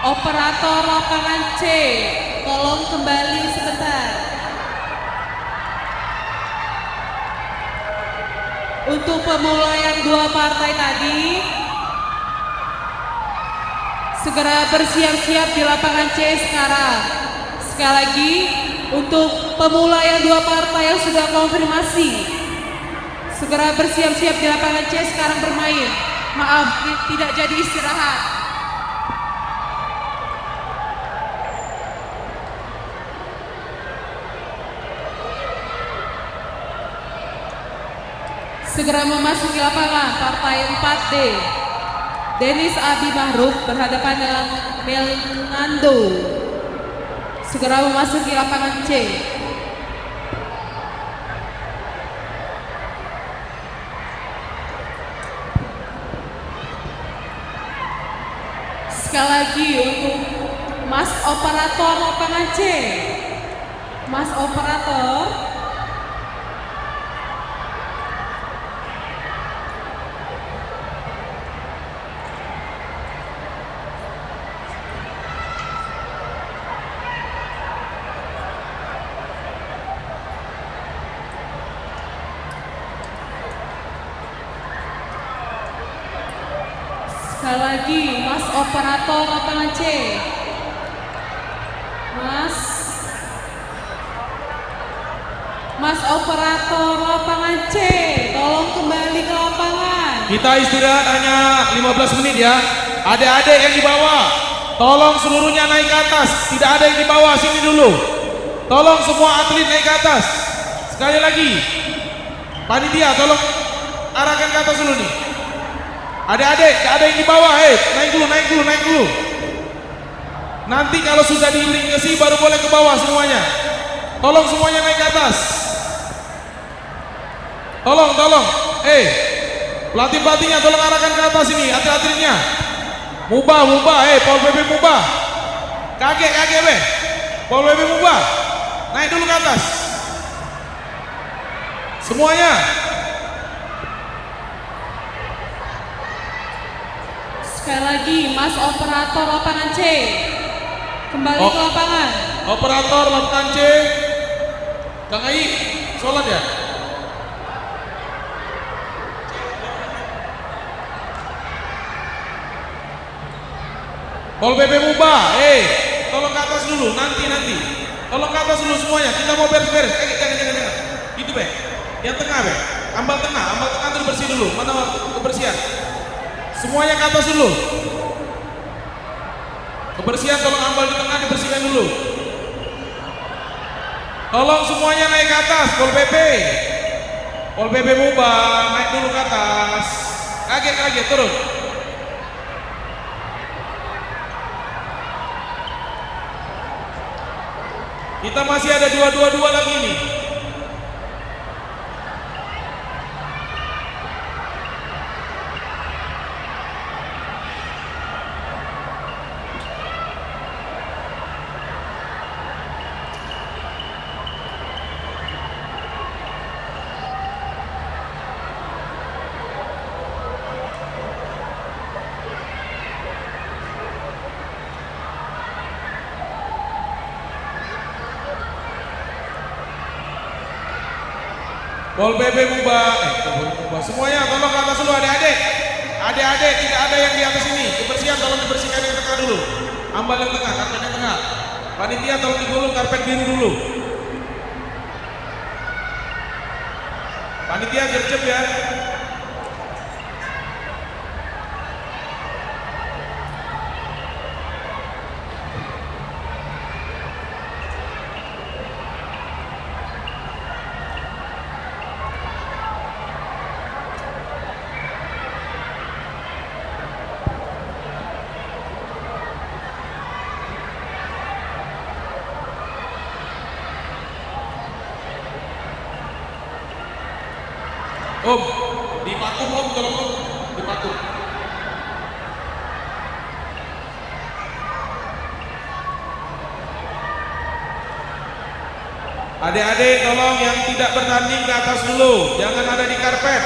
Operator lapangan C, tolong kembali sebentar. Untuk pemula yang 2 partai tadi, segera bersiap-siap di lapangan C sekarang. Sekali lagi, untuk pemula yang 2 partai yang sudah konfirmasi, segera bersiap-siap di lapangan C sekarang bermain. Maaf, tidak jadi istirahat. Segera memasuki lapangan partai 4D. Denis Abi Mahruf berhadapan dengan Melnando. Segera memasuki lapangan C. Sekali lagi untuk Mas Operator lapangan C. Mas Operator, sekali lagi Mas Operator lapangan C. Mas Operator lapangan C, tolong kembali ke lapangan. Kita istirahat hanya 15 menit ya. Adik-adik yang di bawah, tolong seluruhnya naik ke atas. Tidak ada yang di bawah, sini dulu. Tolong semua atlet naik ke atas. Sekali lagi, panitia tolong arahkan ke atas dulu nih. Adik-adik, ada yang di bawah, naik dulu, naik dulu, naik dulu. Nanti kalau sudah diiringkesi baru boleh ke bawah semuanya. Tolong semuanya naik ke atas. Tolong, pelatih-pelatihnya tolong arahkan ke atas ini, atlet-atletnya. Mubah, Pol PP mubah. Kakek, Pol PP mubah. Naik dulu ke atas. Semuanya. Sekali lagi, Mas Operator lapangan C, kembali ke lapangan. Operator lapangan C, Kang Ai, sholat ya? Pol PP mubah, tolong ke atas dulu, nanti. Tolong ke atas dulu semuanya, kita mau beres-beres. Jangan. Gitu be, yang tengah be, ambal tengah dulu bersih dulu, mana kebersihan. Semuanya ke atas dulu. Kebersihan tolong ambal di tengah dibersihkan dulu. Tolong semuanya naik ke atas, Pol PP mubah, naik dulu ke atas. Kaget, turun. Kita masih ada 2-2-2 lagi nih. Pol PP mubah, semuanya tolong ke atas dulu adik-adik. Adik-adik tidak ada yang di atas ini. Kebersihan tolong dibersihkan yang tengah dulu. Ambal yang tengah, karpet yang tengah. Panitia tolong digulung karpet biru dulu. Panitia gercep ya. Om, dipakum Om, tolong Om, dipakum. Adik-adik tolong yang tidak bertanding ke atas dulu, jangan ada di karpet.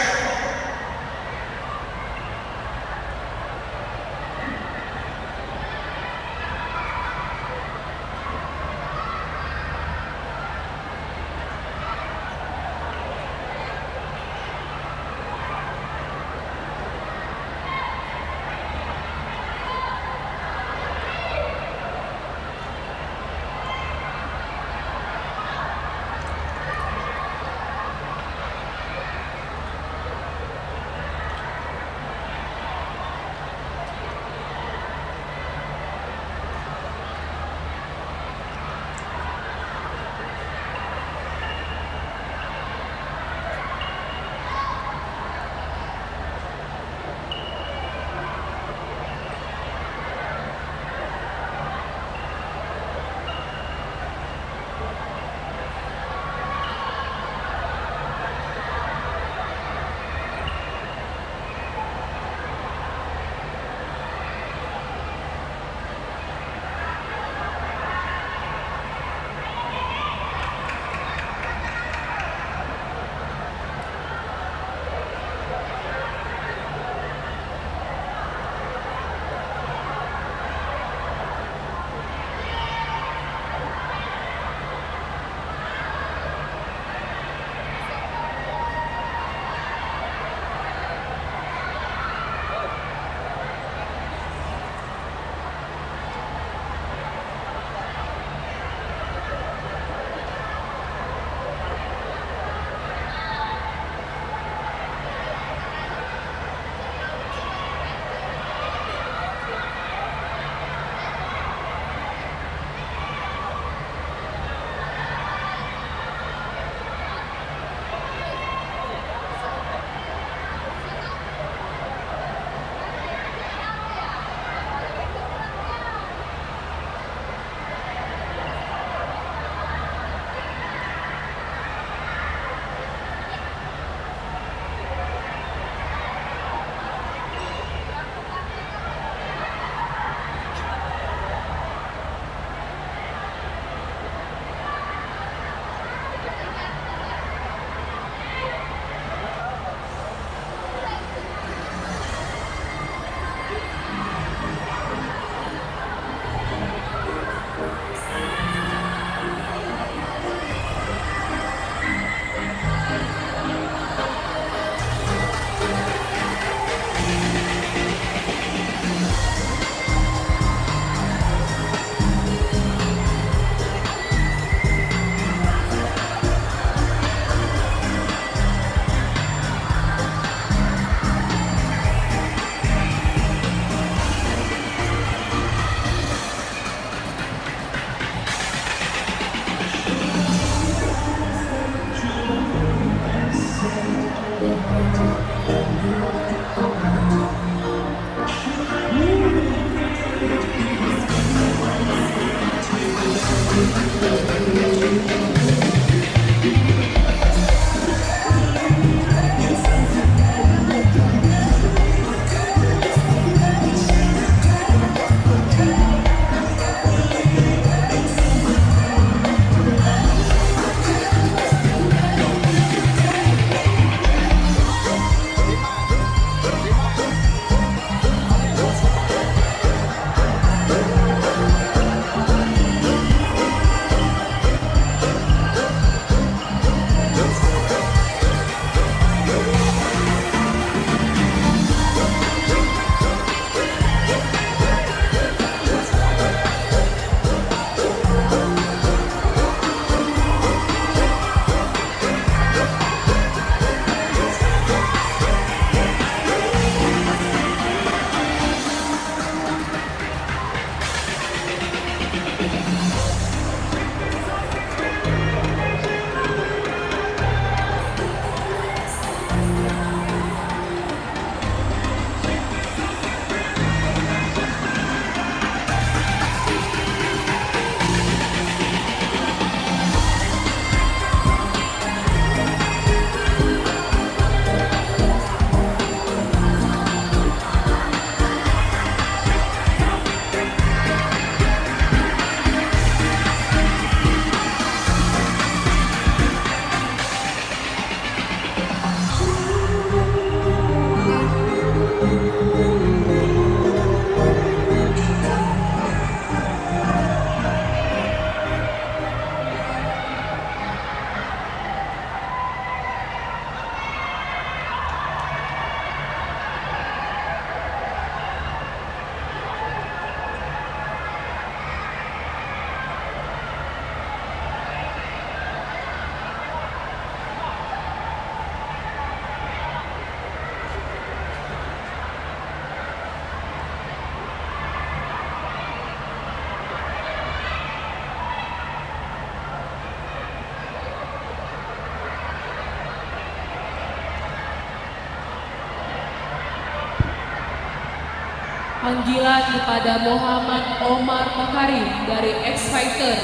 Panggilan kepada Muhammad Omar Makarim dari X Fighter,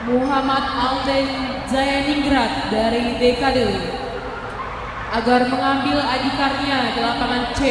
Muhammad Alden Zayaningrat dari Dekade agar mengambil adikarnya di lapangan C.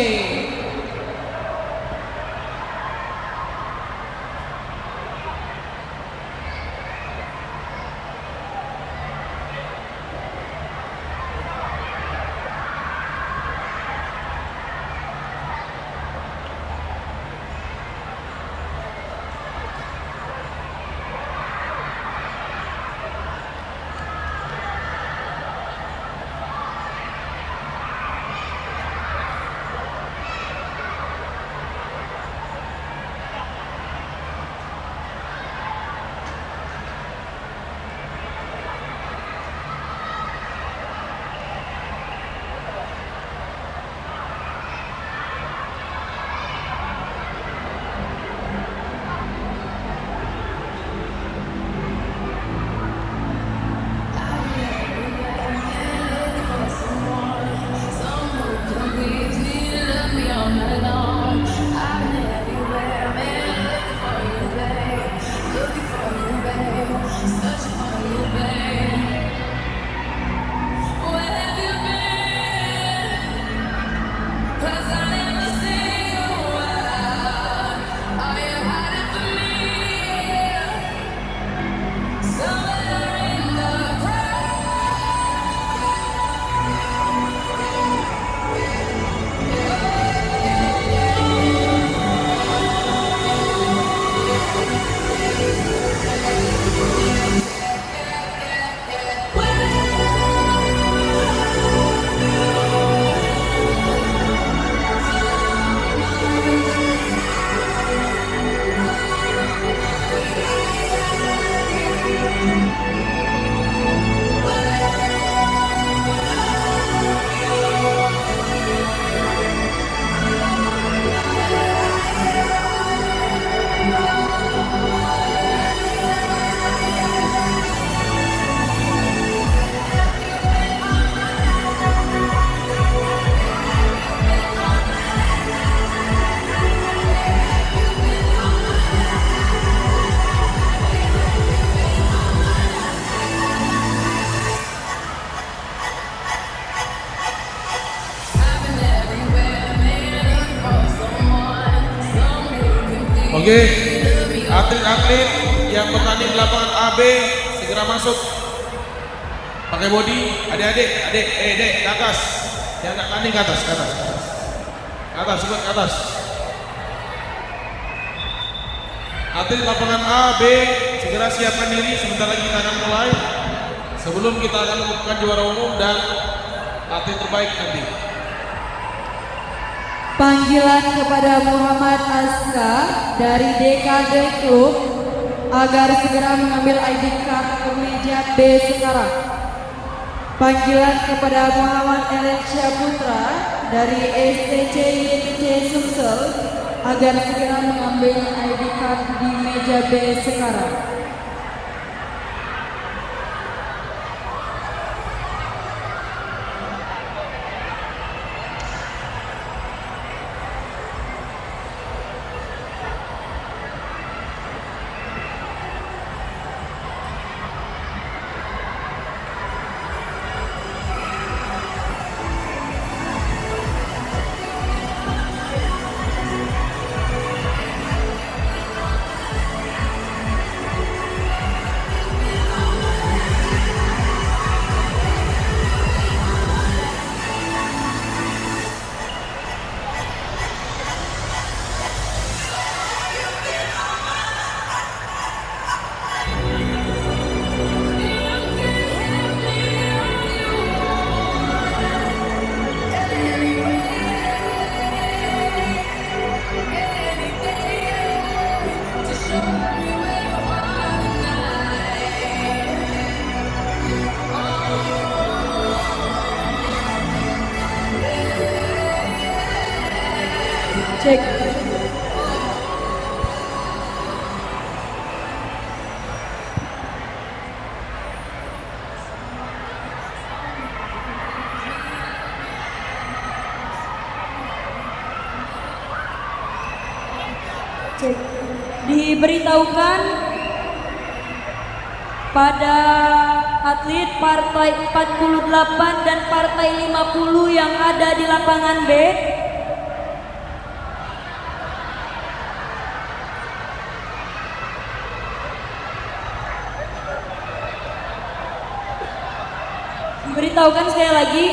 Oke, atlet-atlet yang bertanding di lapangan AB segera masuk. Pakai body, adik-adik, dek, ke atas. Yang nak tanding ke atas, ke atas. Ke atas, sebut ke atas. Atlet lapangan A, B, segera siapkan diri, sebentar lagi kita akan mulai. Sebelum kita akan mengumumkan juara umum dan atlet terbaik nanti. Panggilan kepada Muhammad Aska dari Dekade Klub agar segera mengambil ID card ke meja B sekarang. Panggilan kepada Muhammad Elensyah Putra dari STC YTC Sumsel agar segera mengambil ID card di meja B sekarang. Cek. Cek. Diberitahukan pada atlet partai 48 dan partai 50 yang ada di lapangan B diberitahukan sekali lagi,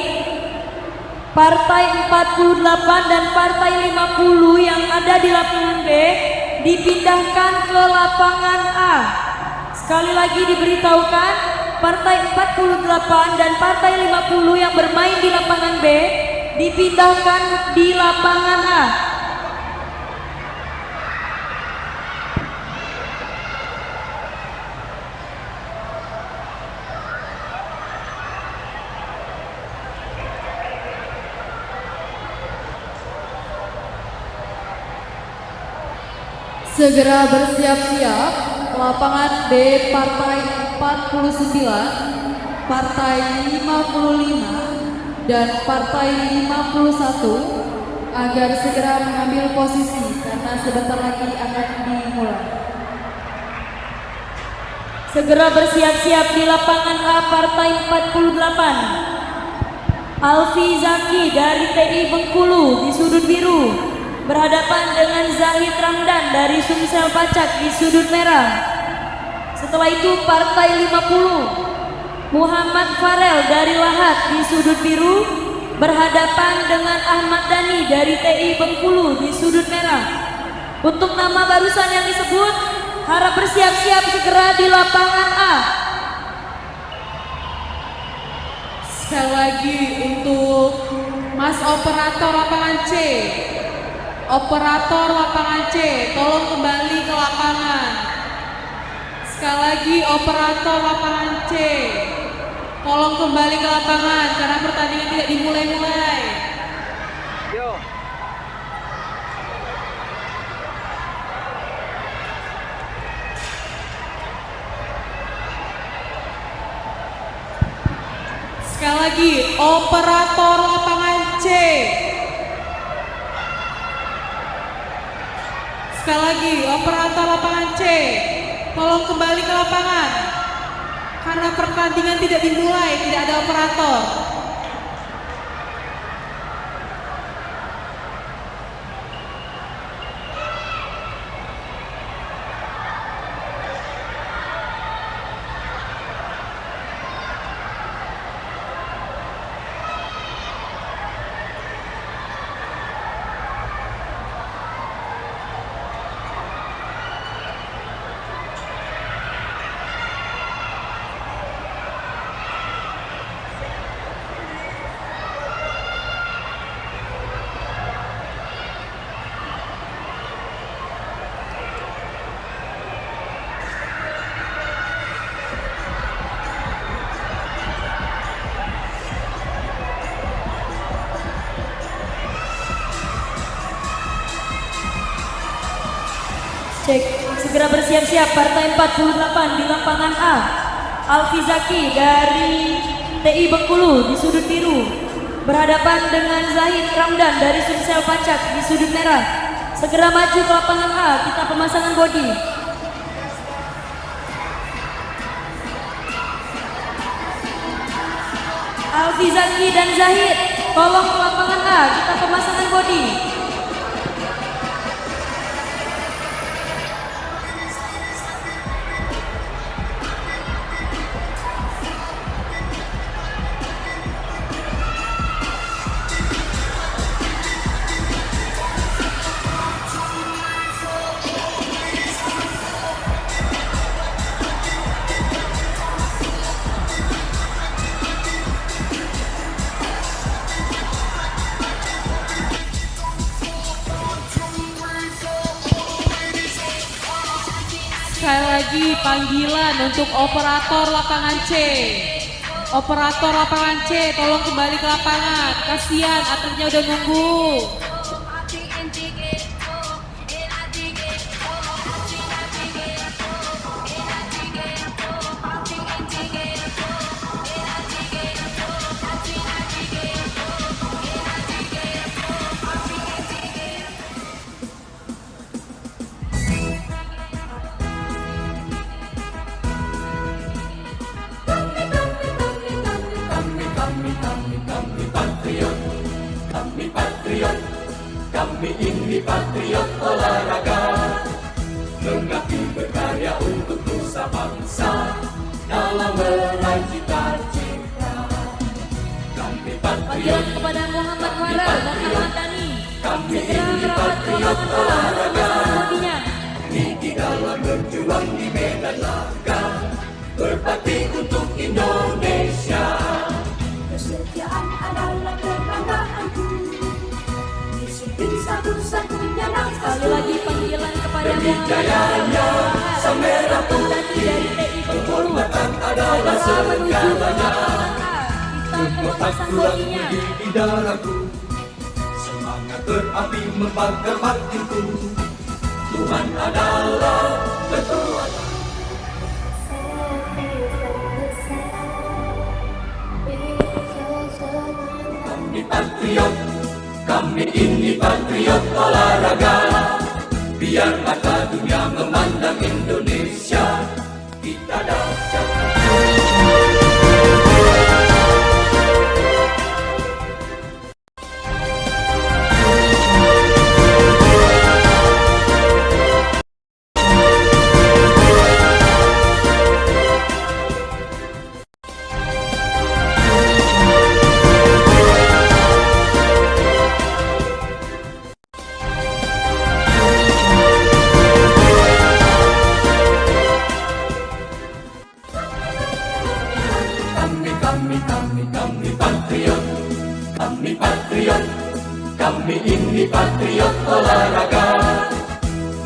partai 48 dan partai 50 yang ada di lapangan B dipindahkan ke lapangan A. Sekali lagi diberitahukan, partai 48 dan partai 50 yang bermain di lapangan B dipindahkan di lapangan A. Segera bersiap-siap, lapangan B partai 49, partai 55, dan partai 51 agar segera mengambil posisi karena sebentar lagi akan dimulai. Segera bersiap-siap di lapangan A partai 48. Alfi Zaki dari TI Bengkulu di sudut biru berhadapan dengan Zahid Ramdan dari Sumsel Pacak di sudut merah. Setelah itu partai 50 Muhammad Farel dari Lahat di sudut biru berhadapan dengan Ahmad Dhani dari TI Bengkulu di sudut merah. Untuk nama barusan yang disebut, harap bersiap-siap segera di lapangan A. Sekali lagi untuk Mas Operator lapangan C. Operator lapangan C, tolong kembali ke lapangan. Sekali lagi operator lapangan C, tolong kembali ke lapangan karena pertandingan tidak dimulai-mulai. Yo. Sekali lagi operator lapangan C. Sekali lagi, operator lapangan C, tolong kembali ke lapangan. Karena pertandingan tidak dimulai, tidak ada operator. Cek, segera bersiap-siap partai 48 di lapangan A. Alfi Zaki dari TI Bengkulu di sudut biru berhadapan dengan Zahid Ramdan dari Sumsel Pacak di sudut merah. Segera maju ke lapangan A, kita pemasangan bodi. Alfi Zaki dan Zahid, tolong ke lapangan A, kita pemasangan bodi. Sekali lagi panggilan untuk operator lapangan C. Operator lapangan C, tolong kembali ke lapangan. Kasihan atletnya udah nunggu. Kami patriot, kami ini patriot olahraga, mengabdi berkarya untuk nusa bangsa dalam meraih cita-cita. Kami patriot, Panggilan kepada Muhammad Farel dan Ahmad Dhani. kami Segera ini merapat ke patriot lapangan bola olahraga, bersama di dalam berjuang di medan laga, berbakti untuk Indonesia. Kesetiaan adalah kebanggaanku, disiplin satu-satunya nafasku. Sekali lagi panggilan kepada Demi Muhammad jayanya sang merah Dhani putih, dari TI Bengkulu. kehormatan adalah Segera menuju segalanya. lapangan A. Kita akan Gemetar memasang tulang bodinya. di dadaku, semangat berapi membakar batinku. Tuhan adalah kekuatan. Kami patriot, kami ini patriot olahraga. Biar mata dunia memandang Indonesia, kita dahsyat. Kami patriot, kami patriot, kami ini patriot olahraga,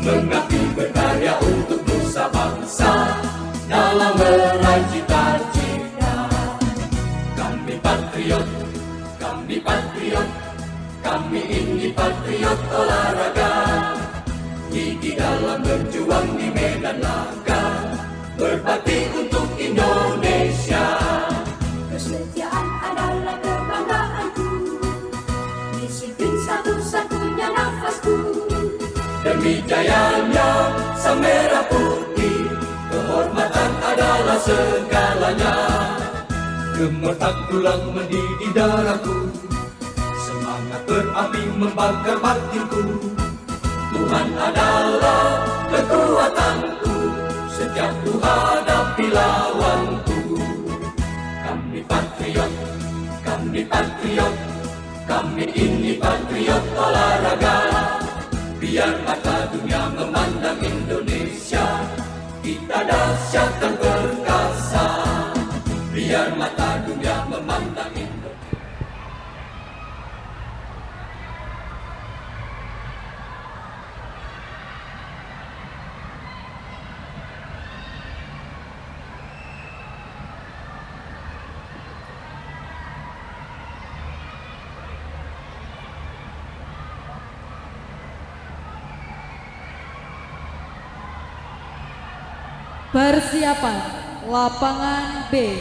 mengabdi berkarya untuk nusa bangsa dalam meraih cita-cita. Kami patriot, kami patriot, kami ini patriot olahraga, gigi dalam berjuang di medan laga, berbakti untuk Indonesia. Kesetiaan adalah kebanggaanku, disiplin satu-satunya nafasku. Demi jayanya sang merah putih, kehormatan adalah segalanya. Gemetar tulang mendidih darahku, semangat berapi membakar batinku. Tuhan adalah kekuatanku, setiap ku hadapi lawanku. Kami patriot, kami patriot, kami ini patriot olahraga. Biar mata dunia memandang Indonesia, kita dahsyat dan perkasa. Biar mata dunia memandang Indonesia. Persiapan lapangan B,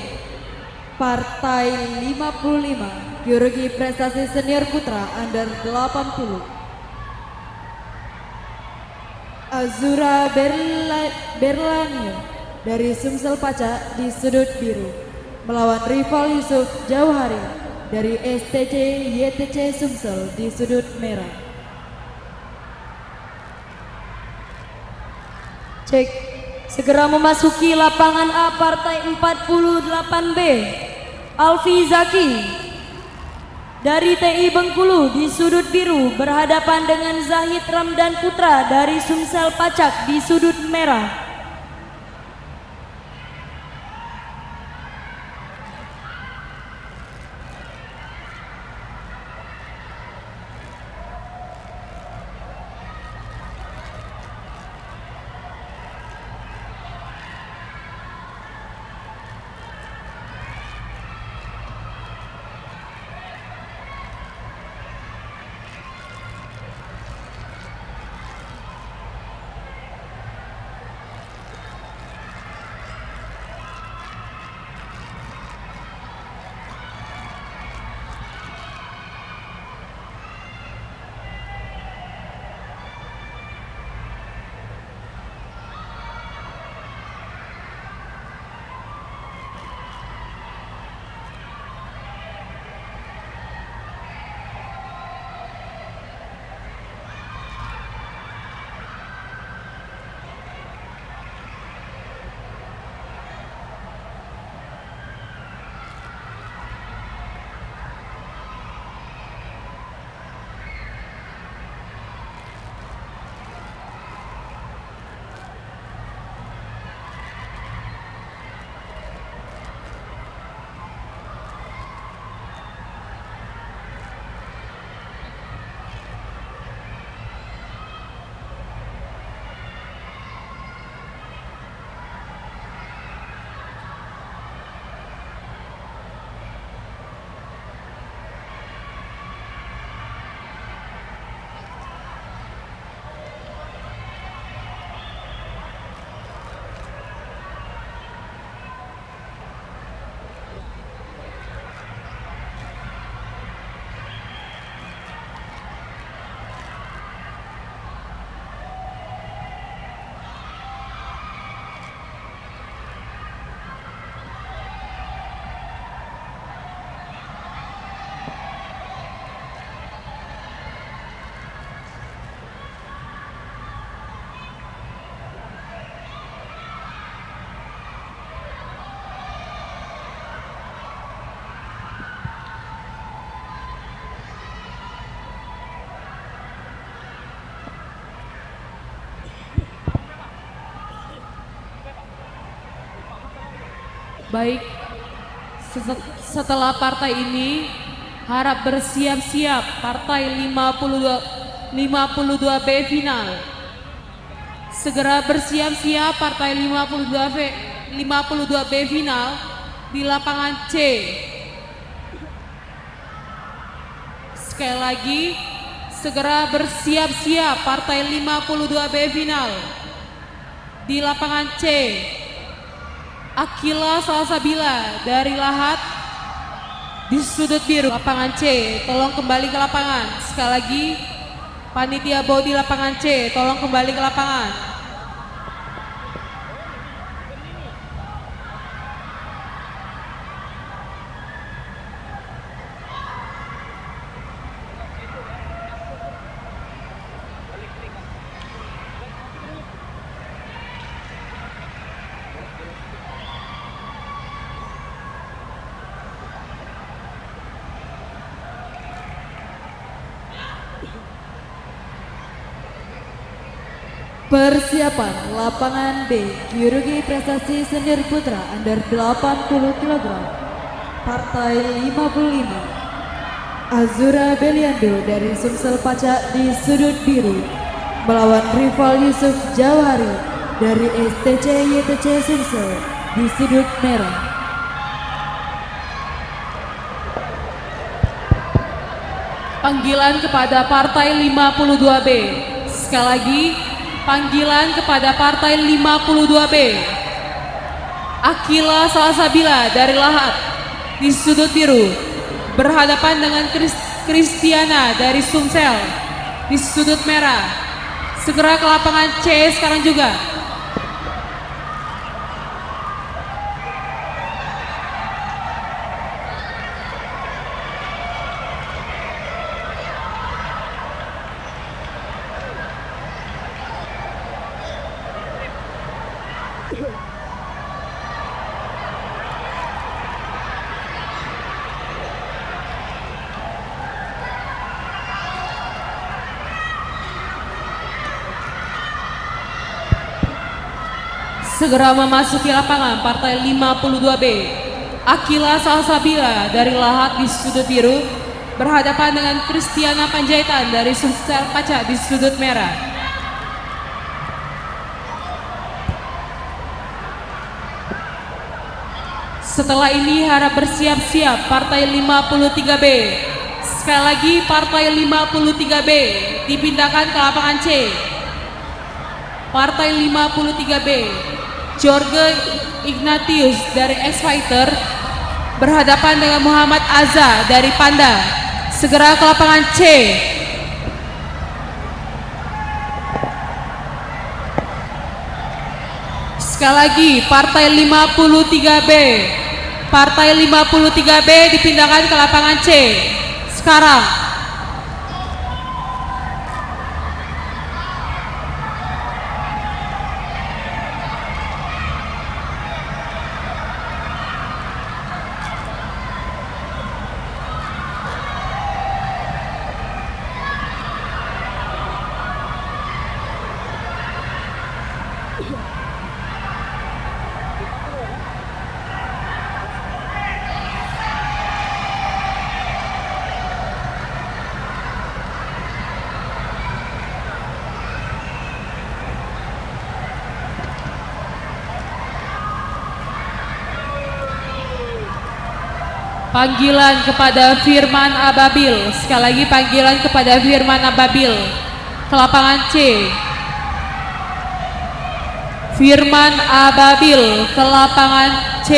Partai 55, Geologi Prestasi Senior Putra Under 80. Azura Berlanio dari Sumsel Paca di sudut biru melawan rival Yusuf Jauhari dari STC YTC Sumsel di sudut merah. Cek. Segera memasuki lapangan A Partai 48B, Alfi Zaki dari TI Bengkulu di sudut biru berhadapan dengan Zahid Ramdan Putra dari Sumsel Pacak di sudut merah. Baik, setelah partai ini harap bersiap-siap partai 52B final. Segera bersiap-siap partai 52B final di lapangan C. Sekali lagi, segera bersiap-siap partai 52B final di lapangan C. Akila Salsabila dari Lahat di sudut biru lapangan C, tolong kembali ke lapangan. Sekali lagi, panitia bau di lapangan C, tolong kembali ke lapangan. Persiapan lapangan B, Kyurugi Prestasi Senior Putra Under 80 kg. Partai 55. Azura Beliando dari Sumsel Pacak di sudut biru melawan rival Yusuf Jawahari dari STC YTC Sumsel di sudut merah. Panggilan kepada partai 52B. Sekali lagi, panggilan kepada partai 52B. Akila Salsabila dari Lahat di sudut biru berhadapan dengan Kristiana dari Sumsel di sudut merah. Segera ke lapangan C sekarang juga. Segera memasuki lapangan partai 52B. Akila Salsabila dari Lahat di sudut biru berhadapan dengan Kristiana Panjaitan dari Sumsel Pacak di sudut merah. Setelah ini harap bersiap-siap partai 53B. Sekali lagi, partai 53B dipindahkan ke lapangan C. Partai 53B, Jorge Ignatius dari X-Fighter berhadapan dengan Muhammad Azza dari Panda. Segera ke lapangan C. Sekali lagi, partai 53B. Partai 53B dipindahkan ke lapangan C. Sekarang. Panggilan kepada Firman Ababil. Sekali lagi, panggilan kepada Firman Ababil ke lapangan C. Firman Ababil ke lapangan C.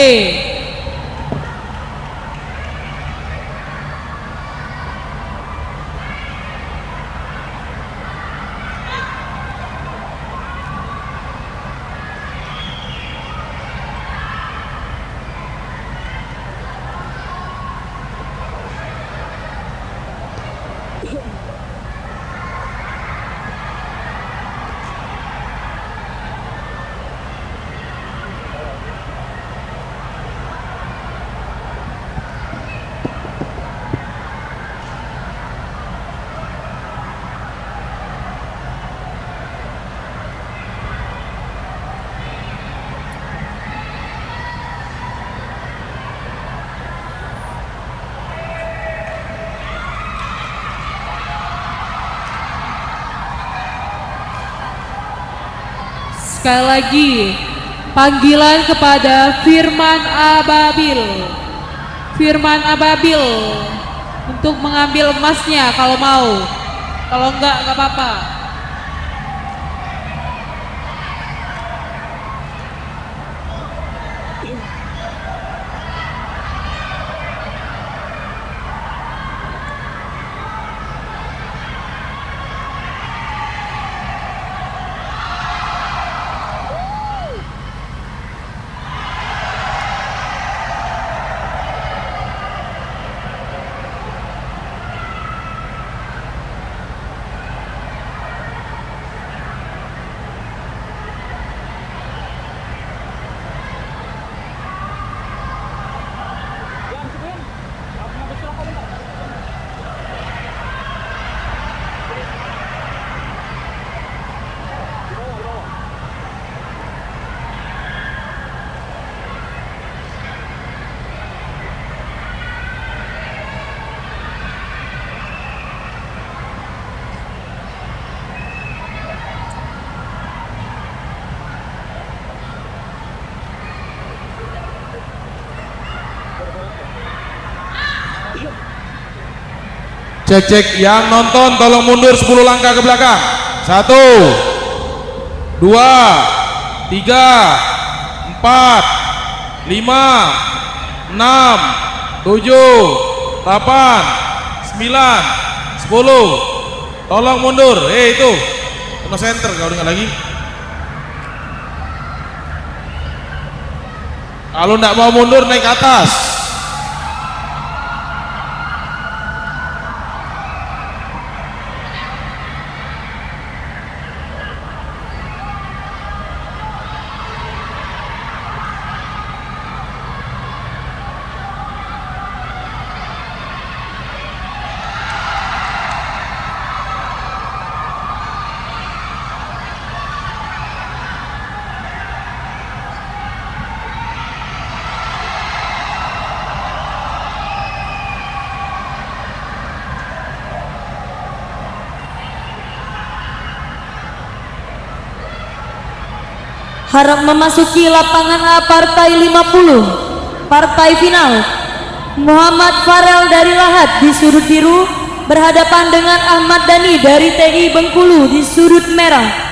Sekali lagi, panggilan kepada Firman Ababil. Firman Ababil untuk mengambil emasnya kalau mau. Kalau enggak apa-apa. Cek yang nonton tolong mundur 10 langkah ke belakang. 1 2 3 4 5 6 7 8 9 10. Tolong mundur. Itu kena center kau dengar lagi. Kalau tidak mau mundur naik ke atas. Harap memasuki lapangan A partai 50. Partai final. Muhammad Farel dari Lahat di sudut biru berhadapan dengan Ahmad Dhani dari TI Bengkulu di sudut merah.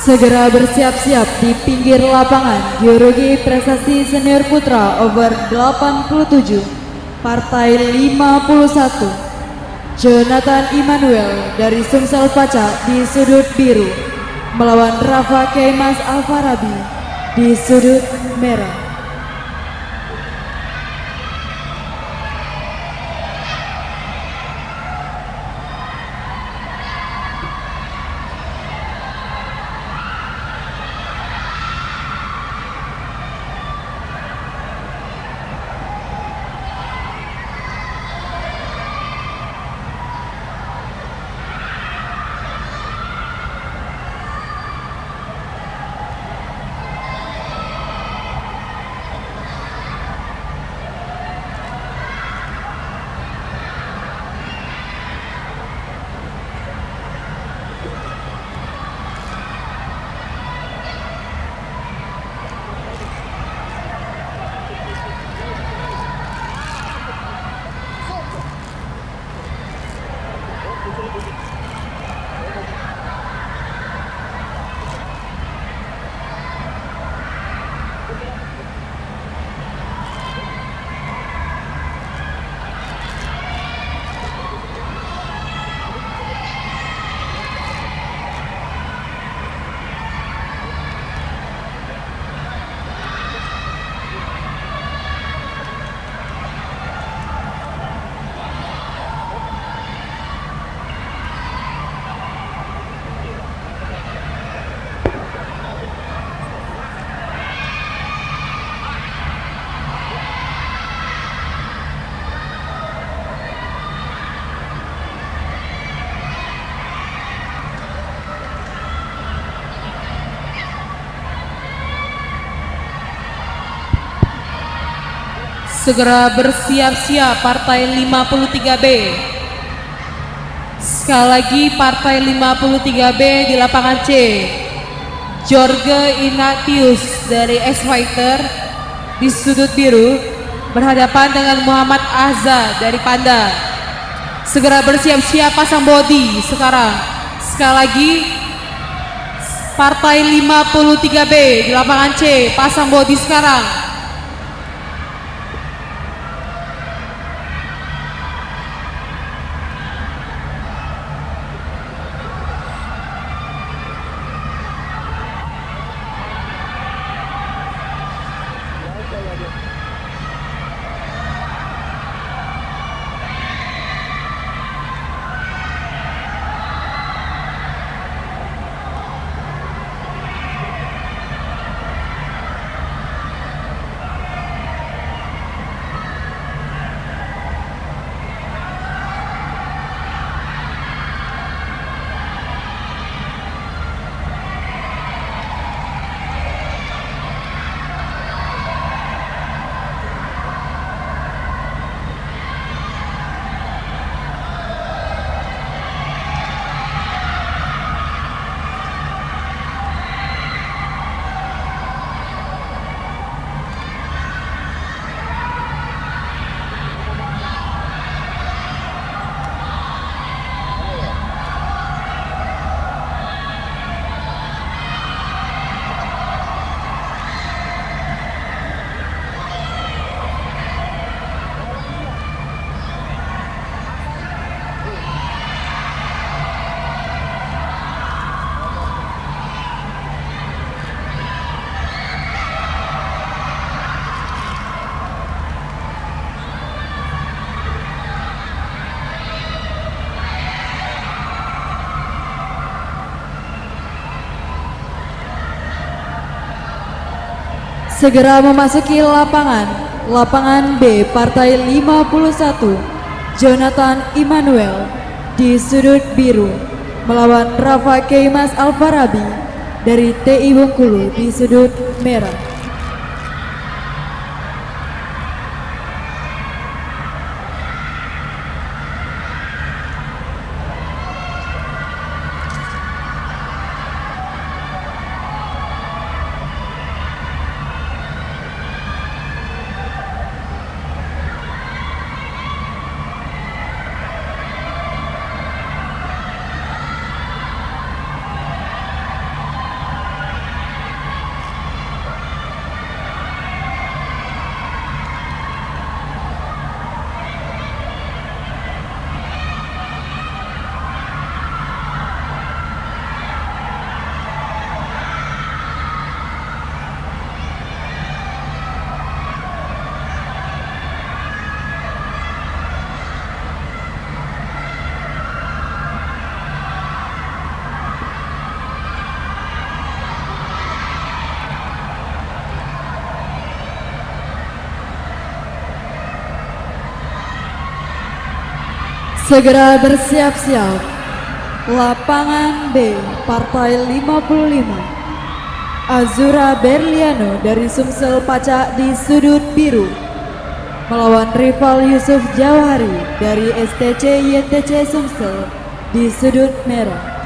Segera bersiap-siap di pinggir lapangan Geologi Prestasi Senior Putra over 87 Partai 51 Jonathan Immanuel dari Sumsel Paca di sudut biru melawan Rafa K. Mas Alfarabi di sudut merah. Segera bersiap-siap partai 53B. Sekali lagi partai 53B di lapangan C. Jorge Ignatius dari X-Fighter di sudut biru berhadapan dengan Muhammad Azza dari Panda. Segera bersiap-siap pasang body sekarang. Sekali lagi partai 53B di lapangan C pasang body sekarang. Segera memasuki lapangan B partai 51, Jonathan Immanuel di sudut biru melawan Rafa Keimas Alfarabi dari TI Bengkulu di sudut merah. Segera bersiap-siap. Lapangan B, partai 55. Azura Berliano dari Sumsel Pacak di sudut biru melawan rival Yusuf Jawahari dari STC YTC Sumsel di sudut merah.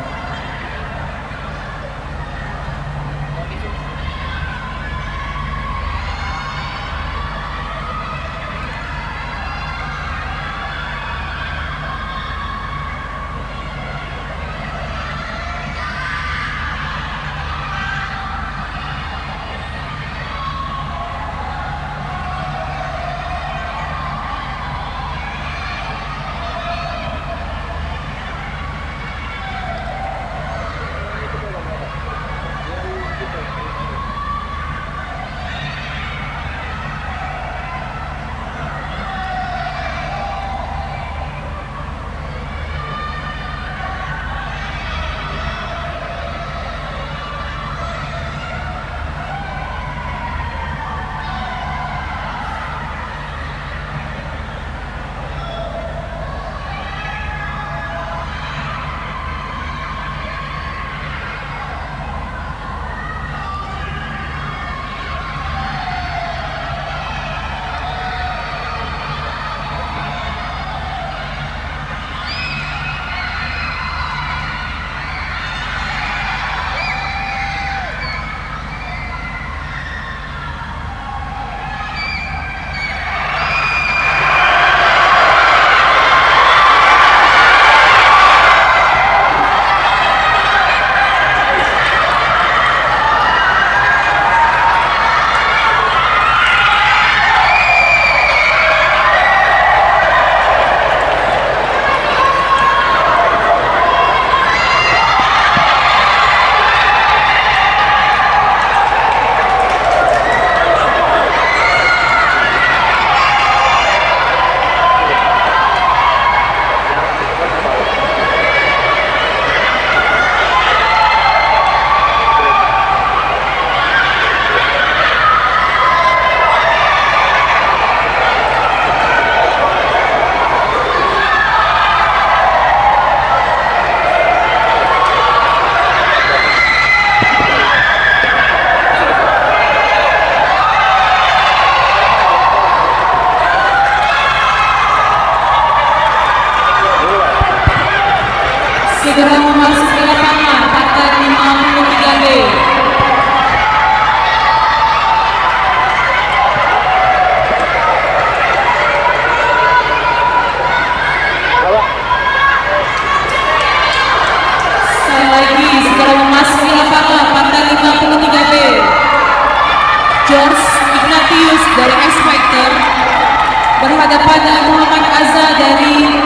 berhadapan dengan Muhammad Azza dari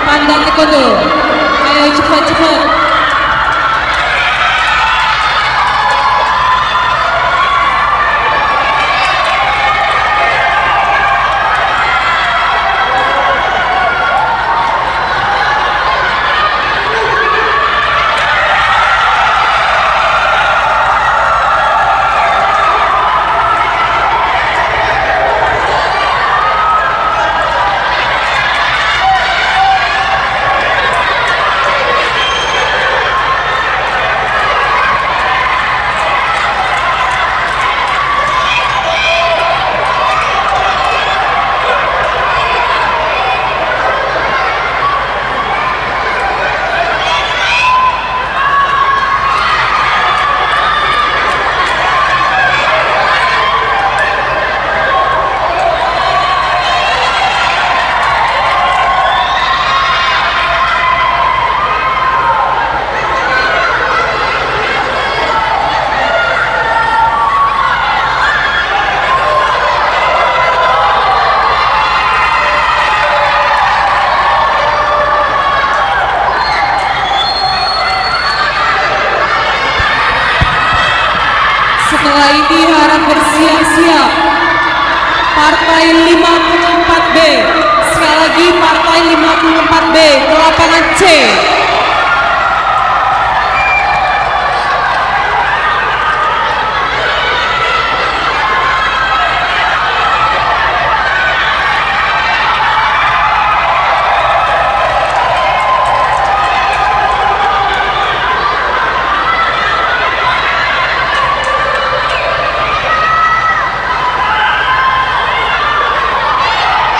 Panda Taekwondo. Ayo cepat-cepat. Setelah ini harap bersiap-siap. Partai 54B. Sekali lagi partai 54B ke lapangan C.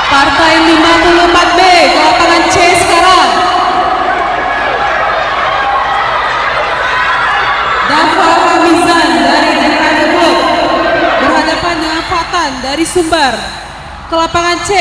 Partai 54B ke lapangan C sekarang. Dafa Hamizan dari Dekade Club berhadapan dengan Fatan dari Sumbar ke lapangan C.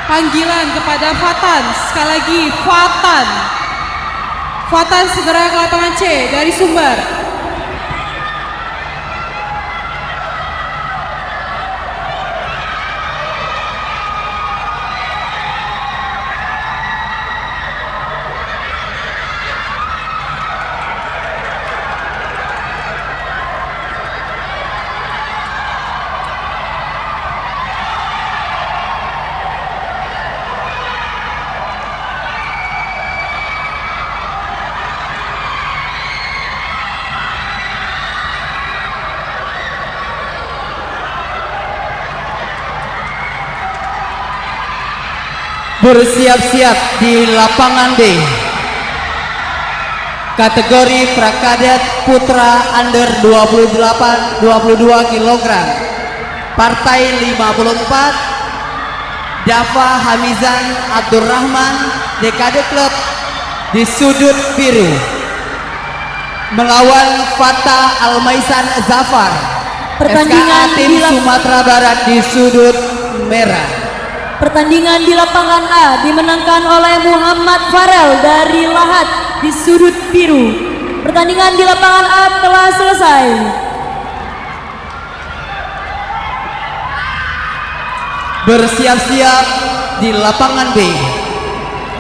Panggilan kepada Fatan, sekali lagi Fatan. Fatan segera ke lapangan C dari Sumbar. Bersiap-siap di lapangan D. Kategori Prakadet Putra Under 22 kg. Partai 54 Dafa Hamizan Abdurrahman Dekade Club di sudut biru melawan Fatah Almaisan Zafar Pertandingan SKA Tim Sumatera Barat di sudut merah. Pertandingan di lapangan A dimenangkan oleh Muhammad Farel dari Lahat di sudut biru. Pertandingan di lapangan A telah selesai. bersiap-siap di lapangan B.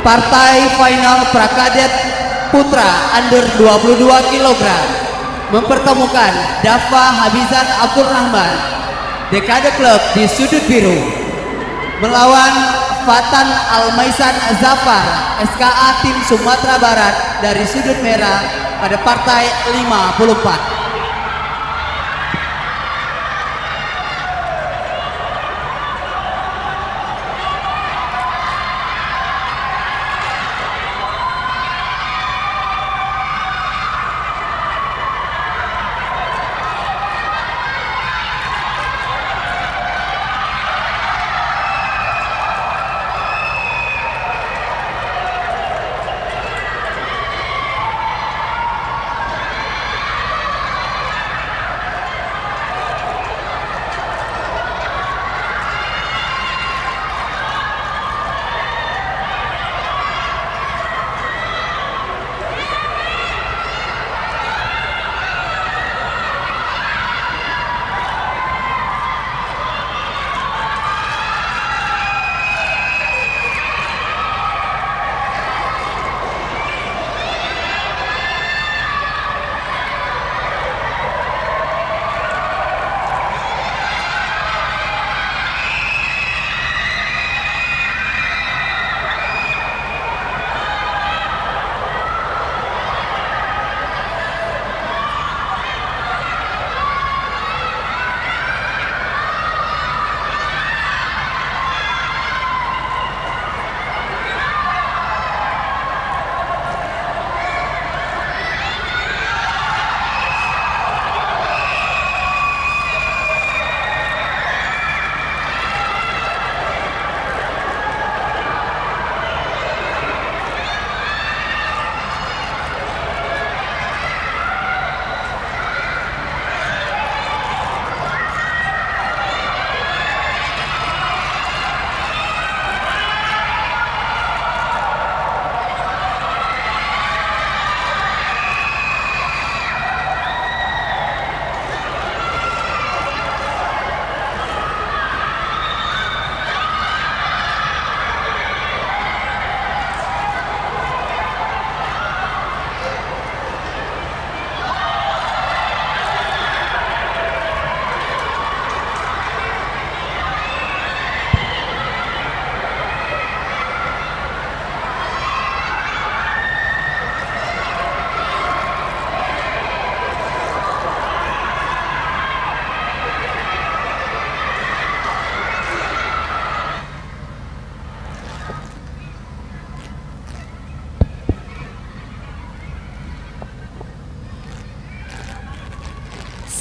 Partai final Prakadet Putra Under 22 kg mempertemukan Dafa Habizan Abdul Rahman Dekade Club di sudut biru melawan Fatan Almaisan Zafar SKA Tim Sumatera Barat dari sudut merah pada partai 54.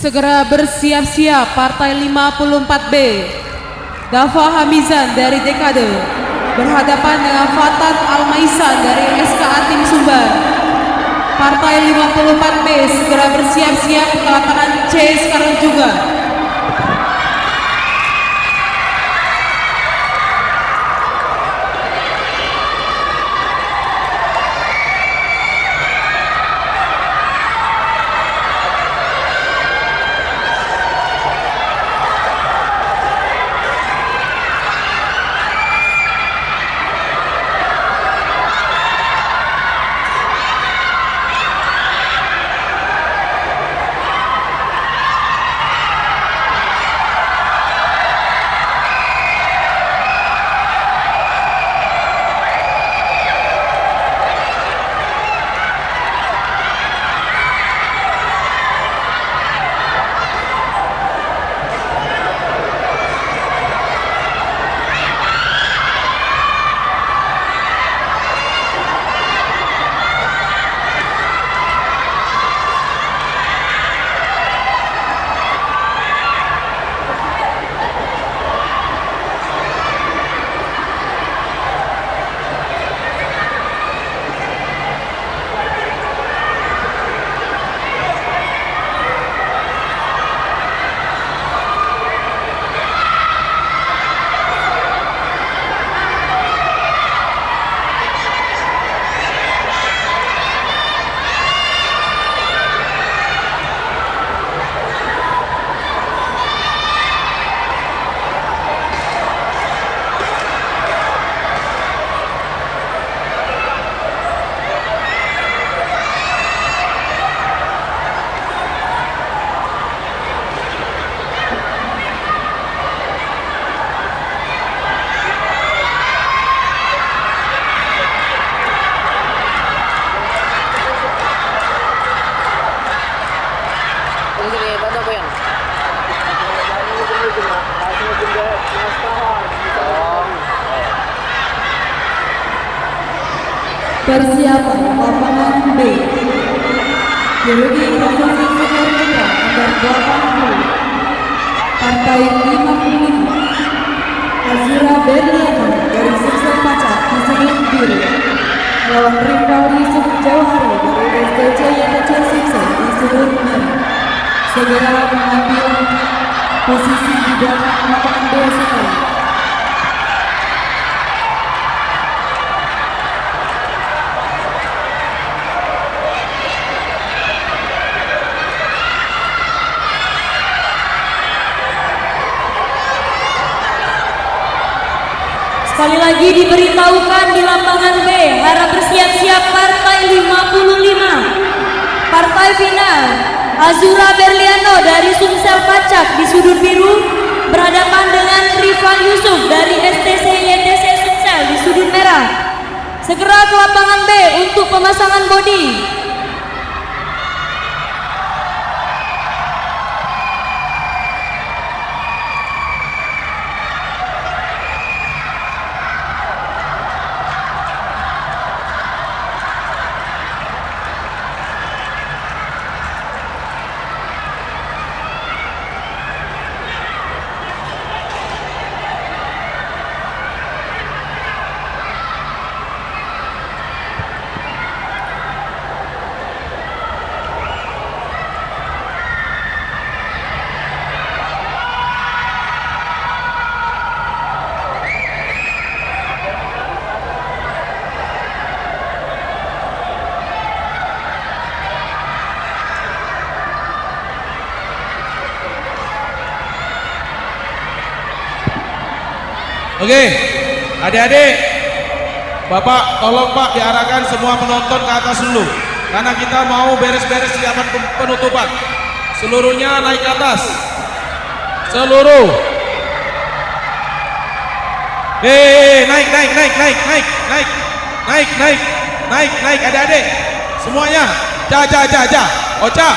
Segera bersiap-siap Partai 54B. Dafa Hamizan dari Dekade berhadapan dengan Fatan Almaisan dari SKA Tim Sumbar. Partai 54B segera bersiap-siap ke lapangan C sekarang juga. ada apa yang? Persiapan lapangan B. Geologi Prestasi Senior Putra Under 80. Partai 55. Azura Berliana dari Sumsel Pacak di sudut biru melawan rival Yusuf Jauhari dari STC YTC Sumsel di sudut merah. Segera mengambil posisi di belakang lapangan B sekarang. Sekali lagi diberitahukan di lapangan B, harap bersiap-siap partai 55. Partai final, Azura Berliano dari Sumsel Pacak di sudut biru berhadapan dengan Rifan Yusuf dari STC YTC Sumsel di sudut merah. Segera ke lapangan B untuk pemasangan bodi. Oke, adik-adik, Bapak tolong Pak diarahkan semua penonton ke atas dulu, karena kita mau beres-beres siapan penutupan. Seluruhnya naik ke atas, seluruh. Naik, adik-adik, semuanya. Ocha,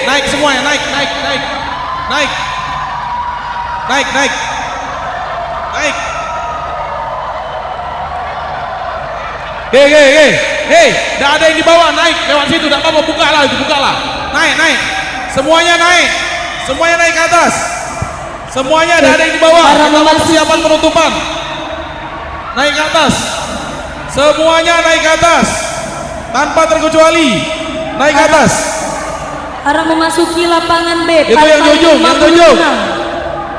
naik semuanya, naik. Tidak ada yang di bawah, naik lewat situ, tidak apa-apa, bukalah. Naik. Semuanya naik ke atas. Semuanya, tidak ada yang di bawah. Kita mau persiapan penutupan. Naik ke atas. Semuanya naik ke atas. Tanpa terkecuali. Naik ke atas. Harap memasuki lapangan B. Itu yang ujung.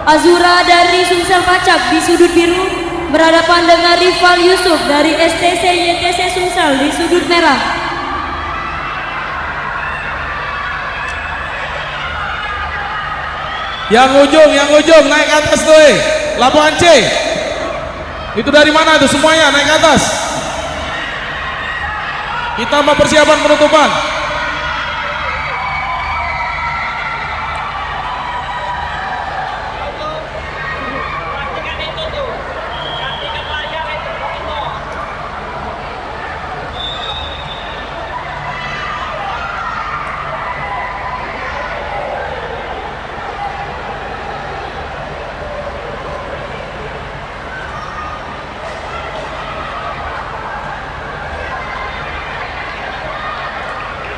Azura dari Sumsel Pacak di sudut biru berhadapan dengan rival Yusuf dari STC YTC Sumsel di sudut merah. Yang ujung naik ke atas tuh, lapangan C. Itu dari mana tuh semuanya naik ke atas. Kita mau persiapan penutupan.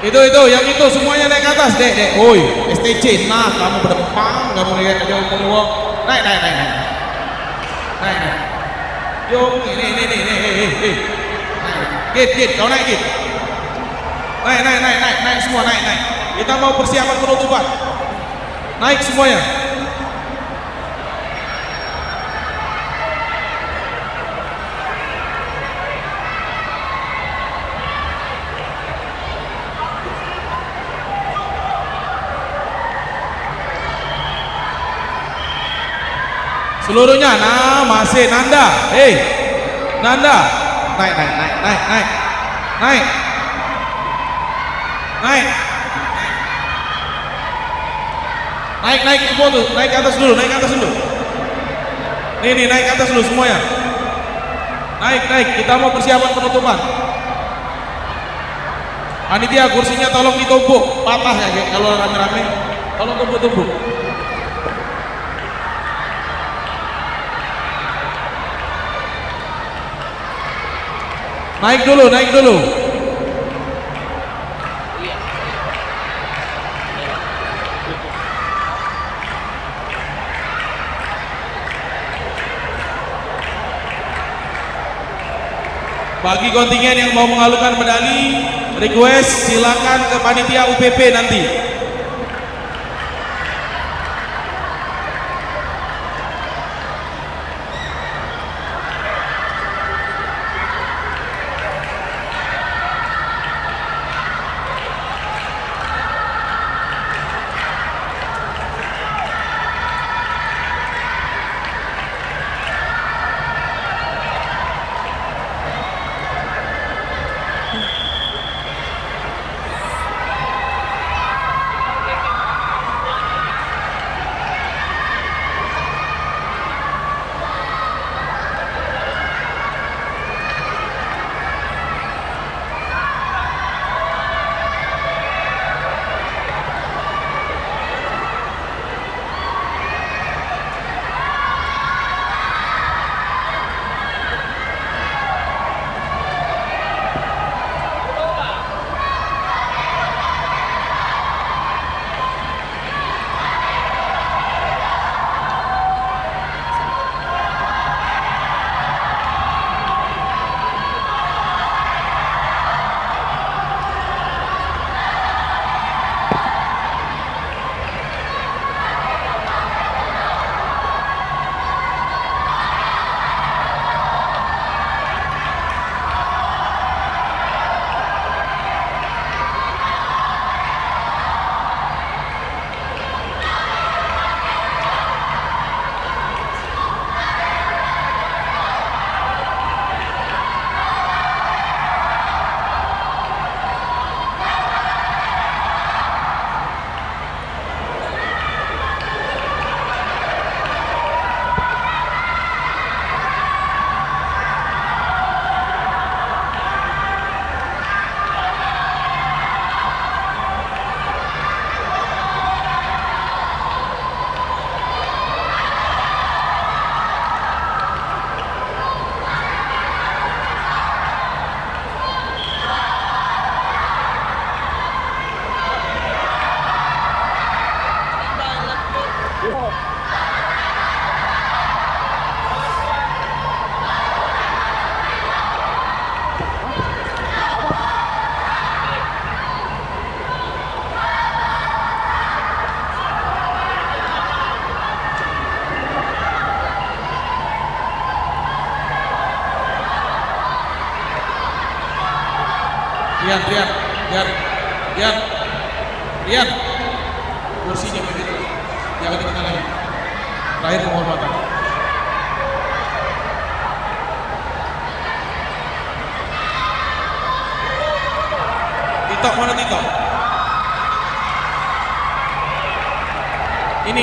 Itu yang itu semuanya naik ke atas, dek. Oi, STC, nah kamu berdepan, kamu lihat aja ngomong. Naik. Yo, ini. Git, kau naik git. Naik semua, naik. Kita mau persiapan penutupan. Naik semuanya. Seluruhnya, nah masih Nanda, Nanda, naik, semua tuh, naik ke atas dulu, nih naik ke atas dulu semuanya, naik, kita mau persiapan penutupan, Panitia kursinya tolong ditumpuk, patah ya kayak kalau rame-rame. Tolong tumpuk-tumpuk. Naik dulu, naik dulu. Bagi kontingen yang mau mengalukan medali, request silakan ke panitia UPP nanti. Rian, kursinya begitu, jangan di tengah lagi. Terakhir penghormatan. Tito, mana Tito? Ini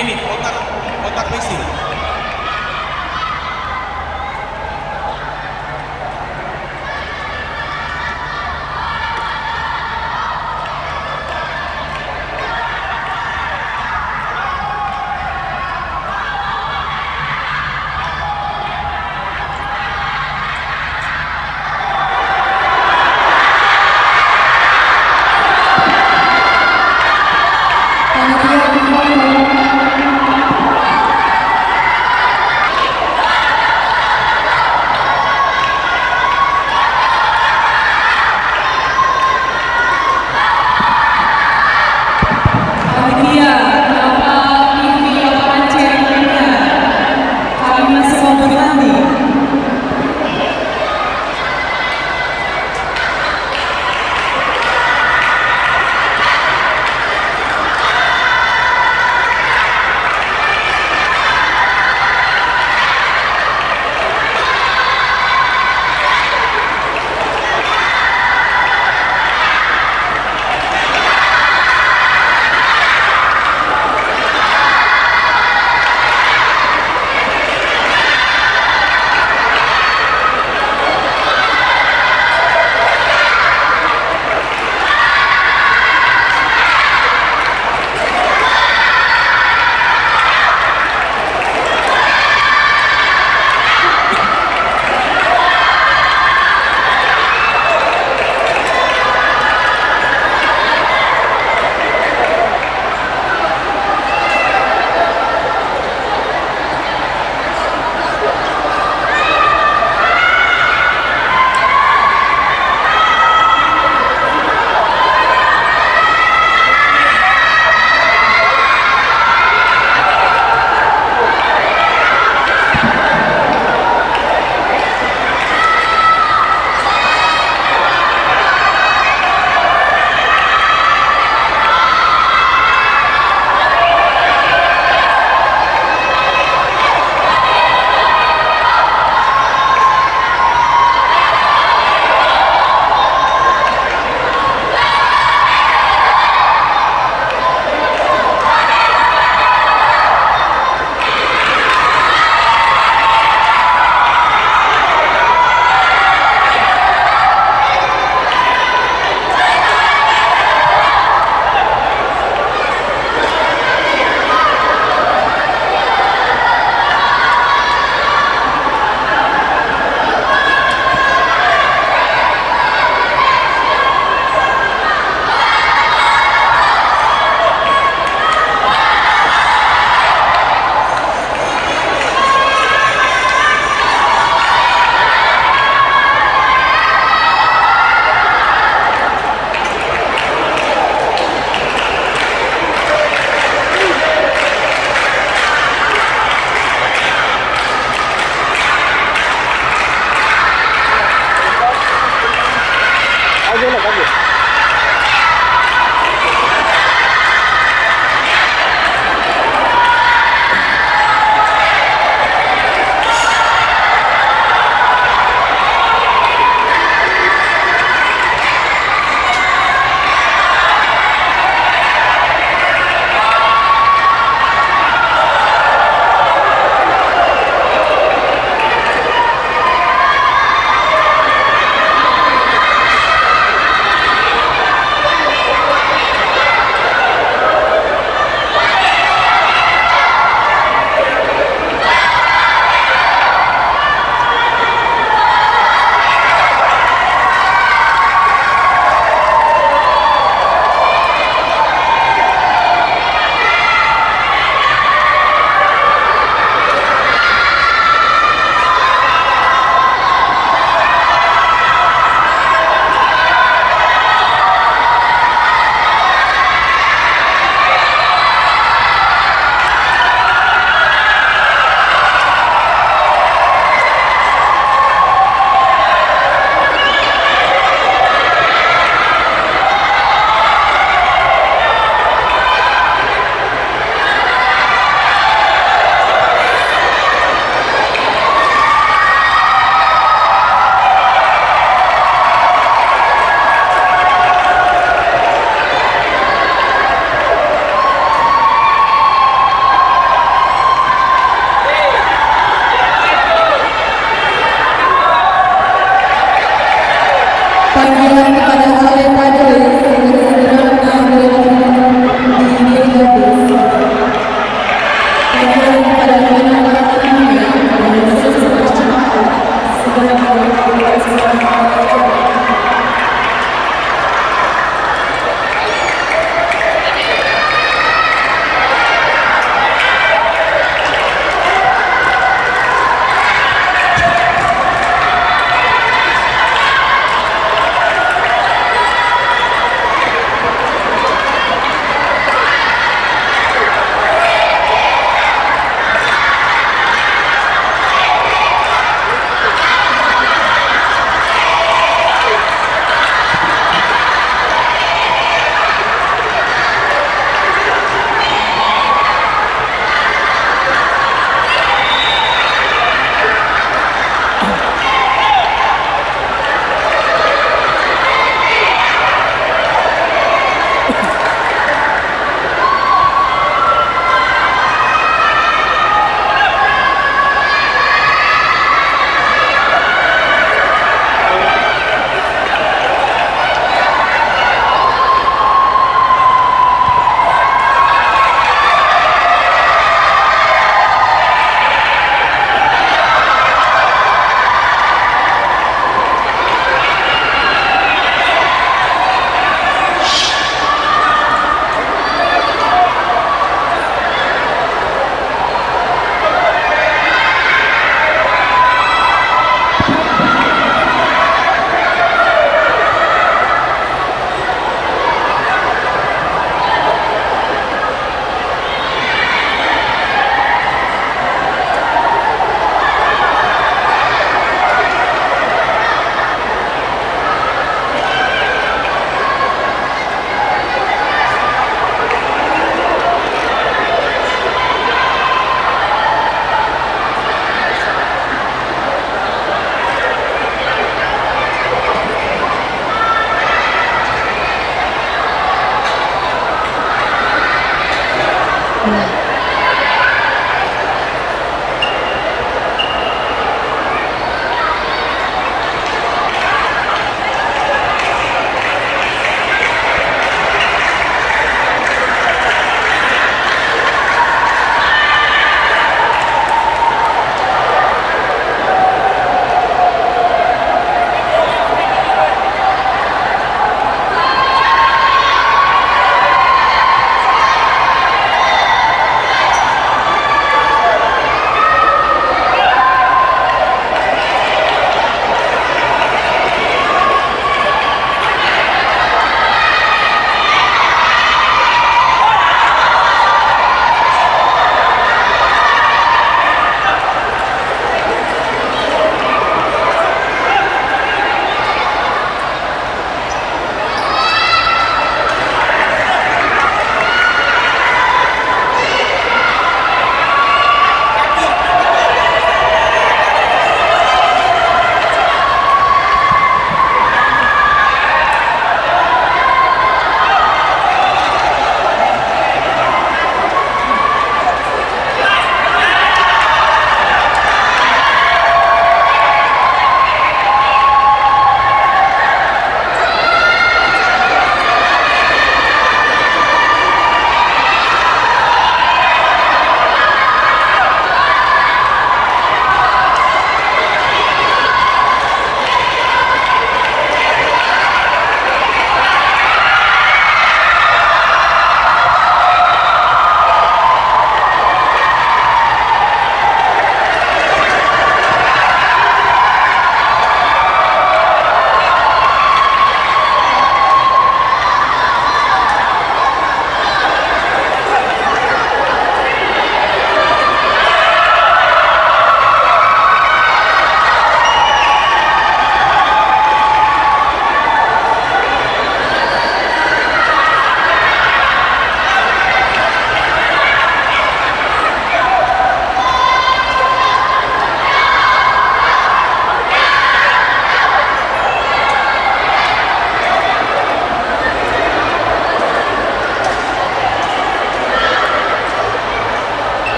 otak misi.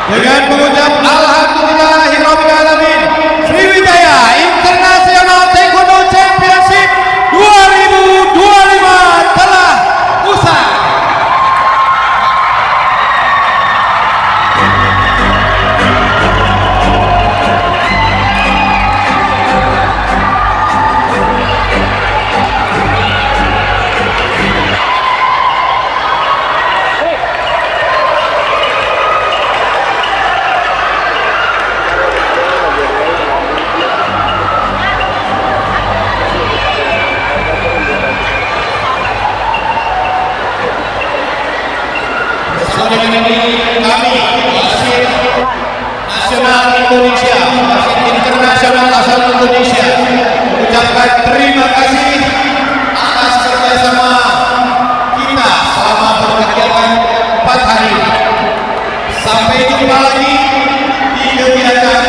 Dengan mengucap Alhamdulillahirrahmanirrahim, Sriwijaya International Taekwondo Championship 2025 telah usai. Kami wasit nasional Indonesia, wasit internasional asal Indonesia, mengucapkan terima kasih atas kerjasama kita selama berkegiatan 4 hari. Sampai jumpa lagi di kegiatan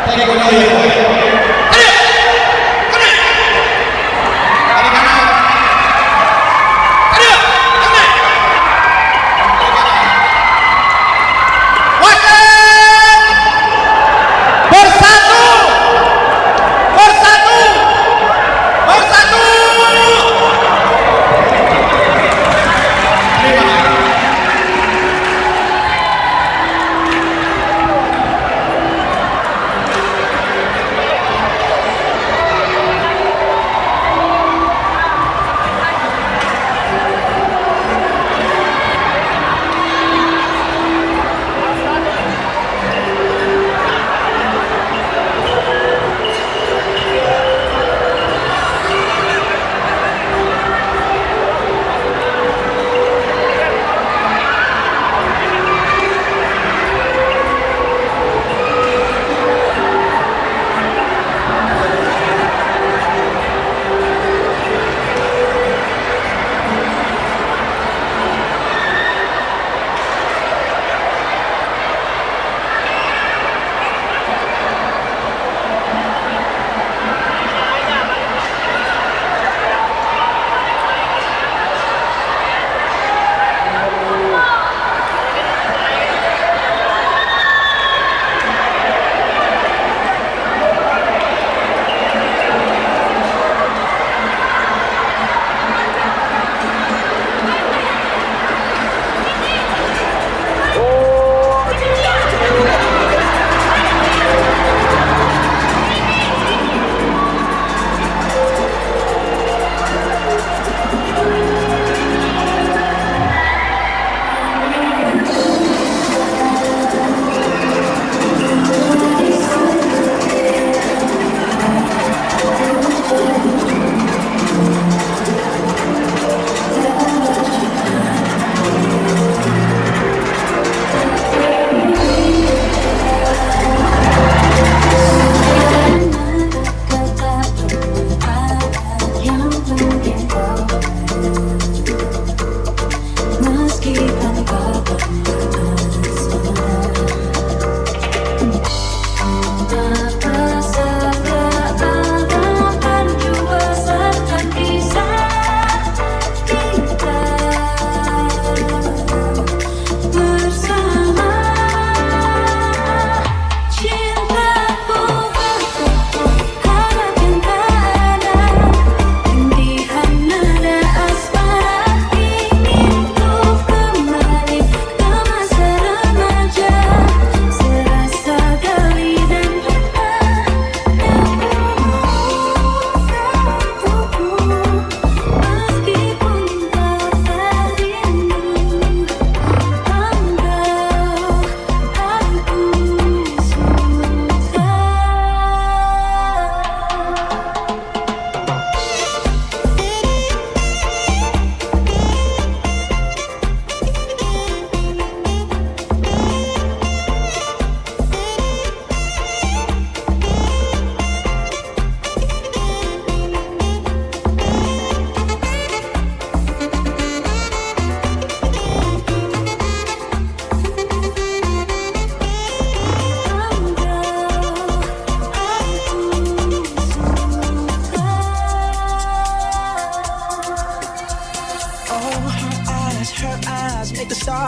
Taekwondo yang lain.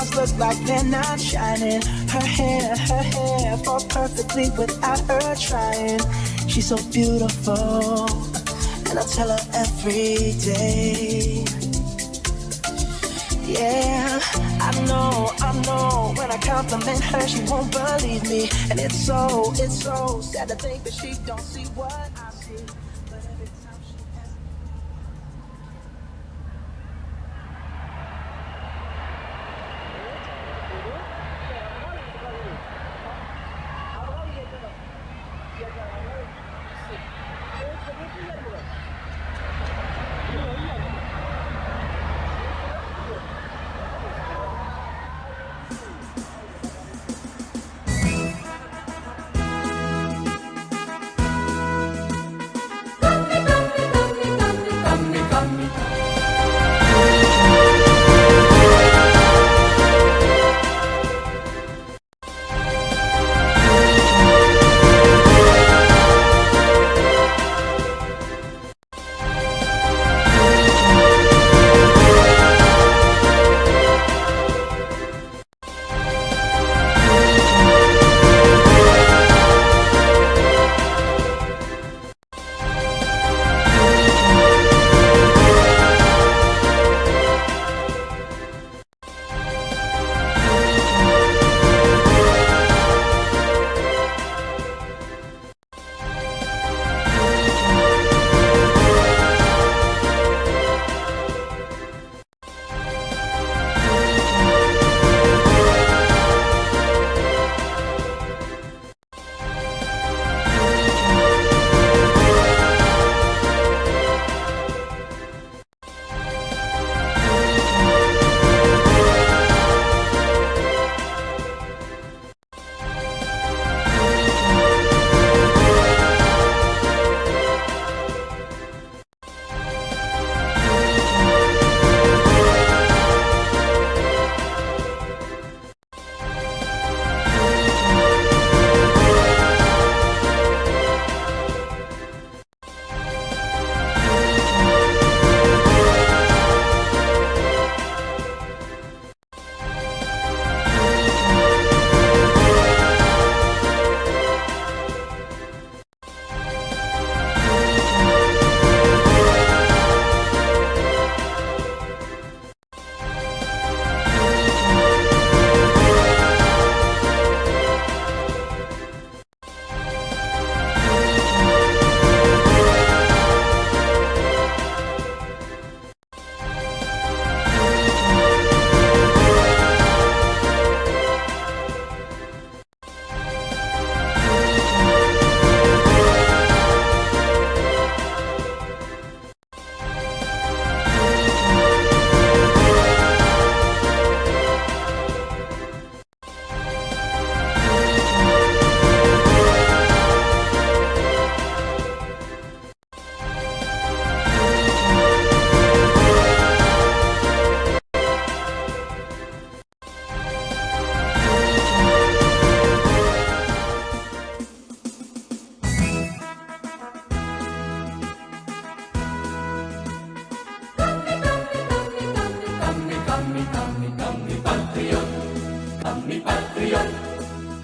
stars look like they're not shining. Her hair falls perfectly without her trying. She's so beautiful, and I tell her every day. Yeah, I know, when I compliment her, she won't believe me. And it's so sad to think that she don't see what I see. But every time she asks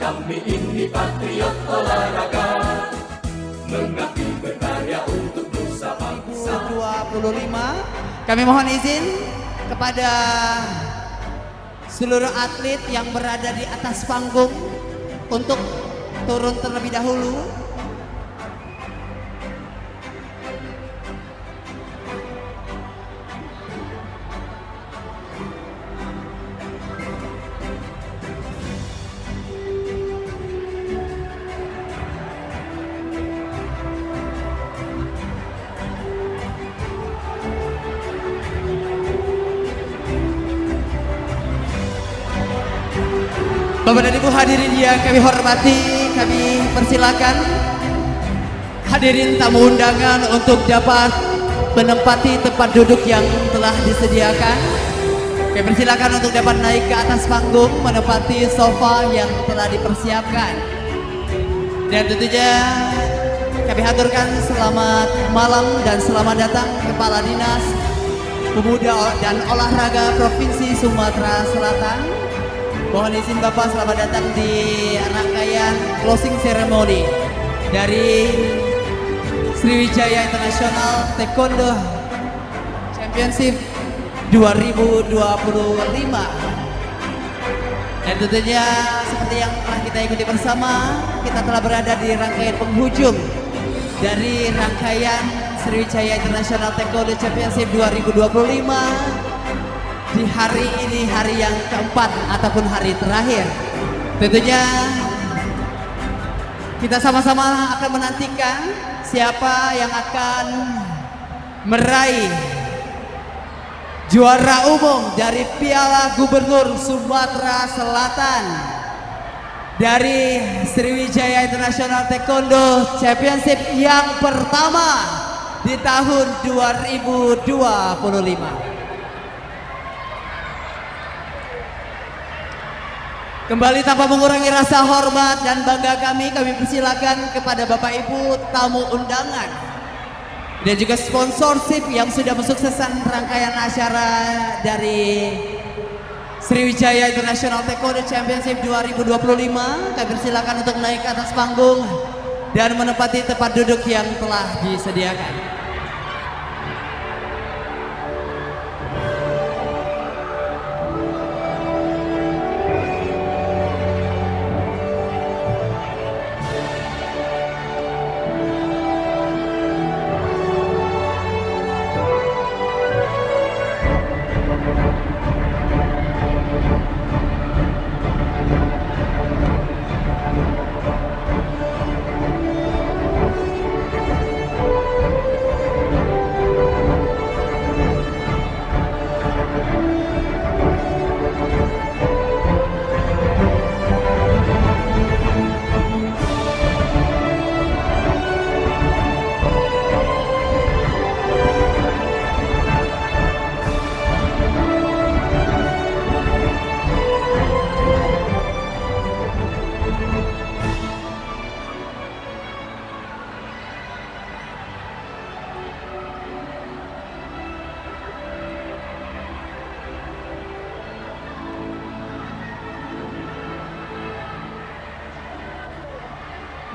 Kami ini patriot olahraga, mengabdi berkarya untuk nusa bangsa. 25, kami mohon izin kepada seluruh atlet yang berada di atas panggung untuk turun terlebih dahulu. Bapak dan Ibu hadirin yang kami hormati, kami persilakan hadirin tamu undangan untuk dapat menempati tempat duduk yang telah disediakan. Kami persilakan untuk dapat naik ke atas panggung, menempati sofa yang telah dipersiapkan. Dan tentunya kami haturkan selamat malam dan selamat datang Kepala Dinas Pemuda dan Olahraga Provinsi Sumatera Selatan, Mohon izin Bapak, selamat datang di rangkaian closing ceremony dari Sriwijaya International Taekwondo Championship 2025. Dan tentunya seperti yang telah kita ikuti bersama, kita telah berada di rangkaian penghujung dari rangkaian Sriwijaya International Taekwondo Championship 2025 di hari ini, hari yang keempat ataupun hari terakhir. Tentunya kita sama-sama akan menantikan siapa yang akan meraih juara umum dari Piala Gubernur Sumatera Selatan dari Sriwijaya International Taekwondo Championship yang pertama di tahun 2025. Kembali tanpa mengurangi rasa hormat dan bangga kami persilakan kepada Bapak Ibu tamu undangan dan juga sponsorship yang sudah mensukseskan rangkaian acara dari Sriwijaya International Taekwondo Championship 2025. Kami persilakan untuk naik ke atas panggung dan menempati tempat duduk yang telah disediakan.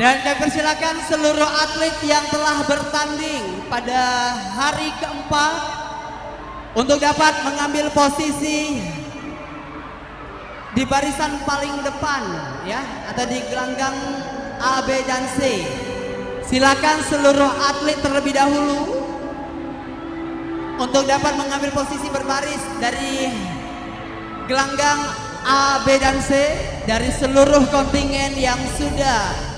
Dan kami persilakan seluruh atlet yang telah bertanding pada hari keempat untuk dapat mengambil posisi di barisan paling depan ya, atau di gelanggang A, B, dan C. Silakan seluruh atlet terlebih dahulu untuk dapat mengambil posisi berbaris dari gelanggang A, B, dan C dari seluruh kontingen yang sudah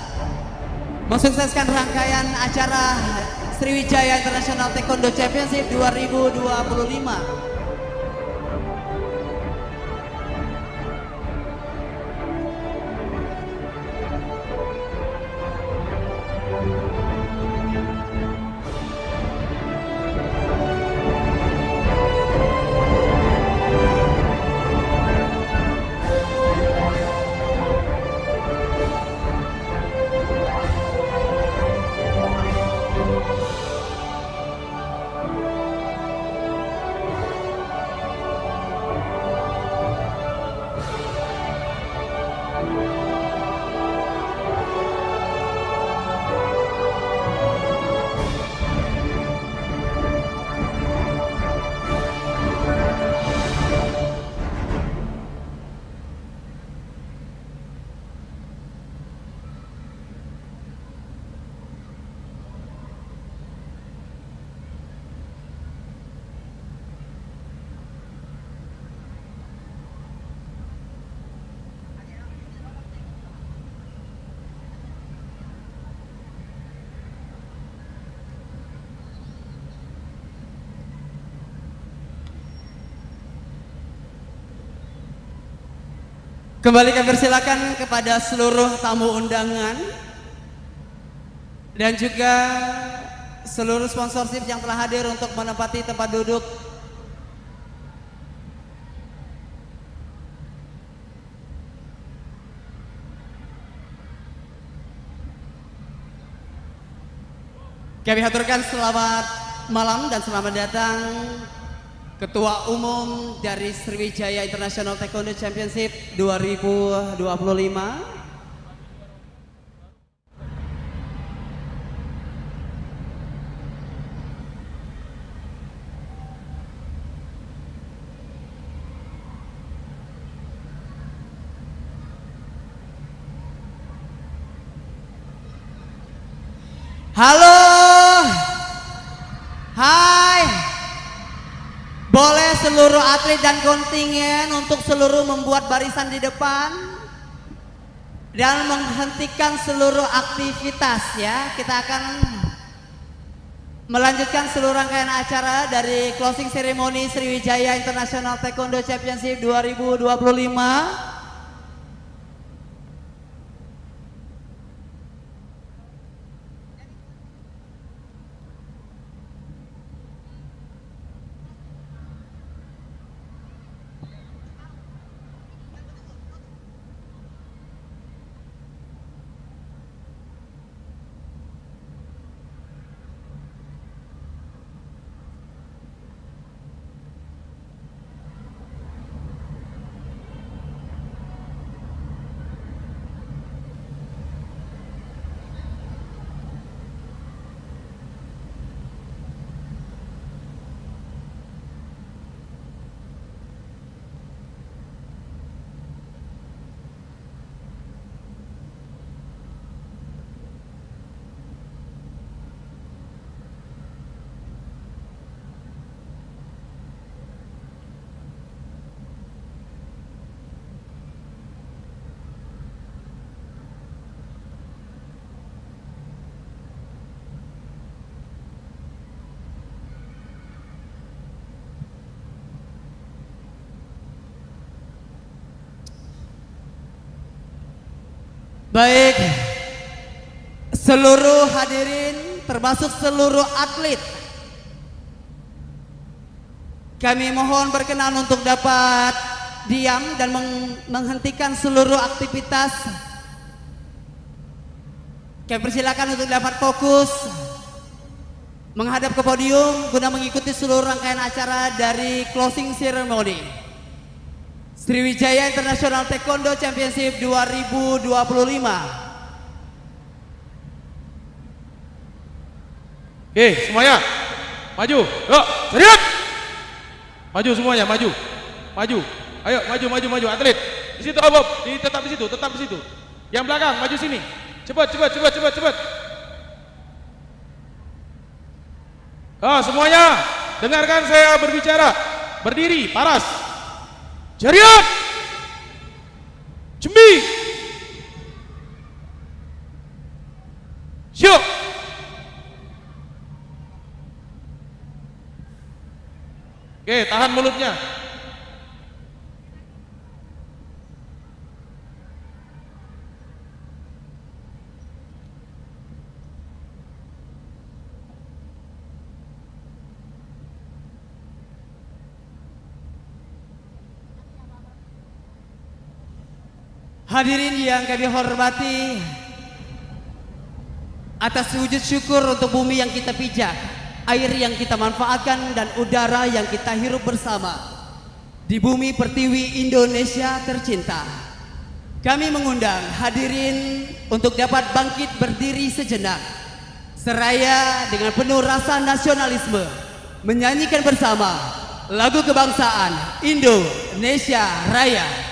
mensukseskan rangkaian acara Sriwijaya International Taekwondo Championship 2025. Kembali kami persilakan kepada seluruh tamu undangan dan juga seluruh sponsorship yang telah hadir untuk menempati tempat duduk. Kami haturkan selamat malam dan selamat datang Ketua Umum dari Sriwijaya International Taekwondo Championship 2025. Halo, hai, boleh seluruh atlet dan kontingen untuk seluruh membuat barisan di depan dan menghentikan seluruh aktivitas ya. Kita akan melanjutkan seluruh rangkaian acara dari closing ceremony Sriwijaya International Taekwondo Championship 2025. Baik, seluruh hadirin termasuk seluruh atlet, kami mohon berkenan untuk dapat diam dan menghentikan seluruh aktivitas. Kami persilakan untuk dapat fokus menghadap ke podium guna mengikuti seluruh rangkaian acara dari closing ceremony Sriwijaya International Taekwondo Championship 2025. Oke, semuanya maju. Yuk, serius. Maju semuanya, maju. Maju. Ayo, maju atlet. Di situ, Bob. Tetap di situ. Yang belakang maju sini. Cepat. Semuanya dengarkan saya berbicara. Berdiri, paras. Jariat. Cembi. Syuk. Oke, tahan mulutnya. Hadirin yang kami hormati, atas wujud syukur untuk bumi yang kita pijak, air yang kita manfaatkan dan udara yang kita hirup bersama di bumi pertiwi Indonesia tercinta, kami mengundang hadirin untuk dapat bangkit berdiri sejenak seraya dengan penuh rasa nasionalisme menyanyikan bersama lagu kebangsaan Indonesia Raya.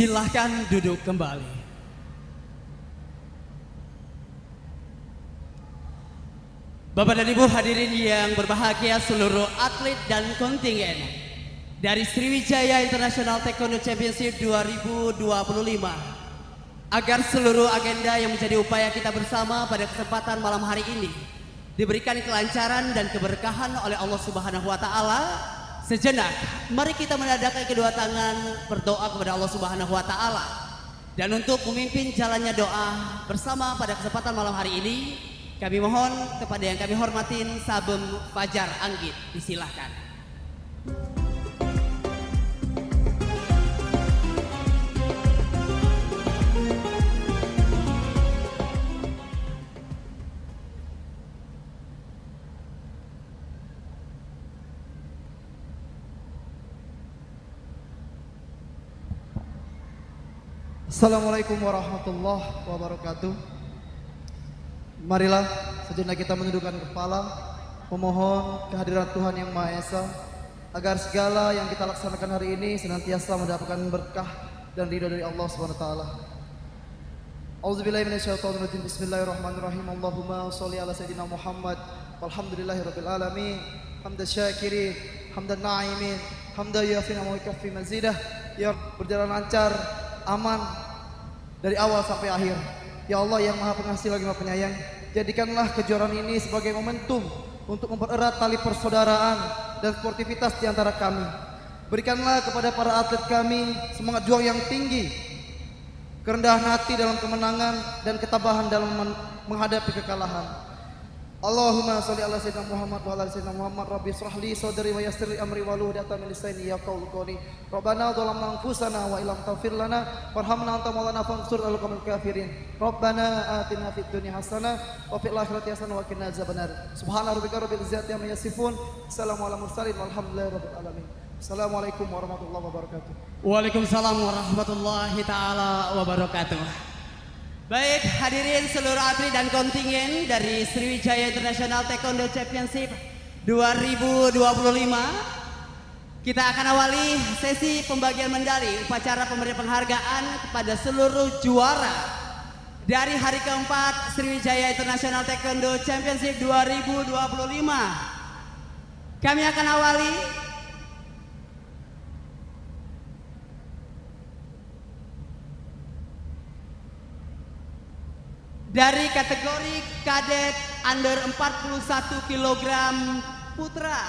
Silahkan duduk kembali. Bapak dan Ibu hadirin yang berbahagia, seluruh atlet dan kontingen dari Sriwijaya International Taekwondo Championship 2025, agar seluruh agenda yang menjadi upaya kita bersama pada kesempatan malam hari ini diberikan kelancaran dan keberkahan oleh Allah Subhanahu wa taala. Sejenak mari kita menadahkan kedua tangan berdoa kepada Allah Subhanahu wa taala. Dan untuk memimpin jalannya doa bersama pada kesempatan malam hari ini, kami mohon kepada yang kami hormatin Sabem Fajar Anggit, disilahkan. Assalamualaikum warahmatullahi wabarakatuh. Marilah sejenak kita menundukkan kepala, memohon kehadiran Tuhan Yang Maha Esa, agar segala yang kita laksanakan hari ini senantiasa mendapatkan berkah dan ridho dari Allah Subhanahu wa taala. Auzubillahi minasyaitonirrajim. Bismillahirrahmanirrahim. Allahumma sholli ala sayyidina Muhammad walhamdulillahirabbil alamin. Hamdan syakirin, hamdan na'imin, hamdan yafina wa yakfi mazidah. Ya berjalan lancar, aman dari awal sampai akhir. Ya Allah yang Maha Pengasih lagi Maha Penyayang, jadikanlah kejuaraan ini sebagai momentum untuk mempererat tali persaudaraan dan sportivitas di antara kami. Berikanlah kepada para atlet kami semangat juang yang tinggi, kerendahan hati dalam kemenangan, dan ketabahan dalam menghadapi kekalahan. Allahumma sholli ala sayyidina Muhammad wa ala sayyidina Muhammad. Rabbi shrah li sadri wa yassir li amri wahlul 'uqdatam min lisani yafqahu qawli. Rabbana zalamna anfusana wa illam taghfir lana warhamna anta maulana fansur al qawmil kafirin. Rabbana atina fid dunya hasanah wa fil akhirati hasanah wa qina azabannar. Subhana rabbika rabbil izzati amma yasifun. Assalamu ala mursalin walhamdulillahi rabbil alamin. Assalamualaikum warahmatullahi wabarakatuh. Waalaikumsalam warahmatullahi taala wabarakatuh. Baik, hadirin seluruh atlet dan kontingen dari Sriwijaya International Taekwondo Championship 2025. Kita akan awali sesi pembagian medali upacara pemberian penghargaan kepada seluruh juara dari hari keempat Sriwijaya International Taekwondo Championship 2025. Kami akan awali dari kategori kadet under 41 kg putra.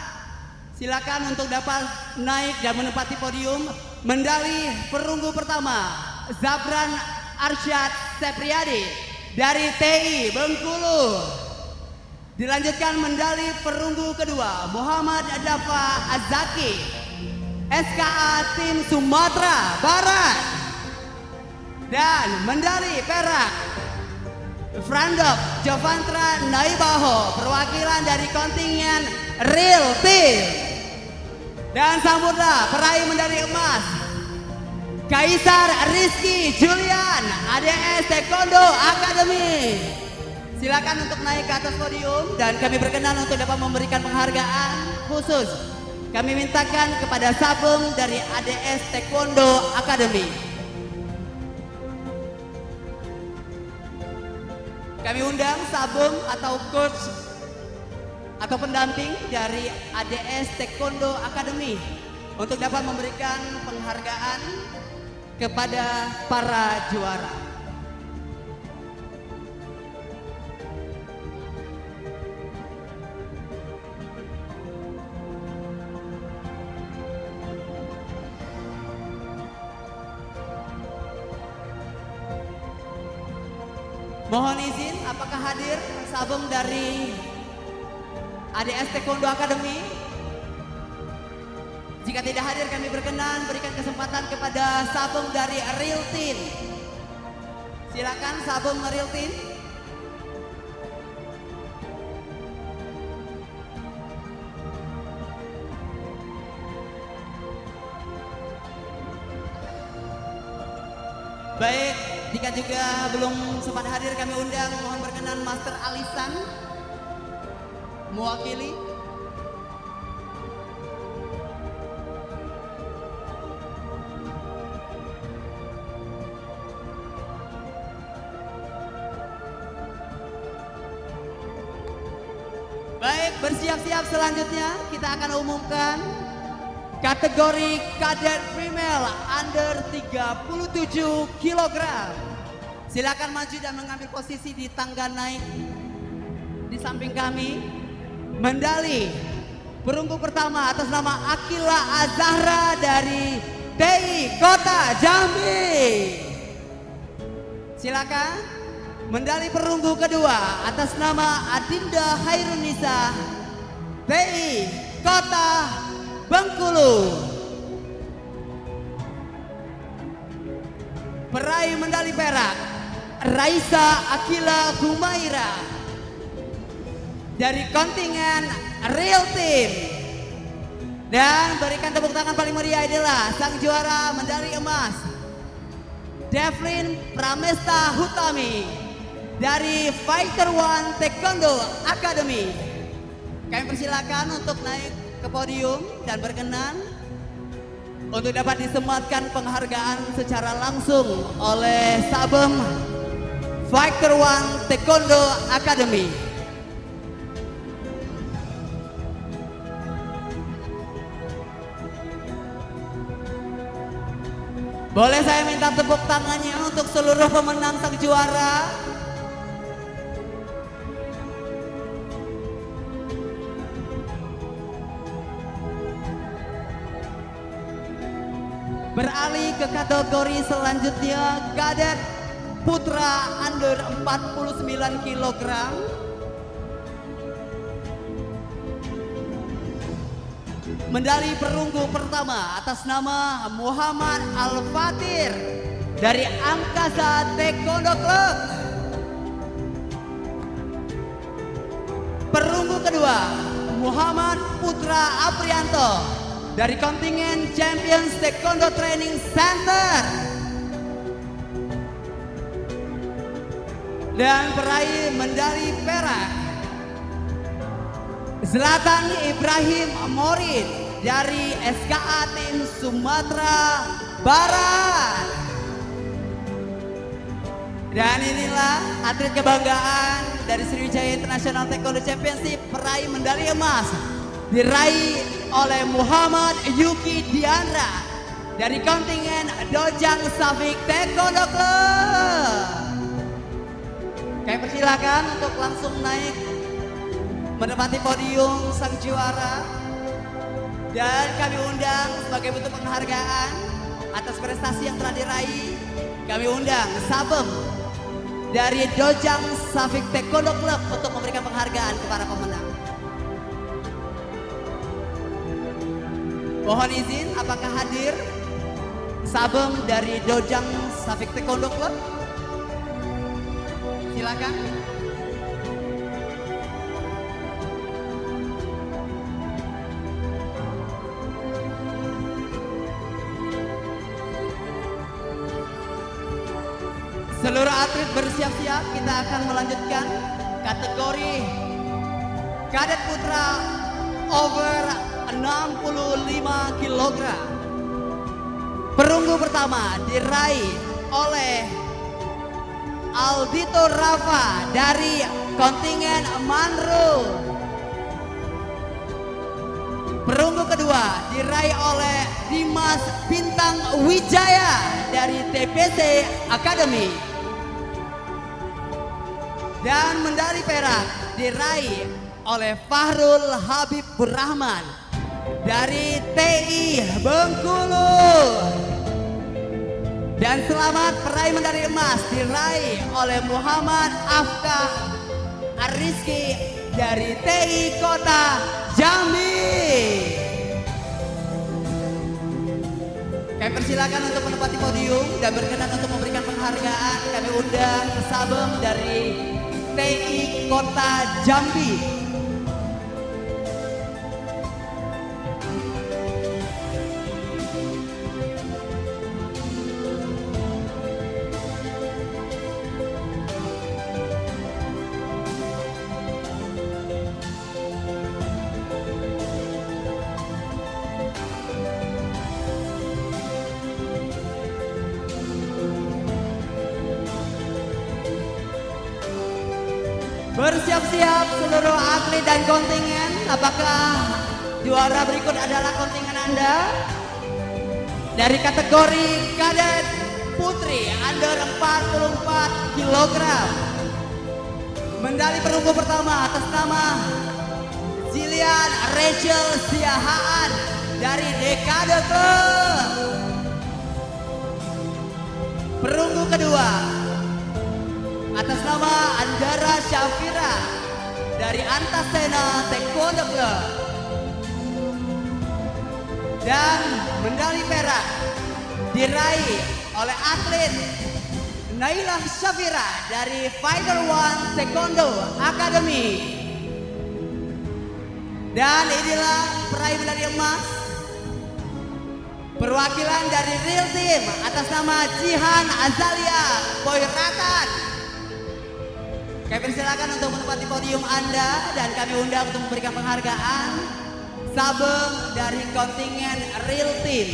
Silakan untuk dapat naik dan menempati podium. Medali perunggu pertama Zabran Arsyad Sepriadi dari TI Bengkulu. Dilanjutkan medali perunggu kedua Muhammad Dafa Azaki SKA Tim Sumatera Barat. Dan medali perak Frandop Jovantra Naibaho perwakilan dari kontingen Real Team. Dan sambutlah peraih medali emas Kaisar Rizky Julian ADS Taekwondo Academy. Silakan untuk naik ke atas podium dan kami berkenan untuk dapat memberikan penghargaan khusus. Kami mintakan kepada Sabung dari ADS Taekwondo Academy. Kami undang Sabung atau coach atau pendamping dari ADS Taekwondo Academy untuk dapat memberikan penghargaan kepada para juara. Mohon izin, apakah hadir Sabung dari ADS Taekwondo Academy? Jika tidak hadir, kami berkenan berikan kesempatan kepada Sabung dari Real Team. Silakan Sabung Real Team. Baik, jika juga belum sempat hadir kami undang, mohon berkenan Master Alisan mewakili. Baik, bersiap-siap selanjutnya kita akan umumkan kategori kadet female under 37 kg. Silakan maju dan mengambil posisi di tangga naik di samping kami. Mendali perunggu pertama atas nama Akila Azahra dari TI Kota Jambi. Silakan. Mendali perunggu kedua atas nama Adinda Hairunisa TI Kota Bengkulu. Peraih medali perak Raisa Akila Humaira dari kontingen Real Team. Dan berikan tepuk tangan paling meriah adalah sang juara medali emas Devlin Pramesta Hutami dari Fighter One Taekwondo Academy. Kami persilakan untuk naik ke podium dan berkenan untuk dapat disematkan penghargaan secara langsung oleh Sabem Fighter One Taekwondo Academy. Boleh saya minta tepuk tangannya untuk seluruh pemenang sang juara. Beralih ke kategori selanjutnya, kadet putra under 49 kg. Medali perunggu pertama atas nama Muhammad Al-Fatir dari Angkasa Taekwondo Club. Perunggu kedua Muhammad Putra Aprianto dari kontingen Champions Taekwondo Training Center. Dan peraih medali perak Zlatan Ibrahim Morin dari SKA Tim Sumatera Barat. Dan inilah atlet kebanggaan dari Sriwijaya International Taekwondo Championship, peraih medali emas diraih oleh Muhammad Yuki Diandra dari kontingen Dojang Safik Taekwondo Club. Kami persilakan untuk langsung naik menempati podium sang juara, dan kami undang sebagai bentuk penghargaan atas prestasi yang telah diraih. Kami undang Sabem dari Dojang Safik Taekwondo Club untuk memberikan penghargaan kepada pemenang. Mohon izin, apakah hadir Sabem dari Dojang Safik Taekwondo Club? Silakan. Seluruh atlet bersiap-siap, kita akan melanjutkan kategori kadet putra over 65 kg. Perunggu pertama diraih oleh Aldito Rafa dari kontingen Manru. Perunggu kedua diraih oleh Dimas Bintang Wijaya dari TPC Academy. Dan medali perak diraih oleh Fahrul Habib Burrahman dari TI Bengkulu. Dan selamat peraih medali emas diraih oleh Muhammad Afka Ariski dari TI Kota Jambi. Kami persilakan untuk menempati podium dan berkenan untuk memberikan penghargaan. Kami undang Sabem dari TI Kota Jambi. Bersiap-siap seluruh atlet dan kontingen. Apakah juara berikut adalah kontingen Anda? Dari kategori kadet putri under 44 kg. Medali perunggu pertama atas nama Jillian Rachel Siahaan dari Dekade Club. Perunggu kedua atas nama Andara Syafira dari Antasena Taekwondo Club. Dan medali perak diraih oleh atlet Nailah Syafira dari Fighter One Taekwondo Academy. Dan inilah peraih medali emas perwakilan dari Real Team atas nama Jihan Azalia Poiratan. Kami persilakan untuk menempati podium Anda dan kami undang untuk memberikan penghargaan sabeng dari kontingen Real Team.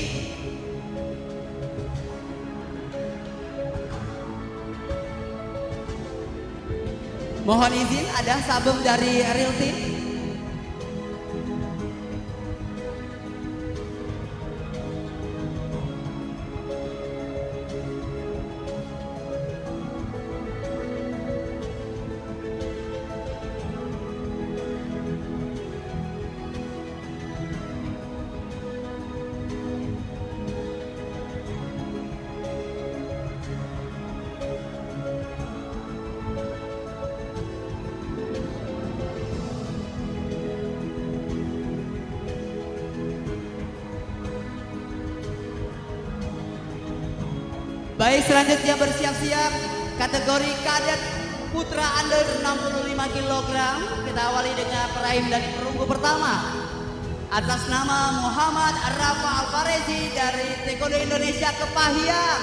Mohon izin, ada sabeng dari Real Team. Baik, selanjutnya bersiap-siap kategori kadet putra under 65 kg. Kita awali dengan peraih medali perunggu pertama atas nama Muhammad Rafa Alvarezi dari Taekwondo Indonesia Kepahyang.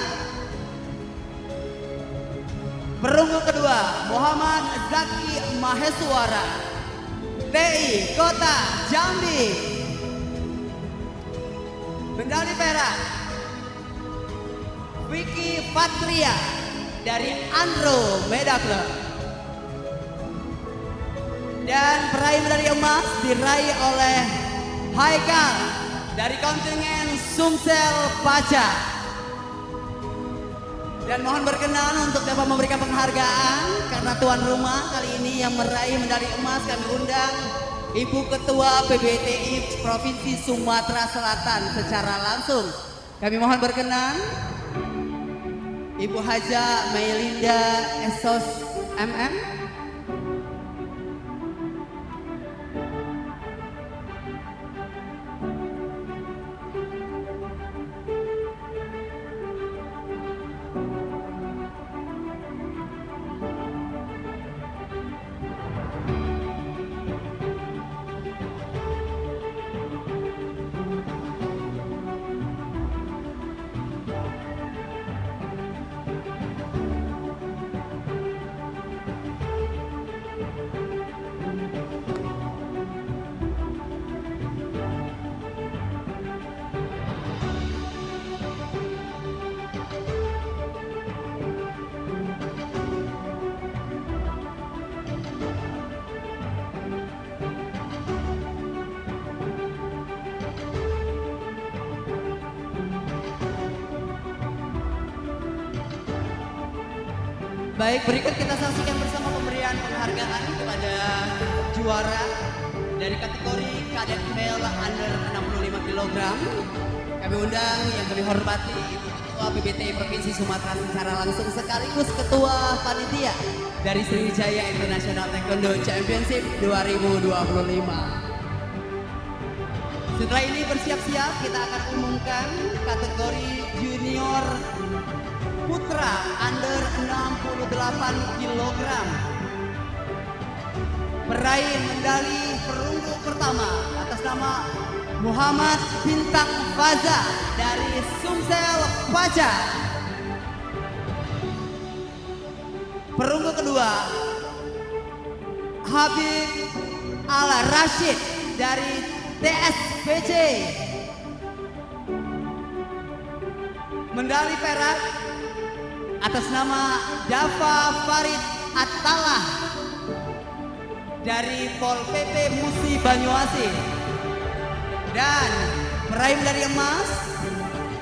Perunggu kedua Muhammad Zaki Maheswara TI Kota Jambi. Medali perak Vicky Patria dari Andro Meda Club. Dan peraih medali emas diraih oleh Haikal dari kontingen Sumsel Paca. Dan mohon berkenan untuk dapat memberikan penghargaan karena tuan rumah kali ini yang meraih medali emas kami undang Ibu Ketua PBTI Provinsi Sumatera Selatan secara langsung. Kami mohon berkenan Ibu Haja Mailinda Esos MM. Baik, berikut kita saksikan bersama pemberian penghargaan kepada juara dari kategori kadet male under 65 kg. Kami undang yang kami hormati Ibu Ketua PBTI Provinsi Sumatera secara langsung sekaligus Ketua Panitia dari Sriwijaya International Taekwondo Championship 2025. Setelah ini bersiap-siap kita akan umumkan kategori junior putra under 68 kg. Peraih medali perunggu pertama atas nama Muhammad Bintang Faza dari Sumsel Paca. Perunggu kedua Habib Al Rashid dari TSPC. Medali perak atas nama Dava Farid Attalah dari Pol PP Musi Banyuasin. Dan peraih medali emas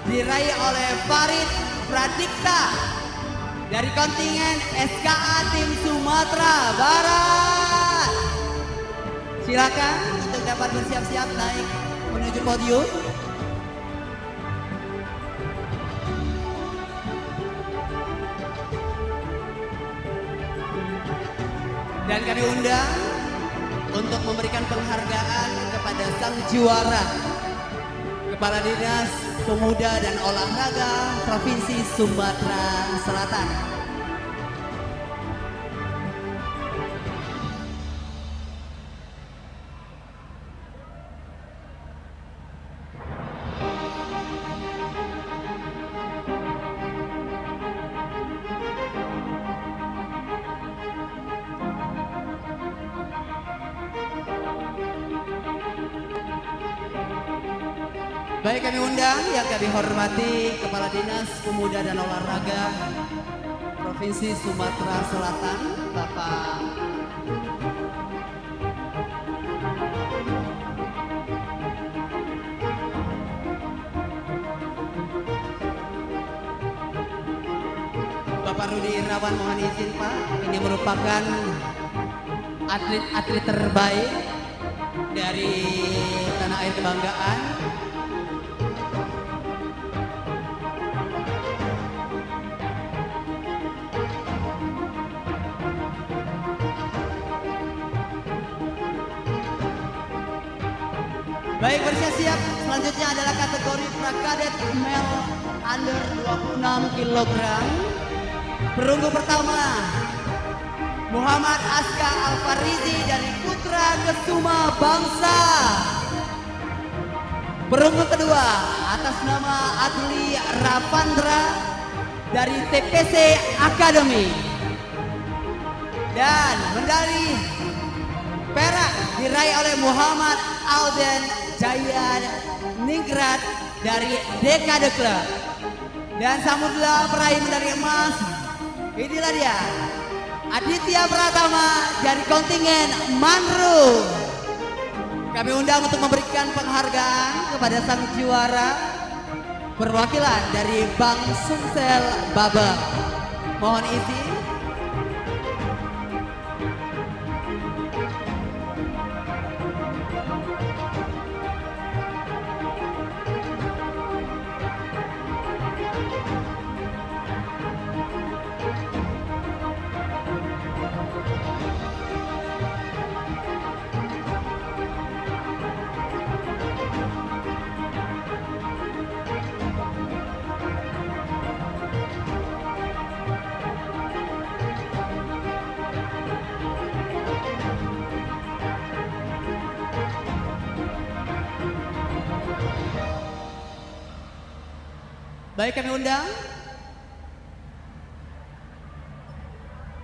diraih oleh Farid Pradikta dari kontingen SKA Tim Sumatera Barat. Silakan untuk dapat bersiap-siap naik menuju podium. Dan kami undang untuk memberikan penghargaan kepada sang juara, Kepala Dinas Pemuda dan Olahraga Provinsi Sumatera Selatan. Baik, kami undang yang kami hormati Kepala Dinas Pemuda dan Olahraga Provinsi Sumatera Selatan, Bapak Rudi Irawan. Mohon izin Pak, ini merupakan atlet-atlet terbaik dari tanah air kebanggaan. Baik, bersiap-siap. Selanjutnya adalah kategori Prakadet Male Under 26 kg. Perunggu pertama Muhammad Aska Alfarizi dari Putra Kesuma Bangsa. Perunggu kedua atas nama Adli Rapandra dari TPC Academy. Dan medali perak diraih oleh Muhammad Alden Jaya Ningrat dari Dekade Club. Dan sambutlah peraih medali emas. Inilah dia, Aditya Pratama dari kontingen Manru. Kami undang untuk memberikan penghargaan kepada sang juara perwakilan dari Bank Sumsel Babel. Mohon izin. Baik, kami undang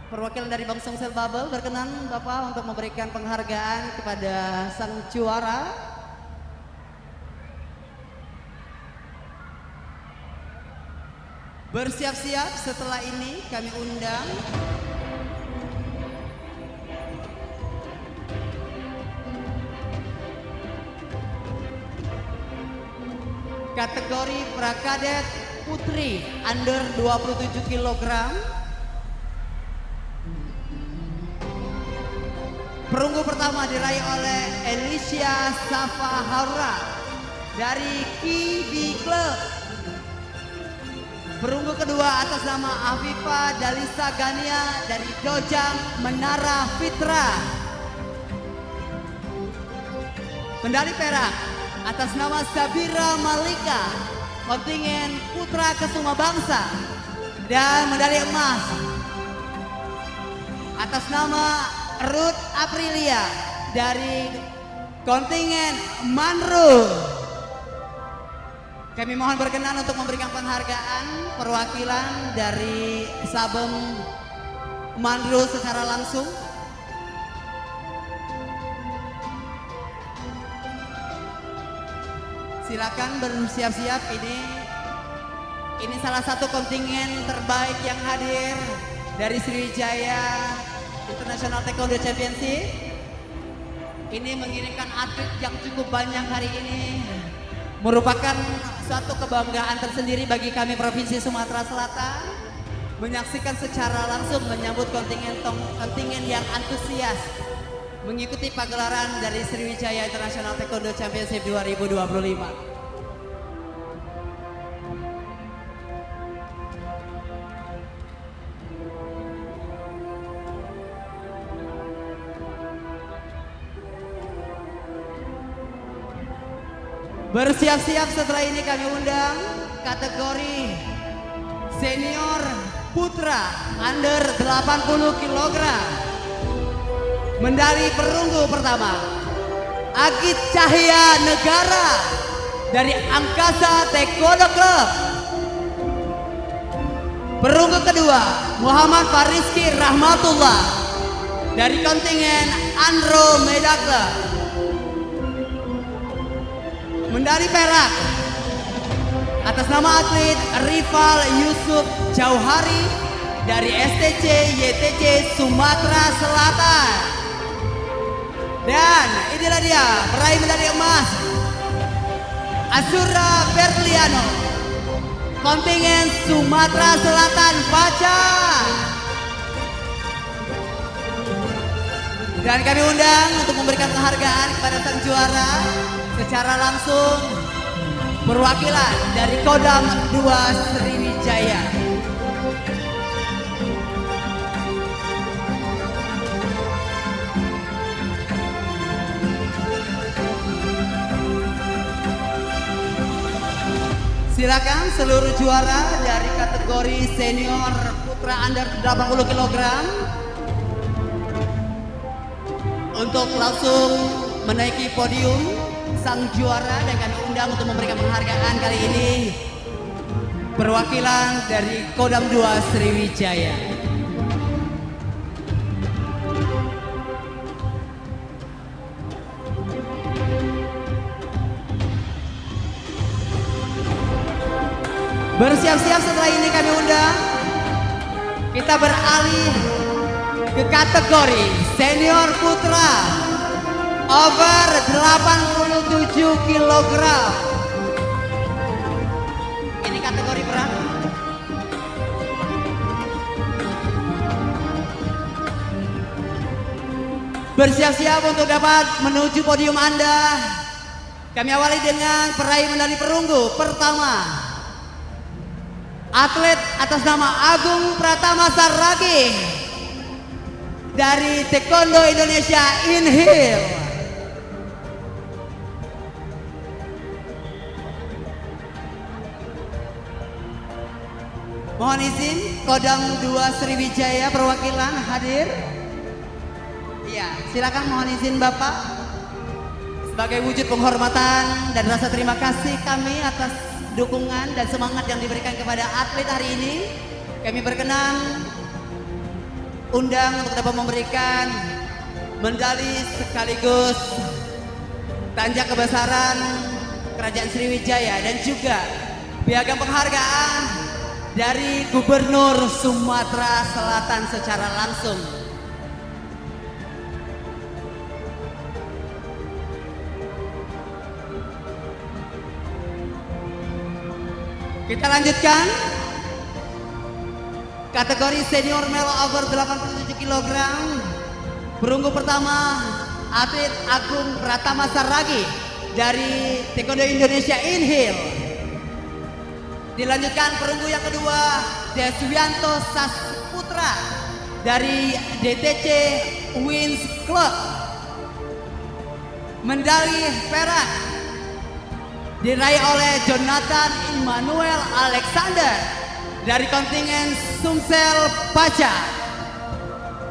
perwakilan dari Bank Sumsel Babel, berkenan Bapak untuk memberikan penghargaan kepada sang juara. Bersiap-siap, setelah ini kami undang kategori Prakadet Putri Under 27 kg. Perunggu pertama diraih oleh Alicia Safahaura dari KB Club. Perunggu kedua atas nama Afifa Dalisa Gania dari Dojang Menara Fitra. Medali perak atas nama Sabira Malika, kontingen Putra Kesuma Bangsa. Dan medali emas atas nama Ruth Aprilia dari kontingen Manru. Kami mohon berkenan untuk memberikan penghargaan perwakilan dari Sabem Manru secara langsung. Silakan bersiap-siap, ini salah satu kontingen terbaik yang hadir dari Sriwijaya International Taekwondo Championship. ini mengirimkan atlet yang cukup banyak hari ini. Merupakan suatu kebanggaan tersendiri bagi kami Provinsi Sumatera Selatan. Menyaksikan secara langsung menyambut kontingen yang antusias mengikuti pagelaran dari Sriwijaya International Taekwondo Championship 2025. Bersiap-siap setelah ini kami undang kategori senior putra under 80 kg. Medali perunggu pertama Agit Cahya Negara dari Angkasa Taekwondo Club. Perunggu kedua Muhammad Fariski Rahmatullah dari kontingen Andromeda Club. Medali perak atas nama atlet Rival Yusuf Jauhari dari STC YTC Sumatera Selatan. Dan inilah dia peraih medali emas Azura Berliano, kontingen Sumatera Selatan Baca. Dan kami undang untuk memberikan penghargaan kepada sang juara secara langsung perwakilan dari Kodam 2 Sriwijaya. Silakan seluruh juara dari kategori senior putra under 80 kg untuk langsung menaiki podium sang juara, dan kami undang untuk memberikan penghargaan kali ini perwakilan dari Kodam 2 Sriwijaya. Bersiap-siap setelah ini kami undang, kita beralih ke kategori senior putra over 87 kg. Ini kategori berat. Bersiap-siap untuk dapat menuju podium Anda. Kami awali dengan peraih medali perunggu pertama, atlet atas nama Agung Pratama Saragih dari Taekwondo Indonesia Inhil. Mohon izin Kodam 2 Sriwijaya perwakilan hadir. Iya, silakan mohon izin Bapak. Sebagai wujud penghormatan dan rasa terima kasih kami atas dukungan dan semangat yang diberikan kepada atlet hari ini, kami berkenan undang untuk dapat memberikan medali sekaligus tanda kebesaran Kerajaan Sriwijaya dan juga piagam penghargaan dari Gubernur Sumatera Selatan secara langsung. Kita lanjutkan kategori senior male over 87 kg. Perunggu pertama atlet Agung Pratama Saragih dari Taekwondo Indonesia Inhil. Dilanjutkan perunggu yang kedua Deswianto Sasputra dari DTC Wins Club. Medali perak diraih oleh Jonathan Immanuel Alexander dari kontingen Sumsel Paca,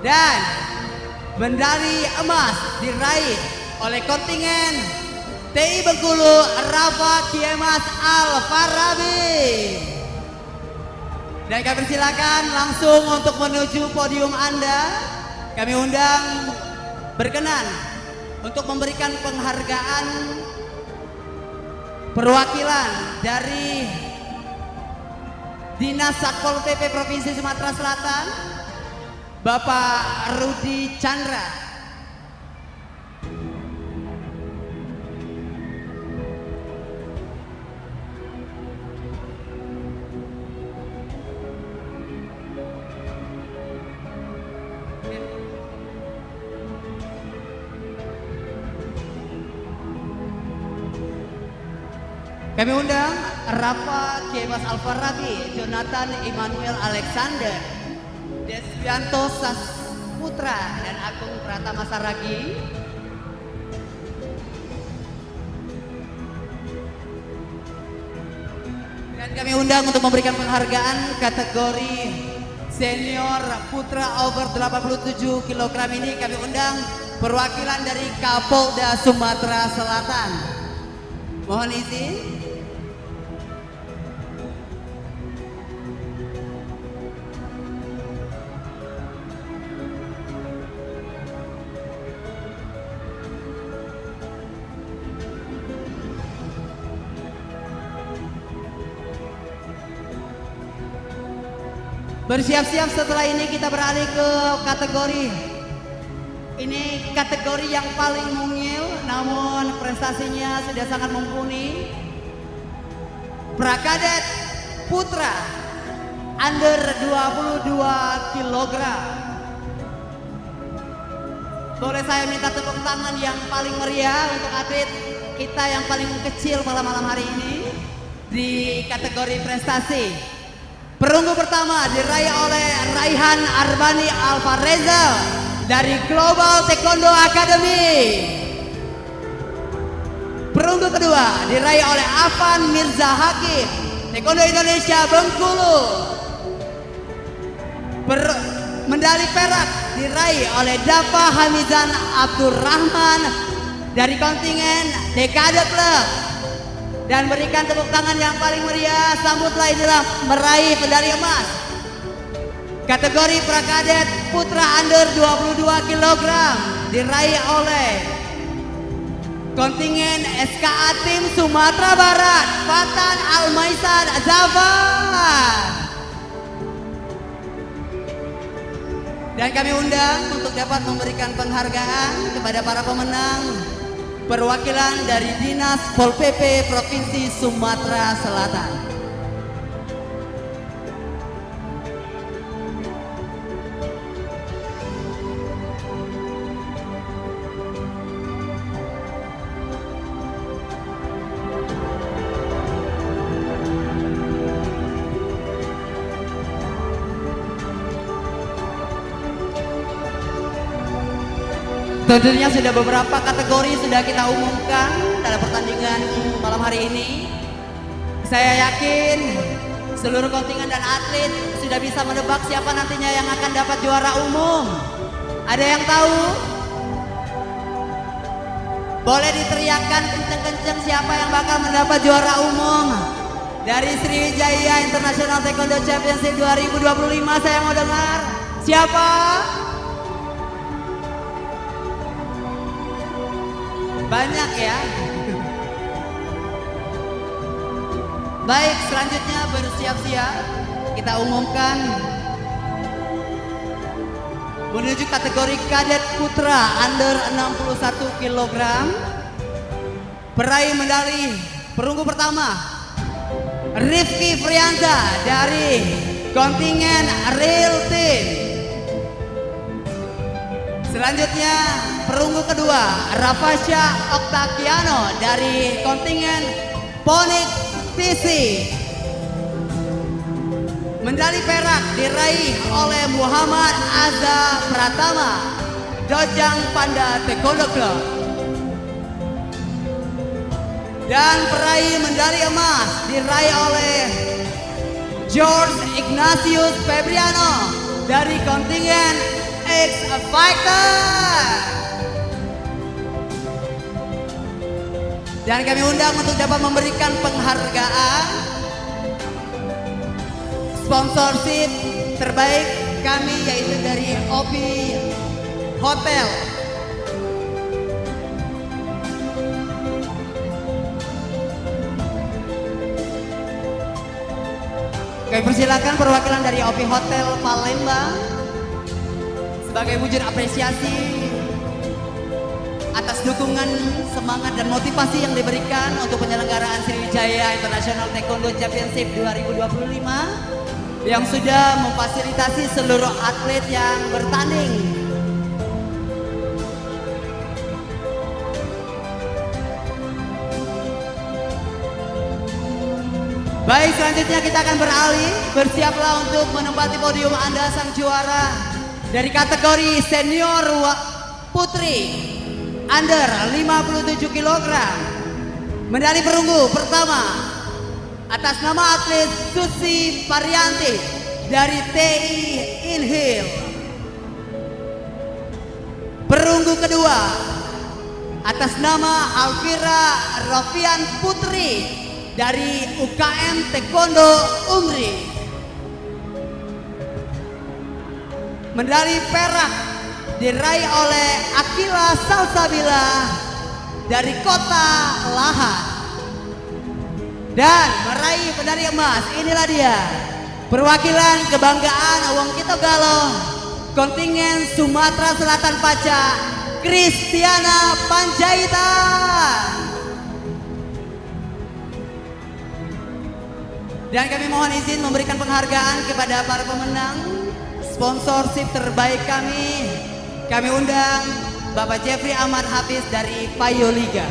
dan medali emas diraih oleh kontingen TI Bengkulu Rafa Kiemas Al-Farabi. Dan kami persilakan langsung untuk menuju podium Anda. Kami undang berkenan untuk memberikan penghargaan perwakilan dari Dinas Satpol PP Provinsi Sumatera Selatan, Bapak Rudi Chandra. Kami undang Rafa Kebas Alfarabi, Jonathan Emmanuel Alexander, Desvianto Sasputra, dan Agung Pratama Saragi. Dan kami undang untuk memberikan penghargaan kategori senior putra over 87 kg ini. Kami undang perwakilan dari Kapolda Sumatera Selatan. Mohon izin. Bersiap-siap, setelah ini kita beralih ke kategori. Ini kategori yang paling mungil namun prestasinya sudah sangat mumpuni. Prakadet Putra under 22 kg. Boleh saya minta tepuk tangan yang paling meriah untuk atlet kita yang paling kecil pada malam hari ini di kategori prestasi. Perunggu pertama diraih oleh Raihan Arbani Alvareza dari Global Taekwondo Academy. Perunggu kedua diraih oleh Afan Mirza Hakim, Taekwondo Indonesia Bengkulu. Medali perak diraih oleh Dava Hamizan Abdurrahman dari kontingen Dekade Club. Dan berikan tepuk tangan yang paling meriah, sambutlah inilah meraih medali emas. Kategori prakadet putra under 22 kg diraih oleh kontingen SKA Tim Sumatera Barat, Fatan Almaisan Zafar. Dan kami undang untuk dapat memberikan penghargaan kepada para pemenang perwakilan dari Dinas Pol PP Provinsi Sumatera Selatan. Tentunya sudah beberapa kategori sudah kita umumkan dalam pertandingan malam hari ini. Saya yakin seluruh kontingen dan atlet sudah bisa menebak siapa nantinya yang akan dapat juara umum. Ada yang tahu? Boleh diteriakkan kenceng-kenceng siapa yang bakal mendapat juara umum dari Sriwijaya International Taekwondo Championship 2025. Saya mau dengar siapa? Banyak ya. Baik, selanjutnya bersiap-siap kita umumkan menuju kategori kadet putra under 61 kg. Peraih medali perunggu pertama Rifki Frianza dari kontingen Real Team. Selanjutnya perunggu kedua Rafasya Oktakiano dari kontingen Ponik TC. Medali perak diraih oleh Muhammad Azza Pratama, Dojang Panda Taekwondo Club. Dan peraih medali emas diraih oleh George Ignatius Febriano dari kontingen X Fighter. Dan kami undang untuk dapat memberikan penghargaan sponsorship terbaik kami yaitu dari OP Hotel. Kami persilakan perwakilan dari OP Hotel Palembang sebagai wujud apresiasi atas dukungan, semangat dan motivasi yang diberikan untuk penyelenggaraan Sriwijaya International Taekwondo Championship 2025 yang sudah memfasilitasi seluruh atlet yang bertanding. Baik, selanjutnya kita akan beralih. Bersiaplah untuk menempati podium Anda sang juara dari kategori senior putri under 57 kg. Medali perunggu pertama atas nama atlet Susi Parianti dari TI Inhil. Perunggu kedua atas nama Alvira Rofian Putri dari UKM Taekwondo Umri. Medali perak diraih oleh Akila Salsabila dari Kota Lahat. Dan meraih medali emas, inilah dia perwakilan kebanggaan Wong Kito Galo, kontingen Sumatera Selatan Paca, Kristiana Panjaitan. Dan kami mohon izin memberikan penghargaan kepada para pemenang sponsorship terbaik kami. Kami undang Bapak Jeffrey Ahmad Hafiz dari Payo Liga.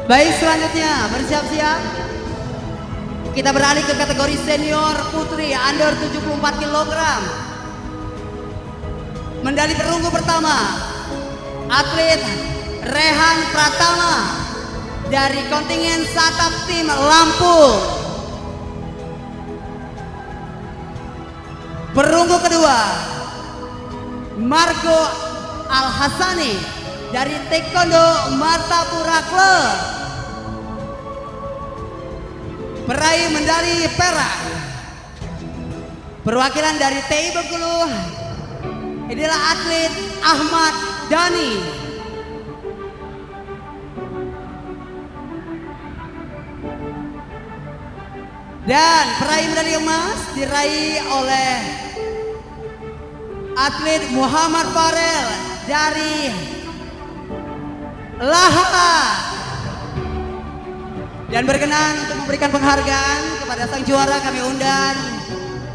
Baik, selanjutnya bersiap-siap. Kita beralih ke kategori senior putri under 74 kg. Medali perunggu pertama atlet Rehan Pratama dari kontingen Satap Tim Lampung. Perunggu kedua Margo Al-Hasani dari Taekwondo Martapura Club. Peraih medali perak perwakilan dari TI Bengkulu inilah atlet Ahmad Dhani. Dan peraih medali emas diraih oleh atlet Muhammad Farel dari Lahat. Dan berkenan untuk memberikan penghargaan kepada sang juara, kami undang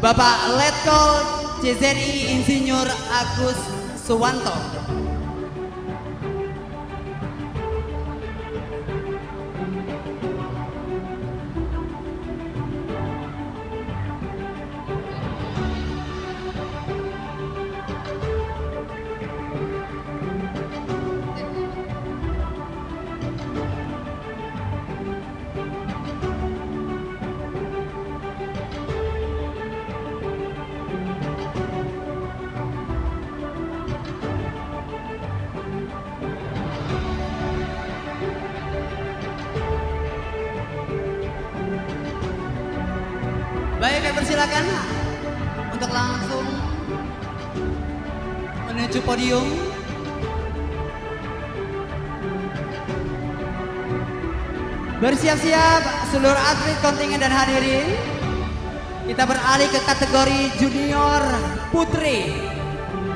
Bapak Letkol CZI Insinyur Agus Suwanto. Baik, kami persilakan untuk langsung menuju podium. Bersiap-siap seluruh atlet, kontingen dan hadirin. Kita beralih ke kategori junior putri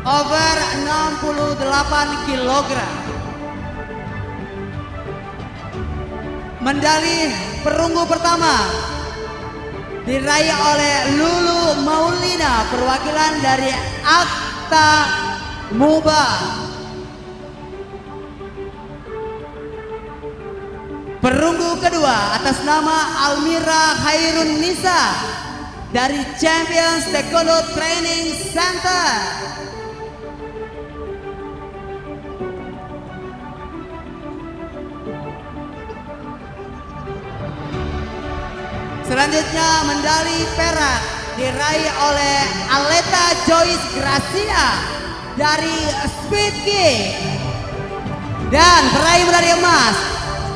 over 68 kg. Medali perunggu pertama diraih oleh Lulu Maulina perwakilan dari Akta Muba. Perunggu kedua atas nama Almira Hairun Nisa dari Champions Taekwondo Training Center. Selanjutnya medali perak diraih oleh Aleta Joyce Gracia dari Speed Kick. Dan peraih medali emas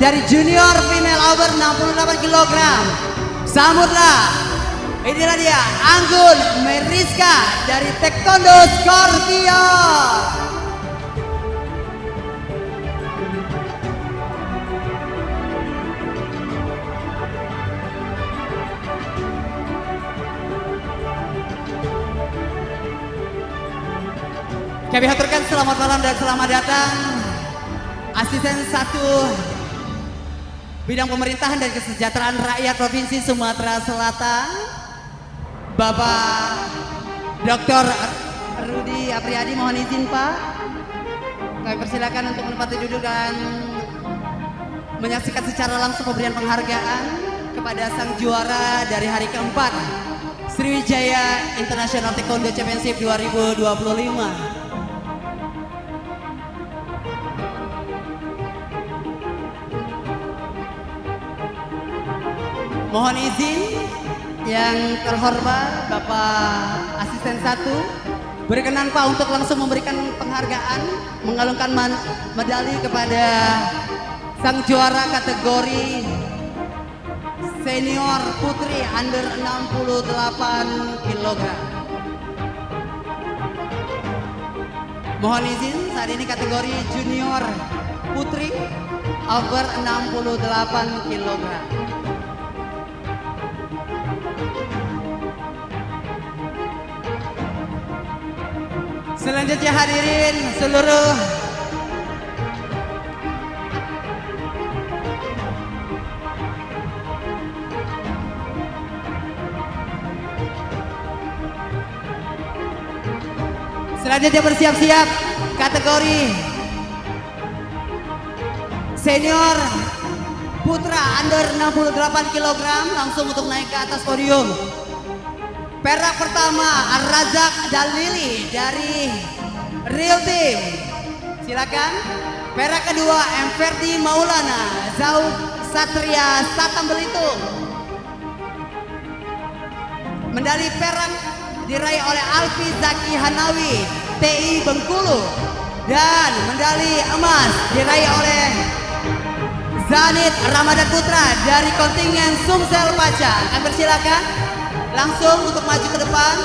dari junior female over 68 kg. Sambutlah, inilah dia Anggun Meriska dari Taekwondo Scorpion. Kami haturkan selamat malam dan selamat datang Asisten 1 Bidang Pemerintahan dan Kesejahteraan Rakyat Provinsi Sumatera Selatan Bapak Dr. Rudi Apriyadi, mohon izin Pak. Kami persilakan untuk menempati duduk dan menyaksikan secara langsung pemberian penghargaan kepada sang juara dari hari keempat Sriwijaya International Taekwondo Championship 2025. Mohon izin yang terhormat Bapak Asisten 1, berkenan Pak untuk langsung memberikan penghargaan, mengalungkan medali kepada sang juara kategori senior putri under 68 kg. Mohon izin, saat ini kategori junior putri over 68 kg. Selanjutnya hadirin seluruh selanjutnya bersiap-siap kategori senior putra under 68 kg langsung untuk naik ke atas podium. Perak pertama Ar-Razak Dalili dari Real Team, silakan. Perak kedua M. Ferdi Maulana Zaud Satria Satam Belitung. Medali perak diraih oleh Alfi Zaki Hanawi TI Bengkulu, dan medali emas diraih oleh Zanit Ramadan Putra dari kontingen Sumsel Paca. Kami persilakan langsung untuk maju ke depan.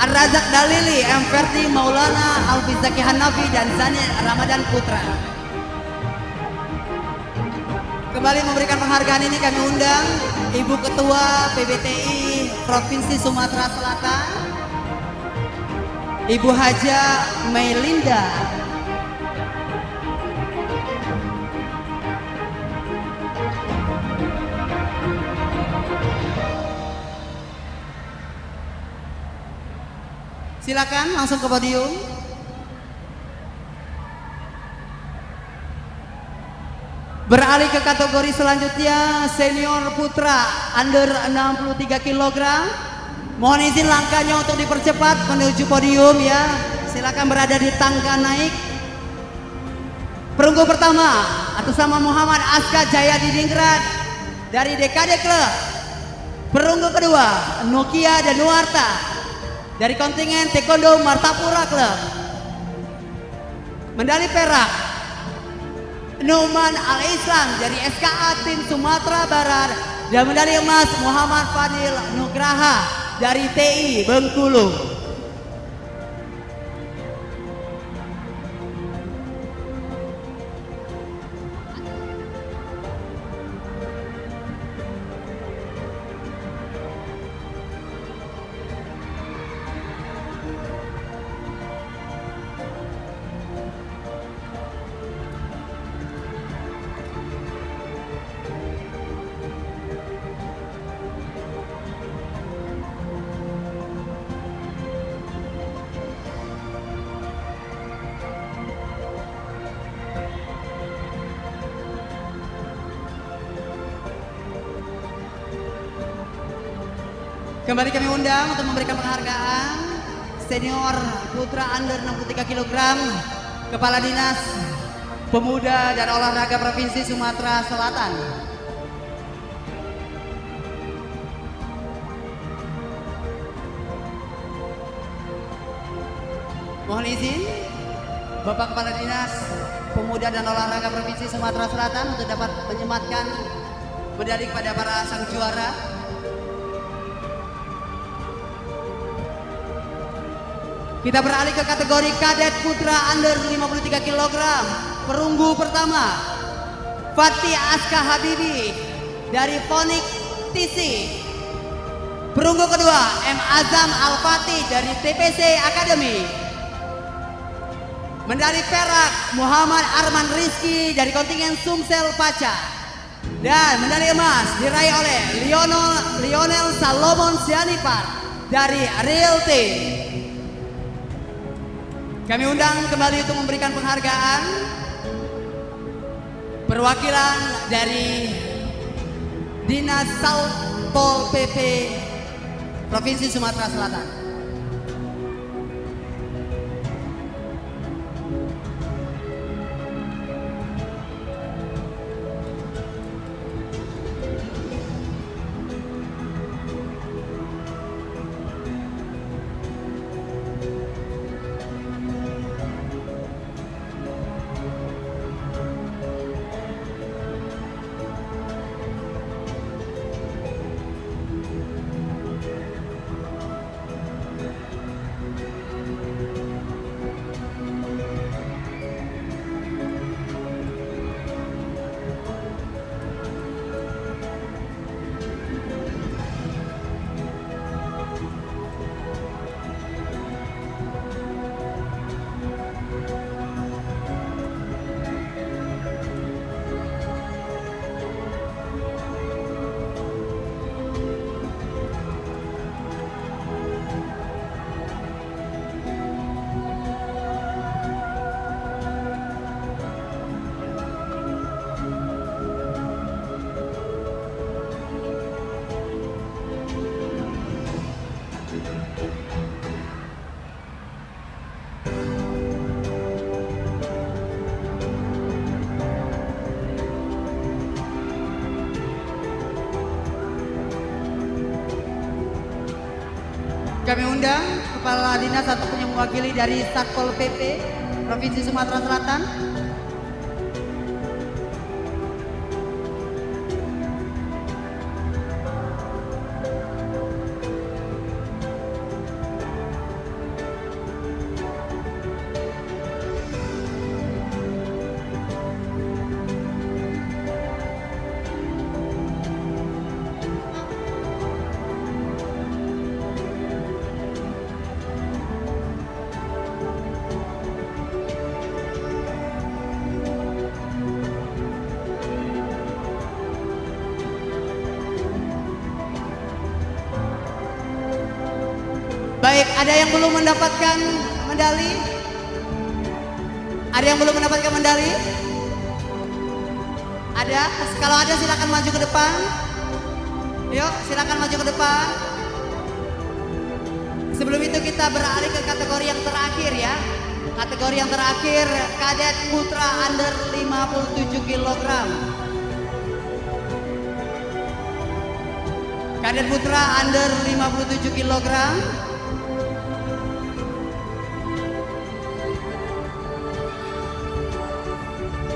Ar-Razak Dalili, M. Ferdi Maulana, Alfi Zaki Hanafi, dan Zanit Ramadan Putra. Kembali memberikan penghargaan ini kami undang Ibu Ketua PBTI Provinsi Sumatera Selatan, Ibu Haja Meilinda. Silakan langsung ke podium. Beralih ke kategori selanjutnya senior putra under 63 kg. Mohon izin langkahnya untuk dipercepat menuju podium ya. Silakan berada di tangga naik. Perunggu pertama atas nama Muhammad Aska Jaya Didingrat dari DKD Club. Perunggu kedua Nokia Danuarta dari kontingen Taekwondo Martapura Club. Medali perak Numan Al-Islam dari SKA Tim Sumatera Barat, dan medali emas Muhammad Fadil Nugraha dari TI Bengkulu. Kembali kami undang untuk memberikan penghargaan senior putra under 63 kg Kepala Dinas Pemuda dan Olahraga Provinsi Sumatera Selatan. Mohon izin Bapak Kepala Dinas Pemuda dan Olahraga Provinsi Sumatera Selatan untuk dapat menyematkan medali kepada para sang juara. Kita beralih ke kategori kadet putra under 53 kg. Perunggu pertama Fatih Aska Habibi dari Phoenix TC. Perunggu kedua M. Azam Al-Fatih dari TPC Academy. Medali perak Muhammad Arman Rizky dari kontingen Sumsel Paca. Dan medali emas diraih oleh Lionel Salomon Sianipar dari Real Team. Kami undang kembali untuk memberikan penghargaan perwakilan dari Dinas Satpol PP Provinsi Sumatera Selatan. Kami undang Kepala Dinas ataupun yang mewakili dari Satpol PP Provinsi Sumatera Selatan. Baik, ada yang belum mendapatkan medali? Ada yang belum mendapatkan medali? Ada? Kalau ada silakan maju ke depan. Yuk, silakan maju ke depan. Sebelum itu kita beralih ke kategori yang terakhir ya. Kategori yang terakhir kadet putra under 57 kg. Kadet putra under 57 kg.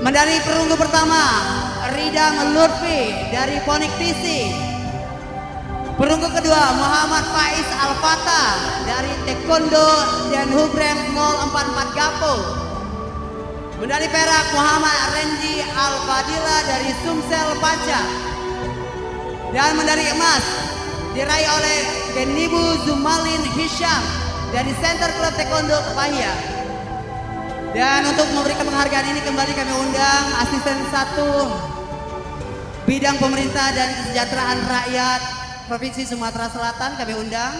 Medali perunggu pertama Ridang Lutfi dari Ponik TC. Perunggu kedua Muhammad Faiz Al-Fatah dari Taekwondo dan Hubrem 044 Gapo. Medali perak Muhammad Renji Al-Fadila dari Sumsel Paca. Dan medali emas diraih oleh Benibu Zumalin Hisham dari Center Club Taekwondo Kepahia. Dan untuk memberikan penghargaan ini kembali kami undang Asisten 1 Bidang Pemerintah dan Kesejahteraan Rakyat Provinsi Sumatera Selatan. Kami undang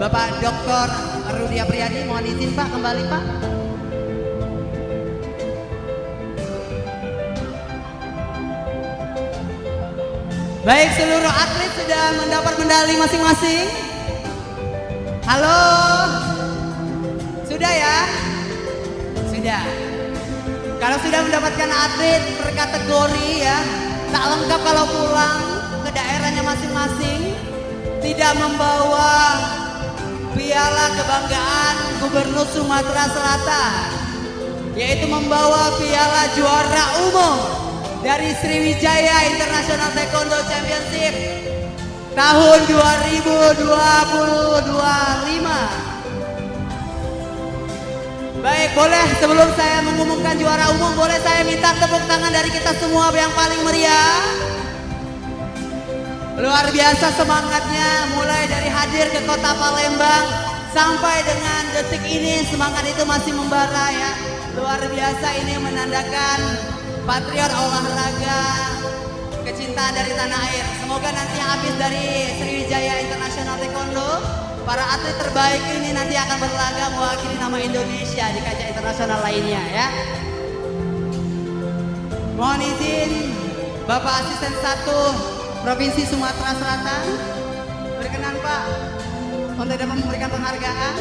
Bapak Dr. Rudi Apriyadi. Mohon izin Pak, kembali Pak. Baik, seluruh atlet sudah mendapat medali masing-masing. Halo, sudah ya? Sudah. Kalau sudah mendapatkan atlet per kategori ya, tak lengkap kalau pulang ke daerahnya masing-masing, tidak membawa piala kebanggaan Gubernur Sumatera Selatan, yaitu membawa piala juara umum dari Sriwijaya International Taekwondo Championship tahun 2025. Baik, boleh sebelum saya mengumumkan juara umum, boleh saya minta tepuk tangan dari kita semua yang paling meriah. Luar biasa semangatnya, mulai dari hadir ke kota Palembang sampai dengan detik ini semangat itu masih membara ya. Luar biasa, ini menandakan patriot olahraga, kecintaan dari tanah air. Semoga nanti habis dari Sriwijaya International Taekwondo, para atlet terbaik ini nanti akan berlaga mewakili nama Indonesia di kancah internasional lainnya ya. Mohon izin Bapak Asisten 1 Provinsi Sumatera Selatan, berkenan Pak untuk dapat memberikan penghargaan.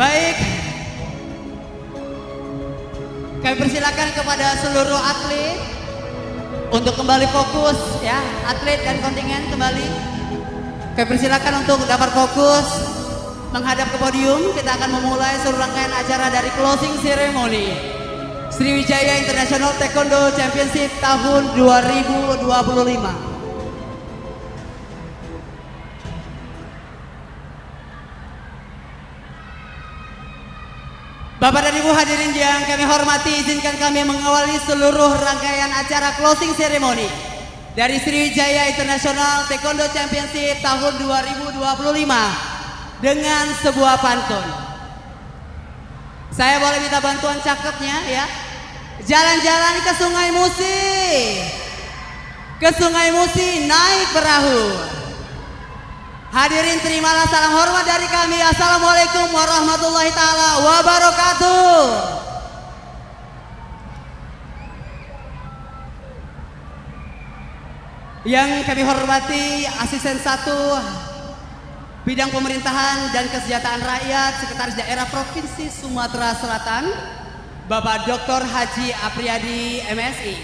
Baik, kami persilakan kepada seluruh atlet untuk kembali fokus ya, atlet dan kontingen kembali. Kami persilakan untuk dapat fokus menghadap ke podium. Kita akan memulai seluruh rangkaian acara dari closing ceremony Sriwijaya International Taekwondo Championship tahun 2025. Bapak dan Ibu hadirin yang kami hormati, izinkan kami mengawali seluruh rangkaian acara closing ceremony dari Sriwijaya International Taekwondo Championship tahun 2025 dengan sebuah pantun. Saya boleh minta bantuan cakepnya ya. Jalan-jalan ke Sungai Musi, ke Sungai Musi naik perahu. Hadirin terimalah salam hormat dari kami. Assalamualaikum warahmatullahi taala wabarakatuh. Yang kami hormati Asisten 1 Bidang Pemerintahan dan Kesejahteraan Rakyat Sekretaris Daerah Provinsi Sumatera Selatan, Bapak Dr. Haji Apriyadi MSI.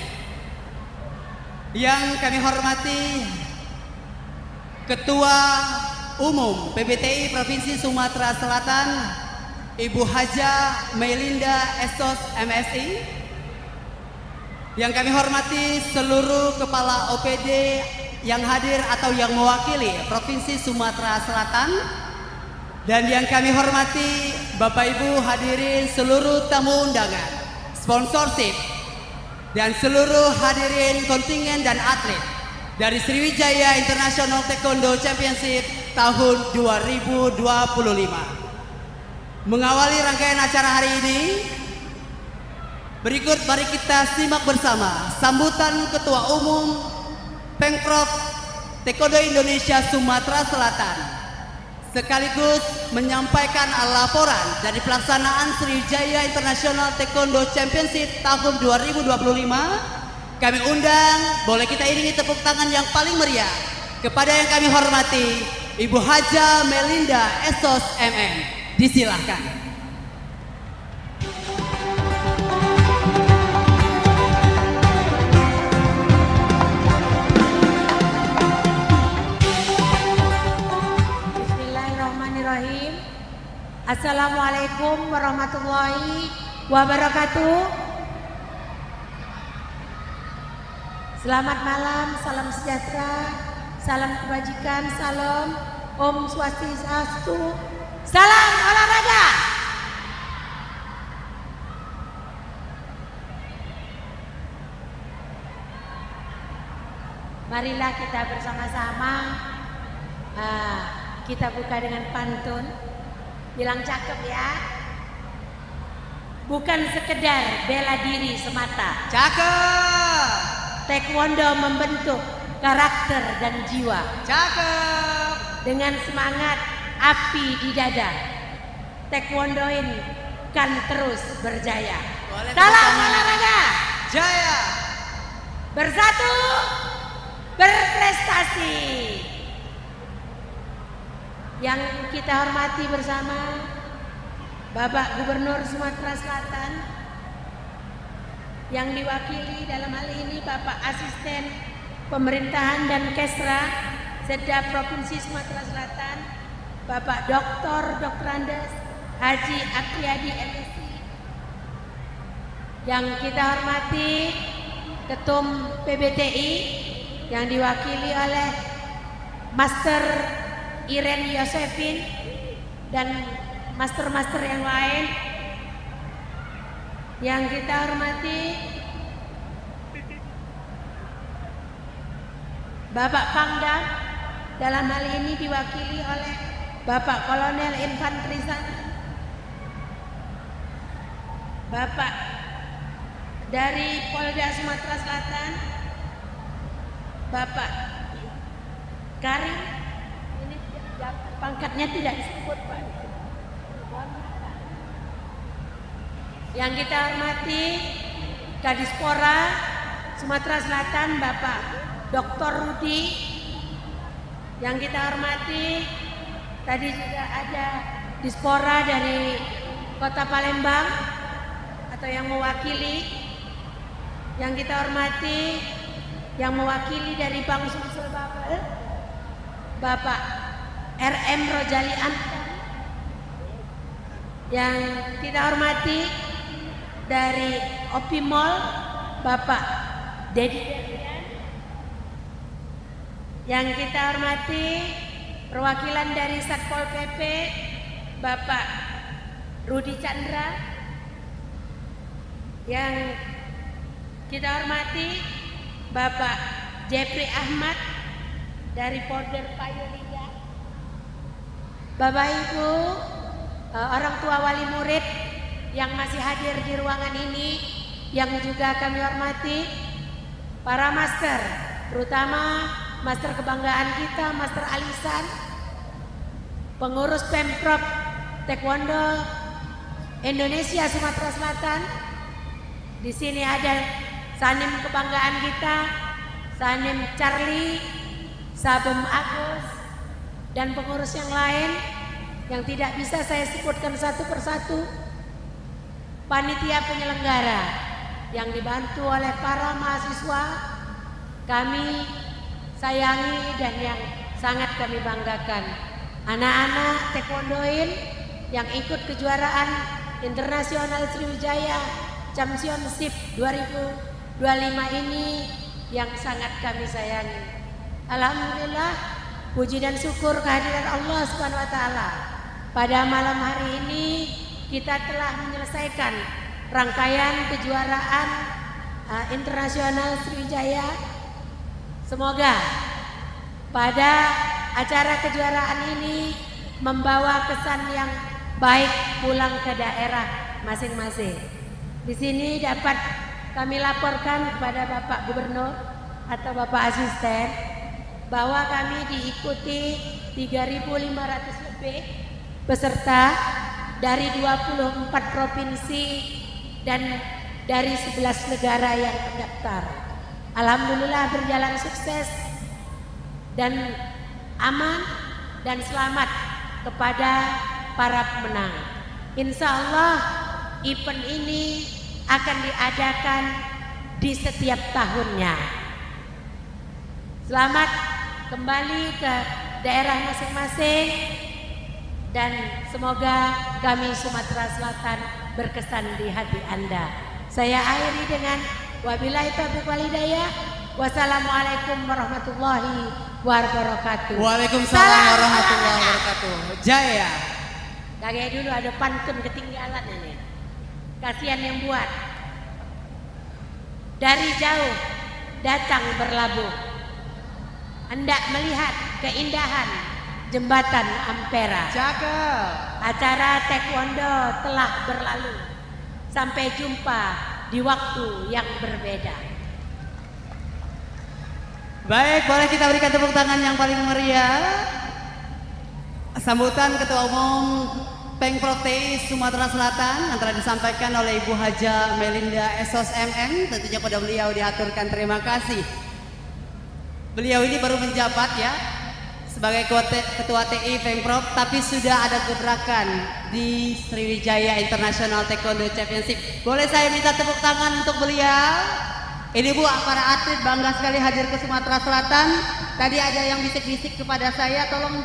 Yang kami hormati Ketua Umum PBTI Provinsi Sumatera Selatan, Ibu Haja Melinda Esos MSI. Yang kami hormati seluruh kepala OPD yang hadir atau yang mewakili Provinsi Sumatera Selatan. Dan yang kami hormati Bapak Ibu hadirin seluruh tamu undangan, sponsorship, dan seluruh hadirin kontingen dan atlet dari Sriwijaya International Taekwondo Championship tahun 2025. Mengawali rangkaian acara hari ini, berikut mari kita simak bersama sambutan Ketua Umum Pemprov Taekwondo Indonesia Sumatera Selatan, sekaligus menyampaikan laporan dari pelaksanaan Sriwijaya International Taekwondo Championship tahun 2025. Kami undang, boleh kita iringi tepuk tangan yang paling meriah kepada yang kami hormati Ibu Haja Melinda Esos MM. Disilahkan. Assalamualaikum warahmatullahi wabarakatuh. Selamat malam, salam sejahtera, salam kebajikan, salam Om Swastiastu, salam olahraga. Marilah kita bersama-sama kita buka dengan pantun. Bilang cakep ya. Bukan sekedar bela diri semata. Cakep. Taekwondo membentuk karakter dan jiwa. Cakep. Dengan semangat api di dada, Taekwondo ini kan terus berjaya. Salam olahraga. Jaya. Bersatu, berprestasi. Yang kita hormati bersama Bapak Gubernur Sumatera Selatan, yang diwakili dalam hal ini Bapak Asisten Pemerintahan dan Kesra Setda Provinsi Sumatera Selatan, Bapak Dr. Andes Haji Akriyadi MSI. Yang kita hormati Ketum PBTI yang diwakili oleh Master Iren Yosefin dan master-master yang lain. Yang kita hormati Bapak Pangdam, dalam hal ini diwakili oleh Bapak Kolonel Infanteri 1, Bapak dari Polda Sumatera Selatan, Bapak Karim. Ini pangkatnya tidak disebut, Pak. Yang kita hormati Kadispora Sumatera Selatan, Bapak Dr. Rudi. Yang kita hormati tadi juga ada Dispora dari Kota Palembang atau yang mewakili. Yang kita hormati yang mewakili dari Bank Sumsel Babel, Bapak RM Rojali Anton. Yang kita hormati dari Opimol, Bapak Dedi Berlian. Yang kita hormati perwakilan dari Satpol PP, Bapak Rudi Chandra. Yang kita hormati Bapak Jeffrey Ahmad dari Polder Payuliga. Bapak Ibu, orang tua wali murid yang masih hadir di ruangan ini, yang juga kami hormati, para master, terutama master kebanggaan kita, Master Alisan, pengurus Pemprov Taekwondo Indonesia Sumatera Selatan. Di sini ada Sanim kebanggaan kita, Sanim Charlie, Sabem Agus, dan pengurus yang lain yang tidak bisa saya sebutkan satu persatu. Panitia penyelenggara yang dibantu oleh para mahasiswa kami sayangi dan yang sangat kami banggakan. Anak-anak taekwondoin yang ikut kejuaraan internasional Sriwijaya Championship 2025 ini yang sangat kami sayangi. Alhamdulillah, puji dan syukur kehadiran Allah Subhanahu wa taala. Pada malam hari ini kita telah menyelesaikan rangkaian kejuaraan internasional Sriwijaya. Semoga pada acara kejuaraan ini membawa kesan yang baik pulang ke daerah masing-masing. Di sini dapat kami laporkan kepada Bapak Gubernur atau Bapak Asisten bahwa kami diikuti 3.500 lebih peserta dari 24 provinsi dan dari 11 negara yang terdaftar. Alhamdulillah berjalan sukses dan aman dan selamat kepada para pemenang. Insya Allah event ini akan diadakan di setiap tahunnya. Selamat kembali ke daerah masing-masing dan semoga kami Sumatera Selatan berkesan di hati Anda. Saya akhiri dengan wabillahi taufiq wal hidayah. Wassalamualaikum warahmatullahi wabarakatuh. Waalaikumsalam warahmatullahi wabarakatuh. Jaya. Kayak dulu ada pantun ketinggalan ini. Kasihan yang buat. Dari jauh datang berlabuh, hendak melihat keindahan jembatan Ampera. Cakep. Acara taekwondo telah berlalu. Sampai jumpa di waktu yang berbeda. Baik, boleh kita berikan tepuk tangan yang paling meriah. Sambutan Ketua Umum Pemprov TI Sumatera Selatan yang telah disampaikan oleh Ibu Haja Melinda Esos MM. Tentunya pada beliau diaturkan terima kasih. Beliau ini baru menjabat ya sebagai Ketua TI Pemprov, tapi sudah ada gebrakan di Sriwijaya International Taekwondo Championship. Boleh saya minta tepuk tangan untuk beliau? Ini Bu, para atlet bangga sekali hadir ke Sumatera Selatan. Tadi ada yang bisik-bisik kepada saya, tolong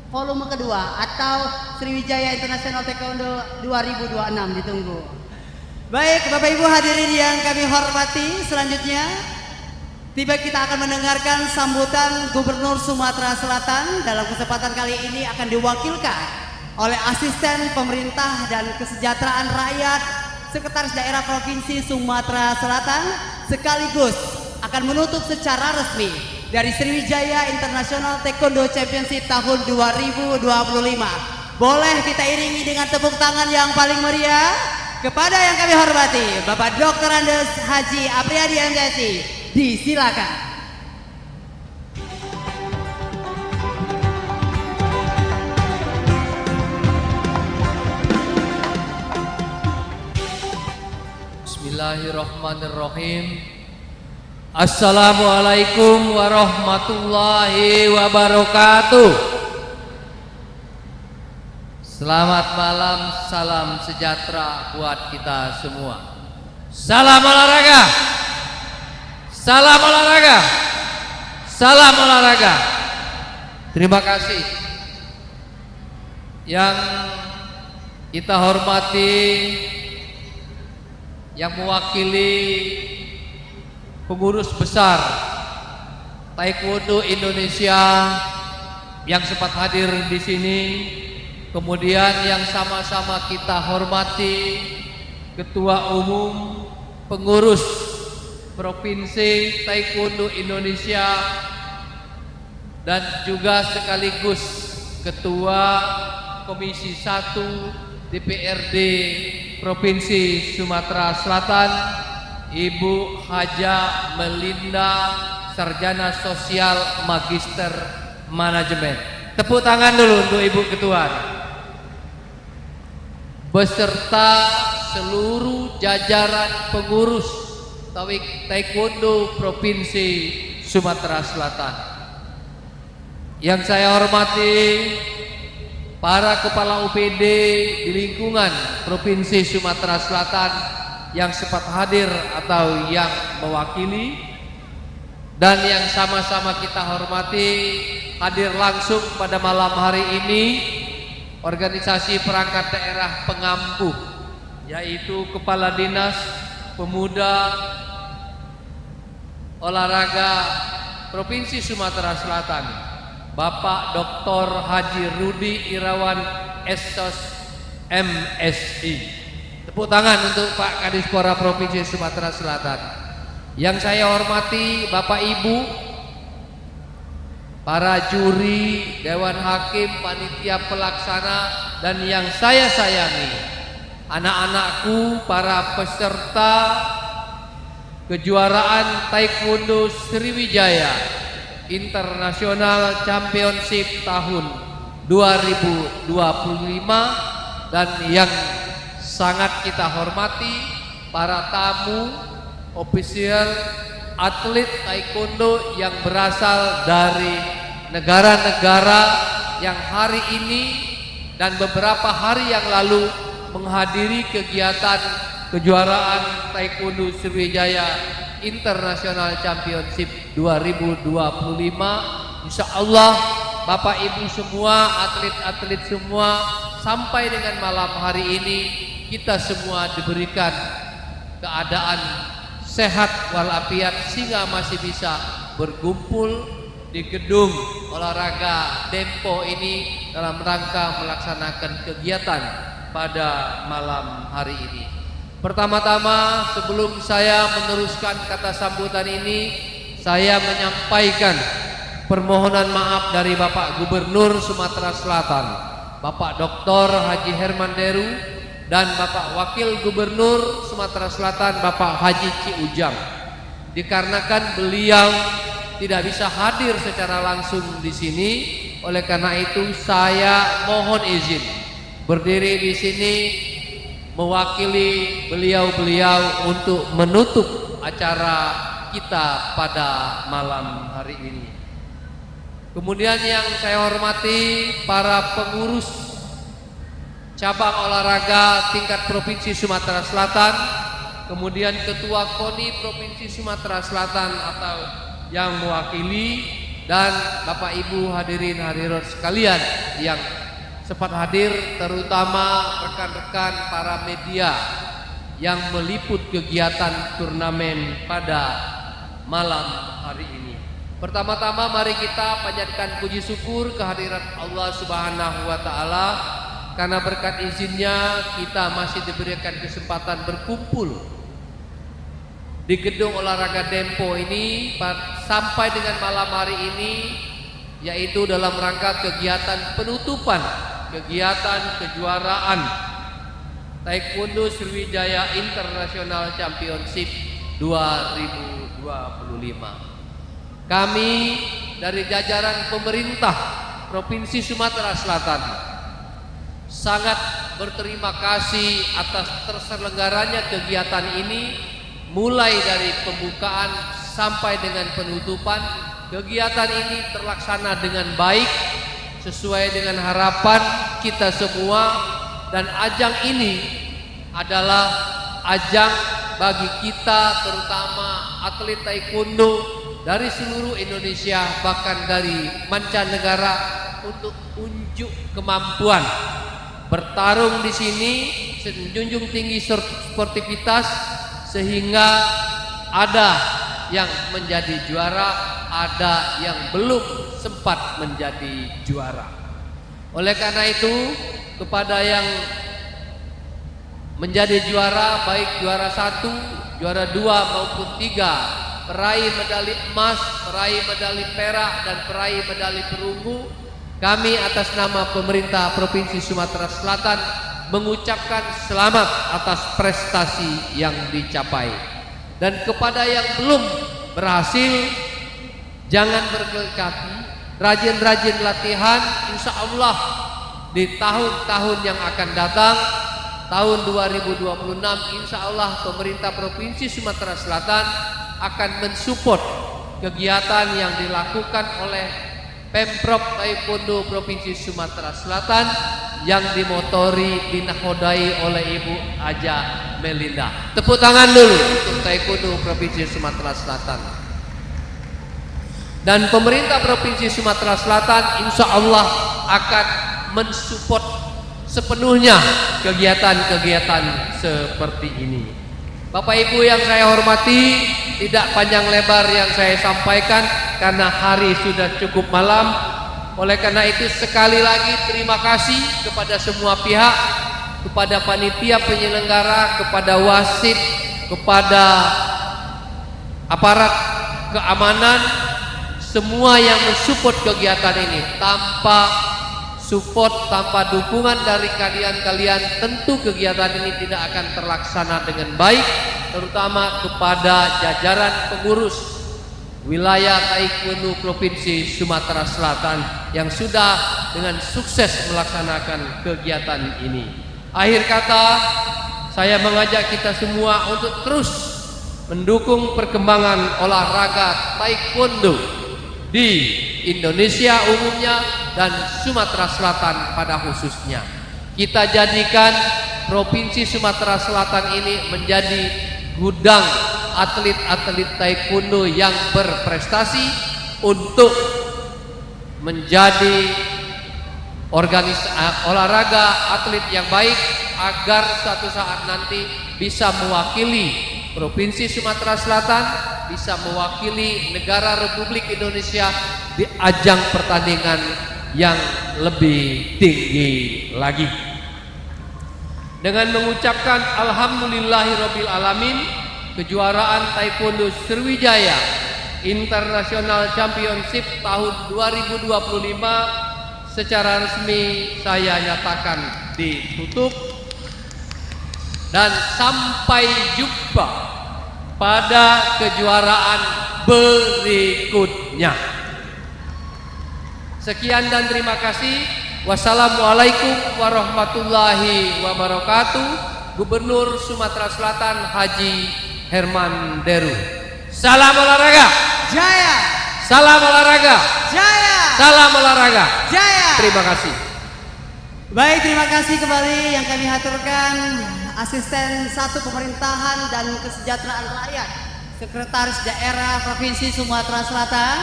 volume kedua atau Sriwijaya International Taekwondo 2026 ditunggu. Baik, Bapak Ibu hadirin yang kami hormati, selanjutnya tiba kita akan mendengarkan sambutan Gubernur Sumatera Selatan. Dalam kesempatan kali ini akan diwakilkan oleh Asisten Pemerintah dan Kesejahteraan Rakyat Sekretaris Daerah Provinsi Sumatera Selatan, sekaligus akan menutup secara resmi dari Sriwijaya International Taekwondo Championship tahun 2025. Boleh kita iringi dengan tepuk tangan yang paling meriah kepada yang kami hormati Bapak Dr. Andes Haji Apriyadi MTSI. Disilakan. Bismillahirrahmanirrahim. Assalamualaikum warahmatullahi wabarakatuh. Selamat malam, salam sejahtera buat kita semua. Salam olahraga. Salam olahraga. Salam olahraga. Terima kasih yang kita hormati, yang mewakili pengurus besar Taekwondo Indonesia yang sempat hadir di sini, kemudian yang sama-sama kita hormati Ketua Umum Pengurus Provinsi Taekwondo Indonesia dan juga sekaligus Ketua Komisi 1 DPRD Provinsi Sumatera Selatan, Ibu Haja Melinda, Sarjana Sosial Magister Manajemen. Tepuk tangan dulu untuk Ibu Ketua. Beserta seluruh jajaran pengurus Taekwondo Provinsi Sumatera Selatan. Yang saya hormati para kepala UPD di lingkungan Provinsi Sumatera Selatan yang sempat hadir atau yang mewakili, dan yang sama-sama kita hormati hadir langsung pada malam hari ini organisasi perangkat daerah pengampu, yaitu Kepala Dinas Pemuda Olahraga Provinsi Sumatera Selatan, Bapak Dr. Haji Rudi Irawan Esos MSI. Tepuk tangan untuk Pak Kadispora Provinsi Sumatera Selatan. Yang saya hormati Bapak Ibu, para juri, Dewan Hakim, panitia pelaksana, dan yang saya sayangi, anak-anakku, para peserta kejuaraan Taekwondo Sriwijaya International Championship tahun 2025, dan yang sangat kita hormati para tamu, ofisial, atlet taekwondo yang berasal dari negara-negara yang hari ini dan beberapa hari yang lalu menghadiri kegiatan kejuaraan Taekwondo Sriwijaya International Championship 2025. Insya Allah Bapak Ibu semua, atlet-atlet semua, sampai dengan malam hari ini kita semua diberikan keadaan sehat walafiat sehingga masih bisa berkumpul di gedung olahraga Dempo ini dalam rangka melaksanakan kegiatan pada malam hari ini. Pertama-tama sebelum saya meneruskan kata sambutan ini, saya menyampaikan permohonan maaf dari Bapak Gubernur Sumatera Selatan, Bapak Dr. Haji Herman Deru, dan Bapak Wakil Gubernur Sumatera Selatan, Bapak Haji Ci Ujang. Dikarenakan beliau tidak bisa hadir secara langsung di sini, oleh karena itu saya mohon izin berdiri di sini mewakili beliau-beliau untuk menutup acara kita pada malam hari ini. Kemudian yang saya hormati para pengurus cabang olahraga tingkat Provinsi Sumatera Selatan, kemudian Ketua KONI Provinsi Sumatera Selatan atau yang mewakili, dan Bapak Ibu hadirin hadirat sekalian yang sempat hadir, terutama rekan-rekan para media yang meliput kegiatan turnamen pada malam hari ini. Pertama-tama mari kita panjatkan puji syukur kehadirat Allah Subhanahu wa taala karena berkat izinnya kita masih diberikan kesempatan berkumpul di gedung olahraga Dempo ini sampai dengan malam hari ini, yaitu dalam rangka kegiatan penutupan kegiatan kejuaraan Taekwondo Sriwijaya International Championship 2025. Kami dari jajaran pemerintah Provinsi Sumatera Selatan sangat berterima kasih atas terselenggaranya kegiatan ini. Mulai dari pembukaan sampai dengan penutupan, kegiatan ini terlaksana dengan baik sesuai dengan harapan kita semua, dan ajang ini adalah ajang bagi kita terutama atlet taekwondo dari seluruh Indonesia bahkan dari mancanegara untuk unjuk kemampuan bertarung di sini, menjunjung tinggi sportivitas sehingga ada yang menjadi juara, ada yang belum sempat menjadi juara. Oleh karena itu, kepada yang menjadi juara, baik juara 1, juara 2 maupun 3, peraih medali emas, peraih medali perak, dan peraih medali perunggu, kami atas nama pemerintah Provinsi Sumatera Selatan mengucapkan selamat atas prestasi yang dicapai. Dan kepada yang belum berhasil, jangan berkecil hati, rajin-rajin latihan. Insya Allah di tahun-tahun yang akan datang, tahun 2026, insya Allah pemerintah Provinsi Sumatera Selatan akan mensupport kegiatan yang dilakukan oleh Pemprov Taekwondo Provinsi Sumatera Selatan yang dimotori, dinakodai oleh Ibu Aja Melinda. Tepuk tangan dulu untuk Taekwondo Provinsi Sumatera Selatan. Dan pemerintah Provinsi Sumatera Selatan insya Allah akan mensupport sepenuhnya kegiatan-kegiatan seperti ini. Bapak Ibu yang saya hormati, tidak panjang lebar yang saya sampaikan karena hari sudah cukup malam. Oleh karena itu sekali lagi terima kasih kepada semua pihak, kepada panitia penyelenggara, kepada wasit, kepada aparat keamanan, semua yang mensupport kegiatan ini. Tanpa support, tanpa dukungan dari kalian-kalian, tentu kegiatan ini tidak akan terlaksana dengan baik, terutama kepada jajaran pengurus wilayah Taekwondo Provinsi Sumatera Selatan yang sudah dengan sukses melaksanakan kegiatan ini. Akhir kata, saya mengajak kita semua untuk terus mendukung perkembangan olahraga Taekwondo di Indonesia umumnya dan Sumatera Selatan pada khususnya. Kita jadikan Provinsi Sumatera Selatan ini menjadi gudang atlet-atlet taekwondo yang berprestasi untuk menjadi olahraga atlet yang baik agar suatu saat nanti bisa mewakili Provinsi Sumatera Selatan, bisa mewakili negara Republik Indonesia di ajang pertandingan yang lebih tinggi lagi. Dengan mengucapkan alhamdulillahirabbil alamin, kejuaraan Taekwondo Sriwijaya International Championship tahun 2025 secara resmi saya nyatakan ditutup, dan sampai jumpa pada kejuaraan berikutnya. Sekian dan terima kasih. Wassalamualaikum warahmatullahi wabarakatuh. Gubernur Sumatera Selatan Haji Herman Deru. Salam olahraga Jaya. Salam olahraga Jaya. Salam olahraga Jaya. Terima kasih. Baik, terima kasih kembali yang kami haturkan Asisten 1 Pemerintahan dan Kesejahteraan Rakyat Sekretaris Daerah Provinsi Sumatera Selatan.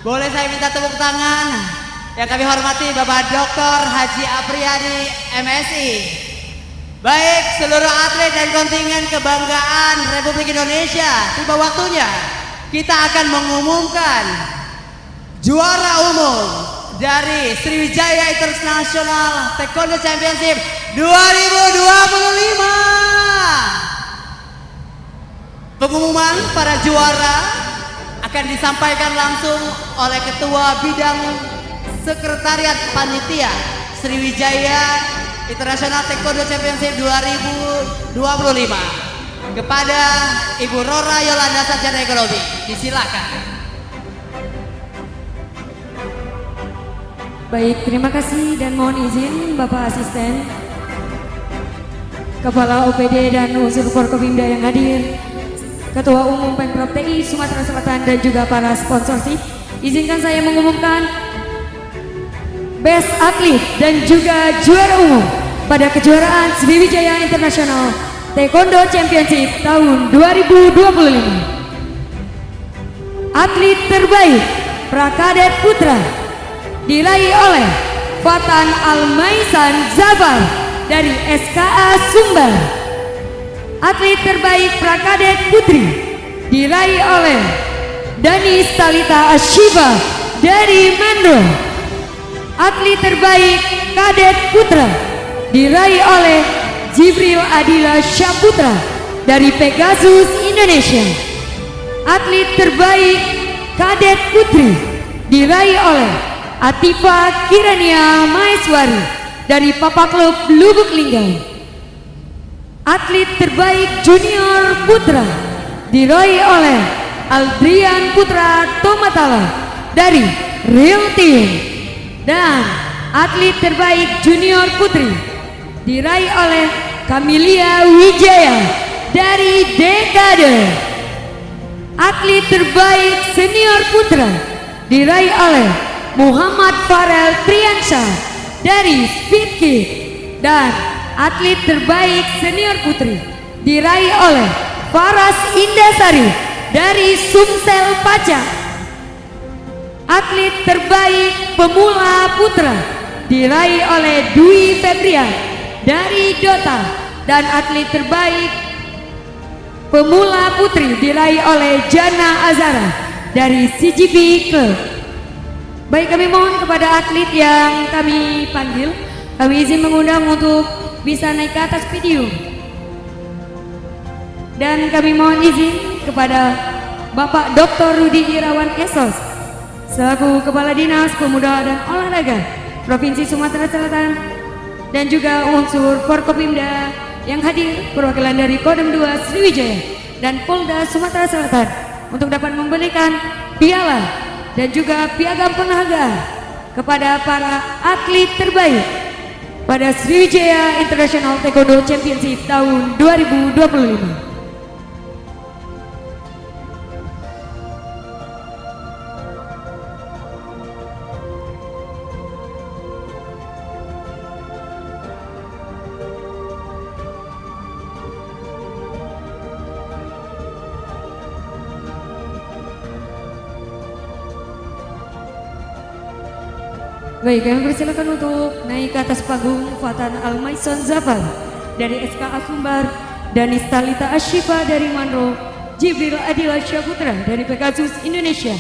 Boleh saya minta tepuk tangan yang kami hormati Bapak Dr. Haji Apriyadi MSI. Baik, seluruh atlet dan kontingen kebanggaan Republik Indonesia, tiba waktunya kita akan mengumumkan juara umum dari Sriwijaya International Taekwondo Championship 2025. Pengumuman para juara akan disampaikan langsung oleh Ketua Bidang Sekretariat Panitia Sriwijaya International Taekwondo Championship 2025 kepada Ibu Rora Yolanda Sarjana Ekonomi. Disilakan. Baik, terima kasih dan mohon izin Bapak Asisten, Kepala OPD dan unsur Forkopimda yang hadir, Ketua Umum Pemprov TI Sumatera Selatan dan juga para sponsorship. Izinkan saya mengumumkan Best Atlet dan juga juara umum pada kejuaraan Sriwijaya International Taekwondo Championship tahun 2025. Atlet terbaik Prakadet Putra diraih oleh Fatan Almaisan Zafar dari SKA Sumbar. Atlet terbaik Prakadet Putri diraih oleh Danis Talita Ashifa dari Mandro. Atlet terbaik Kadet Putra diraih oleh Jibril Adila Syaputra dari Pegasus Indonesia. Atlet terbaik Kadet Putri diraih oleh Atifa Kirania Maeswari dari Papa Klub Lubuk Linggau. Atlet terbaik Junior Putra diraih oleh Aldrian Putra Tomatala dari Real Team. Dan atlet terbaik Junior Putri diraih oleh Kamilia Wijaya dari Dekade. Atlet terbaik Senior Putra diraih oleh Muhammad Farel Triansyah dari Speed Kick. Dan atlet terbaik Senior Putri diraih oleh Faras Indasari dari Sumsel Pacak. Atlet terbaik Pemula Putra diraih oleh Dwi Febrian dari Dota. Dan atlet terbaik Pemula Putri diraih oleh Jana Azara dari CGP Club. Baik, kami mohon kepada atlet yang kami panggil, kami izin mengundang untuk bisa naik ke atas podium. Dan kami mohon izin kepada Bapak Dr. Rudi Irawan SOS selaku Kepala Dinas Pemuda dan Olahraga Provinsi Sumatera Selatan, dan juga unsur Forkopimda yang hadir, perwakilan dari Kodam 2 Sriwijaya dan Polda Sumatera Selatan, untuk dapat memberikan piala dan juga piagam penghargaan kepada para atlet terbaik pada Sriwijaya International Taekwondo Championship tahun 2025. Baik, kami persilakan untuk naik ke atas panggung Fatan Almaison Zafar dari SKA Sumbar, Danis Talita Ashifa dari Manro, Jibril Adila Syaputra dari Pegasus Indonesia,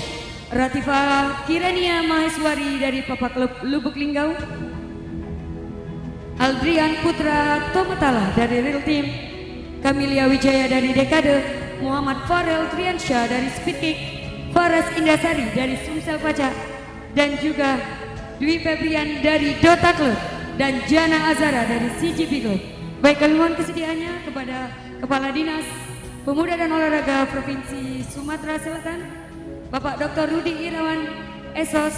Ratifa Kirania Maheswari dari Papa Klub Lubuk Linggau, Aldrian Putra Tomatala dari Real Team, Kamilia Wijaya dari Dekade, Muhammad Farel Triansyah dari Speedkick, Faras Indasari dari Sumsel Paca, dan juga Dwi Febrian dari Dota Club dan Jana Azara dari CGP Club. Baik, kami mohon kesediaannya kepada Kepala Dinas Pemuda dan Olahraga Provinsi Sumatera Selatan, Bapak Dr. Rudi Irawan Esos,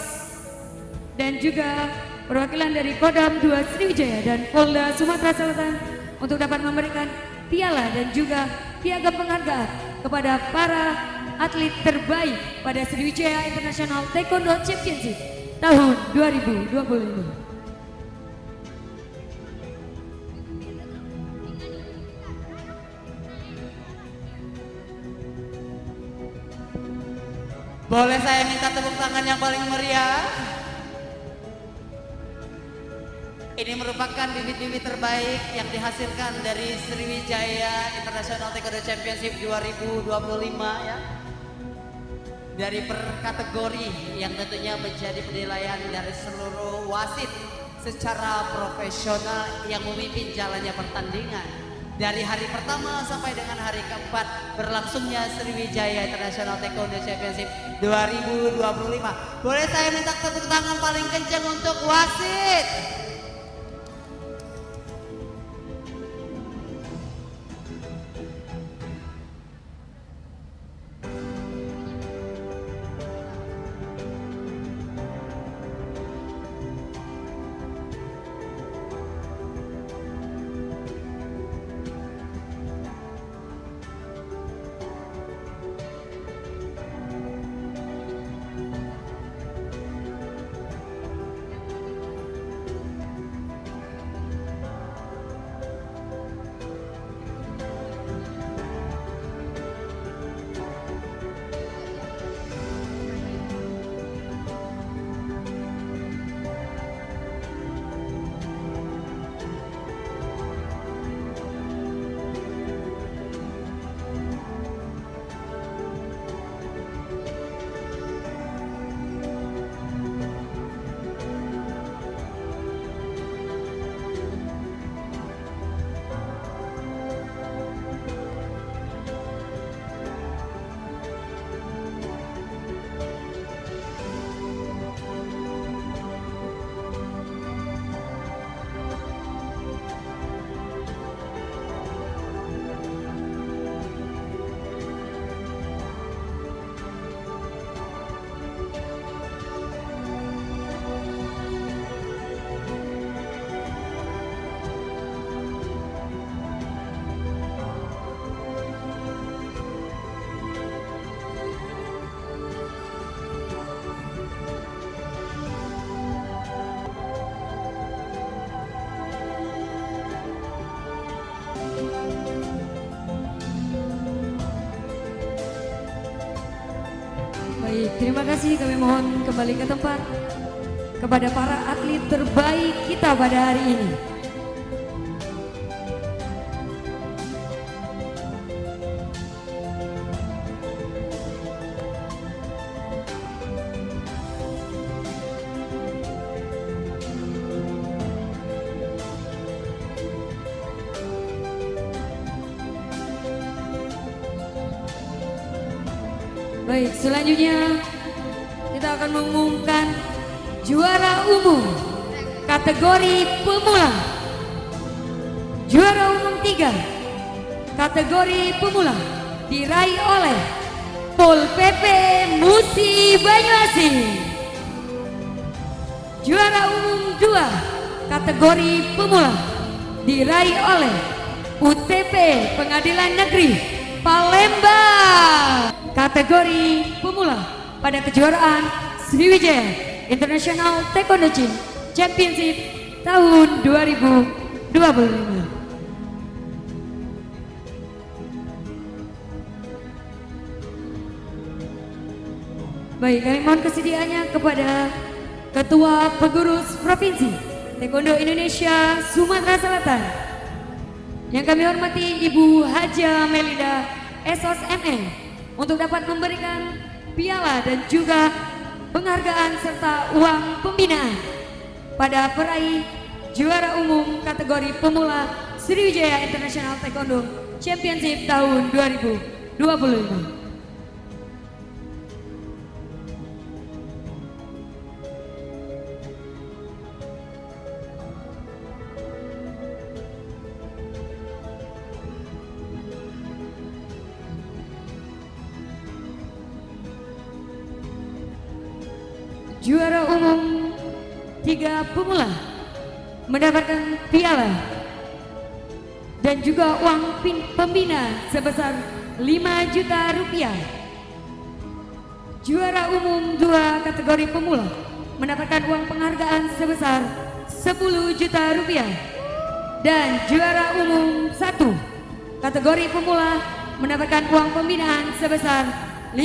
dan juga perwakilan dari Kodam 2 Sriwijaya dan Polda Sumatera Selatan untuk dapat memberikan piala dan juga piagam penghargaan kepada para atlet terbaik pada Sriwijaya International Taekwondo Championship tahun 2025. Boleh saya minta tepuk tangan yang paling meriah? Ini merupakan bibit-bibit terbaik yang dihasilkan dari Sriwijaya International Taekwondo Championship 2025 ya. Dari per kategori yang tentunya menjadi penilaian dari seluruh wasit secara profesional yang memimpin jalannya pertandingan. Dari hari pertama sampai dengan hari keempat berlangsungnya Sriwijaya International Taekwondo Championship 2025. Boleh saya minta tepuk tangan paling kencang untuk wasit? Baik, terima kasih. Kami mohon kembali ke tempat kepada para atlet terbaik kita pada hari ini. Baik, selanjutnya kita akan mengumumkan juara umum kategori pemula. Juara umum 3 kategori pemula diraih oleh Pol PP Musi Banyuasin. Juara umum 2 kategori pemula diraih oleh UTP Pengadilan Negeri Palembang. Kategori pemula pada kejuaraan Sriwijaya International Taekwondo Championship tahun 2025. Baik, kami mohon kesediaannya kepada Ketua Pengurus Provinsi Taekwondo Indonesia Sumatera Selatan, yang kami hormati Ibu Haja Melinda Esos MN, untuk dapat memberikan piala dan juga penghargaan serta uang pembinaan pada peraih juara umum kategori pemula Sriwijaya International Taekwondo Championship tahun 2025. Juara umum 3 pemula mendapatkan piala dan juga uang pembina sebesar 5 juta rupiah. Juara umum 2 kategori pemula mendapatkan uang penghargaan sebesar 10 juta rupiah. Dan juara umum 1 kategori pemula mendapatkan uang pembinaan sebesar 15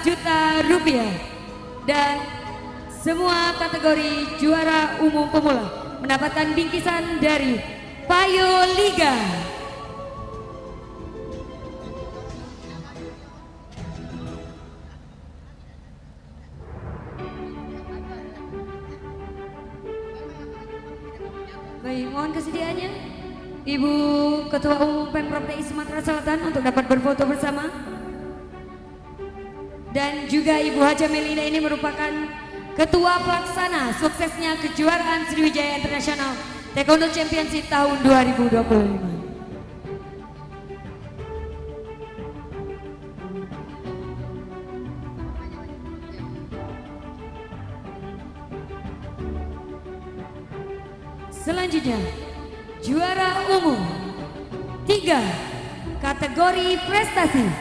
juta rupiah. Dan semua kategori juara umum pemula mendapatkan bingkisan dari Payo Liga. Baik, mohon kesediaannya Ibu Ketua Umum Pemprov DKI Sumatera Selatan untuk dapat berfoto bersama. Dan juga Ibu Haja Melinda ini merupakan Ketua Pelaksana suksesnya kejuaraan Sriwijaya International Taekwondo Championship tahun 2025. Selanjutnya, juara umum 3 kategori prestasi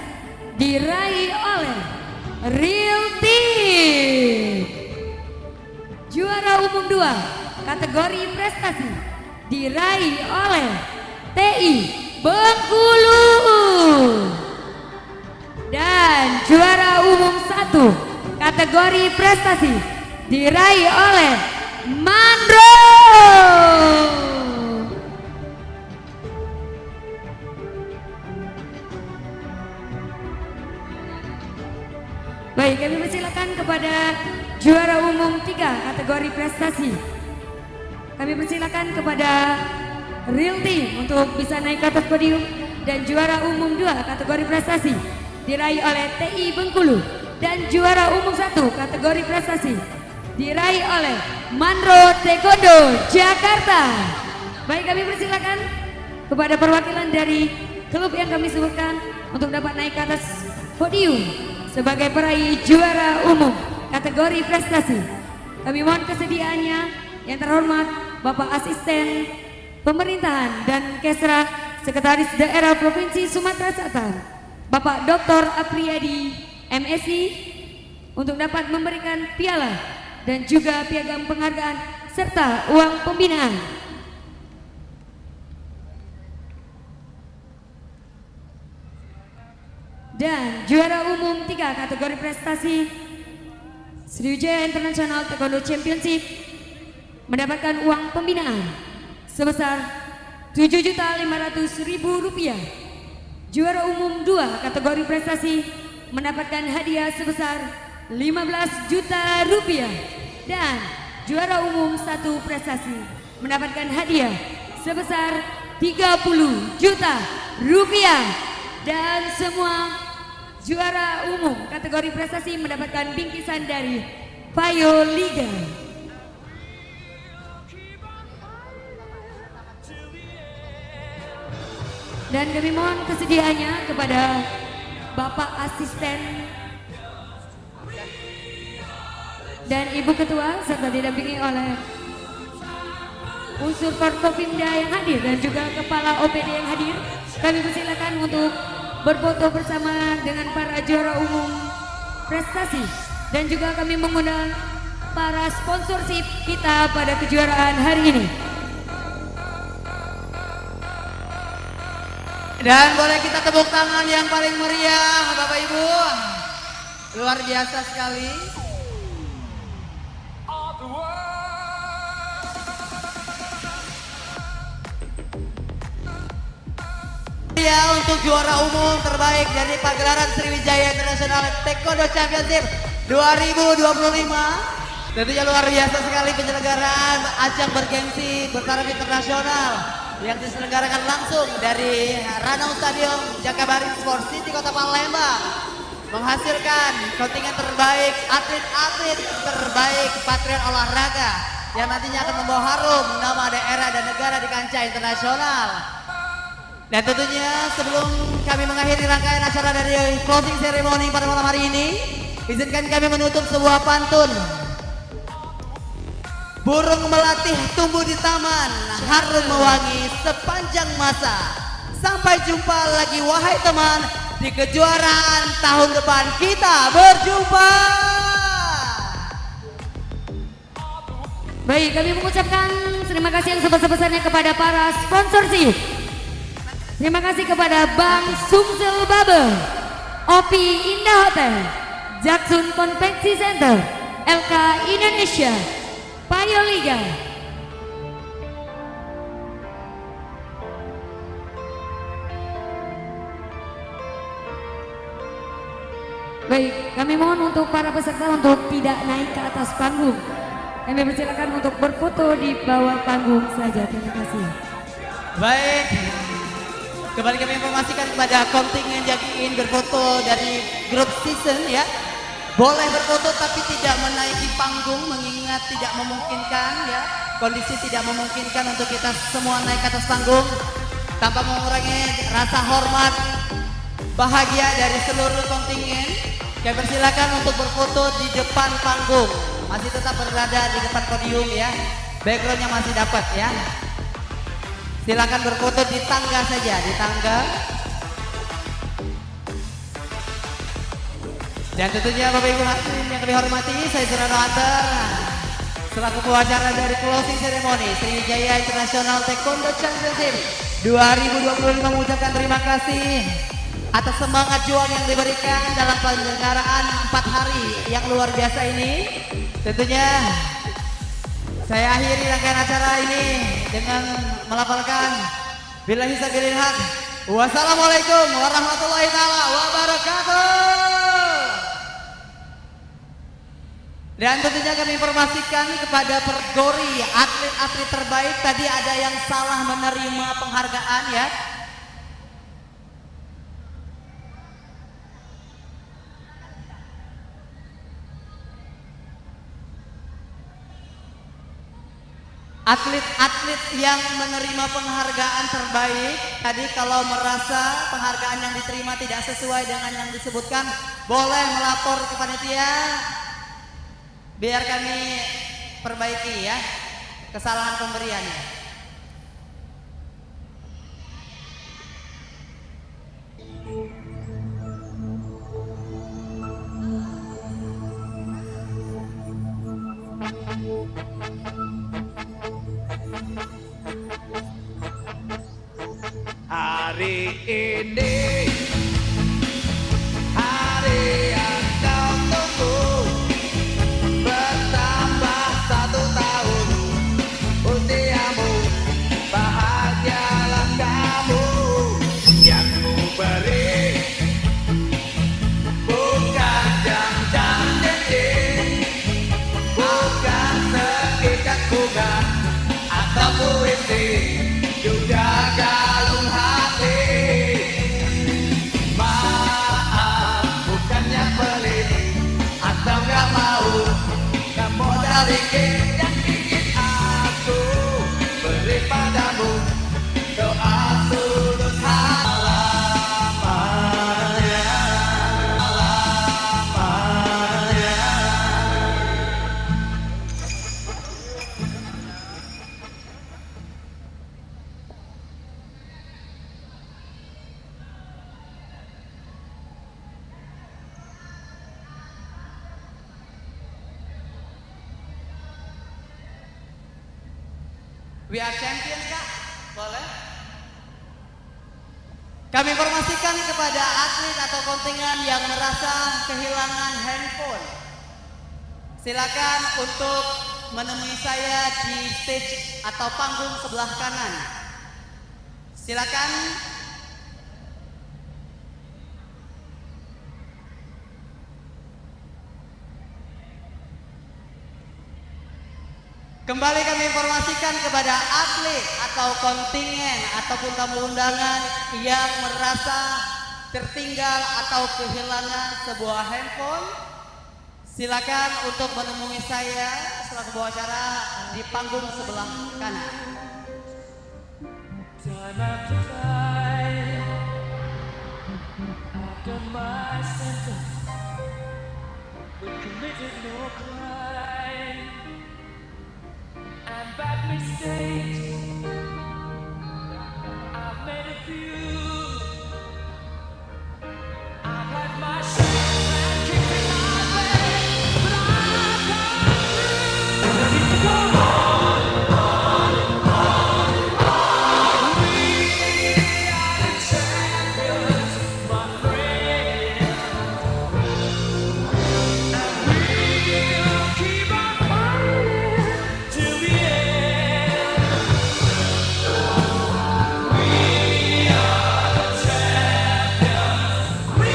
diraih oleh Real Team. Juara umum 2 kategori prestasi diraih oleh TI Bengkulu. Dan juara umum 1 kategori prestasi diraih oleh Mandro. Baik, kami persilakan kepada juara umum 3 kategori prestasi. Kami persilakan kepada Real Team untuk bisa naik ke atas podium. Dan juara umum 2 kategori prestasi diraih oleh TI Bengkulu. Dan juara umum 1 kategori prestasi diraih oleh Mandro Taekwondo Jakarta. Baik, kami persilakan kepada perwakilan dari klub yang kami sebutkan untuk dapat naik ke atas podium sebagai peraih juara umum kategori prestasi. Kami mohon kesediaannya yang terhormat Bapak Asisten Pemerintahan dan Kesra Sekretaris Daerah Provinsi Sumatera Selatan, Bapak Dr. Apriyadi MSI, untuk dapat memberikan piala dan juga piagam penghargaan serta uang pembinaan. Dan juara umum 3 kategori prestasi Sriwijaya International Taekwondo Championship mendapatkan uang pembinaan sebesar Rp7.500.000. Juara umum 2 kategori prestasi mendapatkan hadiah sebesar Rp15 juta. Dan juara umum 1 prestasi mendapatkan hadiah sebesar Rp30 juta. Dan semua juara umum kategori prestasi mendapatkan bingkisan dari Payo Liga. Dan kami mohon kesediaannya kepada Bapak Asisten dan Ibu Ketua serta didampingi oleh unsur Forkopimda yang hadir dan juga Kepala OPD yang hadir. Kami persilakan untuk berfoto bersama dengan para juara umum prestasi, dan juga kami mengundang para sponsorship kita pada kejuaraan hari ini. Dan boleh kita tepuk tangan yang paling meriah Bapak Ibu. Luar biasa sekali. Ya, untuk juara umum terbaik dari pagelaran Sriwijaya International Taekwondo Championship 2025. Tentunya luar biasa sekali penyelenggaraan ajang bergengsi bertaraf internasional yang diselenggarakan langsung dari Ranau Stadium Jakabaring Sport City Kota Palembang, menghasilkan kontingen terbaik, atlet-atlet terbaik patriot olahraga yang nantinya akan membawa harum nama daerah dan negara di kancah internasional. Dan tentunya sebelum kami mengakhiri rangkaian acara dari closing ceremony pada malam hari ini, izinkan kami menutup sebuah pantun. Burung melatih tumbuh di taman, harum mewangi sepanjang masa. Sampai jumpa lagi wahai teman, di kejuaraan tahun depan kita berjumpa. Baik, kami mengucapkan terima kasih yang sebesar-besarnya kepada para sponsor SIU. Terima kasih kepada Bank Sumsel Babel, Opi Indah Hotel, Jaksun Konveksi Center, LK Indonesia, Payo Liga. Baik, kami mohon untuk para peserta untuk tidak naik ke atas panggung. Kami persilakan untuk berfoto di bawah panggung saja. Terima kasih. Baik, kembali kami informasikan kepada kontingen yang ingin berfoto dari grup season ya. Boleh berfoto tapi tidak menaiki panggung mengingat tidak memungkinkan ya. Kondisi tidak memungkinkan untuk kita semua naik ke atas panggung tanpa mengurangi rasa hormat bahagia dari seluruh kontingen. Kami persilakan untuk berfoto di depan panggung. Masih tetap berada di depan podium ya. Backgroundnya masih dapat ya. Silakan berfoto di tangga saja, di tangga. Dan tentunya Bapak Ibu hadirin yang kami hormati, saya Surano Hunter selaku pewawancara dari closing ceremony Sriwijaya International Taekwondo Championship 2025 mengucapkan terima kasih atas semangat juang yang diberikan dalam penyelenggaraan 4 hari yang luar biasa ini. Tentunya saya akhiri rangkaian acara ini dengan melafalkan billahi sabilil haq. Wassalamualaikum warahmatullahi taala wabarakatuh. Dan tentunya kami informasikan kepada kategori atlet-atlet terbaik tadi ada yang salah menerima penghargaan ya. Atlet-atlet yang menerima penghargaan terbaik tadi kalau merasa penghargaan yang diterima tidak sesuai dengan yang disebutkan boleh melapor ke panitia biar kami perbaiki ya kesalahan pemberiannya. Hari ini hari yang kau tunggu, bertambah 1 tahun usiamu, bahagialah kamu. Yang ku beri bukan jam-jam cincin, bukan sekitar bunga atau puisi, juga kalung hati. Maaf, bukannya pelit atau gak mau, gak modal dikit yang ingin aku beri padamu. Doa tulus halamannya, halamannya. We are champions kak, boleh? Kami informasikan kepada atlet atau kontingen yang merasa kehilangan handphone. Silakan untuk menemui saya di stage atau panggung sebelah kanan. Silakan Kembali kami informasikan kepada atlet atau kontingen ataupun tamu undangan yang merasa tertinggal atau kehilangan sebuah handphone, silakan untuk menemui saya selaku pembawa acara di panggung sebelah kanan. Time after time, after my sentence, but committed no crime. And bad mistakes, I've made a few. I've had my share and kicked in my bed, but I've gone through. I need to go on, on, on, on. We are the champions, my friend, and we'll keep on fighting till the end. We are the champions. We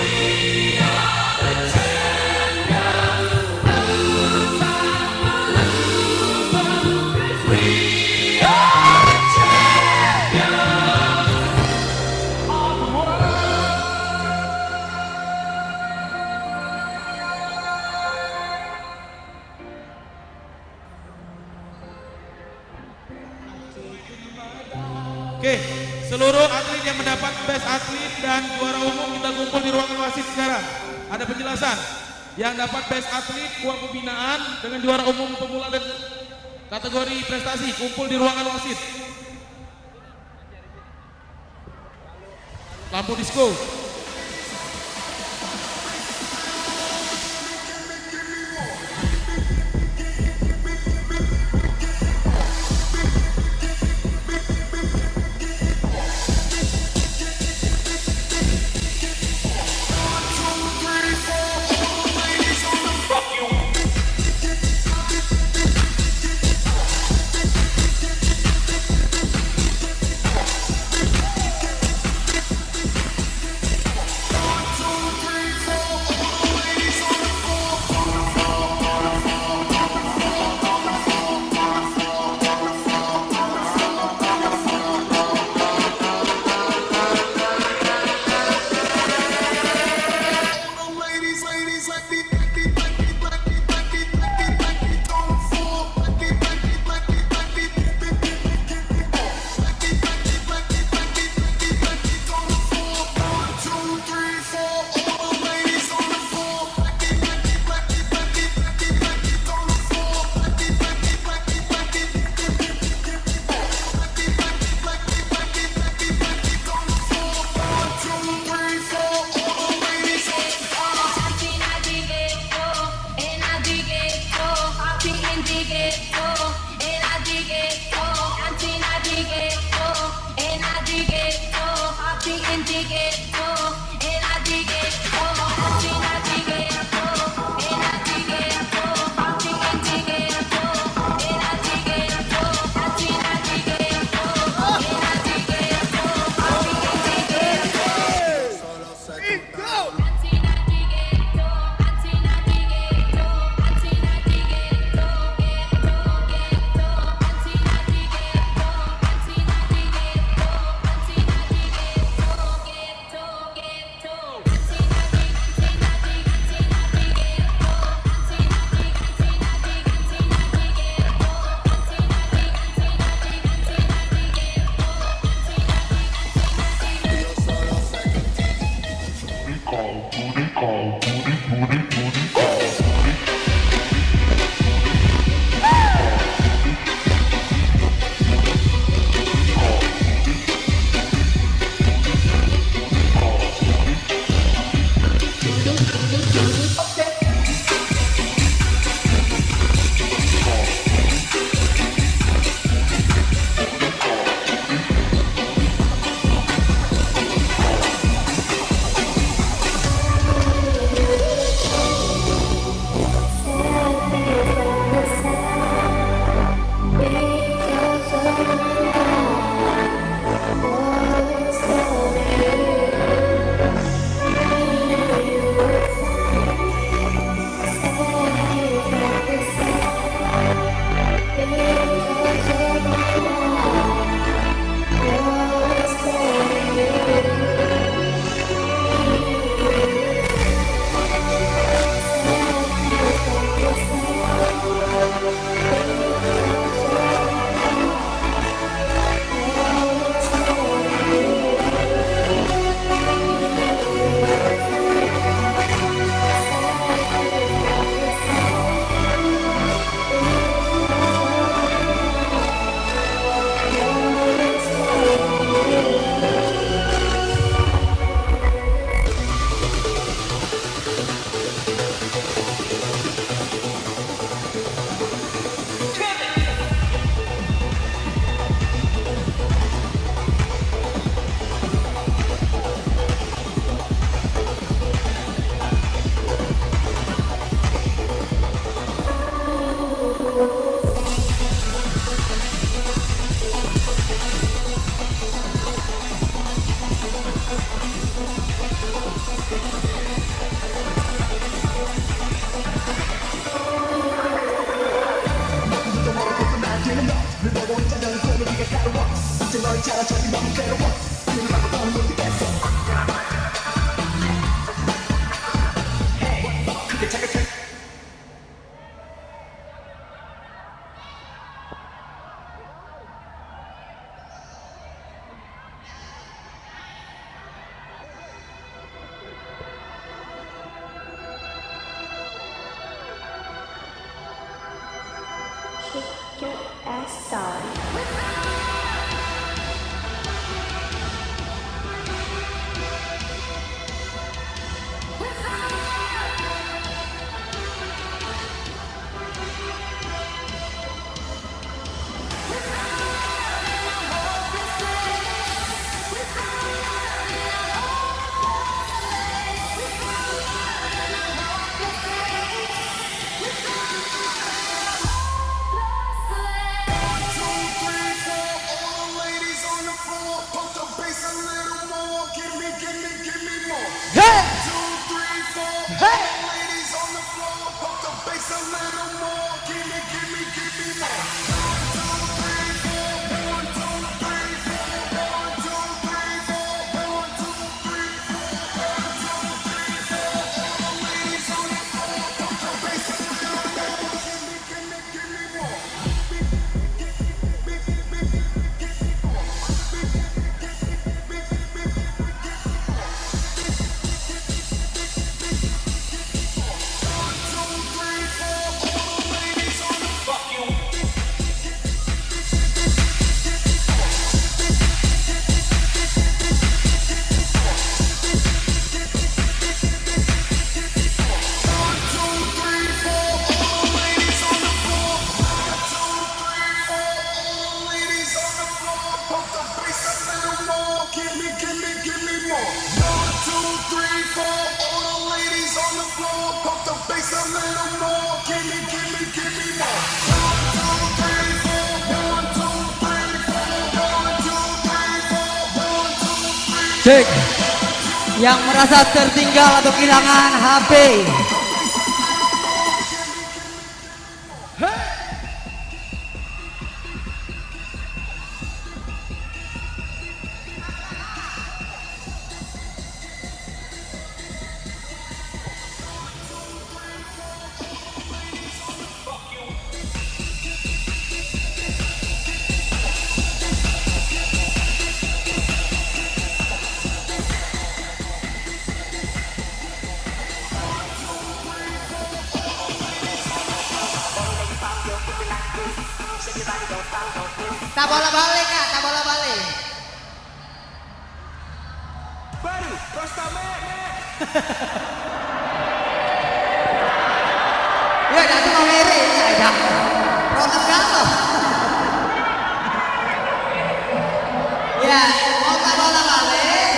are the champions. Lose, I'm a loser, 'cause we are the champions of the world. Oke, seluruh atlet yang mendapat best atlet dan juara umum kita kumpul di ruangan wasit sekarang. Ada penjelasan. Yang dapat best atlet uang pembinaan dengan juara umum pemula dan kategori prestasi kumpul di ruangan wasit. Lampu disco. Star. Cek. Yang merasa tertinggal atau kehilangan HP. Tak bola balik kak, tak bola balik. Baru, Prostamek. Ya, nanti mau ngiri, ya, ya. Protes galau. Ya, mau tak bola balik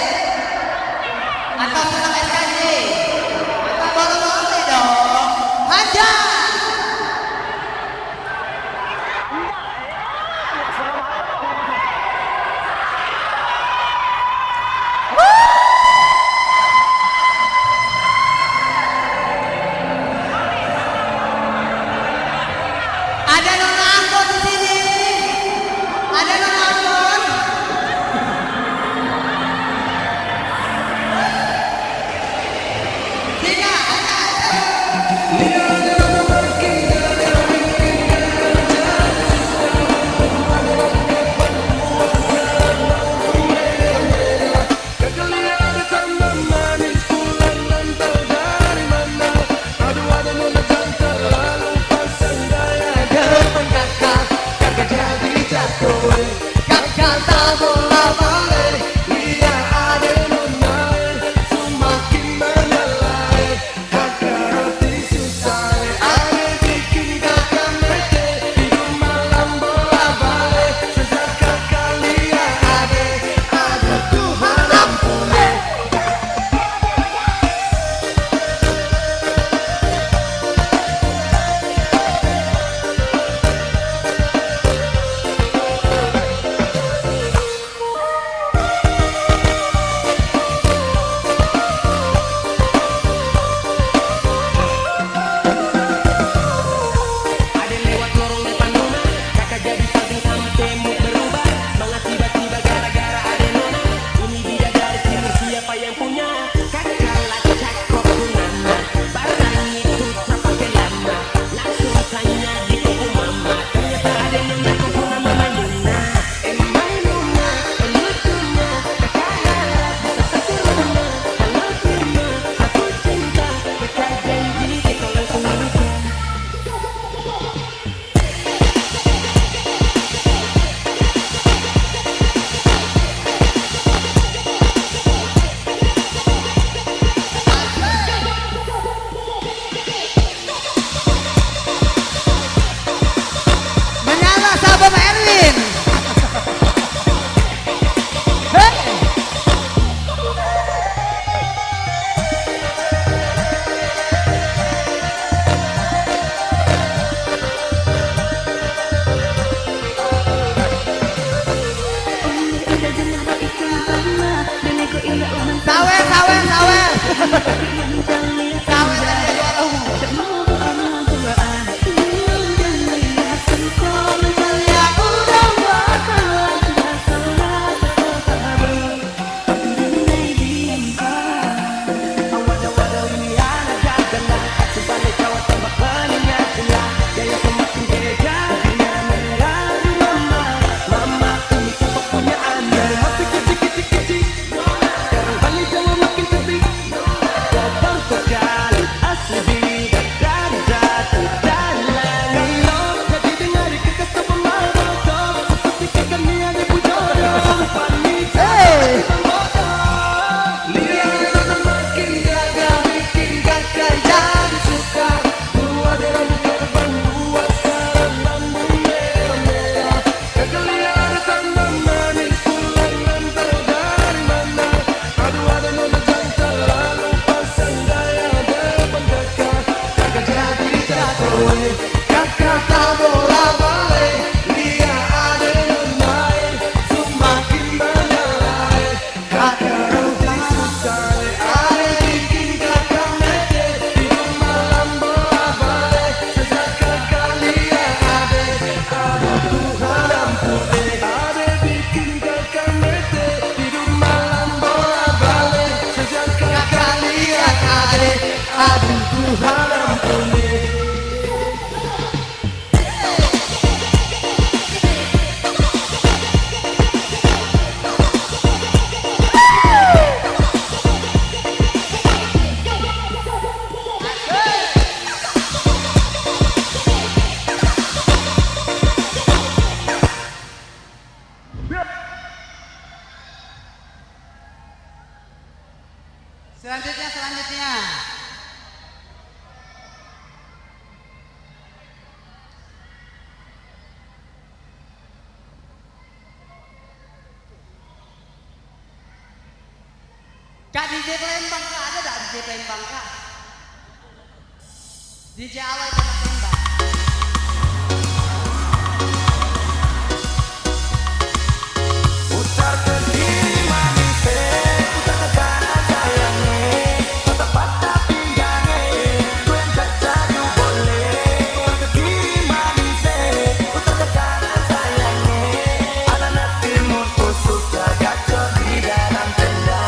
atau senang SKJ? Tak bola balik dong. Hajar. Ada nona angkot di sini. Ada nona angkot. Tidak, gagal tak bola balik. Ia ada nona semakin menyalai. Kakak hati susah. balik, kata bola balik, dia ada main, semakin menyalai, kakak roti susah, ada bikin kakak mete, tidur malam bola balik, sejak kakak lihat ada Tuhan ampuni, ada bikin kakak mete, tidur malam bola balik, sejak kakak lihat ada aduh Tuhan ampuni. Selanjutnya. Kak DJ Palembang Kak, ada tak DJ Palembang Kak? DJ Awal Palembang. Putar ke kiri manis, putar ke kanan sayangnya, patah patah pinggangnya, gue cari boleh. Putar ke kiri manis, putar ke kanan sayangnya, anak timur suka gacor di dalam tenda.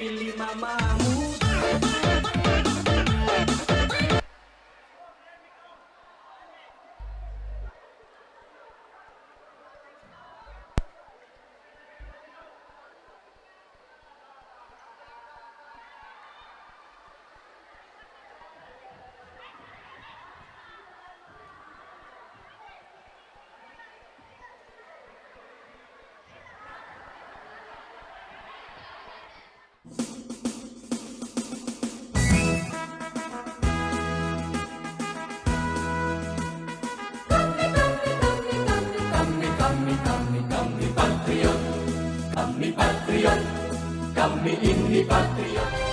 pilih mamamu. Kami patriot, kami ini patriot.